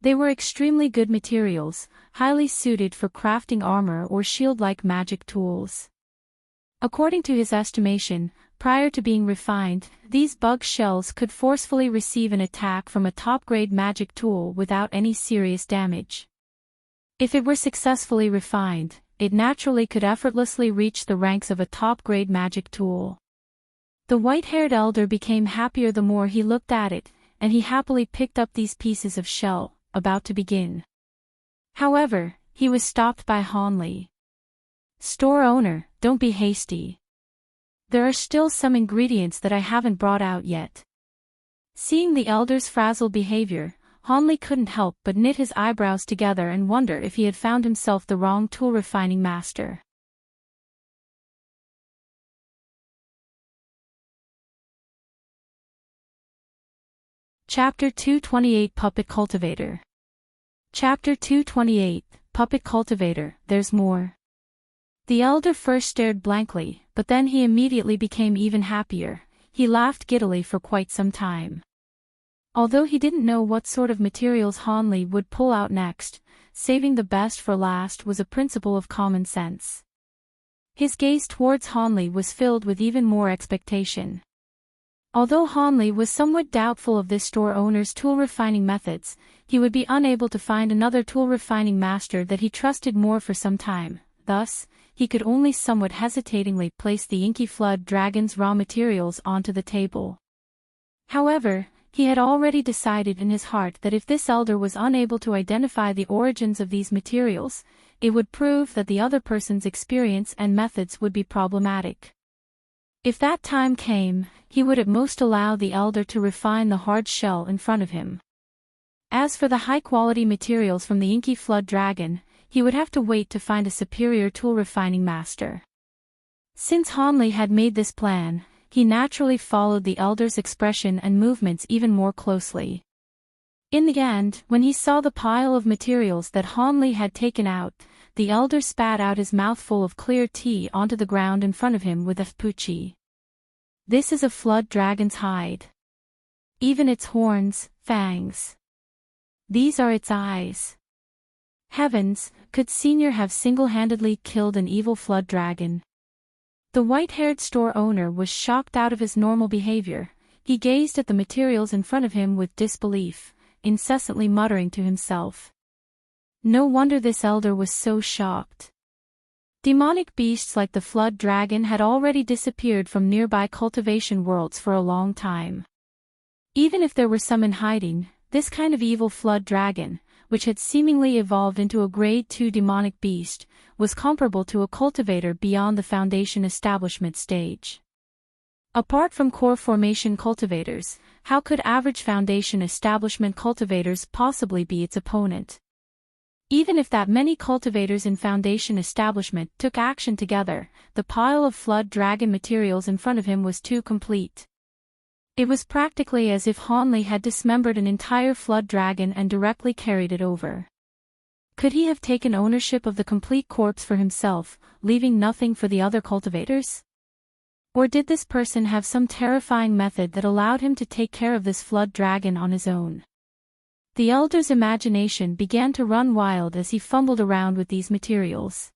They were extremely good materials, highly suited for crafting armor or shield-like magic tools. According to his estimation, prior to being refined, these bug shells could forcefully receive an attack from a top-grade magic tool without any serious damage. If it were successfully refined, it naturally could effortlessly reach the ranks of a top-grade magic tool. The white-haired elder became happier the more he looked at it, and he happily picked up these pieces of shell, about to begin. However, he was stopped by Hanli. "Store owner, don't be hasty. There are still some ingredients that I haven't brought out yet." Seeing the elder's frazzled behavior, Hanli couldn't help but knit his eyebrows together and wonder if he had found himself the wrong tool-refining master. Chapter 228 Puppet Cultivator. Chapter 228 Puppet Cultivator, There's More. The elder first stared blankly, but then he immediately became even happier. He laughed giddily for quite some time. Although he didn't know what sort of materials Hanli would pull out next, saving the best for last was a principle of common sense. His gaze towards Hanli was filled with even more expectation. Although Hanli was somewhat doubtful of this store owner's tool-refining methods, he would be unable to find another tool-refining master that he trusted more for some time. Thus, he could only somewhat hesitatingly place the inky flood dragon's raw materials onto the table. However, he had already decided in his heart that if this elder was unable to identify the origins of these materials, it would prove that the other person's experience and methods would be problematic. If that time came, he would at most allow the elder to refine the hard shell in front of him. As for the high-quality materials from the inky flood dragon, he would have to wait to find a superior tool-refining master. Since Hanli had made this plan, he naturally followed the elder's expression and movements even more closely. In the end, when he saw the pile of materials that Hanli had taken out, the elder spat out his mouthful of clear tea onto the ground in front of him with a puchi. This is a flood dragon's hide. Even its horns, fangs. These are its eyes. Heavens, could Senior have single-handedly killed an evil flood dragon? The white-haired store owner was shocked out of his normal behavior. He gazed at the materials in front of him with disbelief, incessantly muttering to himself. No wonder this elder was so shocked. Demonic beasts like the flood dragon had already disappeared from nearby cultivation worlds for a long time. Even if there were some in hiding, this kind of evil flood dragon, which had seemingly evolved into a grade 2 demonic beast, was comparable to a cultivator beyond the foundation establishment stage. Apart from core formation cultivators, how could average foundation establishment cultivators possibly be its opponent? Even if that many cultivators in foundation establishment took action together, the pile of flood dragon materials in front of him was too complete. It was practically as if Hanli had dismembered an entire flood dragon and directly carried it over. Could he have taken ownership of the complete corpse for himself, leaving nothing for the other cultivators? Or did this person have some terrifying method that allowed him to take care of this flood dragon on his own? The elder's imagination began to run wild as he fumbled around with these materials.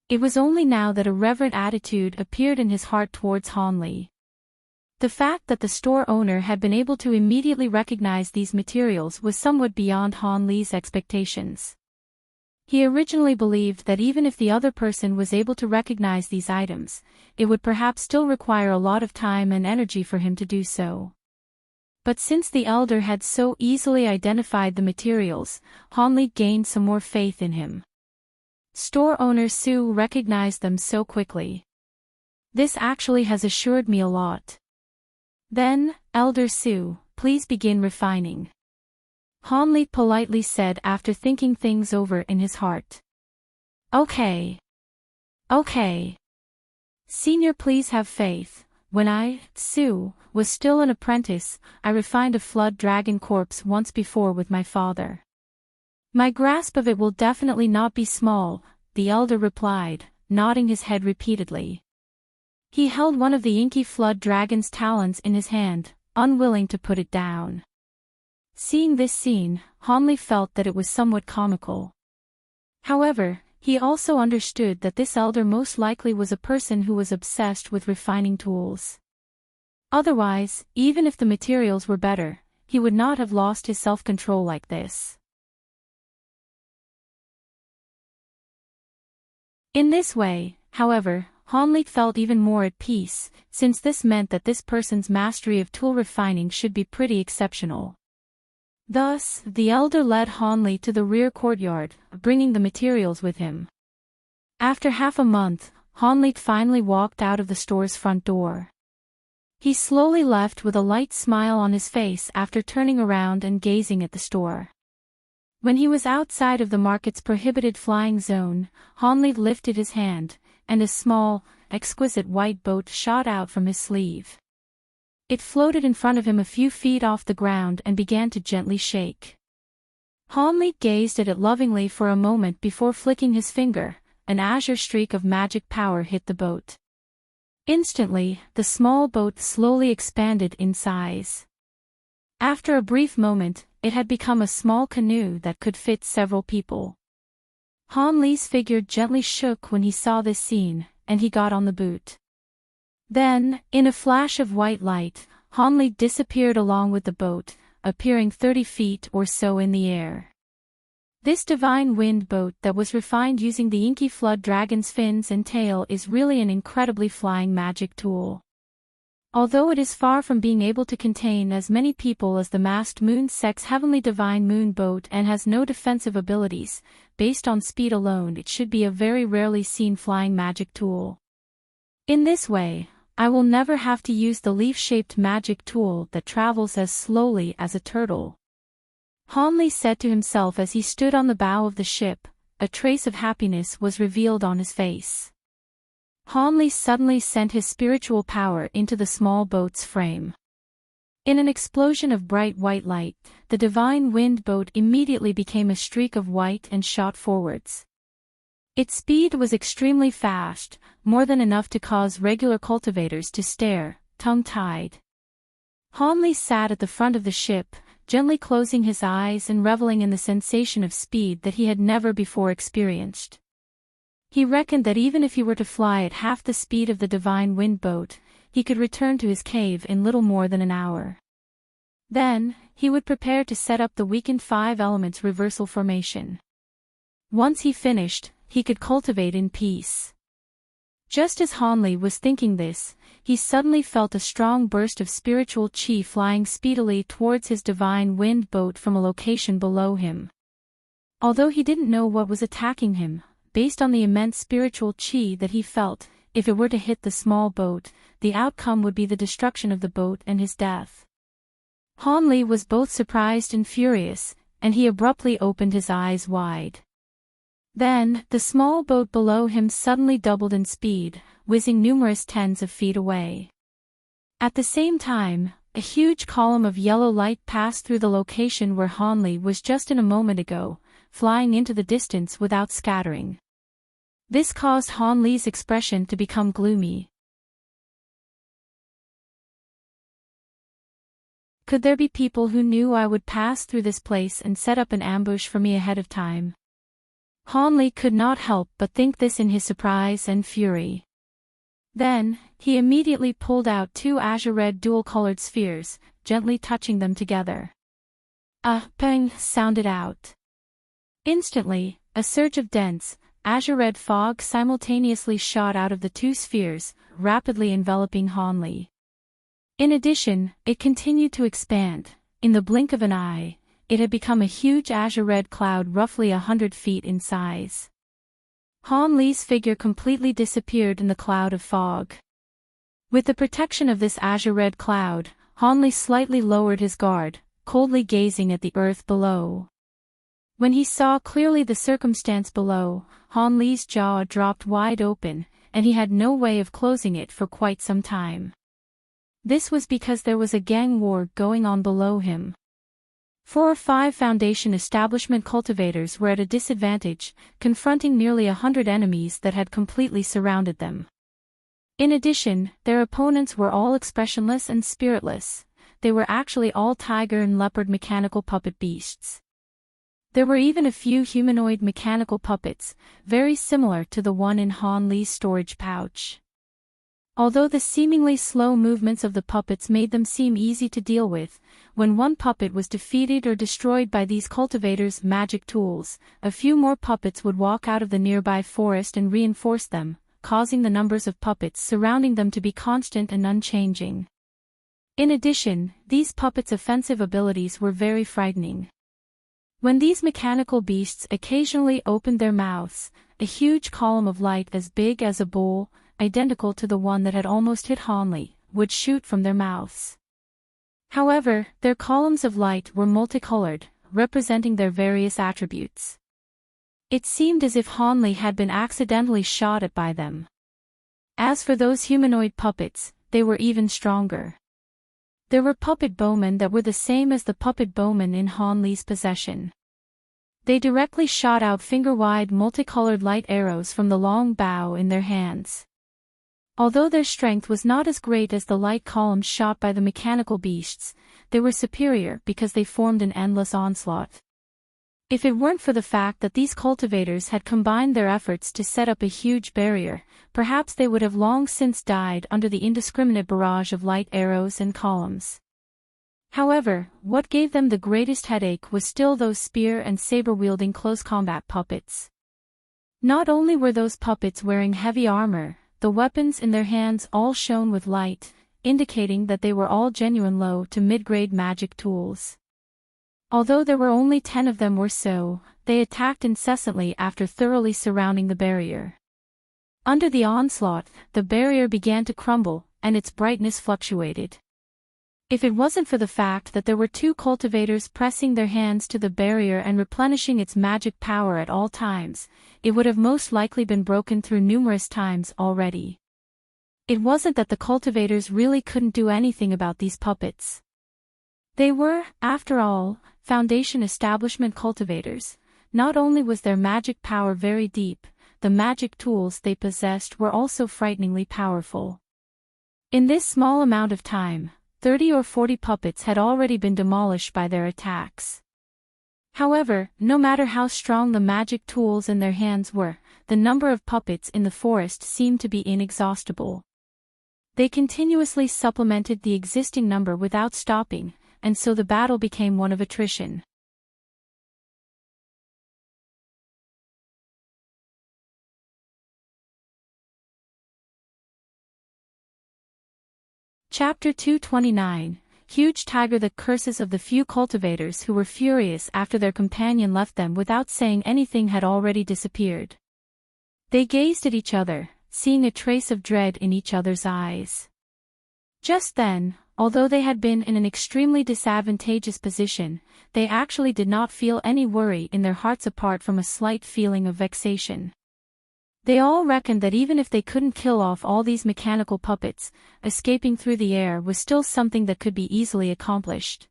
It was only now that a reverent attitude appeared in his heart towards Hanli. The fact that the store owner had been able to immediately recognize these materials was somewhat beyond Hanli's expectations. He originally believed that even if the other person was able to recognize these items, it would perhaps still require a lot of time and energy for him to do so. But since the elder had so easily identified the materials, Hanli gained some more faith in him. Store owner Sue recognized them so quickly. This actually has assured me a lot. Then, Elder Sue, please begin refining. Hanli politely said after thinking things over in his heart. Okay. Senior, please have faith. When I, Sue, was still an apprentice, I refined a flood dragon corpse once before with my father. My grasp of it will definitely not be small, the elder replied, nodding his head repeatedly. He held one of the inky flood dragon's talons in his hand, unwilling to put it down. Seeing this scene, Hanli felt that it was somewhat comical. However, he also understood that this elder most likely was a person who was obsessed with refining tools. Otherwise, even if the materials were better, he would not have lost his self-control like this. In this way, however, Hanli felt even more at peace, since this meant that this person's mastery of tool refining should be pretty exceptional. Thus, the elder led Hanli to the rear courtyard, bringing the materials with him. After half a month, Hanli finally walked out of the store's front door. He slowly left with a light smile on his face after turning around and gazing at the store. When he was outside of the market's prohibited flying zone, Hanli lifted his hand, and a small, exquisite white boat shot out from his sleeve. It floated in front of him a few feet off the ground and began to gently shake. Hanli gazed at it lovingly for a moment before flicking his finger. An azure streak of magic power hit the boat. Instantly, the small boat slowly expanded in size. After a brief moment, it had become a small canoe that could fit several people. Hanli's figure gently shook when he saw this scene, and he got on the boot. Then, in a flash of white light, Hanli disappeared along with the boat, appearing 30 feet or so in the air. This divine wind boat that was refined using the inky flood dragon's fins and tail is really an incredibly flying magic tool. Although it is far from being able to contain as many people as the masked moon sex heavenly divine moon boat and has no defensive abilities, based on speed alone it should be a very rarely seen flying magic tool. In this way, I will never have to use the leaf-shaped magic tool that travels as slowly as a turtle. Hanli said to himself as he stood on the bow of the ship. A trace of happiness was revealed on his face. Hanli suddenly sent his spiritual power into the small boat's frame. In an explosion of bright white light, the divine wind boat immediately became a streak of white and shot forwards. Its speed was extremely fast, more than enough to cause regular cultivators to stare, tongue-tied. Hanli sat at the front of the ship, gently closing his eyes and reveling in the sensation of speed that he had never before experienced. He reckoned that even if he were to fly at half the speed of the divine wind boat, he could return to his cave in little more than an hour. Then, he would prepare to set up the weakened 5 elements reversal formation. Once he finished, he could cultivate in peace. Just as Hanli was thinking this, he suddenly felt a strong burst of spiritual chi flying speedily towards his divine wind boat from a location below him. Although he didn't know what was attacking him, based on the immense spiritual chi that he felt, if it were to hit the small boat, the outcome would be the destruction of the boat and his death. Hanli was both surprised and furious, and he abruptly opened his eyes wide. Then, the small boat below him suddenly doubled in speed, whizzing numerous tens of feet away. At the same time, a huge column of yellow light passed through the location where Hanli was just in a moment ago, flying into the distance without scattering. This caused Hanli's expression to become gloomy. Could there be people who knew I would pass through this place and set up an ambush for me ahead of time? Hanli could not help but think this in his surprise and fury. Then, he immediately pulled out two azure-red dual-colored spheres, gently touching them together. A pang sounded out. Instantly, a surge of dense, azure-red fog simultaneously shot out of the two spheres, rapidly enveloping Hanli. In addition, it continued to expand. In the blink of an eye, it had become a huge azure-red cloud roughly 100 feet in size. Hanli's figure completely disappeared in the cloud of fog. With the protection of this azure-red cloud, Hanli slightly lowered his guard, coldly gazing at the earth below. When he saw clearly the circumstance below, Hanli's jaw dropped wide open, and he had no way of closing it for quite some time. This was because there was a gang war going on below him. 4 or 5 Foundation establishment cultivators were at a disadvantage, confronting nearly 100 enemies that had completely surrounded them. In addition, their opponents were all expressionless and spiritless. They were actually all tiger and leopard mechanical puppet beasts. There were even a few humanoid mechanical puppets, very similar to the one in Hanli's storage pouch. Although the seemingly slow movements of the puppets made them seem easy to deal with, when one puppet was defeated or destroyed by these cultivators' magic tools, a few more puppets would walk out of the nearby forest and reinforce them, causing the numbers of puppets surrounding them to be constant and unchanging. In addition, these puppets' offensive abilities were very frightening. When these mechanical beasts occasionally opened their mouths, a huge column of light as big as a bowl, identical to the one that had almost hit Hanli, would shoot from their mouths. However, their columns of light were multicolored, representing their various attributes. It seemed as if Hanli had been accidentally shot at by them. As for those humanoid puppets, they were even stronger. There were puppet bowmen that were the same as the puppet bowmen in Hanli's possession. They directly shot out finger-wide multicolored light arrows from the long bow in their hands. Although their strength was not as great as the light columns shot by the mechanical beasts, they were superior because they formed an endless onslaught. If it weren't for the fact that these cultivators had combined their efforts to set up a huge barrier, perhaps they would have long since died under the indiscriminate barrage of light arrows and columns. However, what gave them the greatest headache was still those spear and saber-wielding close combat puppets. Not only were those puppets wearing heavy armor, the weapons in their hands all shone with light, indicating that they were all genuine low to mid-grade magic tools. Although there were only 10 of them or so, they attacked incessantly after thoroughly surrounding the barrier. Under the onslaught, the barrier began to crumble, and its brightness fluctuated. If it wasn't for the fact that there were 2 cultivators pressing their hands to the barrier and replenishing its magic power at all times, it would have most likely been broken through numerous times already. It wasn't that the cultivators really couldn't do anything about these puppets. They were, after all, Foundation establishment cultivators. Not only was their magic power very deep, the magic tools they possessed were also frighteningly powerful. In this small amount of time, 30 or 40 puppets had already been demolished by their attacks. However, no matter how strong the magic tools in their hands were, the number of puppets in the forest seemed to be inexhaustible. They continuously supplemented the existing number without stopping, and so the battle became one of attrition. Chapter 229, Huge Tiger. The curses of the few cultivators who were furious after their companion left them without saying anything had already disappeared. They gazed at each other, seeing a trace of dread in each other's eyes. Just then, although they had been in an extremely disadvantageous position, they actually did not feel any worry in their hearts apart from a slight feeling of vexation. They all reckoned that even if they couldn't kill off all these mechanical puppets, escaping through the air was still something that could be easily accomplished.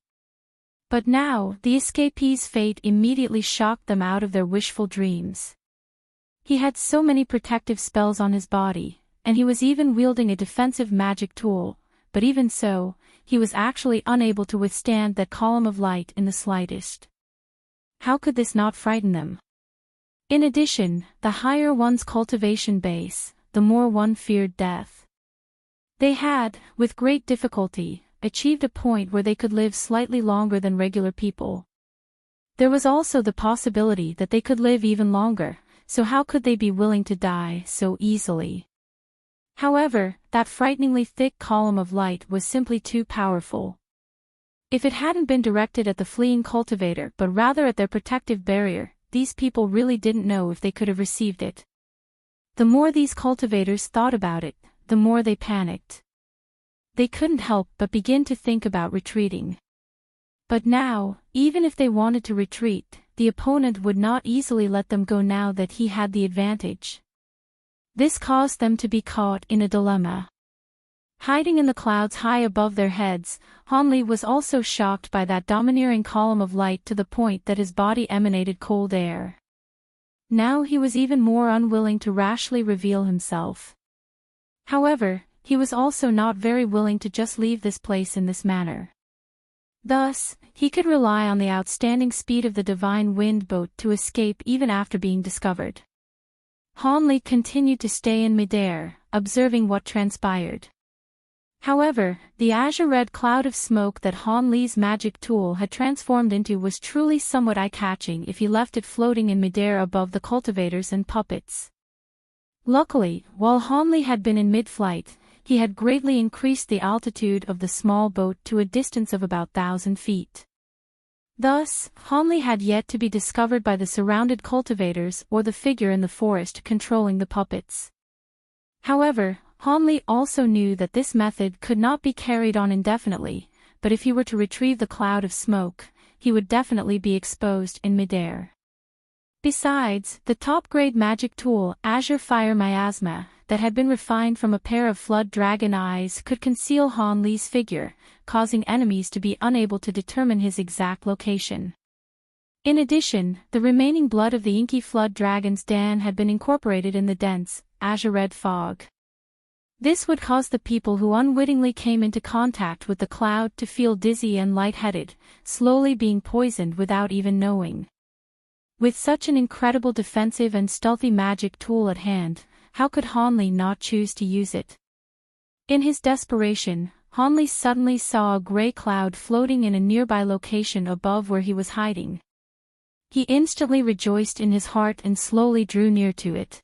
But now, the escapee's fate immediately shocked them out of their wishful dreams. He had so many protective spells on his body, and he was even wielding a defensive magic tool, but even so, he was actually unable to withstand that column of light in the slightest. How could this not frighten them? In addition, the higher one's cultivation base, the more one feared death. They had, with great difficulty, achieved a point where they could live slightly longer than regular people. There was also the possibility that they could live even longer, so how could they be willing to die so easily? However, that frighteningly thick column of light was simply too powerful. If it hadn't been directed at the fleeing cultivator but rather at their protective barrier, these people really didn't know if they could have received it. The more these cultivators thought about it, the more they panicked. They couldn't help but begin to think about retreating. But now, even if they wanted to retreat, the opponent would not easily let them go now that he had the advantage. This caused them to be caught in a dilemma. Hiding in the clouds high above their heads, Hanli was also shocked by that domineering column of light to the point that his body emanated cold air. Now he was even more unwilling to rashly reveal himself. However, he was also not very willing to just leave this place in this manner. Thus, he could rely on the outstanding speed of the divine wind boat to escape even after being discovered. Hanli continued to stay in midair, observing what transpired. However, the azure-red cloud of smoke that Hanli's magic tool had transformed into was truly somewhat eye-catching if he left it floating in midair above the cultivators and puppets. Luckily, while Hanli had been in mid-flight, he had greatly increased the altitude of the small boat to a distance of about 1,000 feet. Thus, Hanli had yet to be discovered by the surrounded cultivators or the figure in the forest controlling the puppets. However, Hanli also knew that this method could not be carried on indefinitely, but if he were to retrieve the cloud of smoke, he would definitely be exposed in midair. Besides, the top-grade magic tool, Azure Fire Miasma, that had been refined from a pair of flood dragon eyes could conceal Hanli's figure, causing enemies to be unable to determine his exact location. In addition, the remaining blood of the inky flood dragon's den had been incorporated in the dense, azure-red fog. This would cause the people who unwittingly came into contact with the cloud to feel dizzy and lightheaded, slowly being poisoned without even knowing. With such an incredible defensive and stealthy magic tool at hand, how could Hanli not choose to use it? In his desperation, Hanli suddenly saw a gray cloud floating in a nearby location above where he was hiding. He instantly rejoiced in his heart and slowly drew near to it.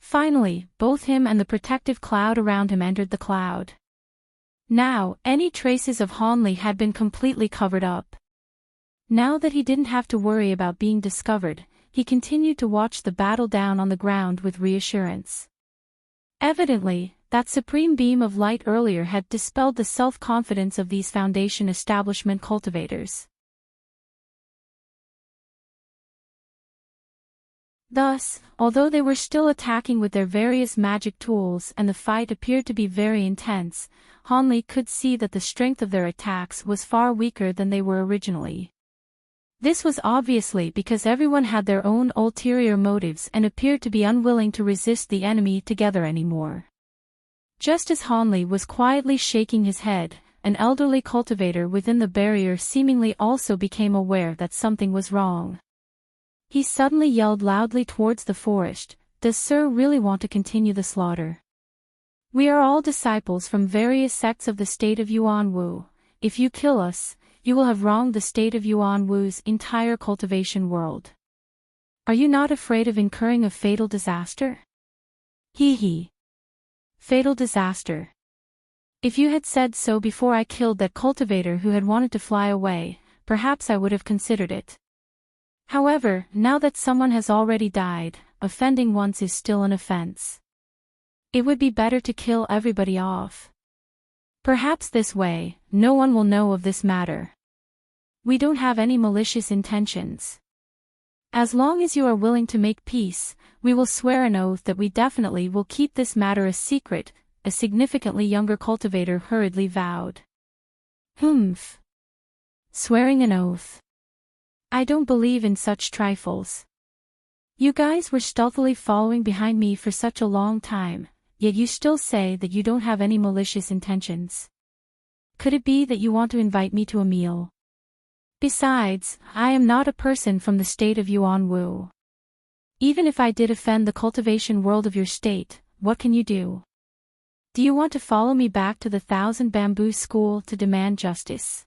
Finally, both him and the protective cloud around him entered the cloud. Now, any traces of Hanli had been completely covered up. Now that he didn't have to worry about being discovered, he continued to watch the battle down on the ground with reassurance. Evidently, that supreme beam of light earlier had dispelled the self-confidence of these Foundation establishment cultivators. Thus, although they were still attacking with their various magic tools and the fight appeared to be very intense, Hanli could see that the strength of their attacks was far weaker than they were originally. This was obviously because everyone had their own ulterior motives and appeared to be unwilling to resist the enemy together anymore. Just as Hanli was quietly shaking his head, an elderly cultivator within the barrier seemingly also became aware that something was wrong. He suddenly yelled loudly towards the forest, "Does Sir really want to continue the slaughter? We are all disciples from various sects of the state of Yuanwu. If you kill us, you will have wronged the state of Yuanwu's entire cultivation world. Are you not afraid of incurring a fatal disaster?" Hee hee. Fatal disaster. If you had said so before I killed that cultivator who had wanted to fly away, perhaps I would have considered it. However, now that someone has already died, offending once is still an offense. It would be better to kill everybody off. Perhaps this way, no one will know of this matter. We don't have any malicious intentions. As long as you are willing to make peace, we will swear an oath that we definitely will keep this matter a secret, a significantly younger cultivator hurriedly vowed. Humph. Swearing an oath. I don't believe in such trifles. You guys were stealthily following behind me for such a long time, yet you still say that you don't have any malicious intentions. Could it be that you want to invite me to a meal? Besides, I am not a person from the state of Yuanwu. Even if I did offend the cultivation world of your state, what can you do? Do you want to follow me back to the Thousand Bamboo School to demand justice?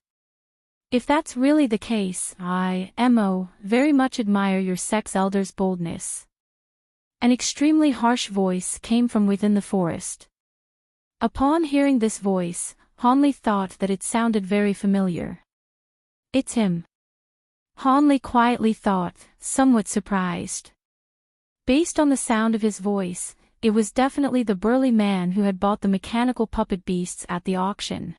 If that's really the case, I, Mo, very much admire your sex elder's boldness. An extremely harsh voice came from within the forest. Upon hearing this voice, Hanli thought that it sounded very familiar. It's him. Hanli quietly thought, somewhat surprised. Based on the sound of his voice, it was definitely the burly man who had bought the mechanical puppet beasts at the auction.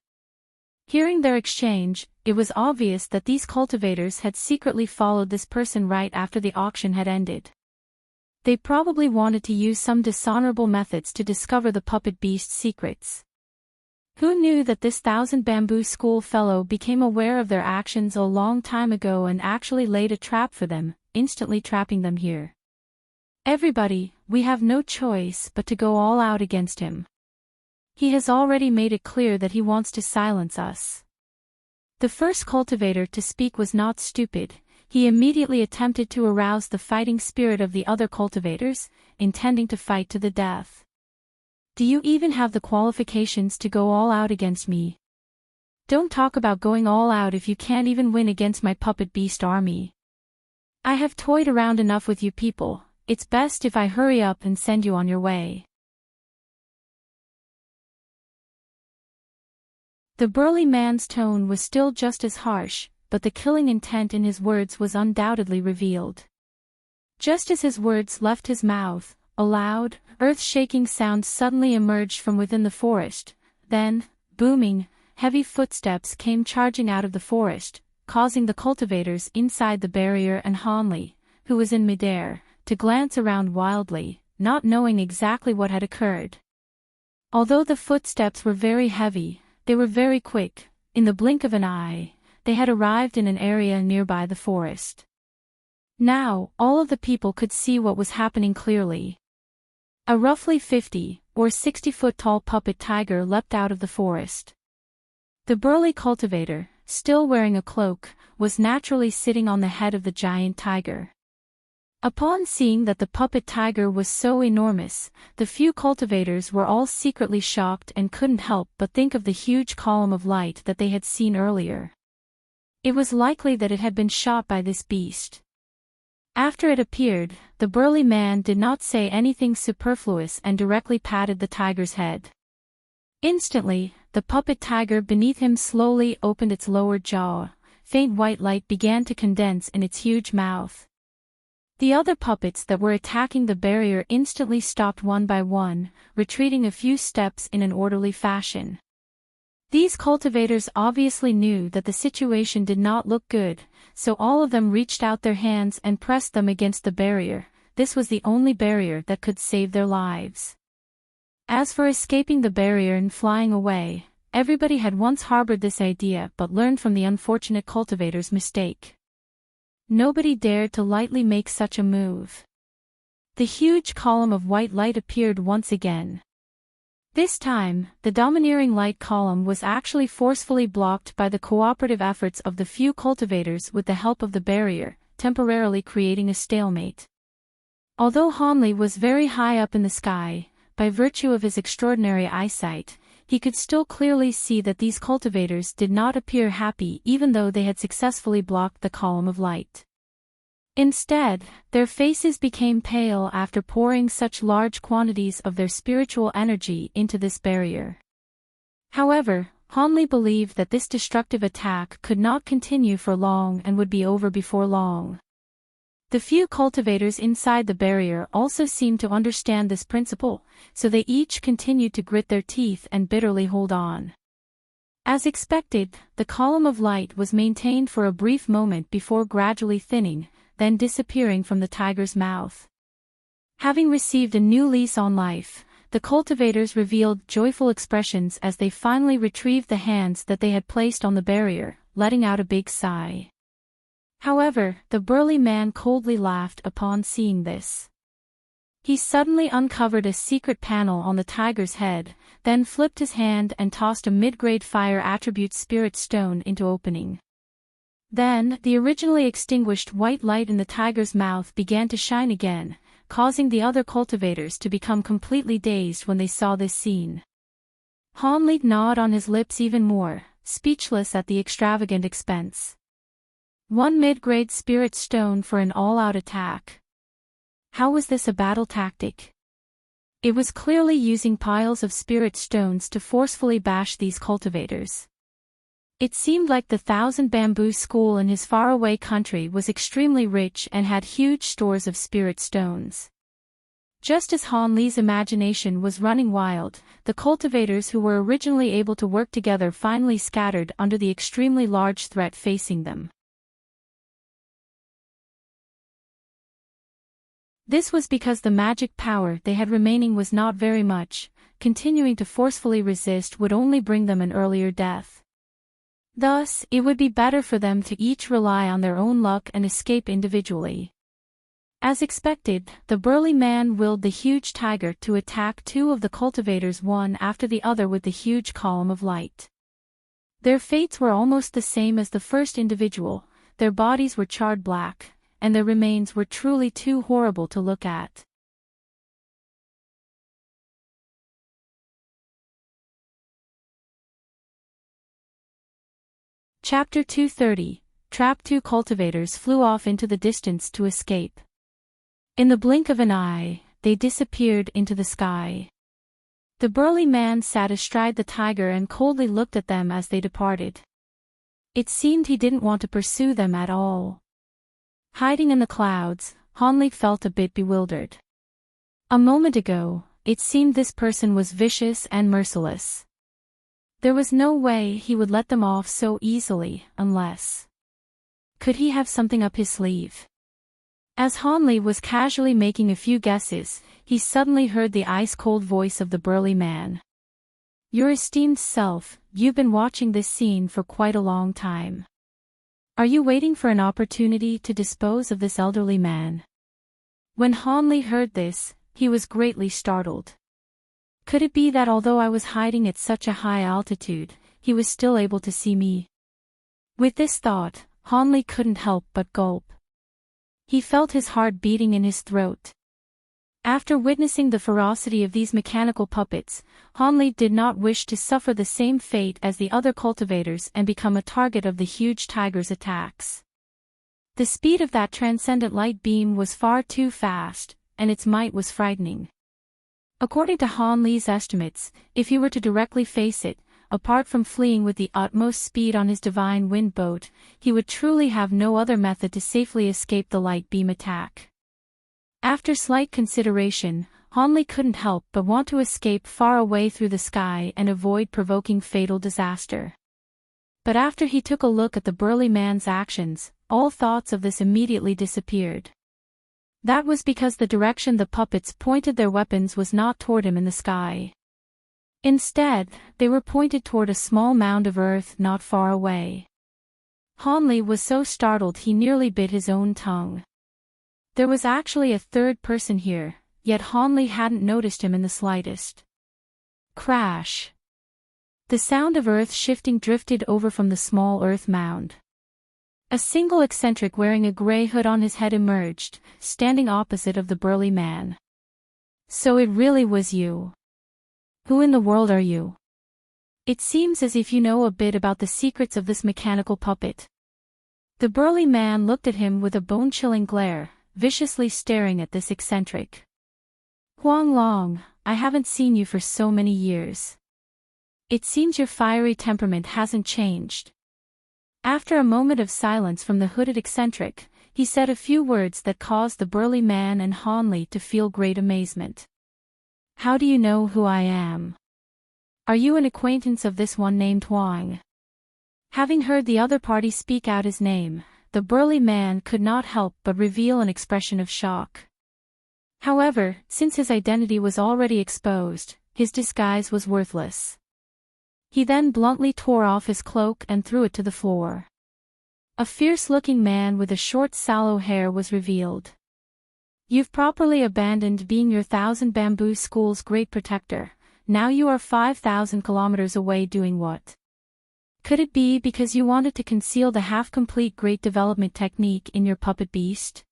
Hearing their exchange, it was obvious that these cultivators had secretly followed this person right after the auction had ended. They probably wanted to use some dishonorable methods to discover the puppet beast's secrets. Who knew that this Thousand Bamboo School fellow became aware of their actions a long time ago and actually laid a trap for them, instantly trapping them here? Everybody, we have no choice but to go all out against him. He has already made it clear that he wants to silence us. The first cultivator to speak was not stupid. He immediately attempted to arouse the fighting spirit of the other cultivators, intending to fight to the death. Do you even have the qualifications to go all out against me? Don't talk about going all out if you can't even win against my puppet beast army. I have toyed around enough with you people. It's best if I hurry up and send you on your way. The burly man's tone was still just as harsh, but the killing intent in his words was undoubtedly revealed. Just as his words left his mouth, a loud, earth-shaking sound suddenly emerged from within the forest. Then, booming, heavy footsteps came charging out of the forest, causing the cultivators inside the barrier and Hanli, who was in midair, to glance around wildly, not knowing exactly what had occurred. Although the footsteps were very heavy, they were very quick. In the blink of an eye, they had arrived in an area nearby the forest. Now, all of the people could see what was happening clearly. A roughly 50 or 60-foot tall puppet tiger leapt out of the forest. The burly cultivator, still wearing a cloak, was naturally sitting on the head of the giant tiger. Upon seeing that the puppet tiger was so enormous, the few cultivators were all secretly shocked and couldn't help but think of the huge column of light that they had seen earlier. It was likely that it had been shot by this beast. After it appeared, the burly man did not say anything superfluous and directly patted the tiger's head. Instantly, the puppet tiger beneath him slowly opened its lower jaw. Faint white light began to condense in its huge mouth. The other puppets that were attacking the barrier instantly stopped one by one, retreating a few steps in an orderly fashion. These cultivators obviously knew that the situation did not look good, so all of them reached out their hands and pressed them against the barrier. This was the only barrier that could save their lives. As for escaping the barrier and flying away, everybody had once harbored this idea but learned from the unfortunate cultivator's mistake. Nobody dared to lightly make such a move. The huge column of white light appeared once again. This time, the domineering light column was actually forcefully blocked by the cooperative efforts of the few cultivators with the help of the barrier, temporarily creating a stalemate. Although Hanli was very high up in the sky, by virtue of his extraordinary eyesight, he could still clearly see that these cultivators did not appear happy even though they had successfully blocked the column of light. Instead, their faces became pale after pouring such large quantities of their spiritual energy into this barrier. However, Hanli believed that this destructive attack could not continue for long and would be over before long. The few cultivators inside the barrier also seemed to understand this principle, so they each continued to grit their teeth and bitterly hold on. As expected, the column of light was maintained for a brief moment before gradually thinning, then disappearing from the tiger's mouth. Having received a new lease on life, the cultivators revealed joyful expressions as they finally retrieved the hands that they had placed on the barrier, letting out a big sigh. However, the burly man coldly laughed upon seeing this. He suddenly uncovered a secret panel on the tiger's head, then flipped his hand and tossed a mid-grade fire attribute spirit stone into opening. Then, the originally extinguished white light in the tiger's mouth began to shine again, causing the other cultivators to become completely dazed when they saw this scene. Hanli gnawed on his lips even more, speechless at the extravagant expense. One mid-grade spirit stone for an all-out attack. How was this a battle tactic? It was clearly using piles of spirit stones to forcefully bash these cultivators. It seemed like the 1,000 Bamboo School in his faraway country was extremely rich and had huge stores of spirit stones. Just as Han Li's imagination was running wild, the cultivators who were originally able to work together finally scattered under the extremely large threat facing them. This was because the magic power they had remaining was not very much. Continuing to forcefully resist would only bring them an earlier death. Thus, it would be better for them to each rely on their own luck and escape individually. As expected, the burly man willed the huge tiger to attack two of the cultivators one after the other with the huge column of light. Their fates were almost the same as the first individual, their bodies were charred black, and their remains were truly too horrible to look at. Chapter 230. Trapped. Two cultivators flew off into the distance to escape. In the blink of an eye, they disappeared into the sky. The burly man sat astride the tiger and coldly looked at them as they departed. It seemed he didn't want to pursue them at all. Hiding in the clouds, Hanli felt a bit bewildered. A moment ago, it seemed this person was vicious and merciless. There was no way he would let them off so easily, unless... Could he have something up his sleeve? As Hanli was casually making a few guesses, he suddenly heard the ice-cold voice of the burly man. Your esteemed self, you've been watching this scene for quite a long time. Are you waiting for an opportunity to dispose of this elderly man? When Hanli heard this, he was greatly startled. Could it be that although I was hiding at such a high altitude, he was still able to see me? With this thought, Hanli couldn't help but gulp. He felt his heart beating in his throat. After witnessing the ferocity of these mechanical puppets, Hanli did not wish to suffer the same fate as the other cultivators and become a target of the huge tiger's attacks. The speed of that transcendent light beam was far too fast, and its might was frightening. According to Han Li's estimates, if he were to directly face it, apart from fleeing with the utmost speed on his divine wind boat, he would truly have no other method to safely escape the light beam attack. After slight consideration, Han Li couldn't help but want to escape far away through the sky and avoid provoking fatal disaster. But after he took a look at the burly man's actions, all thoughts of this immediately disappeared. That was because the direction the puppets pointed their weapons was not toward him in the sky. Instead, they were pointed toward a small mound of earth not far away. Han Li was so startled he nearly bit his own tongue. There was actually a third person here, yet Han Li hadn't noticed him in the slightest. Crash! The sound of earth shifting drifted over from the small earth mound. A single eccentric wearing a gray hood on his head emerged, standing opposite of the burly man. So it really was you. Who in the world are you? It seems as if you know a bit about the secrets of this mechanical puppet. The burly man looked at him with a bone-chilling glare, viciously staring at this eccentric. Huang Long, I haven't seen you for so many years. It seems your fiery temperament hasn't changed. After a moment of silence from the hooded eccentric, he said a few words that caused the burly man and Han Li to feel great amazement. How do you know who I am? Are you an acquaintance of this one named Huang? Having heard the other party speak out his name, the burly man could not help but reveal an expression of shock. However, since his identity was already exposed, his disguise was worthless. He then bluntly tore off his cloak and threw it to the floor. A fierce-looking man with a short sallow hair was revealed. You've properly abandoned being your 1,000 Bamboo School's great protector. Now you are 5,000 kilometers away doing what? Could it be because you wanted to conceal the half-complete great development technique in your puppet beast?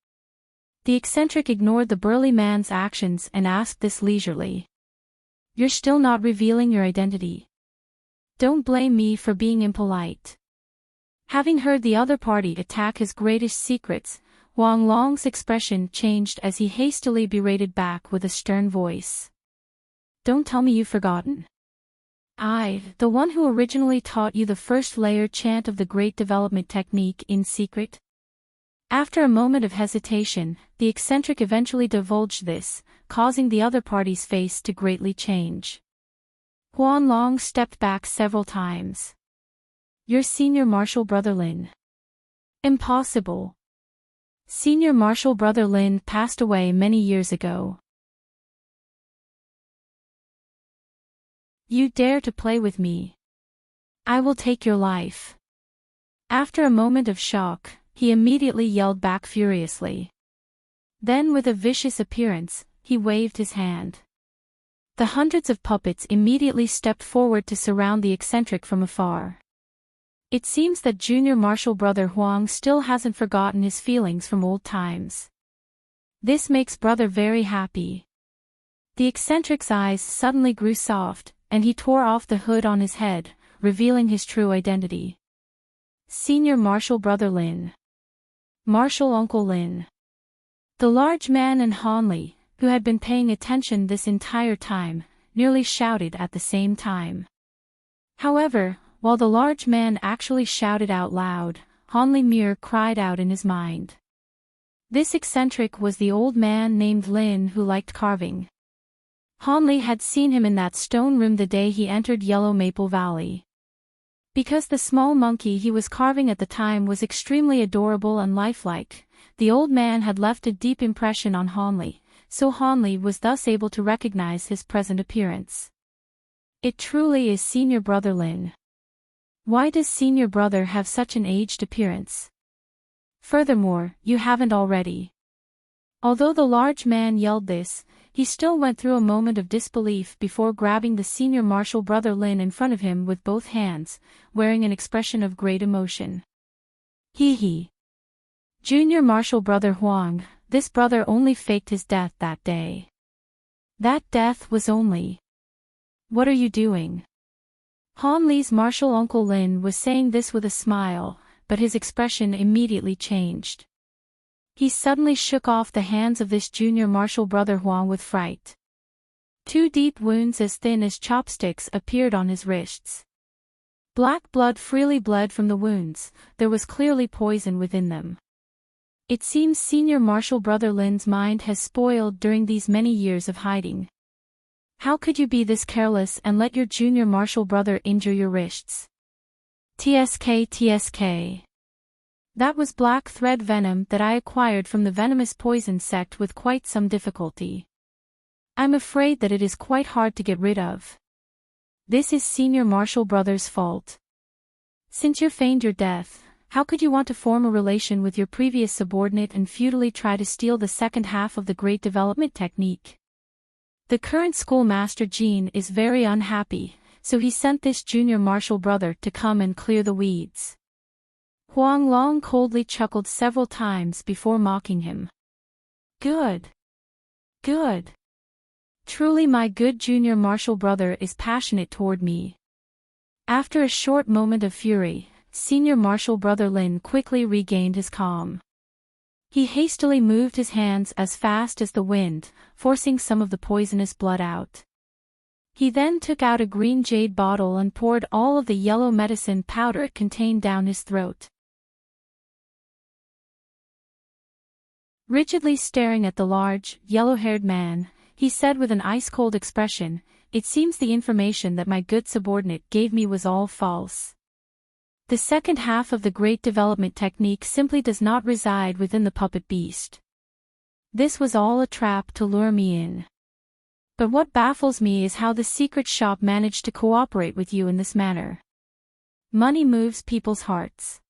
The eccentric ignored the burly man's actions and asked this leisurely. "You're still not revealing your identity. Don't blame me for being impolite." Having heard the other party attack his greatest secrets, Huang Long's expression changed as he hastily berated back with a stern voice. "Don't tell me you've forgotten. The one who originally taught you the first layer chant of the Great Development Technique in secret?" After a moment of hesitation, the eccentric eventually divulged this, causing the other party's face to greatly change. Huang Long stepped back several times. "Your senior martial brother Lin." "Impossible. Senior martial brother Lin passed away many years ago." "You dare to play with me? I will take your life." After a moment of shock, he immediately yelled back furiously. Then with a vicious appearance, he waved his hand. The hundreds of puppets immediately stepped forward to surround the eccentric from afar. It seems that junior martial brother Huang still hasn't forgotten his feelings from old times. This makes brother very happy. The eccentric's eyes suddenly grew soft, and he tore off the hood on his head, revealing his true identity. Senior martial brother Lin. Martial uncle Lin. The large man and Hanli, who had been paying attention this entire time, nearly shouted at the same time. However, while the large man actually shouted out loud, Hanli mere cried out in his mind. This eccentric was the old man named Lin who liked carving. Hanli had seen him in that stone room the day he entered Yellow Maple Valley. Because the small monkey he was carving at the time was extremely adorable and lifelike, the old man had left a deep impression on Hanli, so Hanli was thus able to recognize his present appearance. It truly is senior brother Lin. Why does senior brother have such an aged appearance? Furthermore, you haven't already. Although the large man yelled this, he still went through a moment of disbelief before grabbing the senior martial brother Lin in front of him with both hands, wearing an expression of great emotion. Hee. Junior martial brother Huang, this brother only faked his death that day. That death was only. What are you doing? Han Li's martial uncle Lin was saying this with a smile, but his expression immediately changed. He suddenly shook off the hands of this junior martial brother Huang with fright. Two deep wounds as thin as chopsticks appeared on his wrists. Black blood freely bled from the wounds, there was clearly poison within them. It seems senior martial brother Lin's mind has spoiled during these many years of hiding. How could you be this careless and let your junior martial brother injure your wrists? TSK. That was black thread venom that I acquired from the venomous poison sect with quite some difficulty. I'm afraid that it is quite hard to get rid of. This is senior martial brother's fault. Since you feigned your death, how could you want to form a relation with your previous subordinate and futilely try to steal the second half of the Great Development Technique? The current schoolmaster Jean is very unhappy, so he sent this junior martial brother to come and clear the weeds. Huang Long coldly chuckled several times before mocking him. Good. Truly my good junior martial brother is passionate toward me. After a short moment of fury, senior martial brother Lin quickly regained his calm. He hastily moved his hands as fast as the wind, forcing some of the poisonous blood out. He then took out a green jade bottle and poured all of the yellow medicine powder it contained down his throat. Rigidly staring at the large, yellow-haired man, he said with an ice-cold expression, "It seems the information that my good subordinate gave me was all false. The second half of the Great Development Technique simply does not reside within the puppet beast. This was all a trap to lure me in. But what baffles me is how the secret shop managed to cooperate with you in this manner. Money moves people's hearts.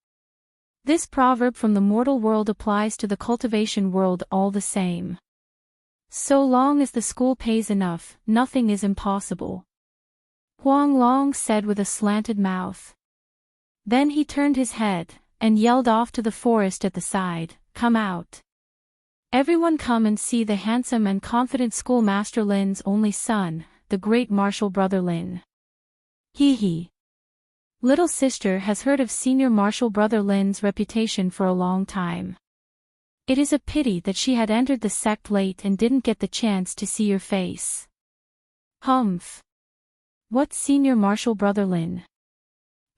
This proverb from the mortal world applies to the cultivation world all the same. So long as the school pays enough, nothing is impossible." Huang Long said with a slanted mouth. Then he turned his head, and yelled off to the forest at the side, "Come out. Everyone come and see the handsome and confident schoolmaster Lin's only son, the great martial brother Lin. Hee hee. Little sister has heard of senior martial brother Lin's reputation for a long time. It is a pity that she had entered the sect late and didn't get the chance to see your face. Humph. What senior martial brother Lin?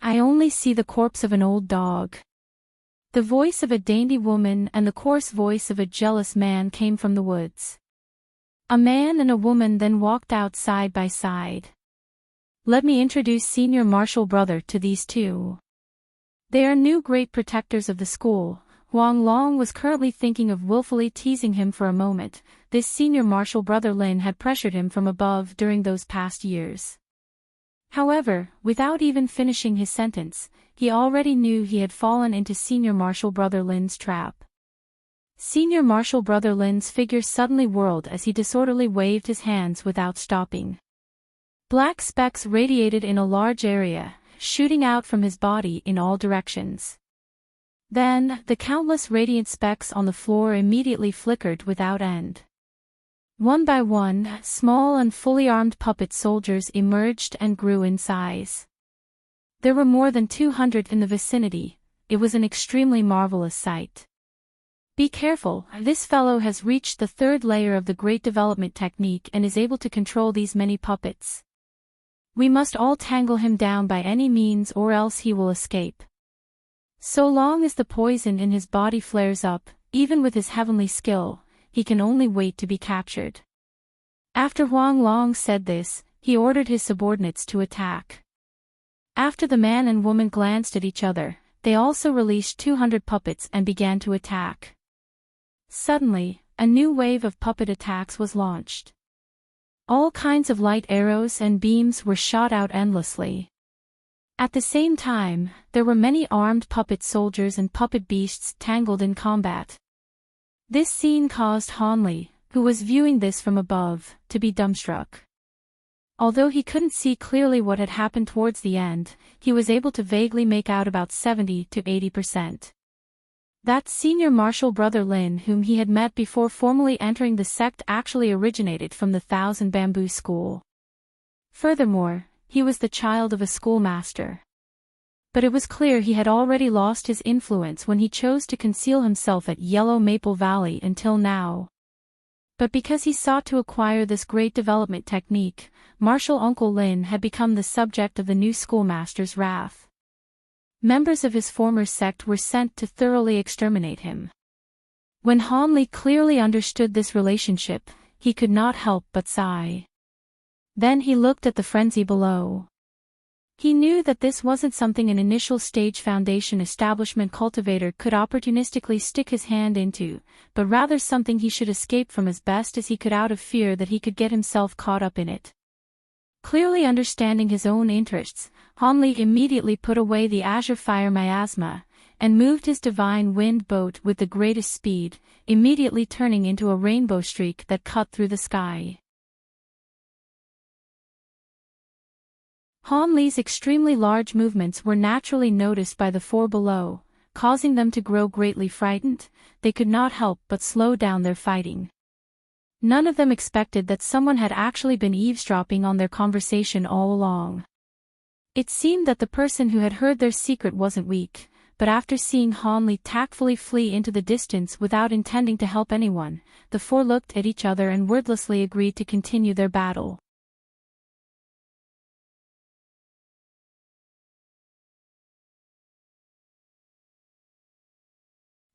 I only see the corpse of an old dog. The voice of a dainty woman and the coarse voice of a jealous man came from the woods. A man and a woman then walked out side by side. Let me introduce senior martial brother to these two. They are new great protectors of the school. Huang Long was currently thinking of willfully teasing him for a moment. This senior martial brother Lin had pressured him from above during those past years. However, without even finishing his sentence, he already knew he had fallen into senior martial brother Lin's trap. Senior martial brother Lin's figure suddenly whirled as he disorderly waved his hands without stopping. Black specks radiated in a large area, shooting out from his body in all directions. Then, the countless radiant specks on the floor immediately flickered without end. One by one, small and fully armed puppet soldiers emerged and grew in size. There were more than 200 in the vicinity. It was an extremely marvelous sight. Be careful, this fellow has reached the third layer of the great development technique and is able to control these many puppets. We must all tangle him down by any means or else he will escape. So long as the poison in his body flares up, even with his heavenly skill, he can only wait to be captured. After Huang Long said this, he ordered his subordinates to attack. After the man and woman glanced at each other, they also released 200 puppets and began to attack. Suddenly, a new wave of puppet attacks was launched. All kinds of light arrows and beams were shot out endlessly. At the same time, there were many armed puppet soldiers and puppet beasts tangled in combat. This scene caused Hanli, who was viewing this from above, to be dumbstruck. Although he couldn't see clearly what had happened towards the end, he was able to vaguely make out about 70 to 80%. That senior martial brother Lin whom he had met before formally entering the sect actually originated from the Thousand Bamboo School. Furthermore, he was the child of a schoolmaster. But it was clear he had already lost his influence when he chose to conceal himself at Yellow Maple Valley until now. But because he sought to acquire this great development technique, Martial Uncle Lin had become the subject of the new schoolmaster's wrath. Members of his former sect were sent to thoroughly exterminate him. When Hanli clearly understood this relationship, he could not help but sigh. Then he looked at the frenzy below. He knew that this wasn't something an initial stage foundation establishment cultivator could opportunistically stick his hand into, but rather something he should escape from as best as he could out of fear that he could get himself caught up in it. Clearly understanding his own interests, Hanli immediately put away the azure fire miasma, and moved his divine wind boat with the greatest speed, immediately turning into a rainbow streak that cut through the sky. Hanli's extremely large movements were naturally noticed by the four below, causing them to grow greatly frightened. They could not help but slow down their fighting. None of them expected that someone had actually been eavesdropping on their conversation all along. It seemed that the person who had heard their secret wasn't weak, but after seeing Hanli tactfully flee into the distance without intending to help anyone, the four looked at each other and wordlessly agreed to continue their battle.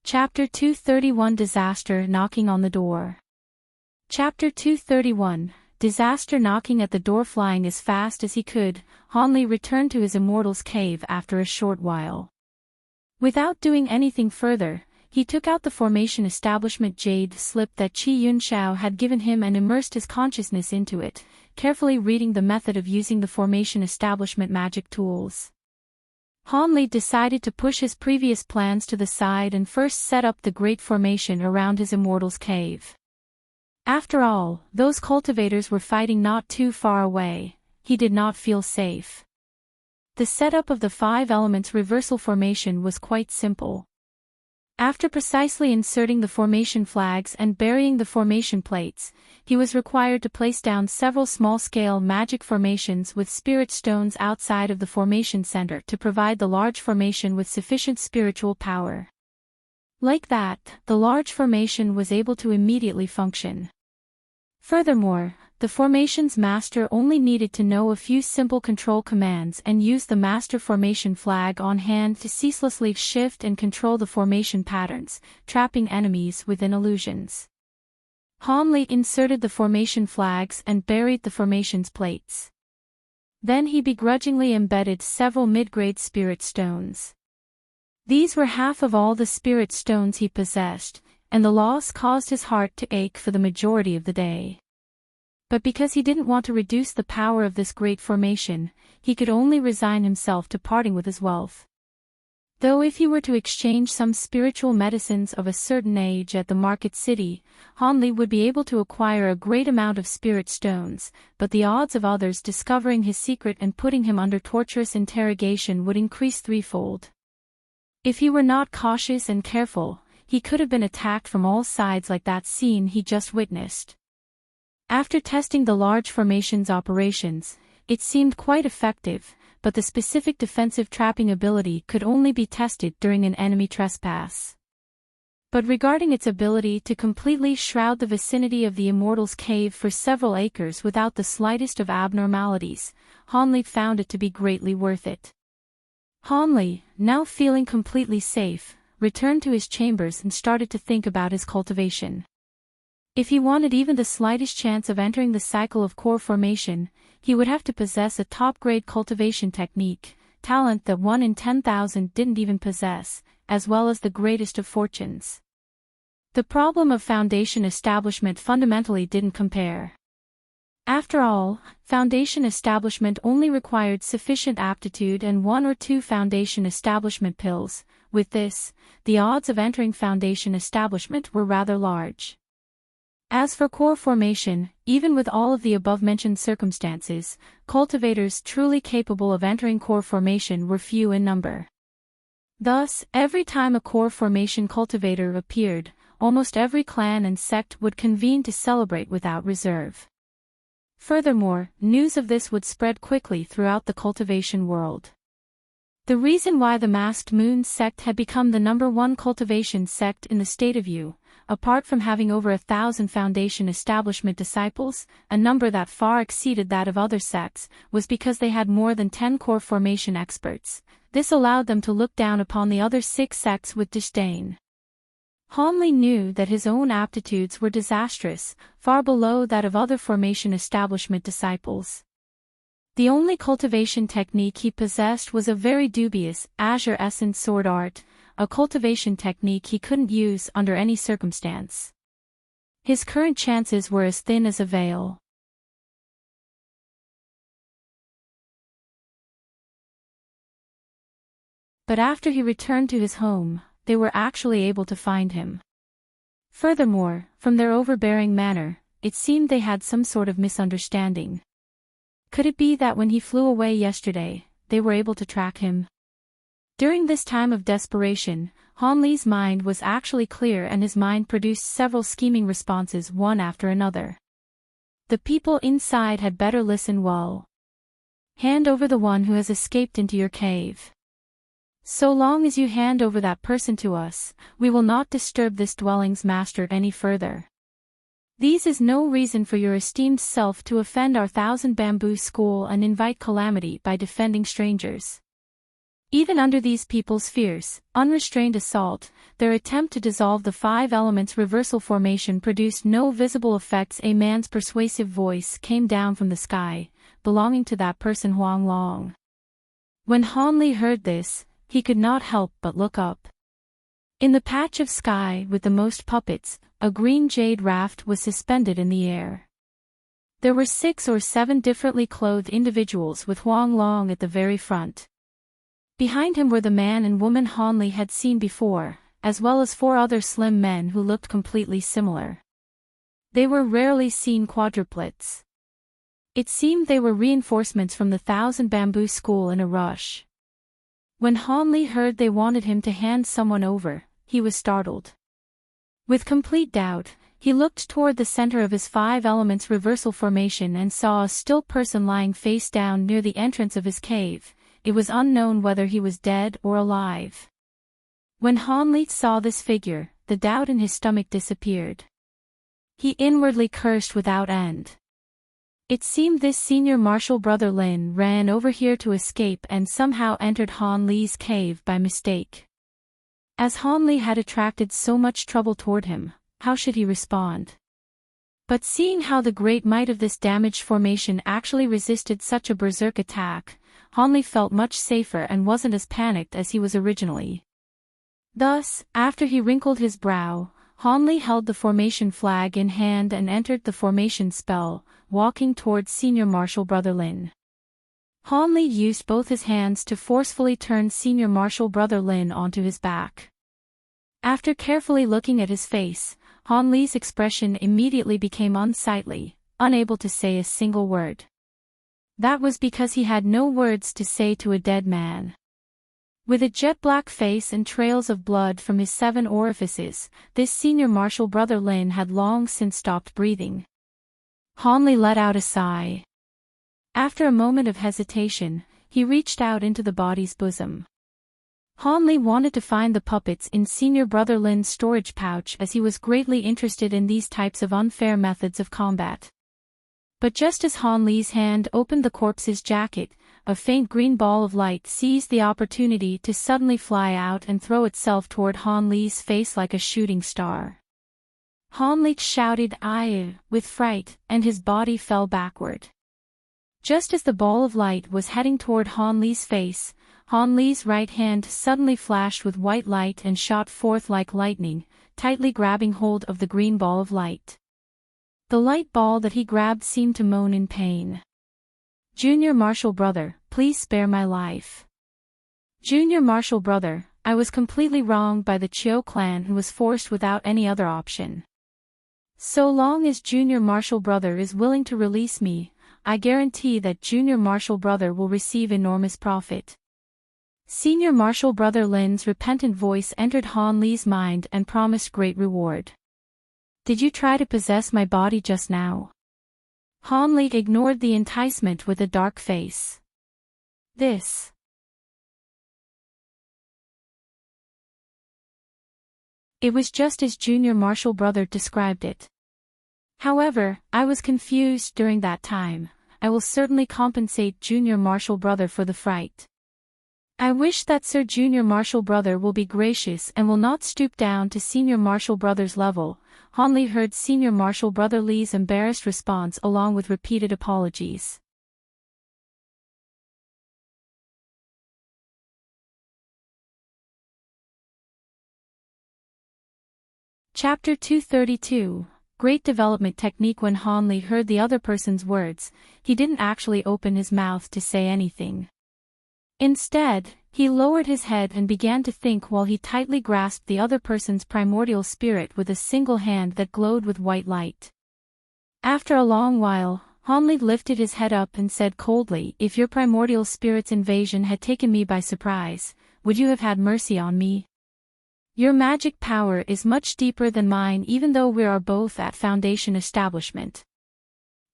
Chapter 231 Disaster Knocking on the Door. Chapter 231 Disaster Knocking at the door. Flying as fast as he could, Hanli returned to his immortal's cave after a short while. Without doing anything further, he took out the formation establishment jade slip that Qi Yunxiao had given him and immersed his consciousness into it, carefully reading the method of using the formation establishment magic tools. Hanli decided to push his previous plans to the side and first set up the great formation around his immortal's cave. After all, those cultivators were fighting not too far away. He did not feel safe. The setup of the 5 elements reversal formation was quite simple. After precisely inserting the formation flags and burying the formation plates, he was required to place down several small-scale magic formations with spirit stones outside of the formation center to provide the large formation with sufficient spiritual power. Like that, the large formation was able to immediately function. Furthermore, the formation's master only needed to know a few simple control commands and use the master formation flag on hand to ceaselessly shift and control the formation patterns, trapping enemies within illusions. Hanli inserted the formation flags and buried the formation's plates. Then he begrudgingly embedded several mid-grade spirit stones. These were half of all the spirit stones he possessed, and the loss caused his heart to ache for the majority of the day. But because he didn't want to reduce the power of this great formation, he could only resign himself to parting with his wealth. Though if he were to exchange some spiritual medicines of a certain age at the market city, Hanli would be able to acquire a great amount of spirit stones, but the odds of others discovering his secret and putting him under torturous interrogation would increase threefold. If he were not cautious and careful, he could have been attacked from all sides like that scene he just witnessed. After testing the large formation's operations, it seemed quite effective, but the specific defensive trapping ability could only be tested during an enemy trespass. But regarding its ability to completely shroud the vicinity of the Immortal's cave for several acres without the slightest of abnormalities, Hanli found it to be greatly worth it. Hanli, now feeling completely safe, returned to his chambers and started to think about his cultivation. If he wanted even the slightest chance of entering the cycle of core formation, he would have to possess a top-grade cultivation technique, talent that 1 in 10,000 didn't even possess, as well as the greatest of fortunes. The problem of foundation establishment fundamentally didn't compare. After all, foundation establishment only required sufficient aptitude and 1 or 2 foundation establishment pills. With this, the odds of entering foundation establishment were rather large. As for core formation, even with all of the above-mentioned circumstances, cultivators truly capable of entering core formation were few in number. Thus, every time a core formation cultivator appeared, almost every clan and sect would convene to celebrate without reserve. Furthermore, news of this would spread quickly throughout the cultivation world. The reason why the Masked Moon sect had become the #1 cultivation sect in the state of Yu, apart from having over 1,000 foundation establishment disciples, a number that far exceeded that of other sects, was because they had more than 10 core formation experts. This allowed them to look down upon the other 6 sects with disdain. Hanli knew that his own aptitudes were disastrous, far below that of other formation establishment disciples. The only cultivation technique he possessed was a very dubious, Azure Essence sword art, a cultivation technique he couldn't use under any circumstance. His current chances were as thin as a veil. But after he returned to his home, they were actually able to find him. Furthermore, from their overbearing manner, it seemed they had some sort of misunderstanding. Could it be that when he flew away yesterday, they were able to track him? During this time of desperation, Hanli's mind was actually clear and his mind produced several scheming responses one after another. The people inside had better listen well. Hand over the one who has escaped into your cave. So long as you hand over that person to us, we will not disturb this dwelling's master any further. These is no reason for your esteemed self to offend our 1,000 bamboo school and invite calamity by defending strangers. Even under these people's fierce, unrestrained assault, their attempt to dissolve the 5 elements reversal formation produced no visible effects. A man's persuasive voice came down from the sky, belonging to that person Huang Long. When Hanli heard this, he could not help but look up. In the patch of sky with the most puppets, a green jade raft was suspended in the air. There were 6 or 7 differently clothed individuals with Huang Long at the very front. Behind him were the man and woman Hanli had seen before, as well as 4 other slim men who looked completely similar. They were rarely seen quadruplets. It seemed they were reinforcements from the 1,000 bamboo school in a rush. When Hanli heard they wanted him to hand someone over, he was startled. With complete doubt, he looked toward the center of his 5 elements reversal formation and saw a still person lying face down near the entrance of his cave. It was unknown whether he was dead or alive. When Hanli saw this figure, the doubt in his stomach disappeared. He inwardly cursed without end. It seemed this senior martial brother Lin ran over here to escape and somehow entered Han Li's cave by mistake. As Han Li had attracted so much trouble toward him, how should he respond? But seeing how the great might of this damaged formation actually resisted such a berserk attack, Han Li felt much safer and wasn't as panicked as he was originally. Thus, after he wrinkled his brow, Han Li held the formation flag in hand and entered the formation spell, walking towards senior martial brother Lin. Han Li used both his hands to forcefully turn senior martial brother Lin onto his back. After carefully looking at his face, Han Li's expression immediately became unsightly, unable to say a single word. That was because he had no words to say to a dead man. With a jet-black face and trails of blood from his 7 orifices, this senior martial brother Lin had long since stopped breathing. Han Li let out a sigh. After a moment of hesitation, he reached out into the body's bosom. Han Li wanted to find the puppets in senior brother Lin's storage pouch as he was greatly interested in these types of unfair methods of combat. But just as Han Li's hand opened the corpse's jacket, a faint green ball of light seized the opportunity to suddenly fly out and throw itself toward Han Li's face like a shooting star. Han Li shouted "Aye" with fright, and his body fell backward. Just as the ball of light was heading toward Han Li's face, Han Li's right hand suddenly flashed with white light and shot forth like lightning, tightly grabbing hold of the green ball of light. The light ball that he grabbed seemed to moan in pain. "Junior martial brother, please spare my life. Junior martial brother, I was completely wronged by the Chiu clan and was forced without any other option. So long as junior martial brother is willing to release me, I guarantee that junior martial brother will receive enormous profit." Senior martial brother Lin's repentant voice entered Han Li's mind and promised great reward. "Did you try to possess my body just now?" Han Li ignored the enticement with a dark face. It was just as junior martial brother described it. However, I was confused during that time. I will certainly compensate junior martial brother for the fright. I wish that Sir Junior Martial Brother will be gracious and will not stoop down to Senior Martial Brother's level. Han Li heard Senior Martial Brother Li's embarrassed response along with repeated apologies. Chapter 232, Great Development Technique. When Han Li heard the other person's words, he didn't actually open his mouth to say anything. Instead, he lowered his head and began to think while he tightly grasped the other person's primordial spirit with a single hand that glowed with white light. After a long while, Han Li lifted his head up and said coldly, "If your primordial spirit's invasion had taken me by surprise, would you have had mercy on me? Your magic power is much deeper than mine, even though we are both at Foundation establishment.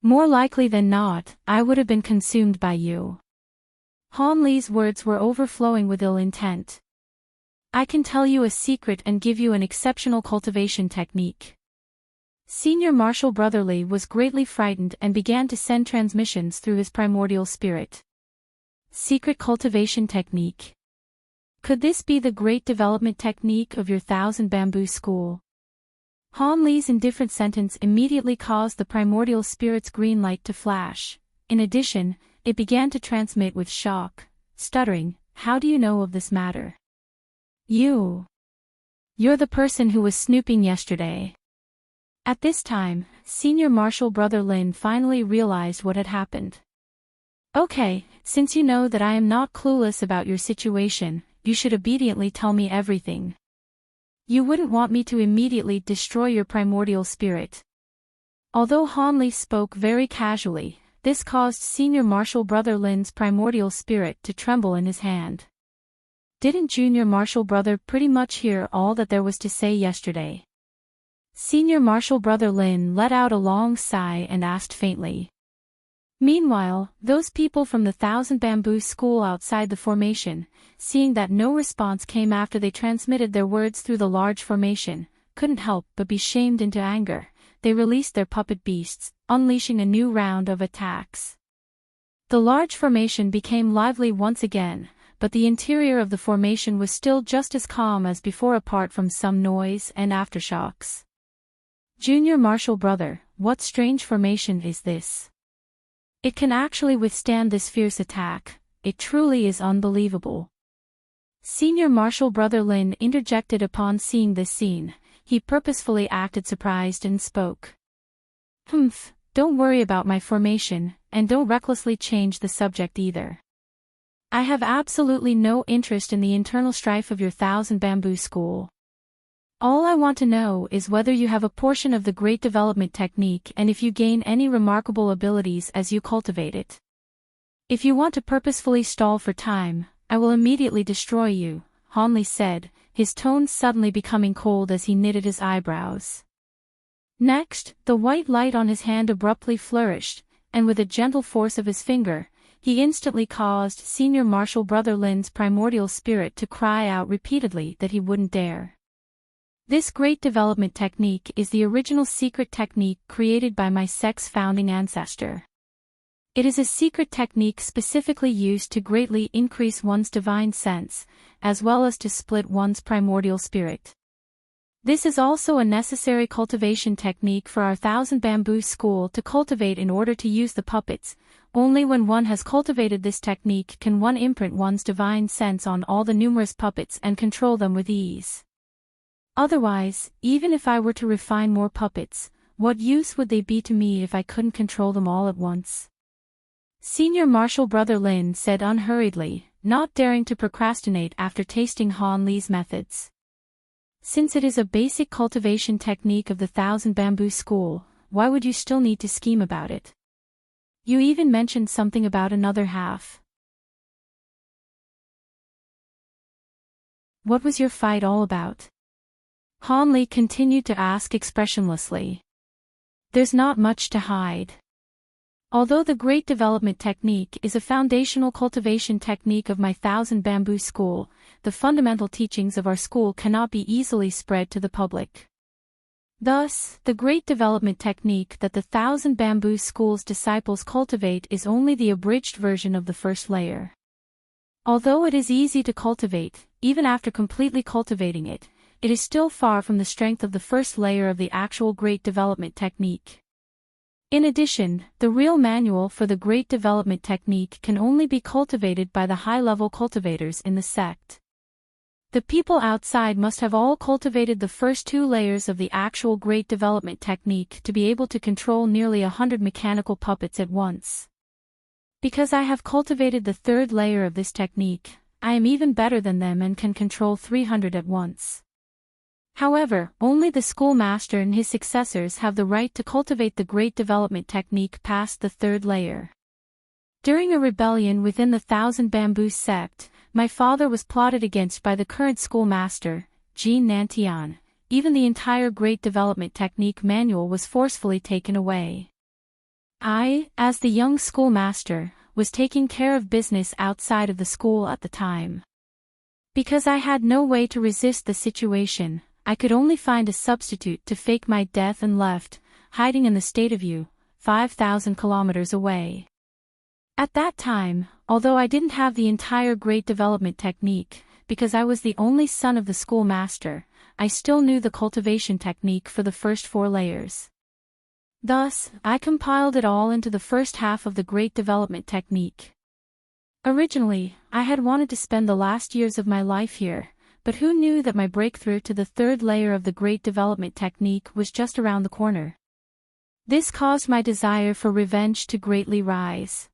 More likely than not, I would have been consumed by you." Han Li's words were overflowing with ill intent. "I can tell you a secret and give you an exceptional cultivation technique." Senior Martial Brother Li was greatly frightened and began to send transmissions through his primordial spirit. Secret cultivation technique. Could this be the great development technique of your Thousand Bamboo School? Han Li's indifferent sentence immediately caused the primordial spirit's green light to flash. In addition, it began to transmit with shock, stuttering, "How do you know of this matter? You're the person who was snooping yesterday." At this time, Senior Martial Brother Lin finally realized what had happened. "Okay, since you know that I am not clueless about your situation, you should obediently tell me everything. You wouldn't want me to immediately destroy your primordial spirit." Although Han Li spoke very casually, this caused Senior Martial Brother Lin's primordial spirit to tremble in his hand. Didn't Junior Marshall Brother pretty much hear all that there was to say yesterday? Senior Marshall Brother Lin let out a long sigh and asked faintly. Meanwhile, those people from the Thousand Bamboo School outside the formation, seeing that no response came after they transmitted their words through the large formation, couldn't help but be shamed into anger. They released their puppet beasts, unleashing a new round of attacks. The large formation became lively once again, but the interior of the formation was still just as calm as before apart from some noise and aftershocks. Junior Marshall Brother, what strange formation is this? It can actually withstand this fierce attack, it truly is unbelievable. Senior Marshall Brother Lin interjected upon seeing this scene. He purposefully acted surprised and spoke. Don't worry about my formation, and don't recklessly change the subject either. I have absolutely no interest in the internal strife of your Thousand Bamboo School. All I want to know is whether you have a portion of the Great Development Technique and if you gain any remarkable abilities as you cultivate it. If you want to purposefully stall for time, I will immediately destroy you, Hanli said, his tone suddenly becoming cold as he knitted his eyebrows. Next, the white light on his hand abruptly flourished, and with a gentle force of his finger, he instantly caused Senior Marshall Brother Lin's primordial spirit to cry out repeatedly that he wouldn't dare. This great development technique is the original secret technique created by my sect's founding ancestor. It is a secret technique specifically used to greatly increase one's divine sense, as well as to split one's primordial spirit. This is also a necessary cultivation technique for our Thousand Bamboo School to cultivate in order to use the puppets. Only when one has cultivated this technique can one imprint one's divine sense on all the numerous puppets and control them with ease. Otherwise, even if I were to refine more puppets, what use would they be to me if I couldn't control them all at once? Senior Marshall Brother Lin said unhurriedly, not daring to procrastinate after tasting Han Li's methods. Since it is a basic cultivation technique of the Thousand Bamboo School, why would you still need to scheme about it? You even mentioned something about another half. What was your fight all about? Han Li continued to ask expressionlessly. There's not much to hide. Although the Great Development Technique is a foundational cultivation technique of my Thousand Bamboo School, the fundamental teachings of our school cannot be easily spread to the public. Thus, the Great Development Technique that the Thousand Bamboo School's disciples cultivate is only the abridged version of the first layer. Although it is easy to cultivate, even after completely cultivating it, it is still far from the strength of the first layer of the actual Great Development Technique. In addition, the real manual for the Great Development Technique can only be cultivated by the high-level cultivators in the sect. The people outside must have all cultivated the first two layers of the actual Great Development Technique to be able to control nearly 100 mechanical puppets at once. Because I have cultivated the third layer of this technique, I am even better than them and can control 300 at once. However, only the schoolmaster and his successors have the right to cultivate the Great Development Technique past the third layer. During a rebellion within the Thousand Bamboo sect, my father was plotted against by the current schoolmaster, Jean Nantian. Even the entire Great Development Technique manual was forcefully taken away. I, as the young schoolmaster, was taking care of business outside of the school at the time. Because I had no way to resist the situation, I could only find a substitute to fake my death and left, hiding in the state of Yu, 5,000 kilometers away. At that time, although I didn't have the entire Great Development Technique, because I was the only son of the schoolmaster, I still knew the cultivation technique for the first 4 layers. Thus, I compiled it all into the first half of the Great Development Technique. Originally, I had wanted to spend the last years of my life here, but who knew that my breakthrough to the third layer of the Great Development Technique was just around the corner. This caused my desire for revenge to greatly rise.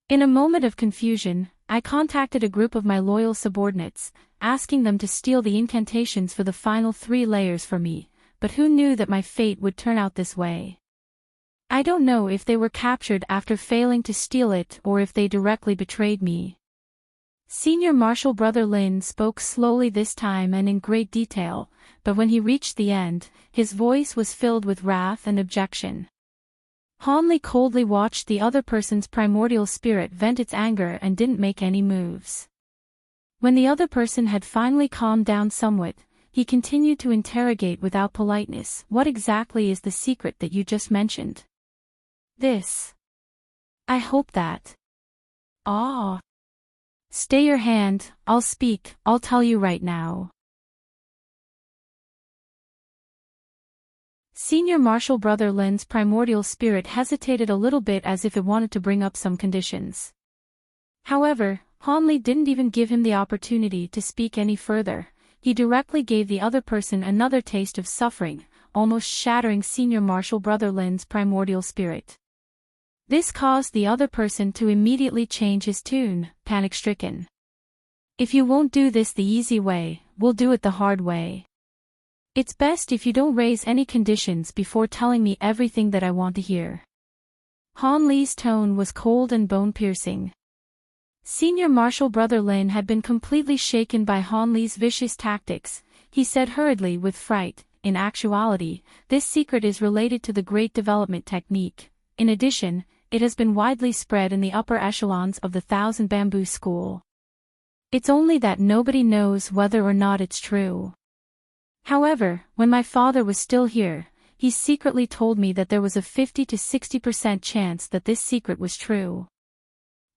In a moment of confusion, I contacted a group of my loyal subordinates, asking them to steal the incantations for the final 3 layers for me, but who knew that my fate would turn out this way? I don't know if they were captured after failing to steal it or if they directly betrayed me. Senior Marshal Brother Lin spoke slowly this time and in great detail, but when he reached the end, his voice was filled with wrath and objection. Han Li coldly watched the other person's primordial spirit vent its anger and didn't make any moves. When the other person had finally calmed down somewhat, he continued to interrogate without politeness. What exactly is the secret that you just mentioned? This. I hope that. Ah. Stay your hand, I'll speak, I'll tell you right now. Senior Marshal Brother Lin's primordial spirit hesitated a little bit as if it wanted to bring up some conditions. However, Han Li didn't even give him the opportunity to speak any further. He directly gave the other person another taste of suffering, almost shattering Senior Marshal Brother Lin's primordial spirit. This caused the other person to immediately change his tune, panic-stricken. If you won't do this the easy way, we'll do it the hard way. It's best if you don't raise any conditions before telling me everything that I want to hear. Han Li's tone was cold and bone-piercing. Senior Marshal Brother Lin had been completely shaken by Han Li's vicious tactics. He said hurriedly with fright, in actuality, this secret is related to the Great Development Technique. In addition, it has been widely spread in the upper echelons of the Thousand Bamboo School. It's only that nobody knows whether or not it's true. However, when my father was still here, he secretly told me that there was a 50 to 60% chance that this secret was true.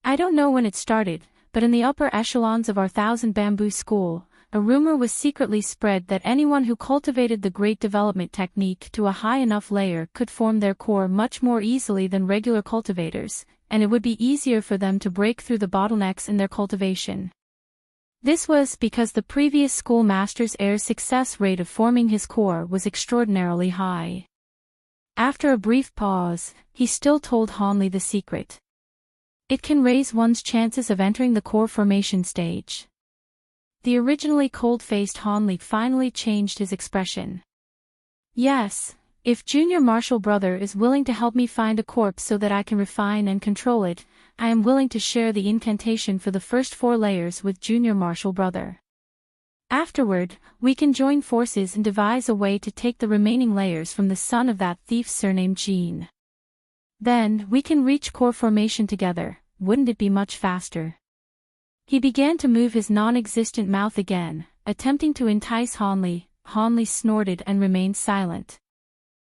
I don't know when it started, but in the upper echelons of our Thousand Bamboo School, a rumor was secretly spread that anyone who cultivated the Great Development Technique to a high enough layer could form their core much more easily than regular cultivators, and it would be easier for them to break through the bottlenecks in their cultivation. This was because the previous schoolmaster's heir's success rate of forming his core was extraordinarily high. After a brief pause, he still told Han Li the secret. It can raise one's chances of entering the core formation stage. The originally cold-faced Han Li finally changed his expression. Yes, if Junior Marshal Brother is willing to help me find a corpse so that I can refine and control it, I am willing to share the incantation for the first 4 layers with Junior Marshal Brother. Afterward, we can join forces and devise a way to take the remaining layers from the son of that thief surnamed Jean. Then, we can reach core formation together, wouldn't it be much faster? He began to move his non-existent mouth again, attempting to entice Han Li. Han Li snorted and remained silent.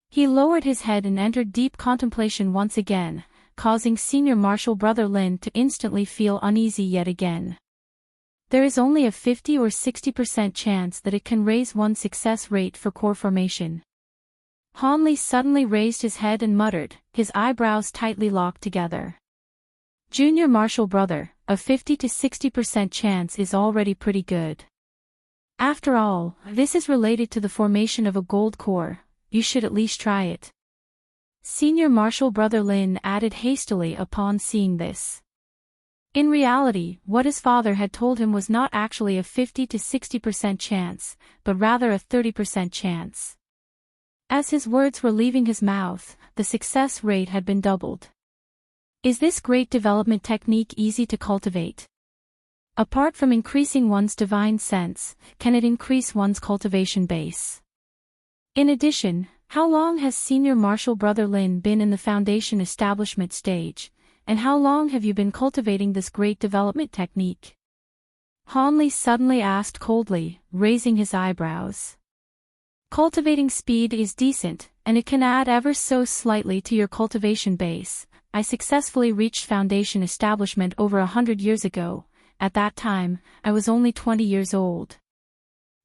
He lowered his head and entered deep contemplation once again, causing Senior Marshal Brother Lin to instantly feel uneasy yet again. There is only a 50 or 60% chance that it can raise one's success rate for core formation. Han Li suddenly raised his head and muttered, his eyebrows tightly locked together. Junior Marshal Brother, a 50 to 60% chance is already pretty good. After all, this is related to the formation of a gold core, you should at least try it. Senior Marshal Brother Lin added hastily upon seeing this. In reality, what his father had told him was not actually a 50 to 60% chance, but rather a 30% chance. As his words were leaving his mouth, the success rate had been doubled. Is this great development technique easy to cultivate? Apart from increasing one's divine sense, can it increase one's cultivation base? In addition, how long has Senior Marshal Brother Lin been in the foundation establishment stage, and how long have you been cultivating this great development technique? Han Li suddenly asked coldly, raising his eyebrows. Cultivating speed is decent, and it can add ever so slightly to your cultivation base. I successfully reached foundation establishment over 100 years ago. At that time, I was only 20 years old.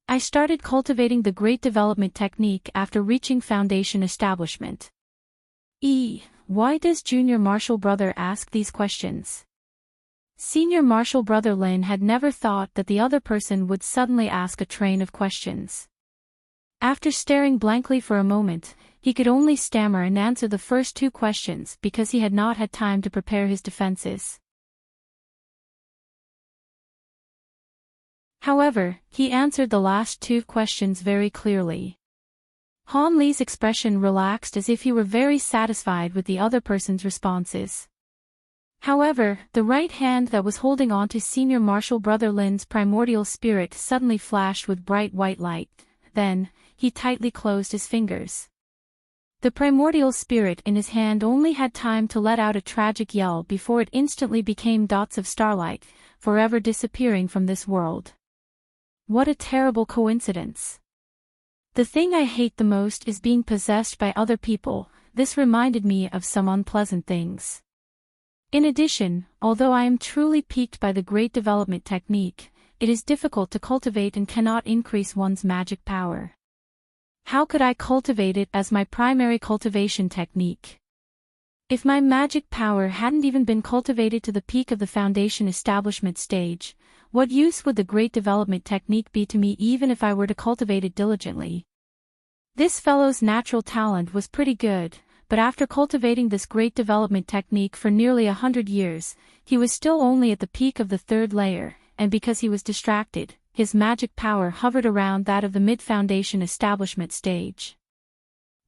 I started cultivating the Great Development Technique after reaching foundation establishment. Why does Junior Marshal Brother ask these questions? Senior Marshal Brother Lin had never thought that the other person would suddenly ask a train of questions. After staring blankly for a moment, he could only stammer and answer the first 2 questions because he had not had time to prepare his defenses. However, he answered the last 2 questions very clearly. Han Li's expression relaxed as if he were very satisfied with the other person's responses. However, the right hand that was holding on to Senior Marshal Brother Lin's primordial spirit suddenly flashed with bright white light. Then, he tightly closed his fingers. The primordial spirit in his hand only had time to let out a tragic yell before it instantly became dots of starlight, forever disappearing from this world. What a terrible coincidence. The thing I hate the most is being possessed by other people. This reminded me of some unpleasant things. In addition, although I am truly piqued by the great development technique, it is difficult to cultivate and cannot increase one's magic power. How could I cultivate it as my primary cultivation technique? If my magic power hadn't even been cultivated to the peak of the foundation establishment stage, what use would the great development technique be to me even if I were to cultivate it diligently? This fellow's natural talent was pretty good, but after cultivating this great development technique for nearly 100 years, he was still only at the peak of the third layer, and because he was distracted, his magic power hovered around that of the mid-foundation establishment stage.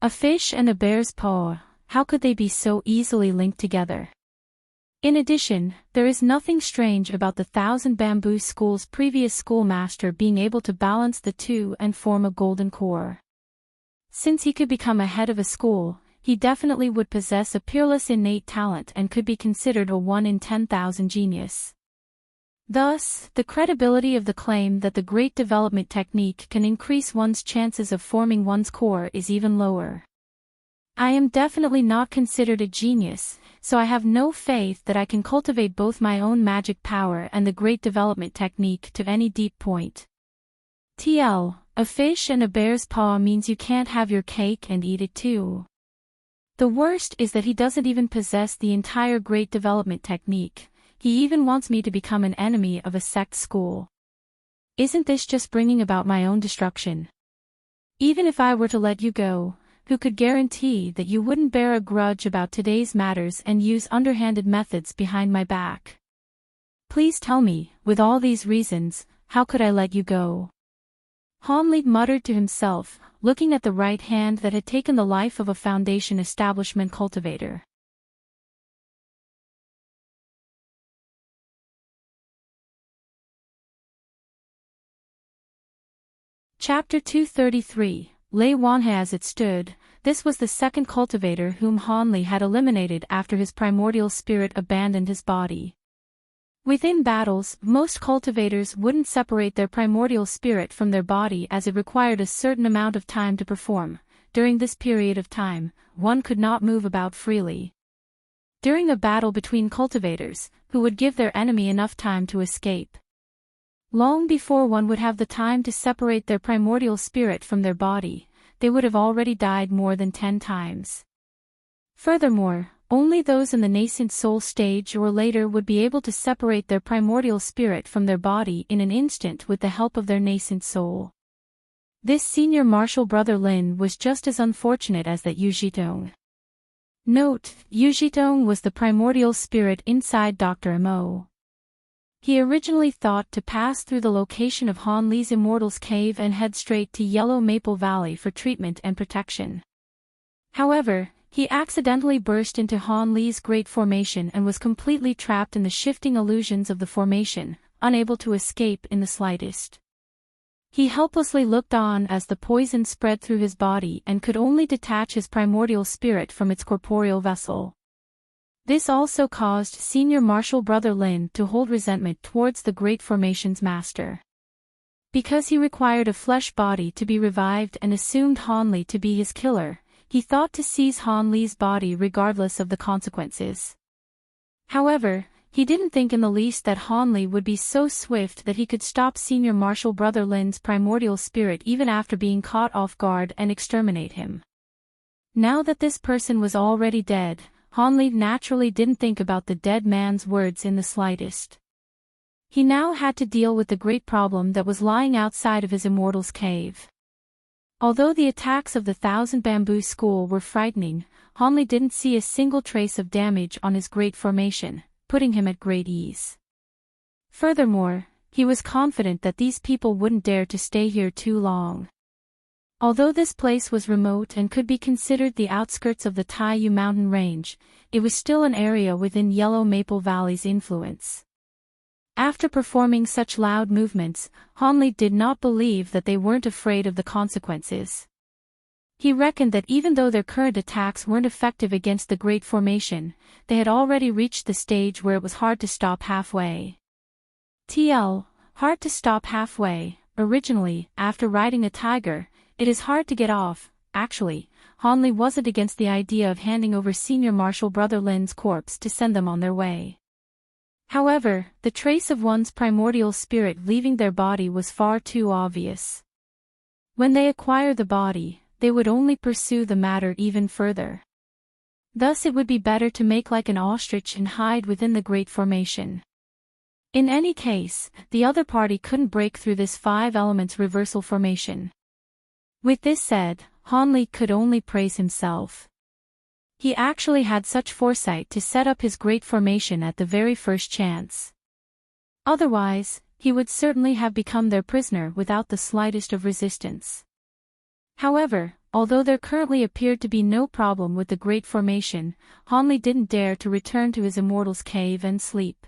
A fish and a bear's paw, how could they be so easily linked together? In addition, there is nothing strange about the Thousand Bamboo School's previous schoolmaster being able to balance the two and form a golden core. Since he could become a head of a school, he definitely would possess a peerless innate talent and could be considered a 1 in 10,000 genius. Thus, the credibility of the claim that the great development technique can increase one's chances of forming one's core is even lower. I am definitely not considered a genius, so I have no faith that I can cultivate both my own magic power and the great development technique to any deep point. TL, a fish and a bear's paw means you can't have your cake and eat it too. The worst is that he doesn't even possess the entire great development technique. He even wants me to become an enemy of a sect school. Isn't this just bringing about my own destruction? Even if I were to let you go, who could guarantee that you wouldn't bear a grudge about today's matters and use underhanded methods behind my back? Please tell me, with all these reasons, how could I let you go? Hanli muttered to himself, looking at the right hand that had taken the life of a foundation establishment cultivator. Chapter 233, Lei Wanhe. As it stood, this was the second cultivator whom Hanli had eliminated after his primordial spirit abandoned his body. Within battles, most cultivators wouldn't separate their primordial spirit from their body as it required a certain amount of time to perform. During this period of time, one could not move about freely. During a battle between cultivators, who would give their enemy enough time to escape? Long before one would have the time to separate their primordial spirit from their body, they would have already died more than 10 times. Furthermore, only those in the nascent soul stage or later would be able to separate their primordial spirit from their body in an instant with the help of their nascent soul. This senior martial brother Lin was just as unfortunate as that Yu Zhitong. Note, Yu Zhitong was the primordial spirit inside Dr. Mo. He originally thought to pass through the location of Han Li's Immortal's Cave and head straight to Yellow Maple Valley for treatment and protection. However, he accidentally burst into Han Li's Great Formation and was completely trapped in the shifting illusions of the formation, unable to escape in the slightest. He helplessly looked on as the poison spread through his body and could only detach his primordial spirit from its corporeal vessel. This also caused Senior Marshal Brother Lin to hold resentment towards the Great Formation's master. Because he required a flesh body to be revived and assumed Han Li to be his killer, he thought to seize Han Li's body regardless of the consequences. However, he didn't think in the least that Han Li would be so swift that he could stop Senior Marshal Brother Lin's primordial spirit even after being caught off guard and exterminate him. Now that this person was already dead, Han Li naturally didn't think about the dead man's words in the slightest. He now had to deal with the great problem that was lying outside of his Immortal's Cave. Although the attacks of the Thousand Bamboo School were frightening, Han Li didn't see a single trace of damage on his Great Formation, putting him at great ease. Furthermore, he was confident that these people wouldn't dare to stay here too long. Although this place was remote and could be considered the outskirts of the Taiyu mountain range, it was still an area within Yellow Maple Valley's influence. After performing such loud movements, Hanli did not believe that they weren't afraid of the consequences. He reckoned that even though their current attacks weren't effective against the Great Formation, they had already reached the stage where it was hard to stop halfway. Hard to stop halfway. Originally, after riding a tiger, it is hard to get off. Actually, Hanli wasn't against the idea of handing over Senior Marshal Brother Lin's corpse to send them on their way. However, the trace of one's primordial spirit leaving their body was far too obvious. When they acquire the body, they would only pursue the matter even further. Thus it would be better to make like an ostrich and hide within the Great Formation. In any case, the other party couldn't break through this 5 elements reversal formation. With this said, Hanli could only praise himself. He actually had such foresight to set up his Great Formation at the very first chance. Otherwise, he would certainly have become their prisoner without the slightest of resistance. However, although there currently appeared to be no problem with the Great Formation, Hanli didn't dare to return to his immortal's cave and sleep.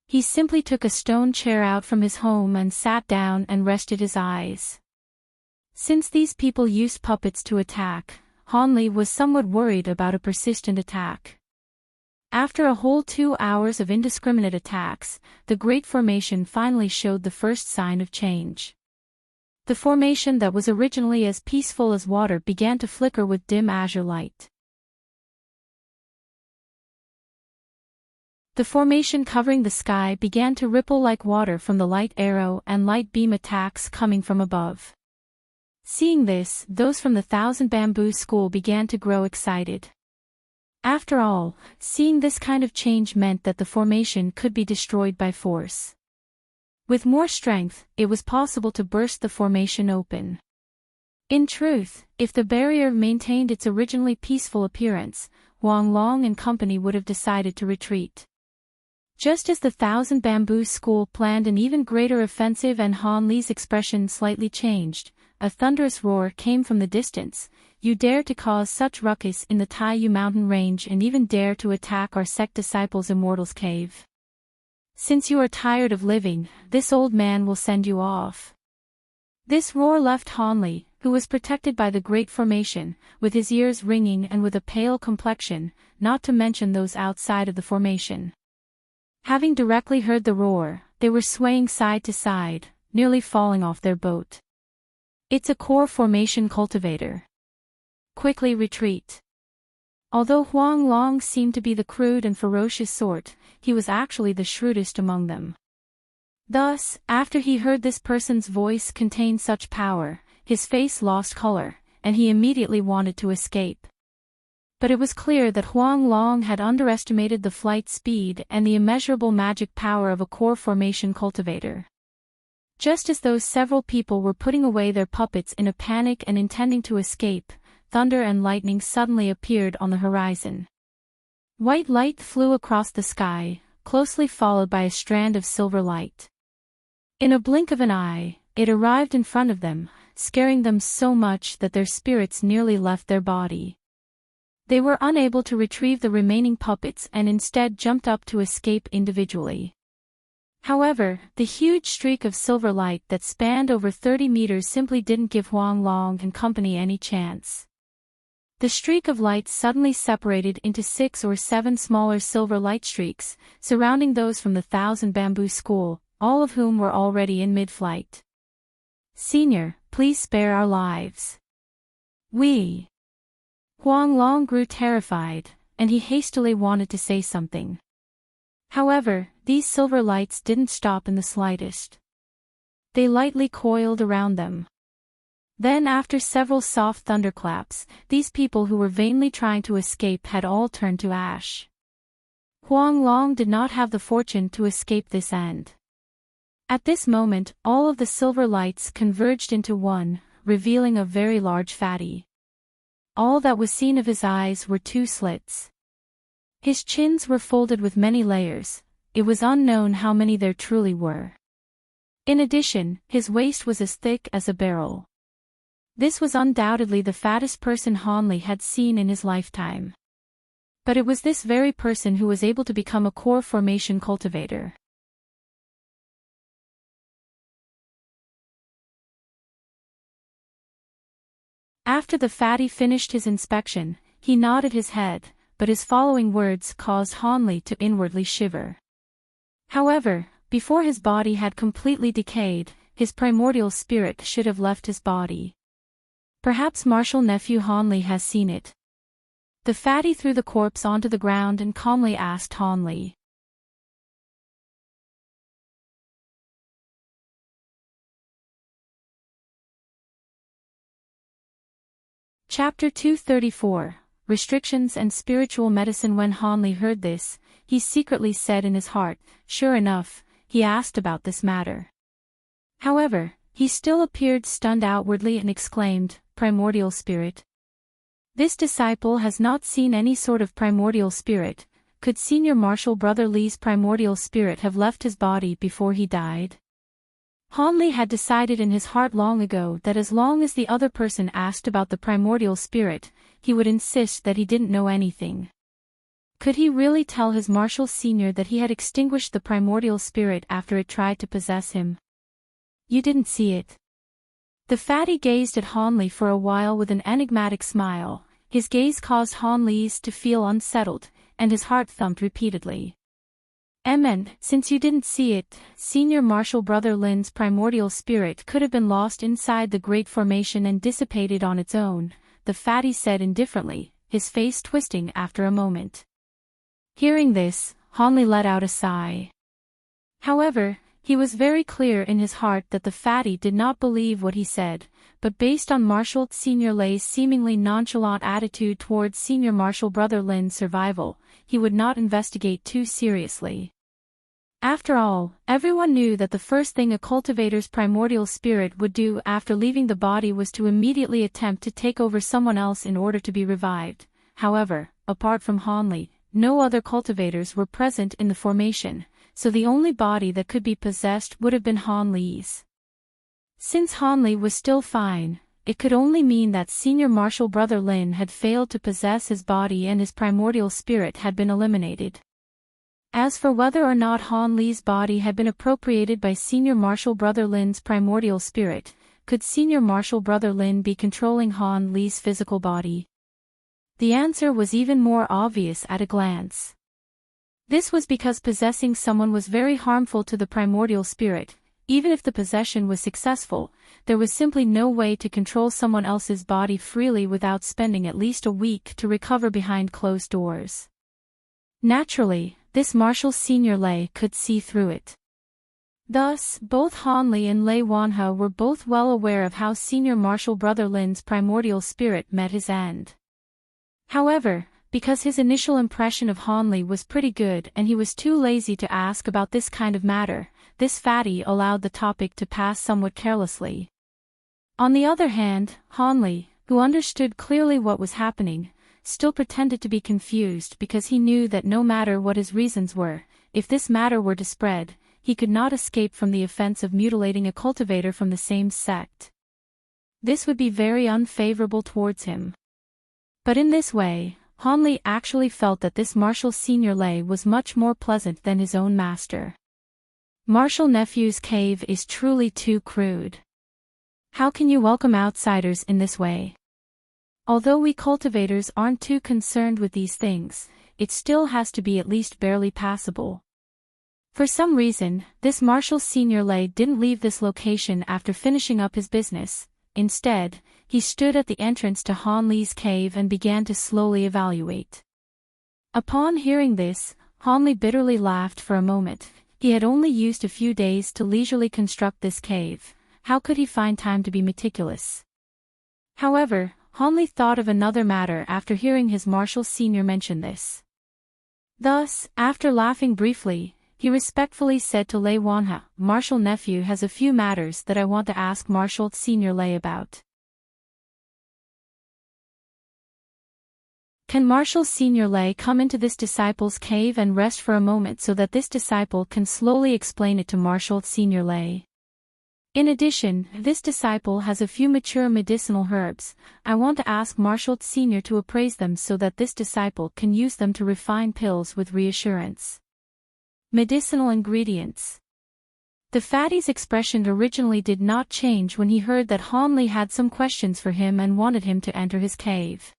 He simply took a stone chair out from his home and sat down and rested his eyes. Since these people used puppets to attack, Hanli was somewhat worried about a persistent attack. After a whole 2 hours of indiscriminate attacks, the Great Formation finally showed the first sign of change. The formation that was originally as peaceful as water began to flicker with dim azure light. The formation covering the sky began to ripple like water from the light arrow and light beam attacks coming from above. Seeing this, those from the Thousand Bamboo School began to grow excited. After all, seeing this kind of change meant that the formation could be destroyed by force. With more strength, it was possible to burst the formation open. In truth, if the barrier maintained its originally peaceful appearance, Huang Long and company would have decided to retreat. Just as the Thousand Bamboo School planned an even greater offensive and Han Li's expression slightly changed, a thunderous roar came from the distance. You dare to cause such ruckus in the Taiyu mountain range and even dare to attack our sect disciples' immortal's cave? Since you are tired of living, this old man will send you off. This roar left Hanli, who was protected by the Great Formation, with his ears ringing and with a pale complexion, not to mention those outside of the formation. Having directly heard the roar, they were swaying side to side, nearly falling off their boat. It's a core formation cultivator. Quickly retreat. Although Huang Long seemed to be the crude and ferocious sort, he was actually the shrewdest among them. Thus, after he heard this person's voice contain such power, his face lost color, and he immediately wanted to escape. But it was clear that Huang Long had underestimated the flight speed and the immeasurable magic power of a core formation cultivator. Just as those several people were putting away their puppets in a panic and intending to escape, thunder and lightning suddenly appeared on the horizon. White light flew across the sky, closely followed by a strand of silver light. In a blink of an eye, it arrived in front of them, scaring them so much that their spirits nearly left their body. They were unable to retrieve the remaining puppets and instead jumped up to escape individually. However, the huge streak of silver light that spanned over 30 meters simply didn't give Huang Long and company any chance. The streak of light suddenly separated into 6 or 7 smaller silver light streaks, surrounding those from the Thousand Bamboo School, all of whom were already in mid-flight. "Senior, please spare our lives. Huang Long grew terrified, and he hastily wanted to say something. However, these silver lights didn't stop in the slightest. They lightly coiled around them. Then after several soft thunderclaps, these people who were vainly trying to escape had all turned to ash. Huang Long did not have the fortune to escape this end. At this moment, all of the silver lights converged into one, revealing a very large fatty. All that was seen of his eyes were 2 slits. His chins were folded with many layers. It was unknown how many there truly were. In addition, his waist was as thick as a barrel. This was undoubtedly the fattest person Hanli had seen in his lifetime. But it was this very person who was able to become a core formation cultivator. After the fatty finished his inspection, he nodded his head, but his following words caused Hanli to inwardly shiver. However, before his body had completely decayed, his primordial spirit should have left his body. Perhaps Marshal Nephew Hanli has seen it. The fatty threw the corpse onto the ground and calmly asked Hanli. Chapter 234, Restrictions and Spiritual Medicine. When Hanli heard this, he secretly said in his heart, "Sure enough, he asked about this matter." However, he still appeared stunned outwardly and exclaimed, "Primordial spirit? This disciple has not seen any sort of primordial spirit. Could Senior Marshal Brother Li's primordial spirit have left his body before he died?" Hanli had decided in his heart long ago that as long as the other person asked about the primordial spirit, he would insist that he didn't know anything. Could he really tell his Marshal Senior that he had extinguished the primordial spirit after it tried to possess him? "You didn't see it." The fatty gazed at Hanli for a while with an enigmatic smile. His gaze caused Hanli to feel unsettled, and his heart thumped repeatedly. Since you didn't see it, Senior Marshal Brother Lin's primordial spirit could have been lost inside the Great Formation and dissipated on its own," the fatty said indifferently, his face twisting after a moment. Hearing this, Hanli let out a sigh. However, he was very clear in his heart that the fatty did not believe what he said, but based on Marshal Senior Lei's seemingly nonchalant attitude towards Senior Marshal Brother Lin's survival, he would not investigate too seriously. After all, everyone knew that the first thing a cultivator's primordial spirit would do after leaving the body was to immediately attempt to take over someone else in order to be revived. However, apart from Hanli, no other cultivators were present in the formation, so the only body that could be possessed would have been Hanli's. Since Hanli was still fine, it could only mean that Senior Marshal Brother Lin had failed to possess his body and his primordial spirit had been eliminated. As for whether or not Hanli's body had been appropriated by Senior Marshal Brother Lin's primordial spirit, could Senior Marshal Brother Lin be controlling Hanli's physical body? The answer was even more obvious at a glance. This was because possessing someone was very harmful to the primordial spirit. Even if the possession was successful, there was simply no way to control someone else's body freely without spending at least a week to recover behind closed doors. Naturally, this Marshal Senior Lei could see through it. Thus, both Hanli and Lei Wanhe were both well aware of how Senior Marshal Brother Lin's primordial spirit met his end. However, because his initial impression of Hanli was pretty good and he was too lazy to ask about this kind of matter, this fatty allowed the topic to pass somewhat carelessly. On the other hand, Hanli, who understood clearly what was happening, still pretended to be confused because he knew that no matter what his reasons were, if this matter were to spread, he could not escape from the offense of mutilating a cultivator from the same sect. This would be very unfavorable towards him. But in this way, Hanli actually felt that this Marshal Senior Lei was much more pleasant than his own master. Marshal Nephew's cave is truly too crude. How can you welcome outsiders in this way? Although we cultivators aren't too concerned with these things, it still has to be at least barely passable. For some reason, this Marshal Senior Lei didn't leave this location after finishing up his business. Instead, he stood at the entrance to Hanli's cave and began to slowly evaluate. Upon hearing this, Hanli bitterly laughed for a moment. He had only used a few days to leisurely construct this cave. How could he find time to be meticulous? However, Hanli thought of another matter after hearing his Marshal Senior mention this. Thus, after laughing briefly, he respectfully said to Lei Wanhe, "Marshal Nephew has a few matters that I want to ask Marshal Senior Lei about." Can Marshal Senior Lei come into this disciple's cave and rest for a moment so that this disciple can slowly explain it to Marshal Senior Lei? In addition, this disciple has a few mature medicinal herbs. I want to ask Marshall Sr. to appraise them so that this disciple can use them to refine pills with reassurance. Medicinal ingredients. The fatty's expression originally did not change when he heard that Hanli had some questions for him and wanted him to enter his cave.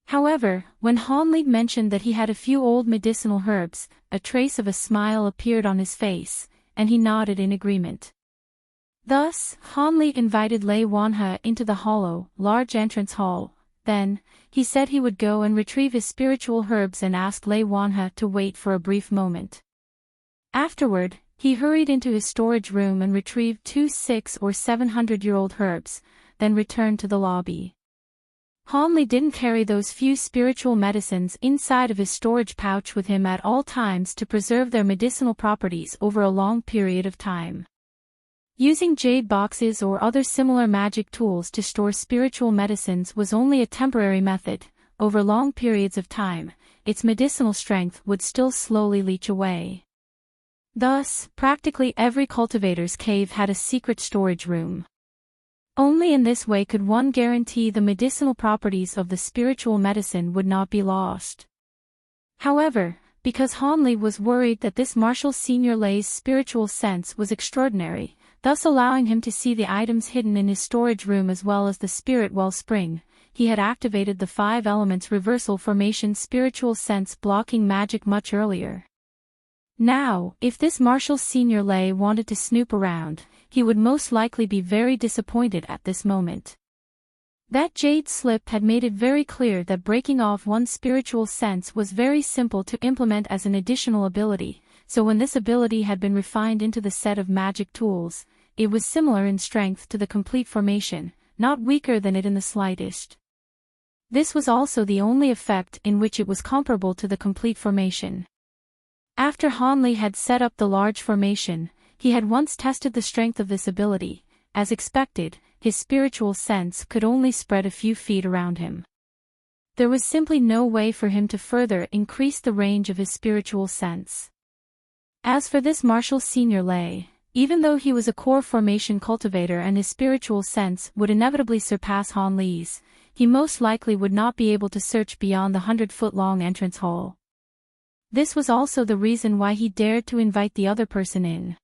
However, when Hanli mentioned that he had a few old medicinal herbs, a trace of a smile appeared on his face, and he nodded in agreement. Thus, Hanli invited Lei Wanhe into the hollow, large entrance hall. Then, he said he would go and retrieve his spiritual herbs and asked Lei Wanhe to wait for a brief moment. Afterward, he hurried into his storage room and retrieved 2 600 or 700-year-old herbs, then returned to the lobby. Hanli didn't carry those few spiritual medicines inside of his storage pouch with him at all times to preserve their medicinal properties over a long period of time. Using jade boxes or other similar magic tools to store spiritual medicines was only a temporary method. Over long periods of time, its medicinal strength would still slowly leach away. Thus, practically every cultivator's cave had a secret storage room. Only in this way could one guarantee the medicinal properties of the spiritual medicine would not be lost. However, because Hanli was worried that this Marshall Sr. Lei's spiritual sense was extraordinary, thus allowing him to see the items hidden in his storage room as well as the spirit wellspring, he had activated the 5 elements reversal formation spiritual sense blocking magic much earlier. Now, if this Marshall Sr. Lei wanted to snoop around, he would most likely be very disappointed at this moment. That jade slip had made it very clear that breaking off one's spiritual sense was very simple to implement as an additional ability, so when this ability had been refined into the set of magic tools, it was similar in strength to the complete formation, not weaker than it in the slightest. This was also the only effect in which it was comparable to the complete formation. After Hanli had set up the large formation, he had once tested the strength of this ability. As expected, his spiritual sense could only spread a few feet around him. There was simply no way for him to further increase the range of his spiritual sense. As for this Marshall Sr. Lei, even though he was a core formation cultivator and his spiritual sense would inevitably surpass Hanli's, he most likely would not be able to search beyond the 100-foot-long entrance hall. This was also the reason why he dared to invite the other person in.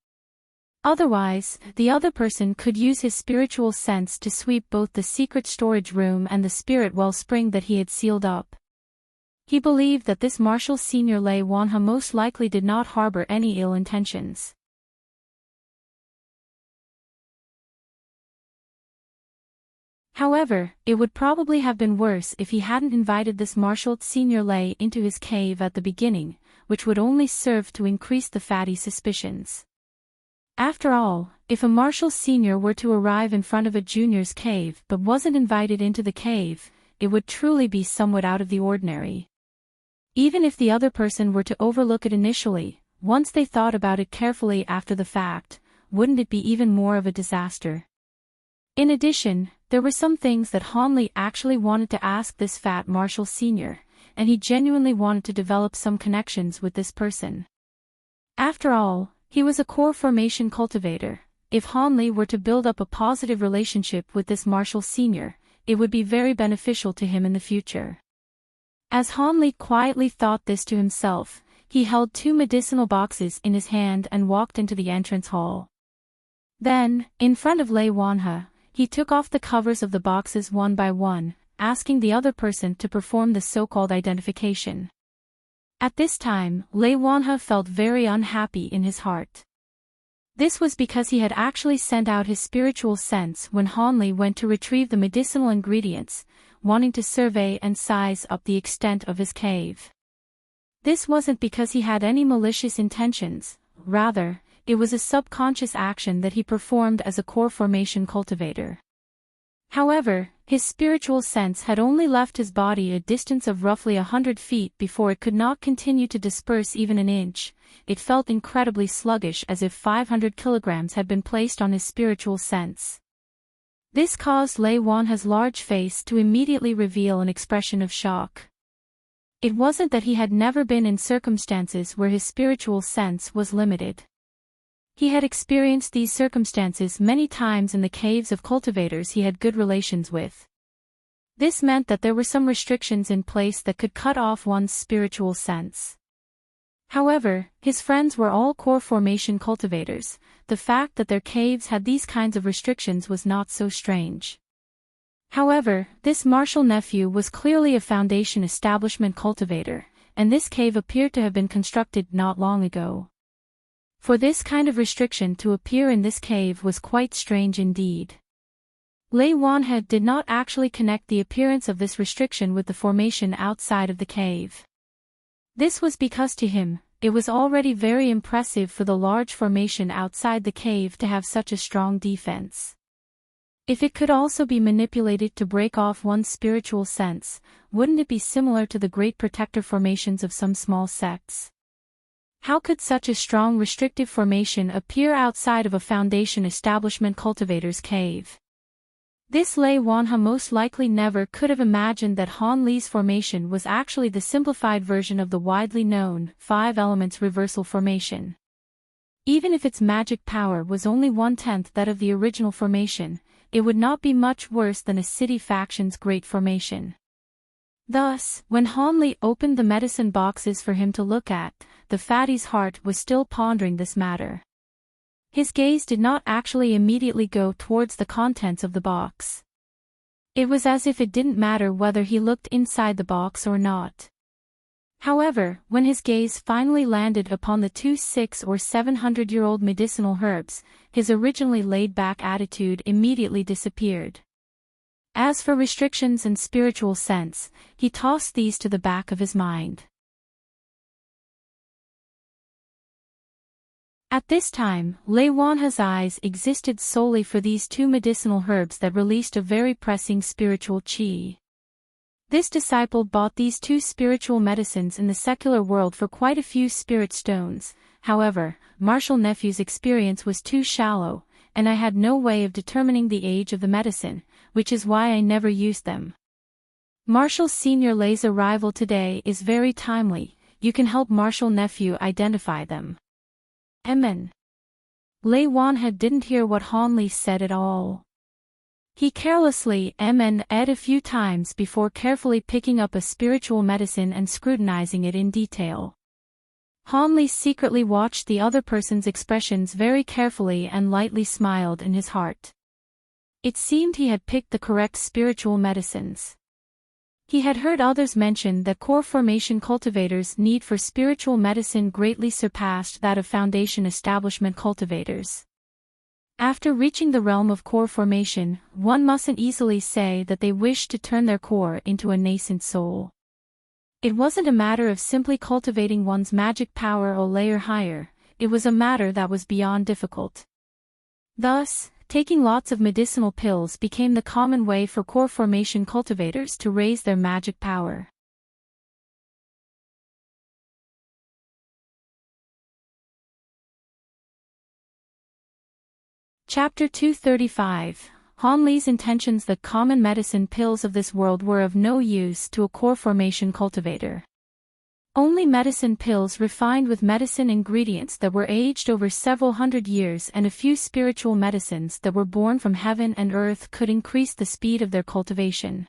Otherwise, the other person could use his spiritual sense to sweep both the secret storage room and the spirit wellspring that he had sealed up. He believed that this Marshall Sr. Lei Wanhe most likely did not harbor any ill intentions. However, it would probably have been worse if he hadn't invited this Marshall Sr. Lei into his cave at the beginning, which would only serve to increase the fatty's suspicions. After all, if a Marshall Sr. were to arrive in front of a junior's cave but wasn't invited into the cave, it would truly be somewhat out of the ordinary. Even if the other person were to overlook it initially, once they thought about it carefully after the fact, wouldn't it be even more of a disaster? In addition, there were some things that Hanli actually wanted to ask this fat Marshall Sr., and he genuinely wanted to develop some connections with this person. After all, he was a core formation cultivator. If Hanli were to build up a positive relationship with this Marshall Sr., it would be very beneficial to him in the future. As Hanli quietly thought this to himself, he held 2 medicinal boxes in his hand and walked into the entrance hall. Then, in front of Lei Wanhe, he took off the covers of the boxes one by one, asking the other person to perform the so-called identification. At this time, Lei Wanhe felt very unhappy in his heart. This was because he had actually sent out his spiritual sense when Hanli went to retrieve the medicinal ingredients, wanting to survey and size up the extent of his cave. This wasn't because he had any malicious intentions, rather, it was a subconscious action that he performed as a core formation cultivator. However, his spiritual sense had only left his body a distance of roughly 100 feet before it could not continue to disperse even an inch. It felt incredibly sluggish, as if 500 kilograms had been placed on his spiritual sense. This caused Lei Wanhe's large face to immediately reveal an expression of shock. It wasn't that he had never been in circumstances where his spiritual sense was limited. He had experienced these circumstances many times in the caves of cultivators he had good relations with. This meant that there were some restrictions in place that could cut off one's spiritual sense. However, his friends were all core formation cultivators. The fact that their caves had these kinds of restrictions was not so strange. However, this Marshall nephew was clearly a foundation establishment cultivator, and this cave appeared to have been constructed not long ago. For this kind of restriction to appear in this cave was quite strange indeed. Lei Wanhe did not actually connect the appearance of this restriction with the formation outside of the cave. This was because to him, it was already very impressive for the large formation outside the cave to have such a strong defense. If it could also be manipulated to break off one's spiritual sense, wouldn't it be similar to the great protector formations of some small sects? How could such a strong restrictive formation appear outside of a foundation establishment cultivator's cave? This Lei Wanhe most likely never could have imagined that Han Li's formation was actually the simplified version of the widely known 5 elements reversal formation. Even if its magic power was only 1/10 that of the original formation, it would not be much worse than a city faction's great formation. Thus, when Han Li opened the medicine boxes for him to look at, the fatty's heart was still pondering this matter. His gaze did not actually immediately go towards the contents of the box. It was as if it didn't matter whether he looked inside the box or not. However, when his gaze finally landed upon the 2 600- or 700-year-old medicinal herbs, his originally laid-back attitude immediately disappeared. As for restrictions and spiritual sense, he tossed these to the back of his mind. At this time, Lei Wanhe's eyes existed solely for these 2 medicinal herbs that released a very pressing spiritual qi. This disciple bought these 2 spiritual medicines in the secular world for quite a few spirit stones. However, Marshall nephew's experience was too shallow, and I had no way of determining the age of the medicine, which is why I never used them. Marshall Sr. Lei's arrival today is very timely. You can help Marshall nephew identify them. Amen. Lei Wanhe didn't hear what Han Li said at all. He carelessly ed a few times before carefully picking up a spiritual medicine and scrutinizing it in detail. Han Li secretly watched the other person's expressions very carefully and lightly smiled in his heart. It seemed he had picked the correct spiritual medicines. He had heard others mention that core formation cultivators' need for spiritual medicine greatly surpassed that of foundation establishment cultivators. After reaching the realm of core formation, one mustn't easily say that they wished to turn their core into a nascent soul. It wasn't a matter of simply cultivating one's magic power a layer higher, it was a matter that was beyond difficult. Thus, taking lots of medicinal pills became the common way for core formation cultivators to raise their magic power. Chapter 235. Han Li's intentions. The common medicine pills of this world were of no use to a core formation cultivator. Only medicine pills refined with medicine ingredients that were aged over several hundred years and a few spiritual medicines that were born from heaven and earth could increase the speed of their cultivation.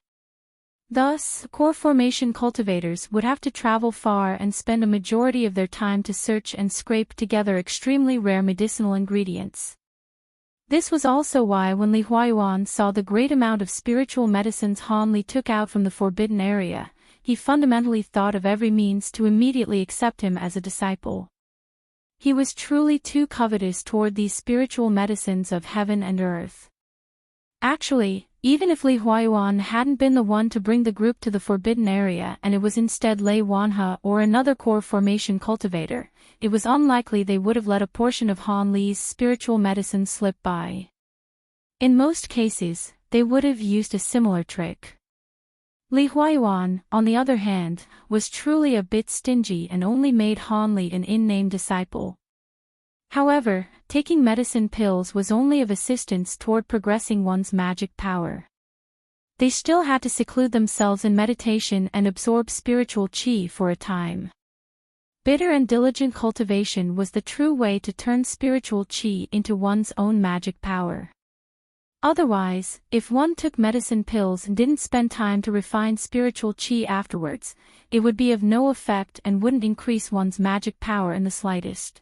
Thus, core formation cultivators would have to travel far and spend a majority of their time to search and scrape together extremely rare medicinal ingredients. This was also why when Li Huayuan saw the great amount of spiritual medicines Han Li took out from the forbidden area, he fundamentally thought of every means to immediately accept him as a disciple. He was truly too covetous toward these spiritual medicines of heaven and earth. Actually, even if Li Huayuan hadn't been the one to bring the group to the forbidden area and it was instead Lei Wanhe or another core formation cultivator, it was unlikely they would have let a portion of Han Li's spiritual medicine slip by. In most cases, they would have used a similar trick. Li Huayuan, on the other hand, was truly a bit stingy and only made Han Li an in-name disciple. However, taking medicine pills was only of assistance toward progressing one's magic power. They still had to seclude themselves in meditation and absorb spiritual qi for a time. Bitter and diligent cultivation was the true way to turn spiritual qi into one's own magic power. Otherwise, if one took medicine pills and didn't spend time to refine spiritual qi afterwards, it would be of no effect and wouldn't increase one's magic power in the slightest.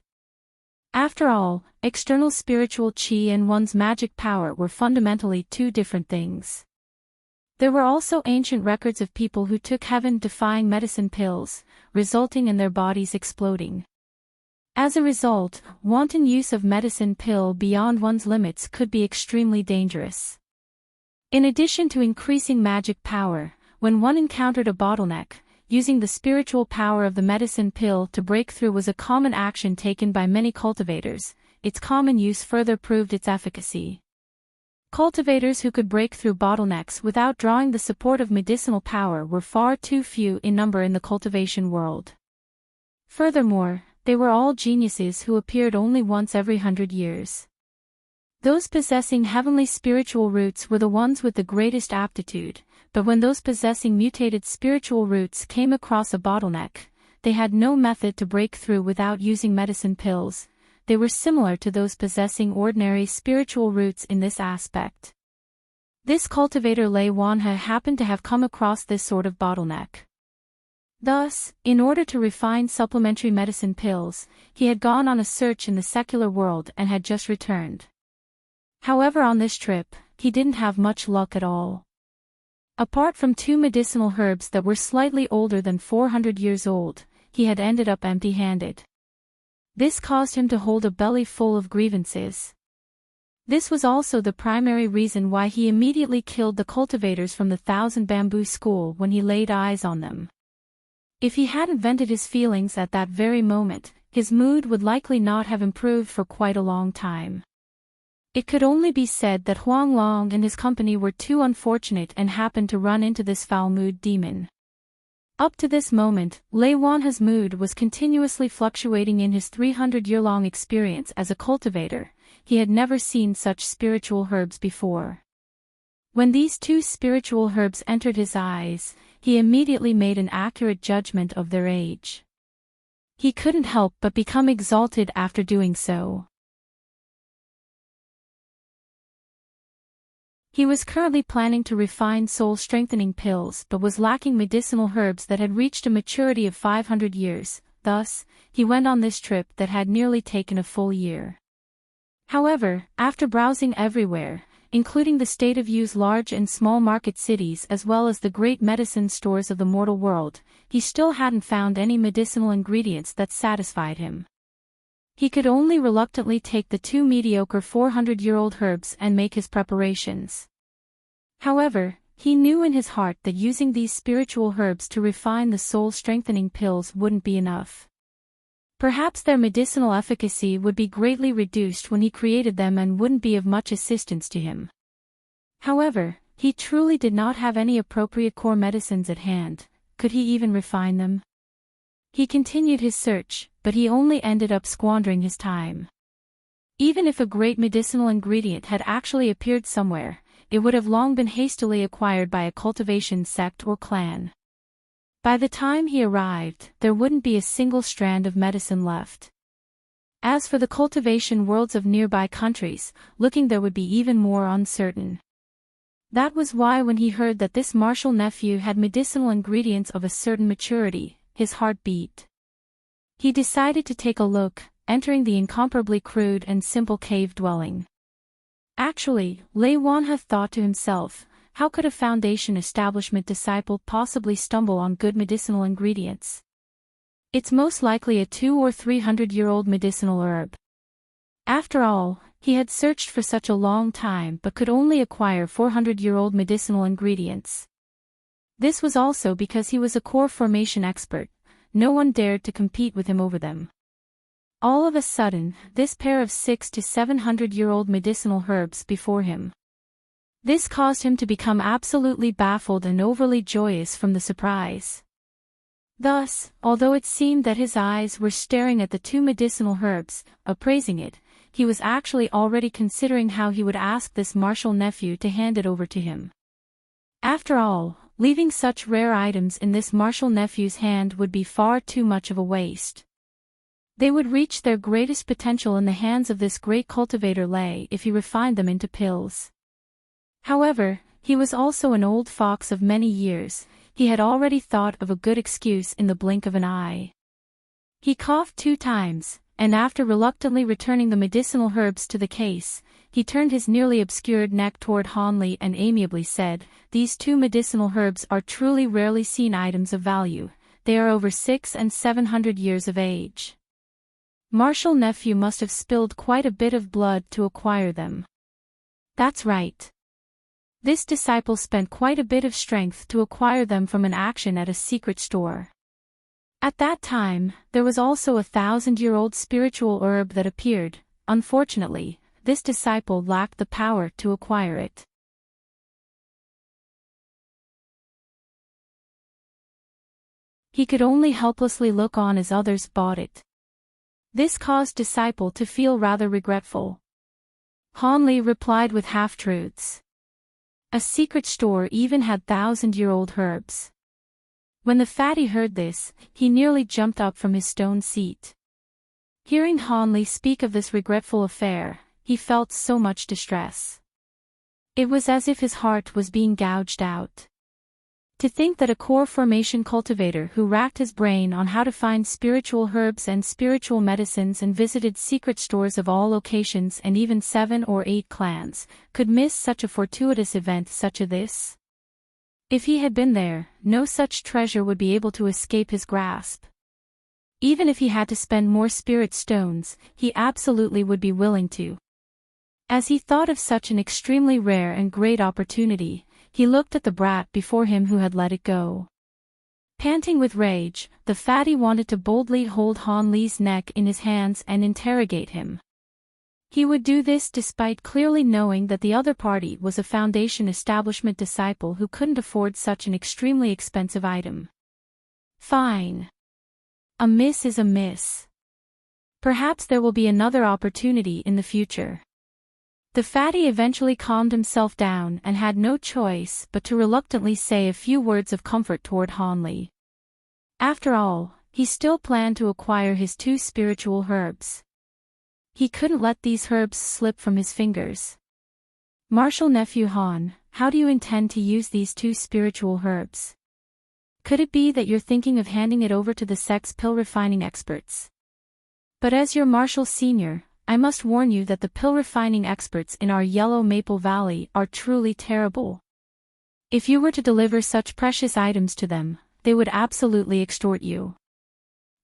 After all, external spiritual qi and one's magic power were fundamentally two different things. There were also ancient records of people who took heaven-defying medicine pills, resulting in their bodies exploding. As a result, wanton use of medicine pill beyond one's limits could be extremely dangerous. In addition to increasing magic power, when one encountered a bottleneck, using the spiritual power of the medicine pill to break through was a common action taken by many cultivators. Its common use further proved its efficacy. Cultivators who could break through bottlenecks without drawing the support of medicinal power were far too few in number in the cultivation world. Furthermore, they were all geniuses who appeared only once every 100 years. Those possessing heavenly spiritual roots were the ones with the greatest aptitude, but when those possessing mutated spiritual roots came across a bottleneck, they had no method to break through without using medicine pills. They were similar to those possessing ordinary spiritual roots in this aspect. This cultivator Lei Wanhe happened to have come across this sort of bottleneck. Thus, in order to refine supplementary medicine pills, he had gone on a search in the secular world and had just returned. However, on this trip, he didn't have much luck at all. Apart from 2 medicinal herbs that were slightly older than 400 years old, he had ended up empty-handed. This caused him to hold a belly full of grievances. This was also the primary reason why he immediately killed the cultivators from the 1,000 Bamboo School when he laid eyes on them. If he hadn't vented his feelings at that very moment, his mood would likely not have improved for quite a long time. It could only be said that Huang Long and his company were too unfortunate and happened to run into this foul mood demon. Up to this moment, Lei Wanhe's mood was continuously fluctuating. In his 300-year-long experience as a cultivator, he had never seen such spiritual herbs before. When these 2 spiritual herbs entered his eyes, he immediately made an accurate judgment of their age. He couldn't help but become exalted after doing so. He was currently planning to refine soul-strengthening pills but was lacking medicinal herbs that had reached a maturity of 500 years, thus, he went on this trip that had nearly taken a full year. However, after browsing everywhere, including the state of Yu's large and small market cities as well as the great medicine stores of the mortal world, he still hadn't found any medicinal ingredients that satisfied him. He could only reluctantly take the 2 mediocre 400-year-old herbs and make his preparations. However, he knew in his heart that using these spiritual herbs to refine the soul-strengthening pills wouldn't be enough. Perhaps their medicinal efficacy would be greatly reduced when he created them and wouldn't be of much assistance to him. However, he truly did not have any appropriate core medicines at hand. Could he even refine them? He continued his search, but he only ended up squandering his time. Even if a great medicinal ingredient had actually appeared somewhere, it would have long been hastily acquired by a cultivation sect or clan. By the time he arrived, there wouldn't be a single strand of medicine left. As for the cultivation worlds of nearby countries, looking there would be even more uncertain. That was why when he heard that this martial nephew had medicinal ingredients of a certain maturity, his heart beat. He decided to take a look, entering the incomparably crude and simple cave dwelling. Actually, Lei Wanhe thought to himself, how could a foundation establishment disciple possibly stumble on good medicinal ingredients? It's most likely a 200- or 300-year-old medicinal herb. After all, he had searched for such a long time but could only acquire 400-year-old medicinal ingredients. This was also because he was a core formation expert. No one dared to compete with him over them. All of a sudden, this pair of 600- to 700-year-old medicinal herbs before him. This caused him to become absolutely baffled and overly joyous from the surprise. Thus, although it seemed that his eyes were staring at the 2 medicinal herbs, appraising it, he was actually already considering how he would ask this martial nephew to hand it over to him. After all, leaving such rare items in this martial nephew's hand would be far too much of a waste. They would reach their greatest potential in the hands of this great cultivator Lei if he refined them into pills. However, he was also an old fox of many years. He had already thought of a good excuse in the blink of an eye. He coughed 2 times, and after reluctantly returning the medicinal herbs to the case, he turned his nearly obscured neck toward Han Li and amiably said, "These 2 medicinal herbs are truly rarely seen items of value. They are over 600 and 700 years of age. Martial nephew must have spilled quite a bit of blood to acquire them." "That's right. This disciple spent quite a bit of strength to acquire them from an action at a secret store. At that time, there was also a 1,000-year-old spiritual herb that appeared. Unfortunately, this disciple lacked the power to acquire it. He could only helplessly look on as others bought it. This caused disciple to feel rather regretful." Han Li replied with half-truths. A secret store even had 1,000-year-old herbs. When the fatty heard this, he nearly jumped up from his stone seat. Hearing Han Li speak of this regretful affair, he felt so much distress. It was as if his heart was being gouged out. To think that a core formation cultivator who racked his brain on how to find spiritual herbs and spiritual medicines and visited secret stores of all locations and even 7 or 8 clans, could miss such a fortuitous event such as this? If he had been there, no such treasure would be able to escape his grasp. Even if he had to spend more spirit stones, he absolutely would be willing to. As he thought of such an extremely rare and great opportunity, he looked at the brat before him who had let it go. Panting with rage, the fatty wanted to boldly hold Han Li's neck in his hands and interrogate him. He would do this despite clearly knowing that the other party was a Foundation establishment disciple who couldn't afford such an extremely expensive item. Fine. A miss is a miss. Perhaps there will be another opportunity in the future. The fatty eventually calmed himself down and had no choice but to reluctantly say a few words of comfort toward Han Li. After all, he still planned to acquire his 2 spiritual herbs. He couldn't let these herbs slip from his fingers. "Martial nephew Han, how do you intend to use these 2 spiritual herbs? Could it be that you're thinking of handing it over to the sex pill refining experts? But as your martial senior, I must warn you that the pill refining experts in our Yellow Maple Valley are truly terrible. If you were to deliver such precious items to them, they would absolutely extort you.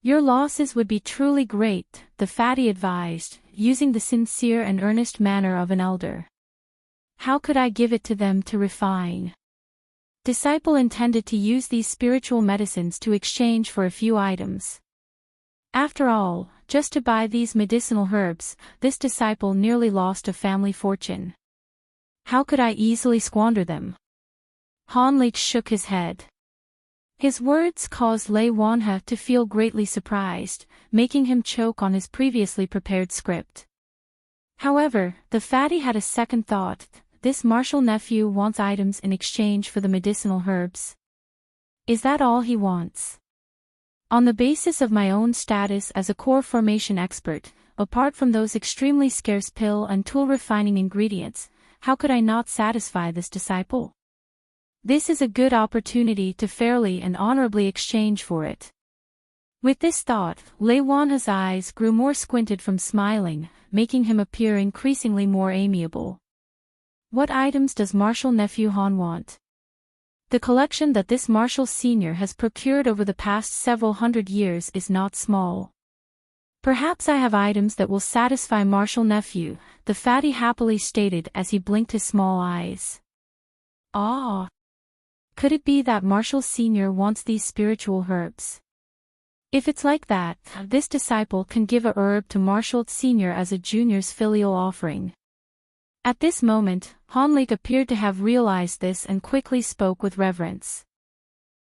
Your losses would be truly great," the fatty advised, using the sincere and earnest manner of an elder. "How could I give it to them to refine?" Disciple intended to use these spiritual medicines to exchange for a few items. After all, just to buy these medicinal herbs, this disciple nearly lost a family fortune. "How could I easily squander them?" Han Li shook his head. His words caused Lei Wanhe to feel greatly surprised, making him choke on his previously prepared script. However, the fatty had a second thought. This martial nephew wants items in exchange for the medicinal herbs. Is that all he wants? On the basis of my own status as a core formation expert, apart from those extremely scarce pill and tool refining ingredients, how could I not satisfy this disciple? This is a good opportunity to fairly and honorably exchange for it. With this thought, Lei Wanhe's eyes grew more squinted from smiling, making him appear increasingly more amiable. What items does martial nephew Han want? The collection that this martial senior has procured over the past several hundred years is not small. Perhaps I have items that will satisfy martial nephew, the fatty happily stated as he blinked his small eyes. Ah! Could it be that martial senior wants these spiritual herbs? If it's like that, this disciple can give a herb to martial senior as a junior's filial offering. At this moment, Han Li appeared to have realized this and quickly spoke with reverence.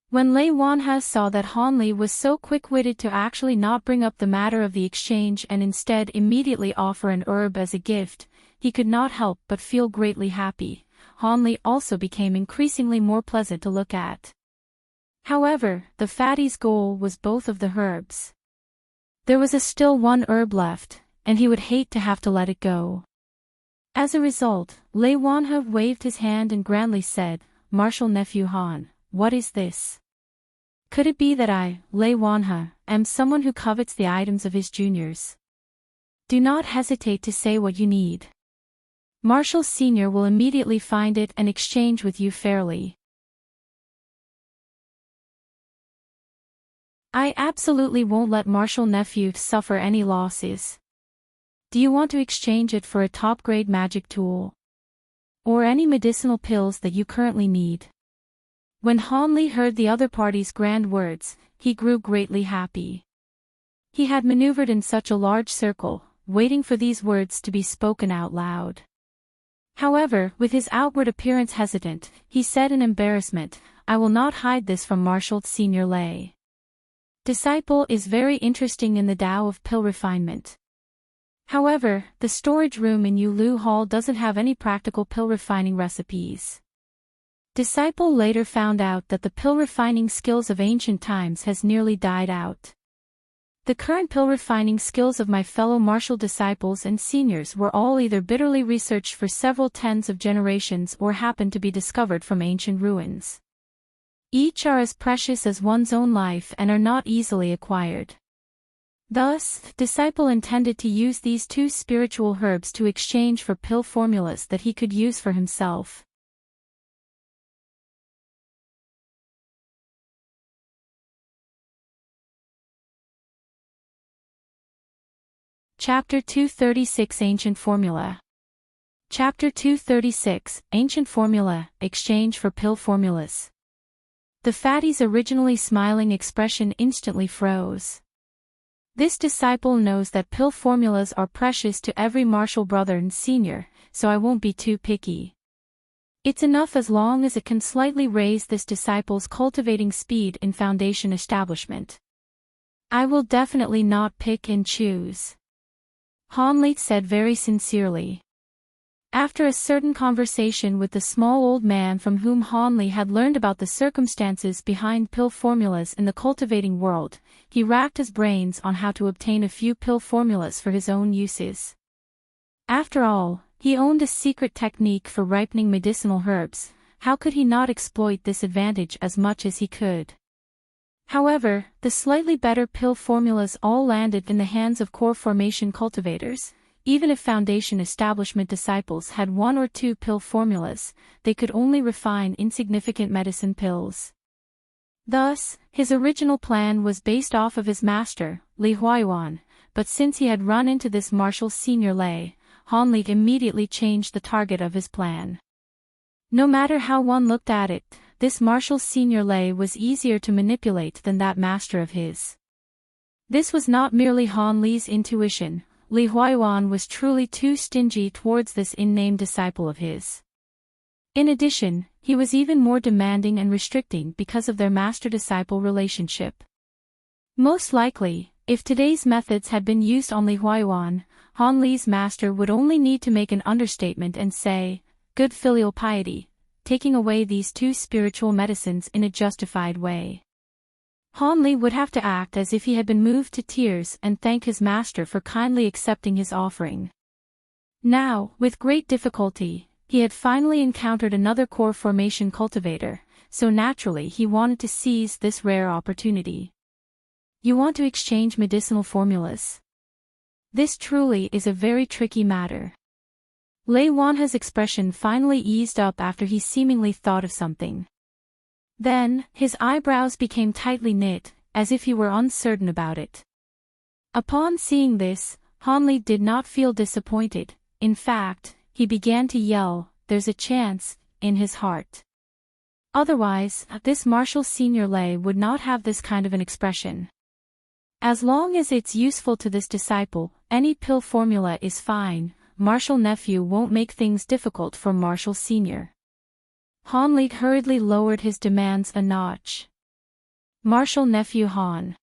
When Lei Wanhe saw that Han Li was so quick-witted to actually not bring up the matter of the exchange and instead immediately offer an herb as a gift, he could not help but feel greatly happy. Han Li also became increasingly more pleasant to look at. However, the fatty's goal was both of the herbs. There was still one herb left, and he would hate to have to let it go. As a result, Lei Wanhe waved his hand and grandly said, "Martial nephew Han, what is this? Could it be that I, Lei Wanhe, am someone who covets the items of his juniors? Do not hesitate to say what you need. Marshal Senior will immediately find it and exchange with you fairly." "I absolutely won't let Marshal Nephew suffer any losses. Do you want to exchange it for a top-grade magic tool? Or any medicinal pills that you currently need?" When Han Li heard the other party's grand words, he grew greatly happy. He had maneuvered in such a large circle, waiting for these words to be spoken out loud. However, with his outward appearance hesitant, he said in embarrassment, "I will not hide this from Marshal Senior Lei. Disciple is very interesting in the Tao of pill refinement. However, the storage room in Yulu Hall doesn't have any practical pill refining recipes." Disciple later found out that the pill refining skills of ancient times has nearly died out. The current pill refining skills of my fellow martial disciples and seniors were all either bitterly researched for several tens of generations or happened to be discovered from ancient ruins. Each are as precious as one's own life and are not easily acquired. Thus, Disciple intended to use these two spiritual herbs to exchange for pill formulas that he could use for himself. Chapter 236 Ancient Formula. Chapter 236 Ancient Formula, Exchange for Pill Formulas. The fatty's originally smiling expression instantly froze. This disciple knows that pill formulas are precious to every martial brother and senior, so I won't be too picky. It's enough as long as it can slightly raise this disciple's cultivating speed in foundation establishment. I will definitely not pick and choose. Han Li said very sincerely. After a certain conversation with the small old man from whom Han Li had learned about the circumstances behind pill formulas in the cultivating world, he racked his brains on how to obtain a few pill formulas for his own uses. After all, he owned a secret technique for ripening medicinal herbs. How could he not exploit this advantage as much as he could? However, the slightly better pill formulas all landed in the hands of core formation cultivators. Even if foundation establishment disciples had one or two pill formulas, they could only refine insignificant medicine pills. Thus, his original plan was based off of his master, Li Huayuan, but since he had run into this Marshal Senior Lei, Han Li immediately changed the target of his plan. No matter how one looked at it, this Marshal Senior Lei was easier to manipulate than that master of his. This was not merely Han Li's intuition. Li Huayuan was truly too stingy towards this in-name disciple of his. In addition, he was even more demanding and restricting because of their master-disciple relationship. Most likely, if today's methods had been used on Li Huayuan, Han Li's master would only need to make an understatement and say, "Good filial piety," taking away these two spiritual medicines in a justified way. Han Li would have to act as if he had been moved to tears and thank his master for kindly accepting his offering. Now, with great difficulty, he had finally encountered another core formation cultivator, so naturally he wanted to seize this rare opportunity. You want to exchange medicinal formulas? This truly is a very tricky matter. Lei Wanhe's expression finally eased up after he seemingly thought of something. Then, his eyebrows became tightly knit, as if he were uncertain about it. Upon seeing this, Han Li did not feel disappointed. In fact, he began to yell, "There's a chance," in his heart. Otherwise, this Marshal Senior Lei would not have this kind of an expression. As long as it's useful to this disciple, any pill formula is fine. Marshal Nephew won't make things difficult for Marshal Senior. Han Li hurriedly lowered his demands a notch. Marshal Nephew Han.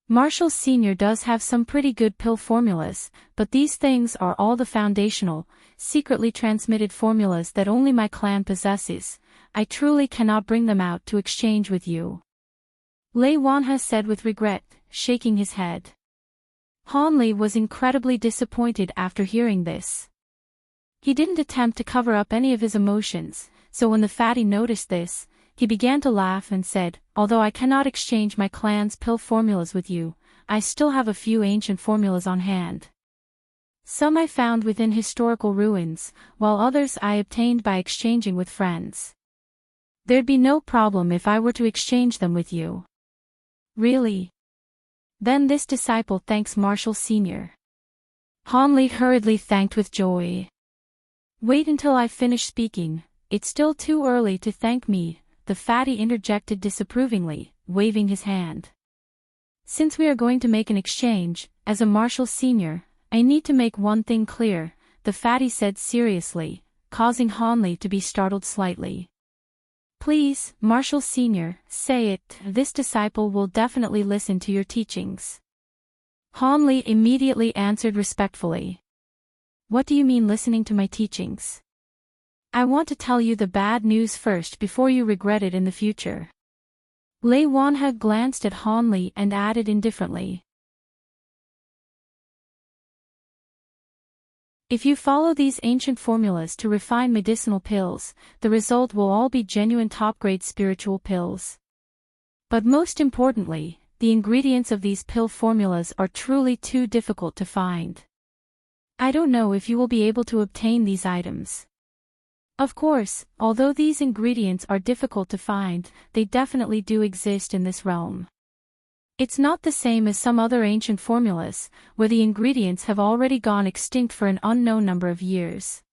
Marshal Senior does have some pretty good pill formulas, but these things are all the foundational, secretly transmitted formulas that only my clan possesses. I truly cannot bring them out to exchange with you. Lei Wanhe said with regret, shaking his head. Han Li was incredibly disappointed after hearing this. He didn't attempt to cover up any of his emotions, so when the fatty noticed this, he began to laugh and said, "Although I cannot exchange my clan's pill formulas with you, I still have a few ancient formulas on hand. Some I found within historical ruins, while others I obtained by exchanging with friends. There'd be no problem if I were to exchange them with you." "Really?" Then this disciple thanks Marshall Sr. Han Li hurriedly thanked with joy. "Wait until I finish speaking, it's still too early to thank me," the fatty interjected disapprovingly, waving his hand. "Since we are going to make an exchange, as a Marshall Sr., I need to make one thing clear," the fatty said seriously, causing Han Li to be startled slightly. "Please, Marshall Sr., say it, this disciple will definitely listen to your teachings." Han Li immediately answered respectfully. "What do you mean listening to my teachings? I want to tell you the bad news first before you regret it in the future." Lei Wanhe glanced at Han Li and added indifferently, "If you follow these ancient formulas to refine medicinal pills, the result will all be genuine top-grade spiritual pills. But most importantly, the ingredients of these pill formulas are truly too difficult to find. I don't know if you will be able to obtain these items. Of course, although these ingredients are difficult to find, they definitely do exist in this realm. It's not the same as some other ancient formulas, where the ingredients have already gone extinct for an unknown number of years.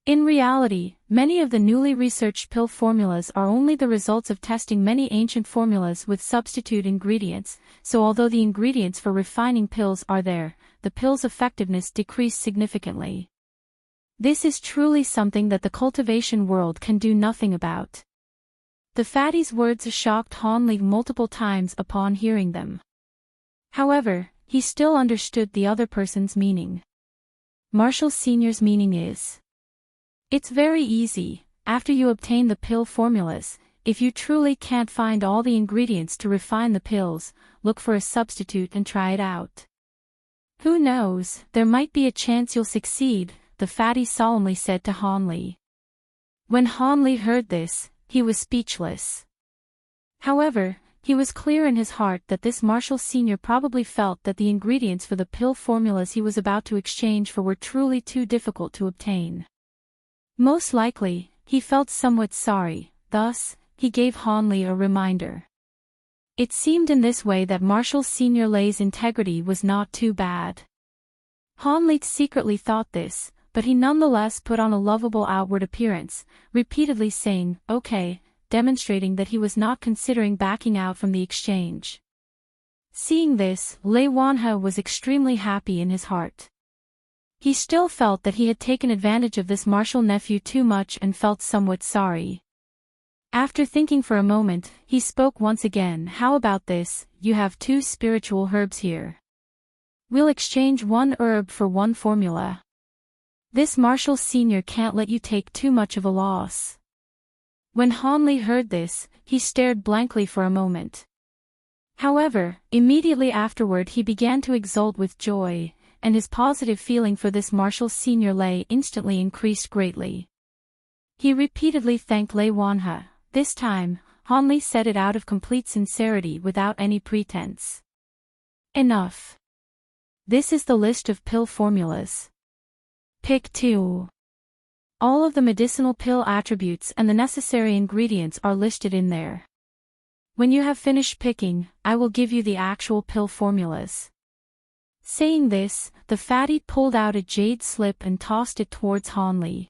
In reality, many of the newly researched pill formulas are only the results of testing many ancient formulas with substitute ingredients, so although the ingredients for refining pills are there, the pill's effectiveness decreased significantly. This is truly something that the cultivation world can do nothing about." The fatty's words shocked Han Li multiple times upon hearing them. However, he still understood the other person's meaning. Marshall Sr.'s meaning is, "It's very easy, after you obtain the pill formulas, if you truly can't find all the ingredients to refine the pills, look for a substitute and try it out. Who knows, there might be a chance you'll succeed," the fatty solemnly said to Han Li. When Han Li heard this, he was speechless. However, he was clear in his heart that this Marshall Sr. probably felt that the ingredients for the pill formulas he was about to exchange for were truly too difficult to obtain. Most likely, he felt somewhat sorry, thus, he gave Han Li a reminder. It seemed in this way that Marshall Sr. Lei's integrity was not too bad. Han Li secretly thought this, but he nonetheless put on a lovable outward appearance, repeatedly saying, "Okay," demonstrating that he was not considering backing out from the exchange. Seeing this, Lei Wanhe was extremely happy in his heart. He still felt that he had taken advantage of this Marshall nephew too much and felt somewhat sorry. After thinking for a moment, he spoke once again. "How about this, you have 2 spiritual herbs here. We'll exchange 1 herb for 1 formula. This Marshall Sr. can't let you take too much of a loss." When Han Li heard this, he stared blankly for a moment. However, immediately afterward he began to exult with joy, and his positive feeling for this Marshall Sr. Lei instantly increased greatly. He repeatedly thanked Lei Wanhe. This time, Han Li said it out of complete sincerity without any pretense. "Enough. This is the list of pill formulas. Pick 2. All of the medicinal pill attributes and the necessary ingredients are listed in there. When you have finished picking, I will give you the actual pill formulas." Saying this, the fatty pulled out a jade slip and tossed it towards Han Li.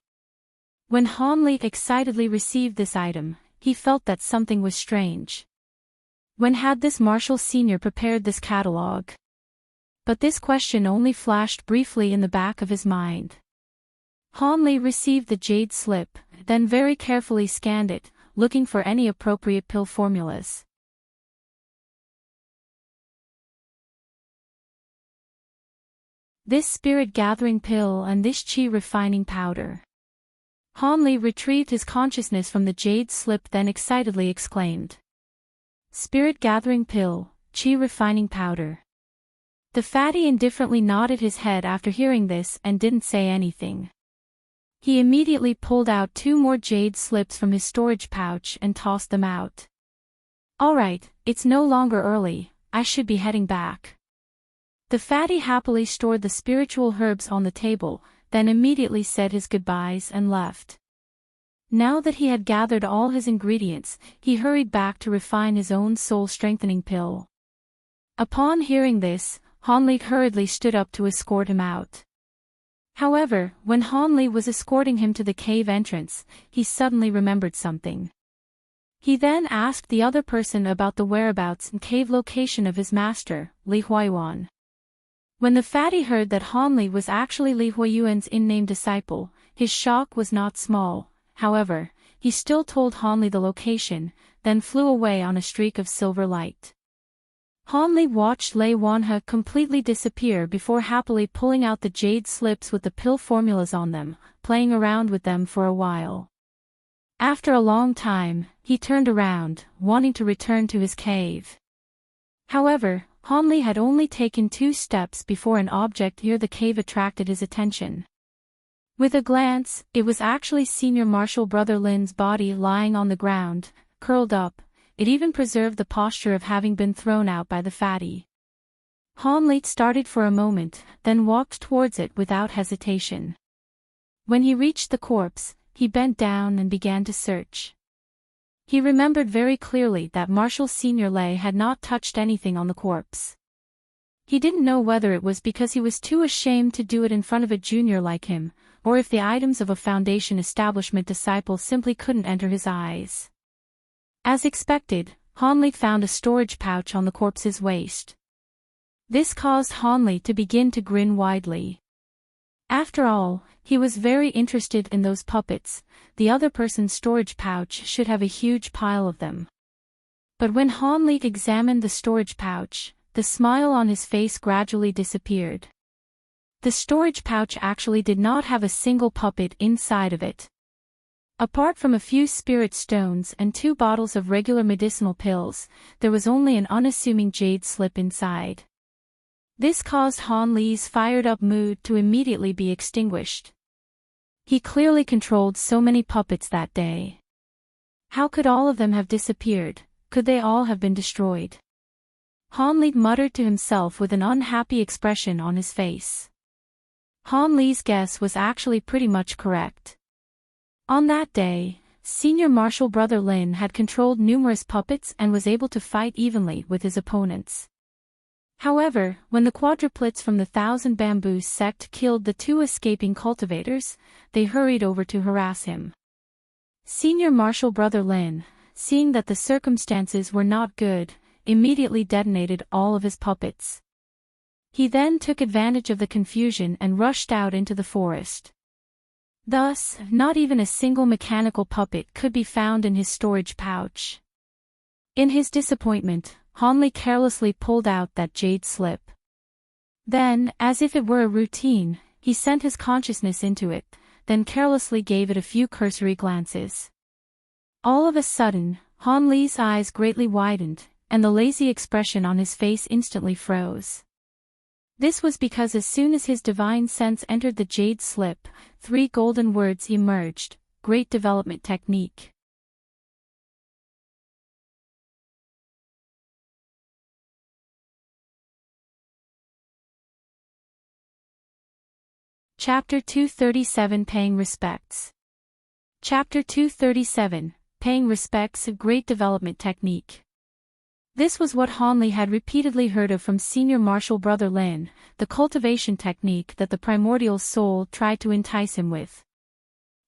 When Han Li excitedly received this item, he felt that something was strange. When had this Marshall Sr. prepared this catalogue? But this question only flashed briefly in the back of his mind. Han Li received the jade slip, then very carefully scanned it, looking for any appropriate pill formulas. This spirit gathering pill and this chi refining powder. Han Li retrieved his consciousness from the jade slip, then excitedly exclaimed, "Spirit gathering pill, chi refining powder. The fatty indifferently nodded his head after hearing this and didn't say anything. He immediately pulled out 2 more jade slips from his storage pouch and tossed them out. "Alright, it's no longer early, I should be heading back." The fatty happily stored the spiritual herbs on the table, then immediately said his goodbyes and left. Now that he had gathered all his ingredients, he hurried back to refine his own soul-strengthening pill. Upon hearing this, Hanli hurriedly stood up to escort him out. However, when Hanli was escorting him to the cave entrance, he suddenly remembered something. He then asked the other person about the whereabouts and cave location of his master, Li Huayuan. When the fatty heard that Hanli was actually Li Huayuan's in-name disciple, his shock was not small. However, he still told Hanli the location, then flew away on a streak of silver light. Hanli watched Lei Wanhe completely disappear before happily pulling out the jade slips with the pill formulas on them, playing around with them for a while. After a long time, he turned around, wanting to return to his cave. However, Hanli had only taken 2 steps before an object near the cave attracted his attention. With a glance, it was actually Senior Marshal Brother Lin's body lying on the ground, curled up. It even preserved the posture of having been thrown out by the fatty. Hanli started for a moment, then walked towards it without hesitation. When he reached the corpse, he bent down and began to search. He remembered very clearly that Marshal Senior Lei had not touched anything on the corpse. He didn't know whether it was because he was too ashamed to do it in front of a junior like him, or if the items of a Foundation establishment disciple simply couldn't enter his eyes. As expected, Hanli found a storage pouch on the corpse's waist. This caused Hanli to begin to grin widely. After all, he was very interested in those puppets. The other person's storage pouch should have a huge pile of them. But when Hanli examined the storage pouch, the smile on his face gradually disappeared. The storage pouch actually did not have a single puppet inside of it. Apart from a few spirit stones and 2 bottles of regular medicinal pills, there was only an unassuming jade slip inside. This caused Hanli's fired-up mood to immediately be extinguished. He clearly controlled so many puppets that day. How could all of them have disappeared? Could they all have been destroyed? Hanli muttered to himself with an unhappy expression on his face. Hanli's guess was actually pretty much correct. On that day, Senior Marshal Brother Lin had controlled numerous puppets and was able to fight evenly with his opponents. However, when the quadruplets from the 1,000 Bamboo sect killed the 2 escaping cultivators, they hurried over to harass him. Senior Marshal Brother Lin, seeing that the circumstances were not good, immediately detonated all of his puppets. He then took advantage of the confusion and rushed out into the forest. Thus, not even a single mechanical puppet could be found in his storage pouch. In his disappointment, Hanli carelessly pulled out that jade slip. Then, as if it were a routine, he sent his consciousness into it, then carelessly gave it a few cursory glances. All of a sudden, Hanli's eyes greatly widened, and the lazy expression on his face instantly froze. This was because as soon as his divine sense entered the jade slip, 3 golden words emerged: Great Development Technique. Chapter 237 Paying Respects. Chapter 237, Paying Respects, a Great Development Technique. This was what Hanli had repeatedly heard of from Senior Marshal Brother Lin, the cultivation technique that the primordial soul tried to entice him with.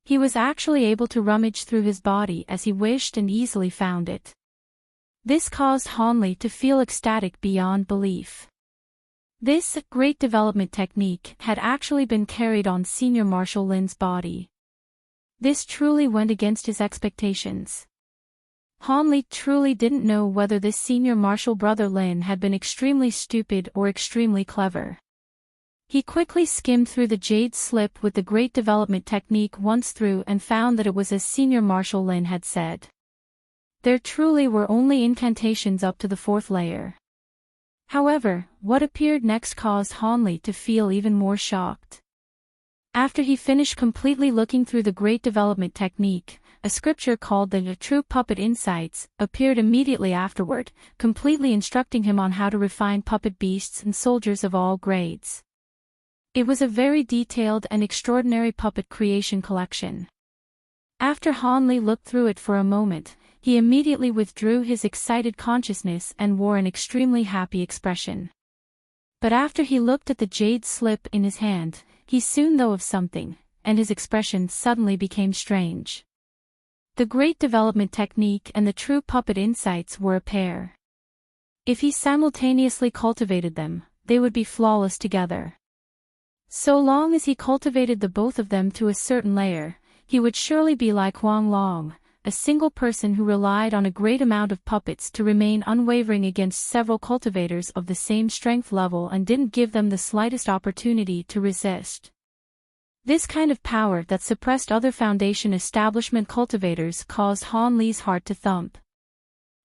He was actually able to rummage through his body as he wished and easily found it. This caused Hanli to feel ecstatic beyond belief. This great development technique had actually been carried on Senior Marshal Lin's body. This truly went against his expectations. Hanli truly didn't know whether this Senior Marshal Brother Lin had been extremely stupid or extremely clever. He quickly skimmed through the jade slip with the great development technique once through and found that it was as Senior Marshal Lin had said. There truly were only incantations up to the 4th layer. However, what appeared next caused Hanli to feel even more shocked. After he finished completely looking through the Great Development Technique, a scripture called the True Puppet Insights appeared immediately afterward, completely instructing him on how to refine puppet beasts and soldiers of all grades. It was a very detailed and extraordinary puppet creation collection. After Hanli looked through it for a moment, he immediately withdrew his excited consciousness and wore an extremely happy expression. But after he looked at the jade slip in his hand, he soon thought of something, and his expression suddenly became strange. The Great Development Technique and the True Puppet Insights were a pair. If he simultaneously cultivated them, they would be flawless together. So long as he cultivated the both of them to a certain layer, he would surely be like Huang Long, a single person who relied on a great amount of puppets to remain unwavering against several cultivators of the same strength level and didn't give them the slightest opportunity to resist. This kind of power that suppressed other Foundation establishment cultivators caused Han Li's heart to thump.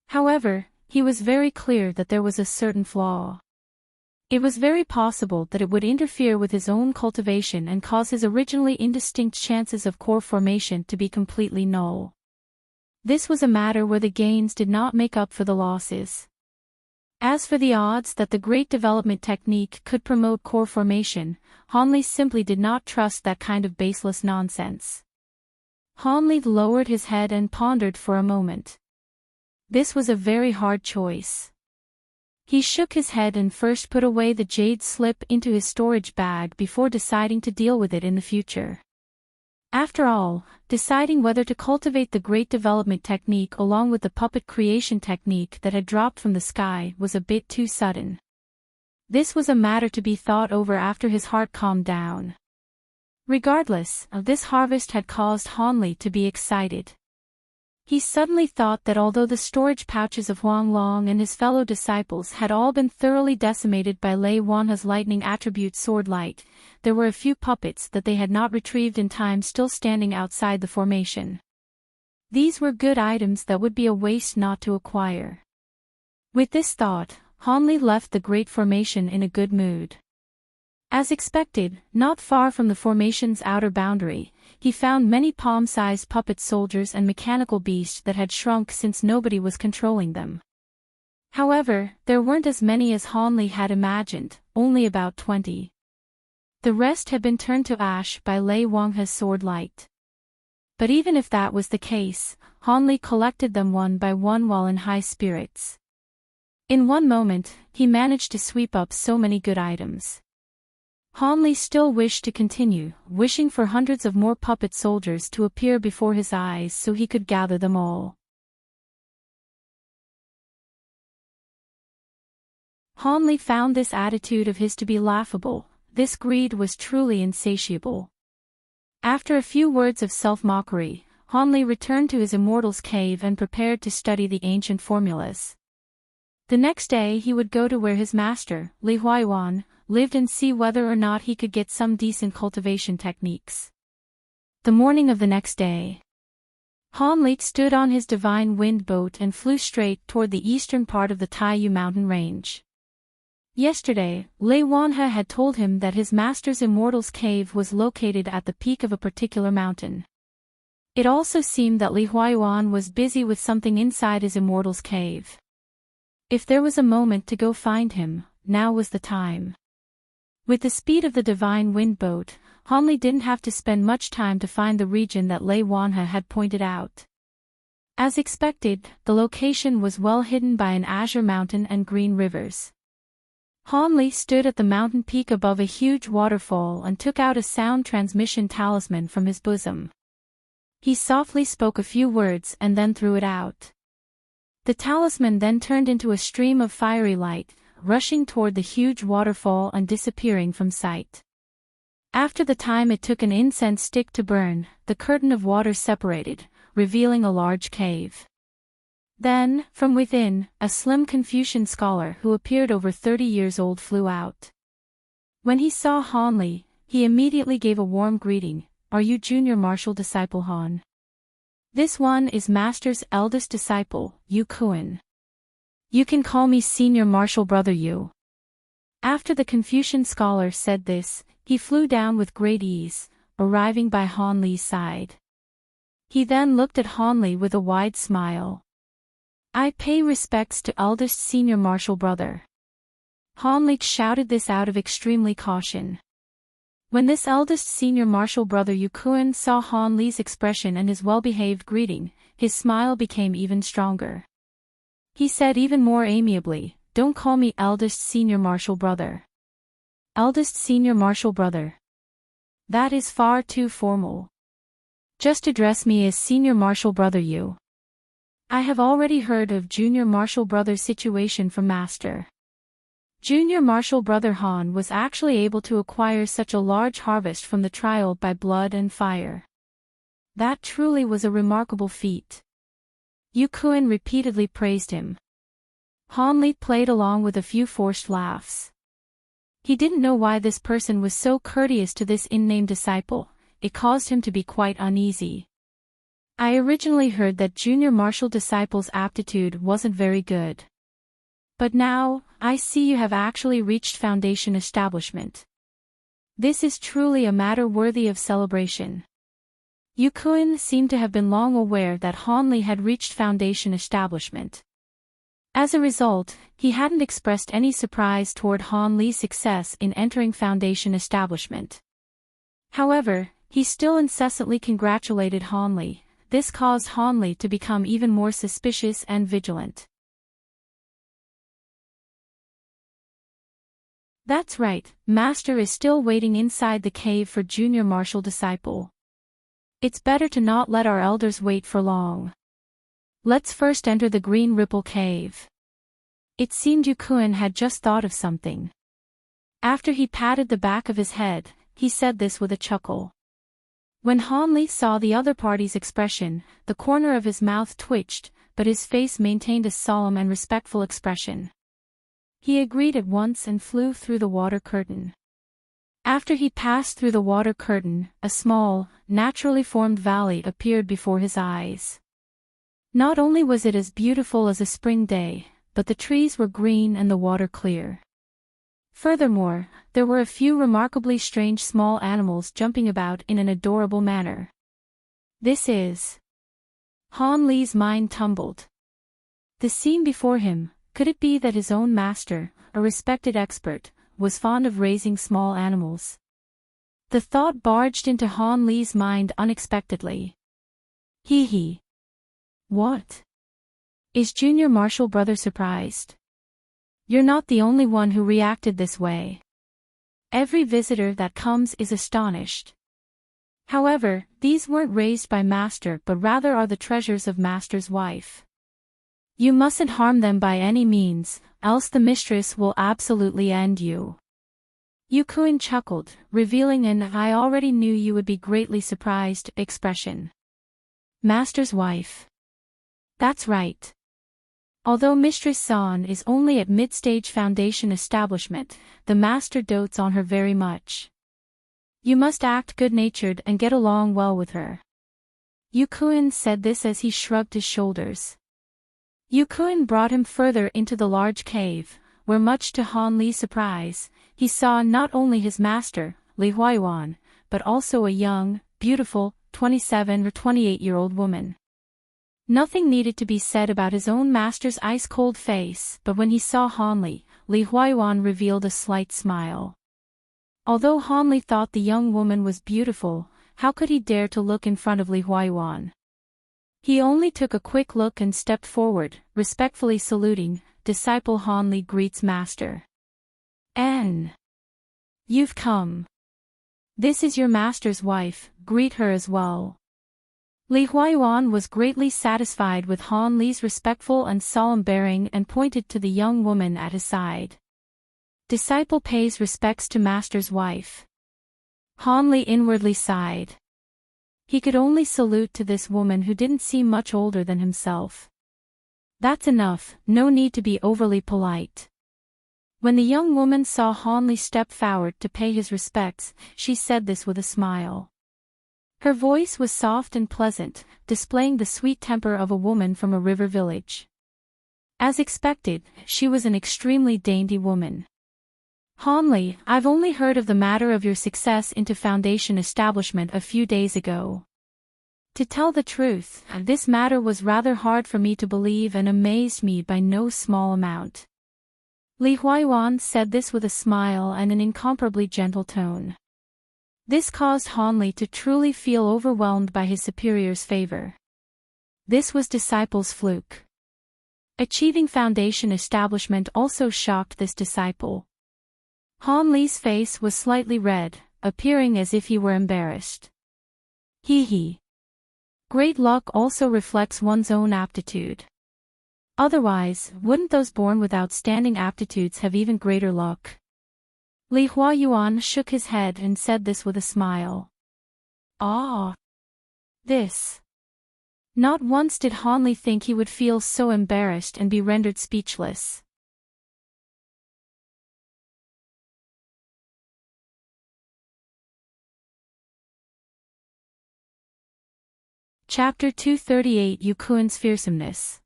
However, he was very clear that there was a certain flaw. It was very possible that it would interfere with his own cultivation and cause his originally indistinct chances of core formation to be completely null. This was a matter where the gains did not make up for the losses. As for the odds that the Great Development Technique could promote core formation, Hanli simply did not trust that kind of baseless nonsense. Hanli lowered his head and pondered for a moment. This was a very hard choice. He shook his head and first put away the jade slip into his storage bag before deciding to deal with it in the future. After all, deciding whether to cultivate the Great Development Technique along with the puppet creation technique that had dropped from the sky was a bit too sudden. This was a matter to be thought over after his heart calmed down. Regardless, this harvest had caused Hanli to be excited. He suddenly thought that although the storage pouches of Huang Long and his fellow disciples had all been thoroughly decimated by Lei Wanha's lightning attribute sword light, there were a few puppets that they had not retrieved in time still standing outside the formation. These were good items that would be a waste not to acquire. With this thought, Hanli left the great formation in a good mood. As expected, not far from the formation's outer boundary, he found many palm-sized puppet soldiers and mechanical beasts that had shrunk since nobody was controlling them. However, there weren't as many as Hanli had imagined, only about 20. The rest had been turned to ash by Lei Wanha's sword light. But even if that was the case, Hanli collected them one by one while in high spirits. In one moment, he managed to sweep up so many good items. Hanli still wished to continue, wishing for hundreds of more puppet soldiers to appear before his eyes so he could gather them all. Hanli found this attitude of his to be laughable. This greed was truly insatiable. After a few words of self-mockery, Hanli returned to his immortal's cave and prepared to study the ancient formulas. The next day he would go to where his master, Li Huayuan, lived and see whether or not he could get some decent cultivation techniques. The morning of the next day, Hanli stood on his divine wind boat and flew straight toward the eastern part of the Taiyu mountain range. Yesterday, Lei Wanha had told him that his master's immortal's cave was located at the peak of a particular mountain. It also seemed that Li Huayuan was busy with something inside his immortal's cave. If there was a moment to go find him, now was the time. With the speed of the divine wind boat, Hanli didn't have to spend much time to find the region that Lei Wanha had pointed out. As expected, the location was well hidden by an azure mountain and green rivers. Hanli stood at the mountain peak above a huge waterfall and took out a sound transmission talisman from his bosom. He softly spoke a few words and then threw it out. The talisman then turned into a stream of fiery light, rushing toward the huge waterfall and disappearing from sight. After the time it took an incense stick to burn, the curtain of water separated, revealing a large cave. Then, from within, a slim Confucian scholar who appeared over 30 years old flew out. When he saw Hanli, he immediately gave a warm greeting. "Are you junior martial disciple Han? This one is master's eldest disciple, Yu Kuan. You can call me Senior Marshal Brother Yu. After the Confucian scholar said this, he flew down with great ease, arriving by Han Li's side. He then looked at Han Li with a wide smile. I pay respects to eldest Senior Marshal Brother. Han Li shouted this out of extremely caution. When this eldest Senior Marshal Brother Yu Kun saw Han Li's expression and his well-behaved greeting, his smile became even stronger. He said even more amiably, Don't call me eldest Senior Marshal Brother. Eldest Senior Marshal Brother. That is far too formal. Just address me as Senior Marshal Brother Yu. I have already heard of Junior Marshal Brother's situation from Master. Junior Marshal Brother Han was actually able to acquire such a large harvest from the trial by blood and fire. That truly was a remarkable feat. Yu Kun repeatedly praised him. Han Li played along with a few forced laughs. He didn't know why this person was so courteous to this unnamed disciple. It caused him to be quite uneasy. I originally heard that junior marshal disciples' aptitude wasn't very good. But now, I see you have actually reached foundation establishment. This is truly a matter worthy of celebration. Yu Kun seemed to have been long aware that Han Li had reached foundation establishment. As a result, he hadn't expressed any surprise toward Han Li's success in entering foundation establishment. However, he still incessantly congratulated Han Li. This caused Han Li to become even more suspicious and vigilant. That's right, Master is still waiting inside the cave for junior marshal disciple. It's better to not let our elders wait for long. Let's first enter the Green Ripple Cave. It seemed Yu Kun had just thought of something. After he patted the back of his head, he said this with a chuckle. When Han Li saw the other party's expression, the corner of his mouth twitched, but his face maintained a solemn and respectful expression. He agreed at once and flew through the water curtain. After he passed through the water curtain, a small, naturally formed valley appeared before his eyes. Not only was it as beautiful as a spring day, but the trees were green and the water clear. Furthermore, there were a few remarkably strange small animals jumping about in an adorable manner. This is... Han Li's mind tumbled. The scene before him, could it be that his own master, a respected expert, was fond of raising small animals? The thought barged into Han Li's mind unexpectedly. Hee. What? Is Junior Marshal Brother surprised? You're not the only one who reacted this way. Every visitor that comes is astonished. However, these weren't raised by Master but rather are the treasures of Master's wife. You mustn't harm them by any means, else the mistress will absolutely end you. Yu Kun chuckled, revealing an I already knew you would be greatly surprised expression. Master's wife. That's right. Although Mistress San is only at mid-stage foundation establishment, the master dotes on her very much. You must act good-natured and get along well with her. Yu Kun said this as he shrugged his shoulders. Yu Kun brought him further into the large cave, where much to Han Li's surprise, he saw not only his master, Li Huayuan, but also a young, beautiful, 27 or 28-year-old woman. Nothing needed to be said about his own master's ice-cold face, but when he saw Han Li, Li Huayuan revealed a slight smile. Although Han Li thought the young woman was beautiful, how could he dare to look in front of Li Huayuan? He only took a quick look and stepped forward, respectfully saluting, disciple Han Li greets master. You've come. This is your master's wife, greet her as well. Li Huayuan was greatly satisfied with Han Li's respectful and solemn bearing and pointed to the young woman at his side. Disciple pays respects to master's wife. Han Li inwardly sighed. He could only salute to this woman who didn't seem much older than himself. That's enough, no need to be overly polite. When the young woman saw Han Li step forward to pay his respects, she said this with a smile. Her voice was soft and pleasant, displaying the sweet temper of a woman from a river village. As expected, she was an extremely dainty woman. "Hanli, I've only heard of the matter of your success into foundation establishment a few days ago. To tell the truth, this matter was rather hard for me to believe and amazed me by no small amount." Li Huayuan said this with a smile and an incomparably gentle tone. This caused Hanli to truly feel overwhelmed by his superior's favor. This was disciple's fluke. Achieving foundation establishment also shocked this disciple. Han Li's face was slightly red, appearing as if he were embarrassed. He. Great luck also reflects one's own aptitude. Otherwise, wouldn't those born with outstanding aptitudes have even greater luck? Li Huayuan shook his head and said this with a smile. Ah! This. Not once did Han Li think he would feel so embarrassed and be rendered speechless. Chapter 238 Yu Kuan's Fearsomeness.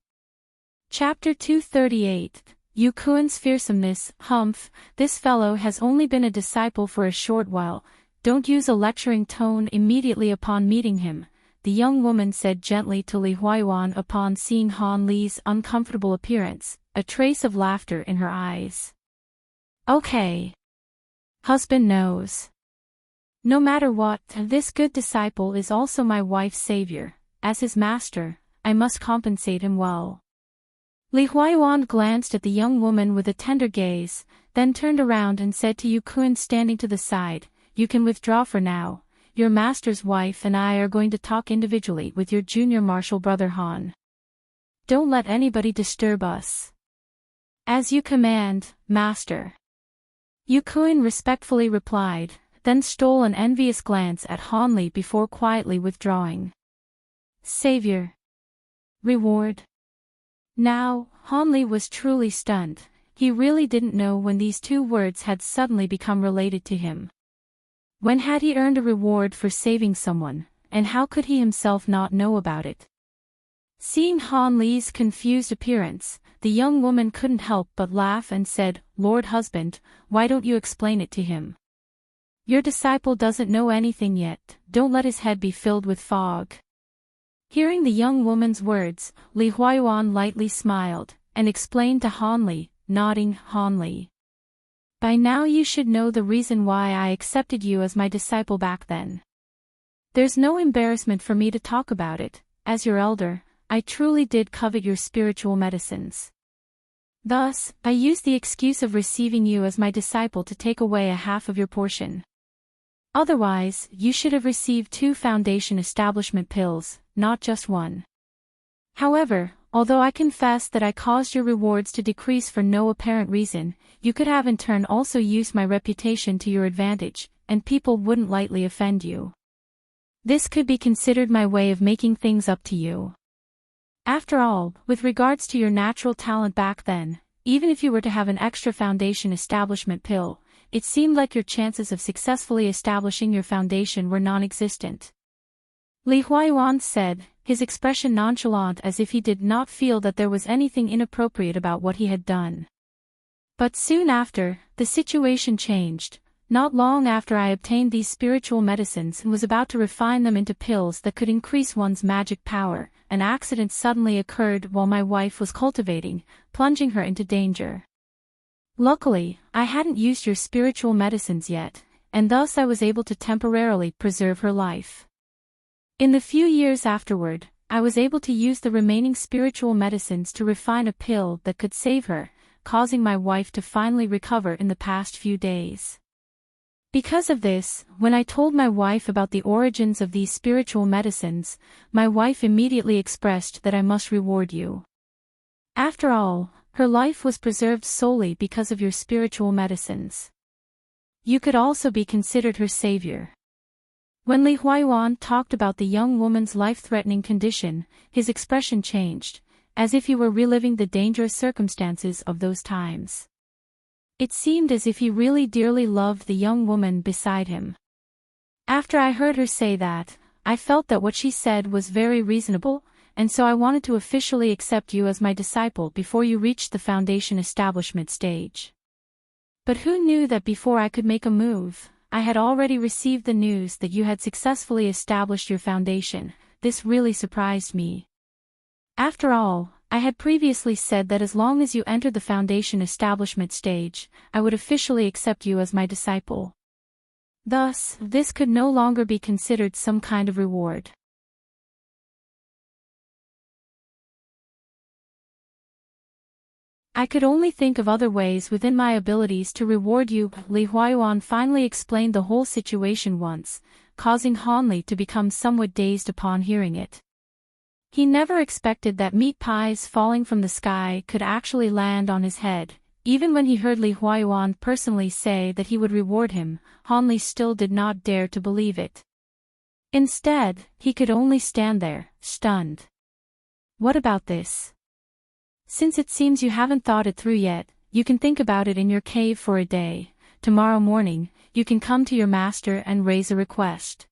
Chapter 238 Yu Kuan's Fearsomeness. Humph, this fellow has only been a disciple for a short while. Don't use a lecturing tone immediately upon meeting him, the young woman said gently to Li Huayuan upon seeing Han Li's uncomfortable appearance, a trace of laughter in her eyes. Okay. Husband knows. No matter what, this good disciple is also my wife's savior. As his master, I must compensate him well. Li Huayuan glanced at the young woman with a tender gaze, then turned around and said to Yu Kuan standing to the side, "You can withdraw for now. Your master's wife and I are going to talk individually with your junior martial brother Han. Don't let anybody disturb us." "As you command, master." Yu Kuan respectfully replied, then stole an envious glance at Han Li before quietly withdrawing. Savior. Reward. Now, Han Li was truly stunned. He really didn't know when these two words had suddenly become related to him. When had he earned a reward for saving someone, and how could he himself not know about it? Seeing Han Li's confused appearance, the young woman couldn't help but laugh and said, "Lord husband, why don't you explain it to him? Your disciple doesn't know anything yet, don't let his head be filled with fog." Hearing the young woman's words, Li Huayuan lightly smiled, and explained to Han Li, nodding, "Han Li. By now you should know the reason why I accepted you as my disciple back then. There's no embarrassment for me to talk about it. As your elder, I truly did covet your spiritual medicines. Thus, I used the excuse of receiving you as my disciple to take away a half of your portion. Otherwise, you should have received 2 foundation establishment pills, not just 1. However, although I confess that I caused your rewards to decrease for no apparent reason, you could have in turn also used my reputation to your advantage, and people wouldn't lightly offend you. This could be considered my way of making things up to you. After all, with regards to your natural talent back then, even if you were to have an extra foundation establishment pill, it seemed like your chances of successfully establishing your foundation were non-existent." Li Huayuan said, his expression nonchalant as if he did not feel that there was anything inappropriate about what he had done. But soon after, the situation changed. Not long after I obtained these spiritual medicines and was about to refine them into pills that could increase one's magic power, an accident suddenly occurred while my wife was cultivating, plunging her into danger. Luckily, I hadn't used your spiritual medicines yet, and thus I was able to temporarily preserve her life. In the few years afterward, I was able to use the remaining spiritual medicines to refine a pill that could save her, causing my wife to finally recover in the past few days. Because of this, when I told my wife about the origins of these spiritual medicines, my wife immediately expressed that I must reward you. After all, her life was preserved solely because of your spiritual medicines. You could also be considered her savior. When Li Huayuan talked about the young woman's life-threatening condition, his expression changed, as if he were reliving the dangerous circumstances of those times. It seemed as if he really dearly loved the young woman beside him. After I heard her say that, I felt that what she said was very reasonable, and so I wanted to officially accept you as my disciple before you reached the foundation establishment stage. But who knew that before I could make a move, I had already received the news that you had successfully established your foundation. This really surprised me. After all, I had previously said that as long as you entered the foundation establishment stage, I would officially accept you as my disciple. Thus, this could no longer be considered some kind of reward. I could only think of other ways within my abilities to reward you. Li Huayuan finally explained the whole situation once, causing Han Li to become somewhat dazed upon hearing it. He never expected that meat pies falling from the sky could actually land on his head. Even when he heard Li Huayuan personally say that he would reward him, Han Li still did not dare to believe it. Instead, he could only stand there, stunned. What about this? Since it seems you haven't thought it through yet, you can think about it in your cave for a day. Tomorrow morning, you can come to your master and raise a request.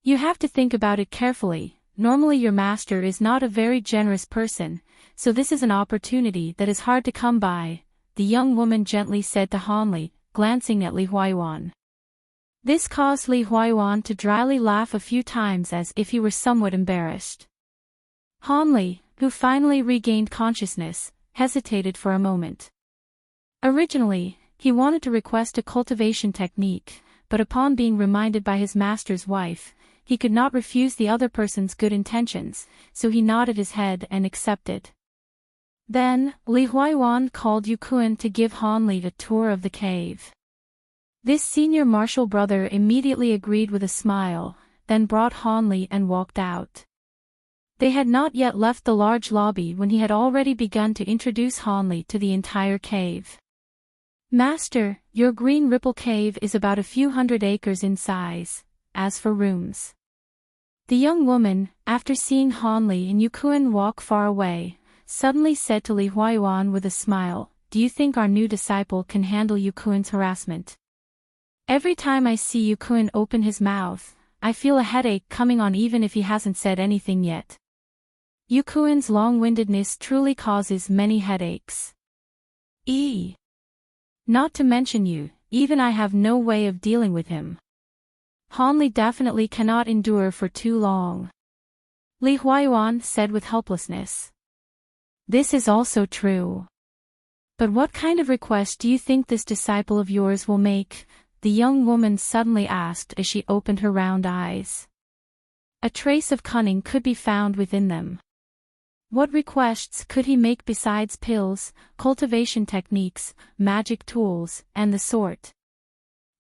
You have to think about it carefully. Normally your master is not a very generous person, so this is an opportunity that is hard to come by, the young woman gently said to Han Li, glancing at Li Huayuan. This caused Li Huayuan to dryly laugh a few times as if he were somewhat embarrassed. Han Li, who finally regained consciousness, hesitated for a moment. Originally, he wanted to request a cultivation technique, but upon being reminded by his master's wife, he could not refuse the other person's good intentions, so he nodded his head and accepted. Then, Li Huayuan called Yu Kuan to give Han Li a tour of the cave. This senior martial brother immediately agreed with a smile, then brought Han Li and walked out. They had not yet left the large lobby when he had already begun to introduce Han Li to the entire cave. Master, your Green Ripple Cave is about a few hundred acres in size. As for rooms. The young woman, after seeing Han Li and Yu Kuan walk far away, suddenly said to Li Huayuan with a smile, "Do you think our new disciple can handle Yu Kuan's harassment? Every time I see Yu Kuan open his mouth, I feel a headache coming on even if he hasn't said anything yet. Yu Kuan's long-windedness truly causes many headaches. Not to mention you, even I have no way of dealing with him. Han Li definitely cannot endure for too long." Li Huayuan said with helplessness. This is also true. But what kind of request do you think this disciple of yours will make? The young woman suddenly asked as she opened her round eyes. A trace of cunning could be found within them. What requests could he make besides pills, cultivation techniques, magic tools, and the sort?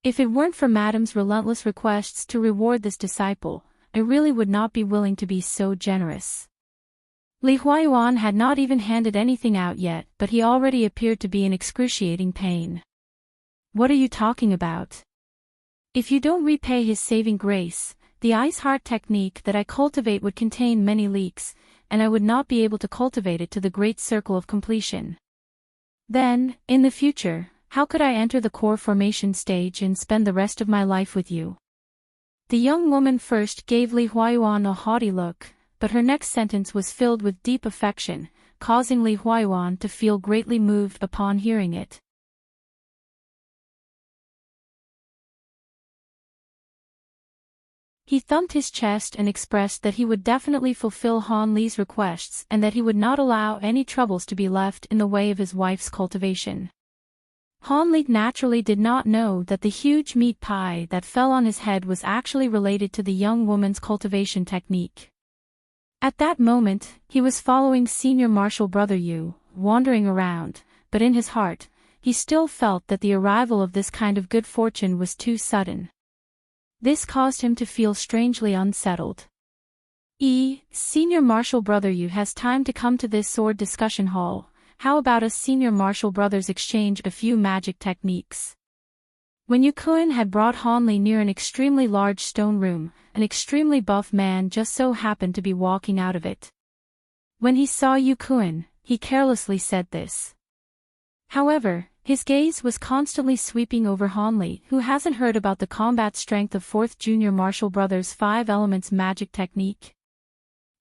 If it weren't for Madame's relentless requests to reward this disciple, I really would not be willing to be so generous. Li Huayuan had not even handed anything out yet, but he already appeared to be in excruciating pain. What are you talking about? If you don't repay his saving grace, the ice heart technique that I cultivate would contain many leaks, and I would not be able to cultivate it to the great circle of completion. Then, in the future, how could I enter the core formation stage and spend the rest of my life with you? The young woman first gave Li Huayuan a haughty look, but her next sentence was filled with deep affection, causing Li Huayuan to feel greatly moved upon hearing it. He thumped his chest and expressed that he would definitely fulfill Han Li's requests and that he would not allow any troubles to be left in the way of his wife's cultivation. Han Li naturally did not know that the huge meat pie that fell on his head was actually related to the young woman's cultivation technique. At that moment, he was following senior martial brother Yu, wandering around, but in his heart, he still felt that the arrival of this kind of good fortune was too sudden. This caused him to feel strangely unsettled. Senior martial brother Yu has time to come to this sword discussion hall. How about us senior martial brothers exchange a few magic techniques? When Yu Kuan had brought Han Li near an extremely large stone room, an extremely buff man just so happened to be walking out of it. When he saw Yu Kuan, he carelessly said this. However, his gaze was constantly sweeping over Han Li, who hasn't heard about the combat strength of 4th Junior Martial Brothers' 5 Elements magic technique.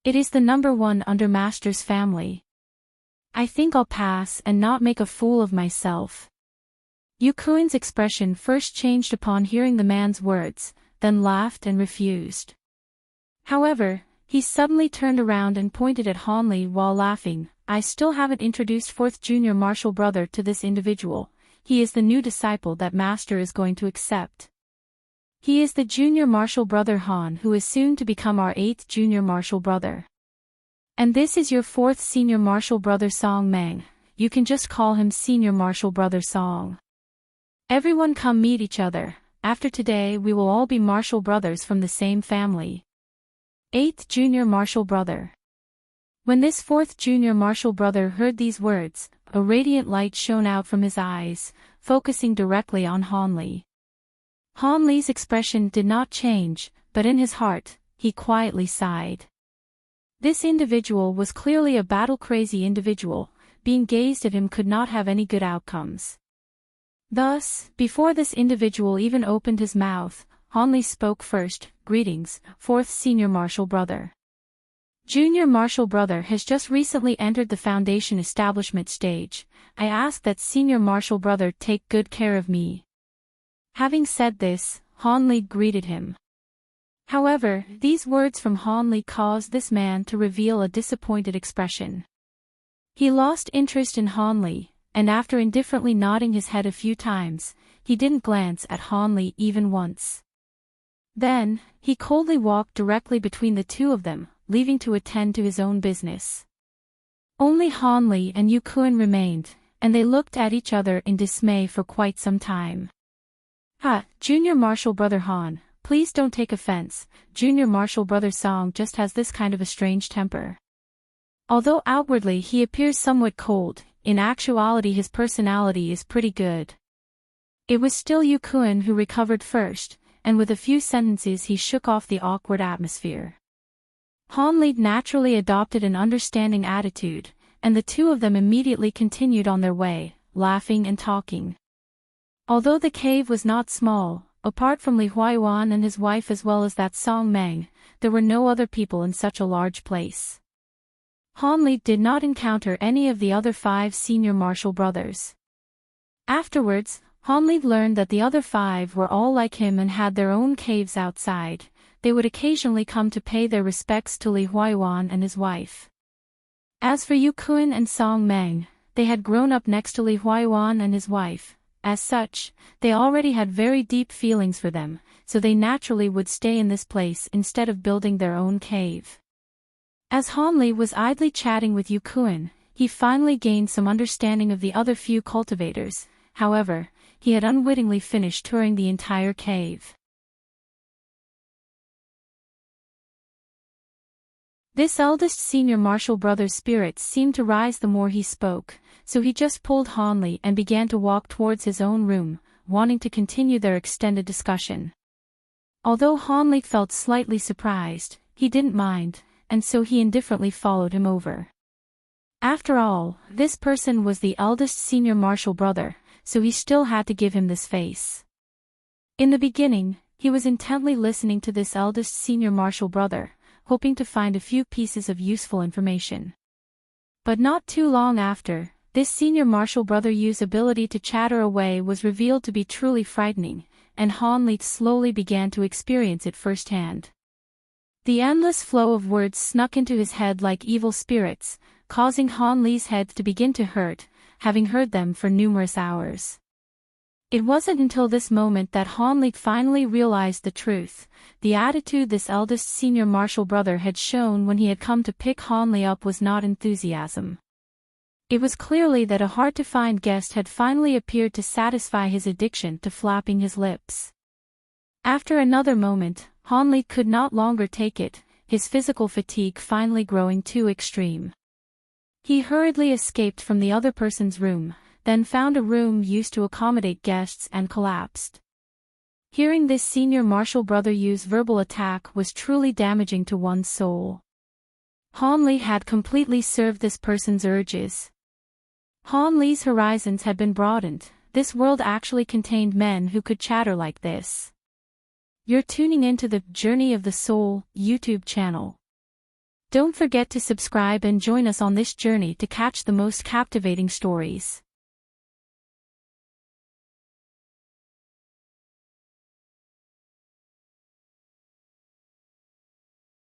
It is the number one under Master's family. I think I'll pass and not make a fool of myself. Yukuin's expression first changed upon hearing the man's words, then laughed and refused. However, he suddenly turned around and pointed at Hanli while laughing. I still haven't introduced fourth junior martial brother to this individual. He is the new disciple that Master is going to accept. He is the junior martial brother Han, who is soon to become our 8th junior martial brother. And this is your 4th senior martial brother Song Meng. You can just call him senior martial brother Song. Everyone come meet each other. After today we will all be martial brothers from the same family. 8th junior martial brother. When this 4th junior martial brother heard these words, a radiant light shone out from his eyes, focusing directly on Hanli. Hanli's expression did not change, but in his heart, he quietly sighed. This individual was clearly a battle-crazy individual. Being gazed at him could not have any good outcomes. Thus, before this individual even opened his mouth, Hanli spoke first. Greetings, 4th senior martial brother. Junior martial brother has just recently entered the foundation establishment stage. I ask that senior martial brother take good care of me. Having said this, Hanli greeted him. However, these words from Hanli caused this man to reveal a disappointed expression. He lost interest in Hanli, and after indifferently nodding his head a few times, he didn't glance at Hanli even once. Then, he coldly walked directly between the two of them, leaving to attend to his own business. Only Hanli and Yukuin remained, and they looked at each other in dismay for quite some time. Junior martial brother Han, please don't take offense. Junior martial brother Song just has this kind of a strange temper. Although outwardly he appears somewhat cold, in actuality his personality is pretty good. It was still Yukuin who recovered first, and with a few sentences he shook off the awkward atmosphere. Hanli naturally adopted an understanding attitude, and the two of them immediately continued on their way, laughing and talking. Although the cave was not small, apart from Li Huayuan and his wife as well as that Song Meng, there were no other people in such a large place. Hanli did not encounter any of the other 5 senior martial brothers. Afterwards, Hanli learned that the other 5 were all like him and had their own caves outside. They would occasionally come to pay their respects to Li Huayuan and his wife. As for Yukuin and Song Meng, they had grown up next to Li Huayuan and his wife. As such, they already had very deep feelings for them, so they naturally would stay in this place instead of building their own cave. As Hanli was idly chatting with Yukuin, he finally gained some understanding of the other few cultivators. However, he had unwittingly finished touring the entire cave. This eldest senior martial brother's spirits seemed to rise the more he spoke, so he just pulled Hanli and began to walk towards his own room, wanting to continue their extended discussion. Although Hanli felt slightly surprised, he didn't mind, and so he indifferently followed him over. After all, this person was the eldest senior martial brother, so he still had to give him this face. In the beginning, he was intently listening to this eldest senior martial brother, hoping to find a few pieces of useful information. But not too long after, this senior martial brother Yu's ability to chatter away was revealed to be truly frightening, and Hanli slowly began to experience it firsthand. The endless flow of words snuck into his head like evil spirits, causing Hanli's head to begin to hurt, having heard them for numerous hours. It wasn't until this moment that Hanli finally realized the truth. The attitude this eldest senior martial brother had shown when he had come to pick Hanli up was not enthusiasm. It was clearly that a hard-to-find guest had finally appeared to satisfy his addiction to flapping his lips. After another moment, Hanli could not longer take it, his physical fatigue finally growing too extreme. He hurriedly escaped from the other person's room, then found a room used to accommodate guests and collapsed. Hearing this senior martial brother Yu's verbal attack was truly damaging to one's soul. Hanli had completely served this person's urges. Hanli's horizons had been broadened. This world actually contained men who could chatter like this. You're tuning into the Journey of the Soul YouTube channel. Don't forget to subscribe and join us on this journey to catch the most captivating stories.